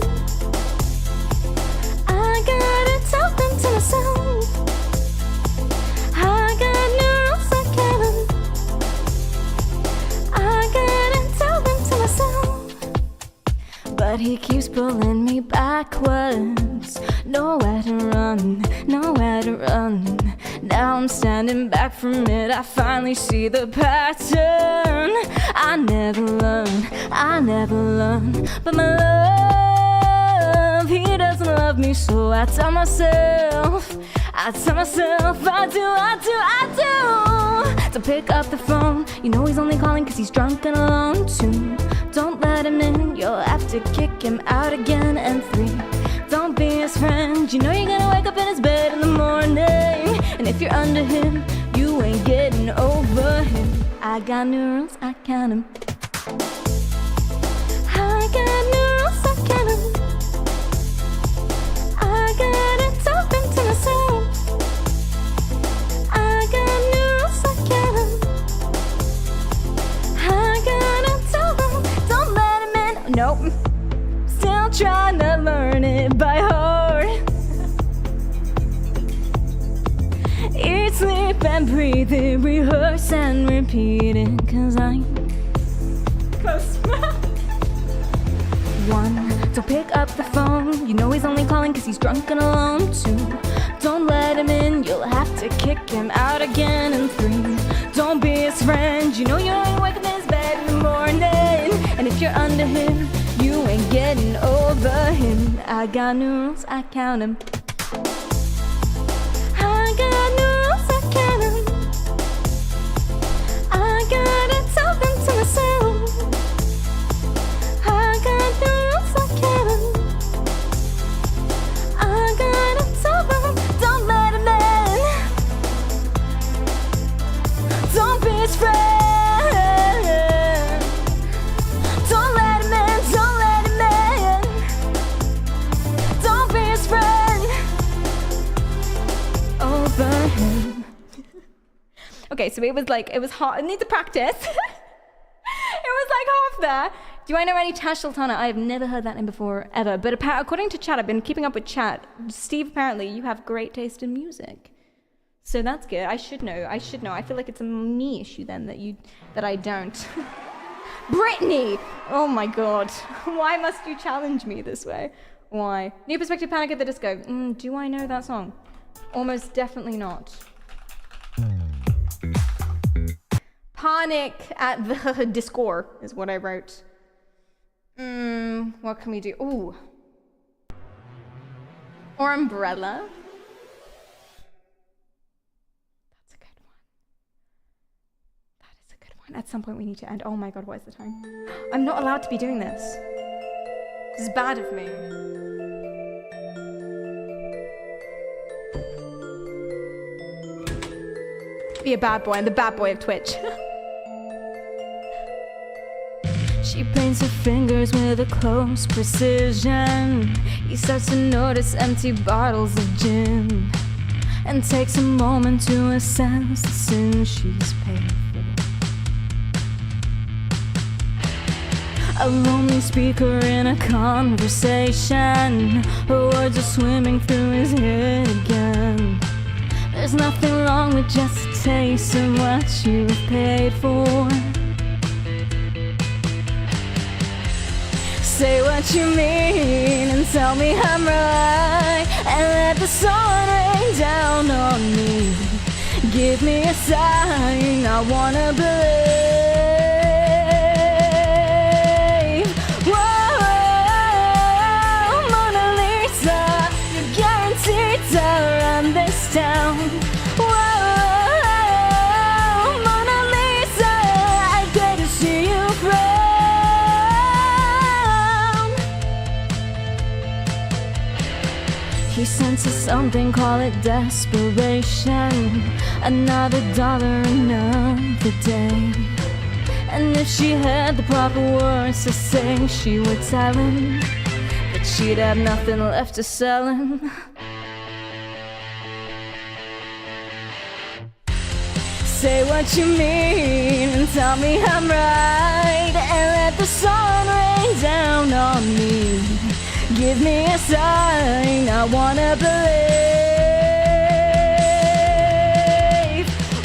Speaker 7: I gotta tell them to myself. I got new rules, I count them. I gotta tell them to myself. But he keeps pulling me backwards. Nowhere to run, nowhere to run, Now I'm standing back from it, I finally see the pattern. I never learn, but my love, he doesn't love me, so I tell myself, I do. So pick up the phone, you know he's only calling cause he's drunk and alone. 2, don't let him in, you'll have to kick him out again. And 3, don't be his friend, you know you're gonna wake up in his bed in the morning. And if you're under him, you ain't getting over him. I got new rules, I count 'em. I got new rules, I count 'em. I gotta talk them to myself. I got new rules, I count 'em. I gotta tell them, don't let him in. Nope, still trying to learn it by heart. Eat, sleep, and breathe it, rehearse and repeat it, cause I'm close. 1, don't pick up the phone, you know he's only calling cause he's drunk and alone. 2, don't let him in, you'll have to kick him out again. And 3, don't be his friend, you know you only wake up in his bed in the morning. And if you're under him, you ain't getting over him. I got new rules, I count 'em. I got new rules, I count 'em. I gotta tell them to myself. I got new rules, I count 'em. I gotta tell them, don't let him in. Don't be his friend. Don't let him in, don't let him in. Don't be his friend. Over him. Okay, so it was hard. I need to practice. It was like half there. Do I know any Tash Sultana? I have never heard that name before, ever. But according to chat, I've been keeping up with chat. Steve, apparently, you have great taste in music. So that's good. I should know. I feel like it's a me issue then that I don't. Brittany! Oh my god. Why must you challenge me this way? Why? New Perspective, Panic at the Disco. Do I know that song? Almost definitely not. Panic at the Discord is what I wrote. What can we do? Ooh. Or Umbrella. That's a good one. That is a good one. At some point we need to end. Oh my god, what is the time? I'm not allowed to be doing this. This is bad of me. Be a bad boy. I'm the bad boy of Twitch. She paints her fingers with a close precision. He starts to notice empty bottles of gin and takes a moment to assess the sin she's paid for. A lonely speaker in a conversation. Her words are swimming through his head again. There's nothing wrong with just a taste of what you've paid for. Say what you mean and tell me I'm right, and let the sun rain down on me. Give me a sign, I wanna believe. Whoa, Mona Lisa, you're guaranteed to run this town. Whoa, Mona Lisa, I get to see you frown. He senses something, call it desperation. Another dollar, another day. And if she had the proper words to say, she would tell him, but she'd have nothing left to sell him. Say what you mean and tell me I'm right, and let the sun rain down on me. Give me a sign, I wanna believe.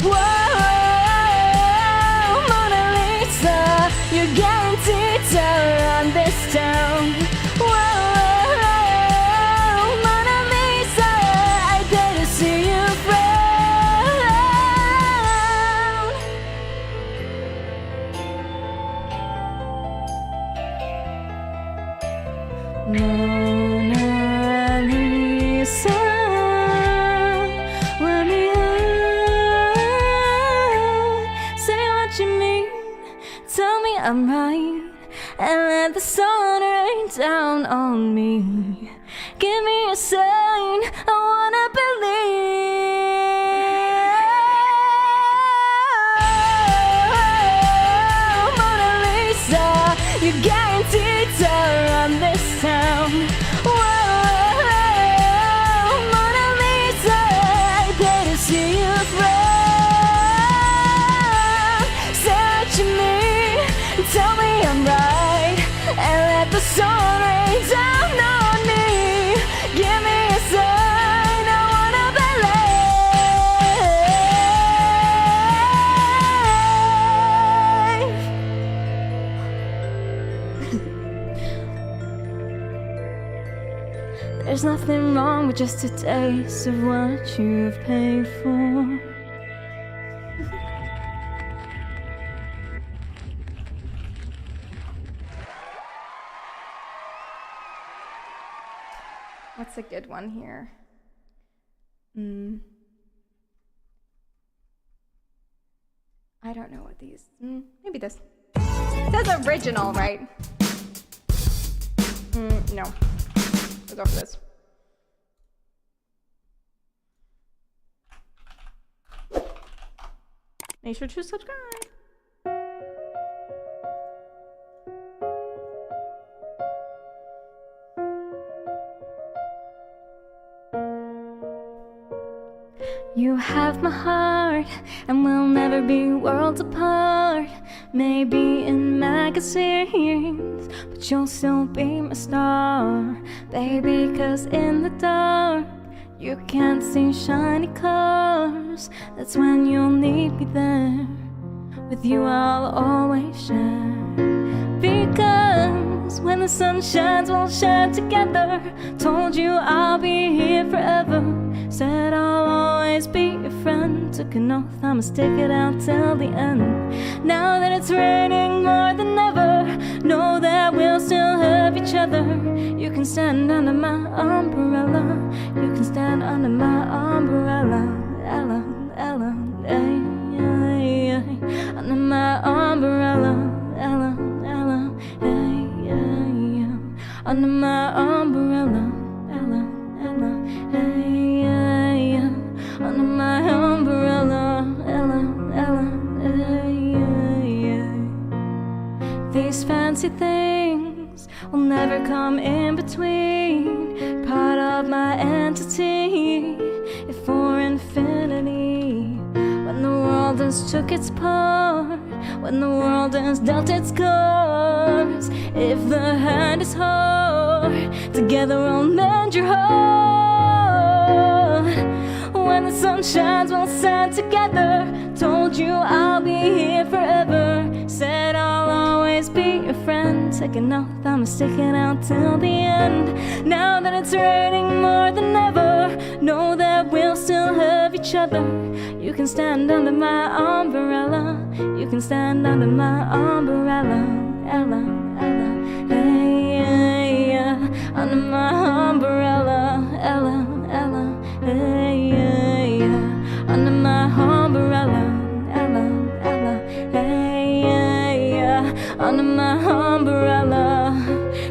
Speaker 7: Whoa, Mona Lisa, you're guaranteed to run this town. Whoa, Mona Lisa, I dare to see you frown. Mona Lisa, let me out. Say what you mean, tell me I'm right, and let the sun rain down on me. Give me a sign, I wanna believe. Mona Lisa, you're guaranteed to run this town. Whoa, Mona Lisa, I pay to see you through. Say what you mean, tell me I'm right, and let the sun rain down on me. Give me a sign, I wanna believe. There's nothing wrong with just a taste of what you've paid for.
Speaker 5: What's a good one here? I don't know what these. Maybe this. It says original, right? No. We'll go for this. Make sure to subscribe.
Speaker 7: You have my heart, and we'll never be worlds apart. Maybe in magazines, but you'll still be my star, baby. 'Cause in the dark, you can't see shiny cars. That's when you'll need me there. With you I'll always share. Because when the sun shines, we'll shine together. Told you I'll be here forever. Said I'll always be your friend. Took an oath, I'ma stick it out till the end. Now that it's raining more than ever, know that we'll still have each other. You can stand under my umbrella. You can stand under my umbrella. Ella, Ella, ay, ay, ay. Under my umbrella. Ella, Ella, ay, ay, ay. Under my umbrella. Ella, Ella, ay, ay, ay. Under my umbrella. Ella, Ella, ay, ay, ay. These fancy things will never come in between. Part of my entity, if for infinity. When the world has took its part, when the world has dealt its cards, if the hand is hard, together we'll mend your heart. When the sun shines, we'll stand together. Told you I'll be here forever. Said I'll always be your friend. Take an oath, I'ma stick it out till the end. Now that it's raining more than ever, know that we'll still have each other. You can stand under my umbrella. You can stand under my umbrella. Ella, Ella, hey, hey, yeah. Under my umbrella. Ella, Ella, hey, hey, yeah. Under my umbrella. Ella, Ella, hey, hey, yeah. Under my umbrella.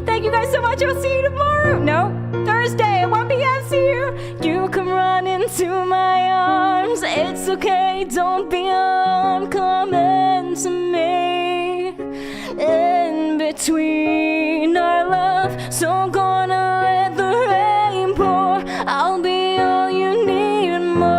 Speaker 7: Thank you guys so much. I'll see you tomorrow. No, Thursday at 1 p.m. See you. You come run into my arms. It's okay, don't be alarmed. Come into me. In between our love, so gonna let the rain pour. I'll be all you need and more.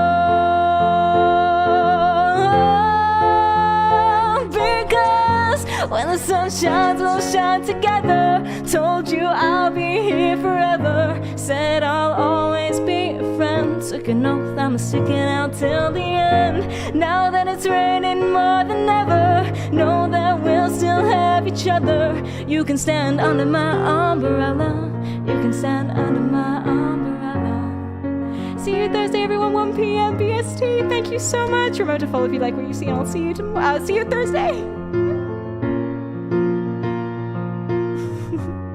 Speaker 7: Because when the sun shines, we'll shine together. Told you I'll be here forever. Said I'll always be a friend. Took an oath, I'ma stick it out till the end. Now that it's raining more than ever, know that we'll still have each other. You can stand under my umbrella. You can stand under my umbrella. See you Thursday, everyone, 1 p.m. BST. Thank you so much. Remember to follow if you like what you see, and I'll see you tomorrow. See you Thursday.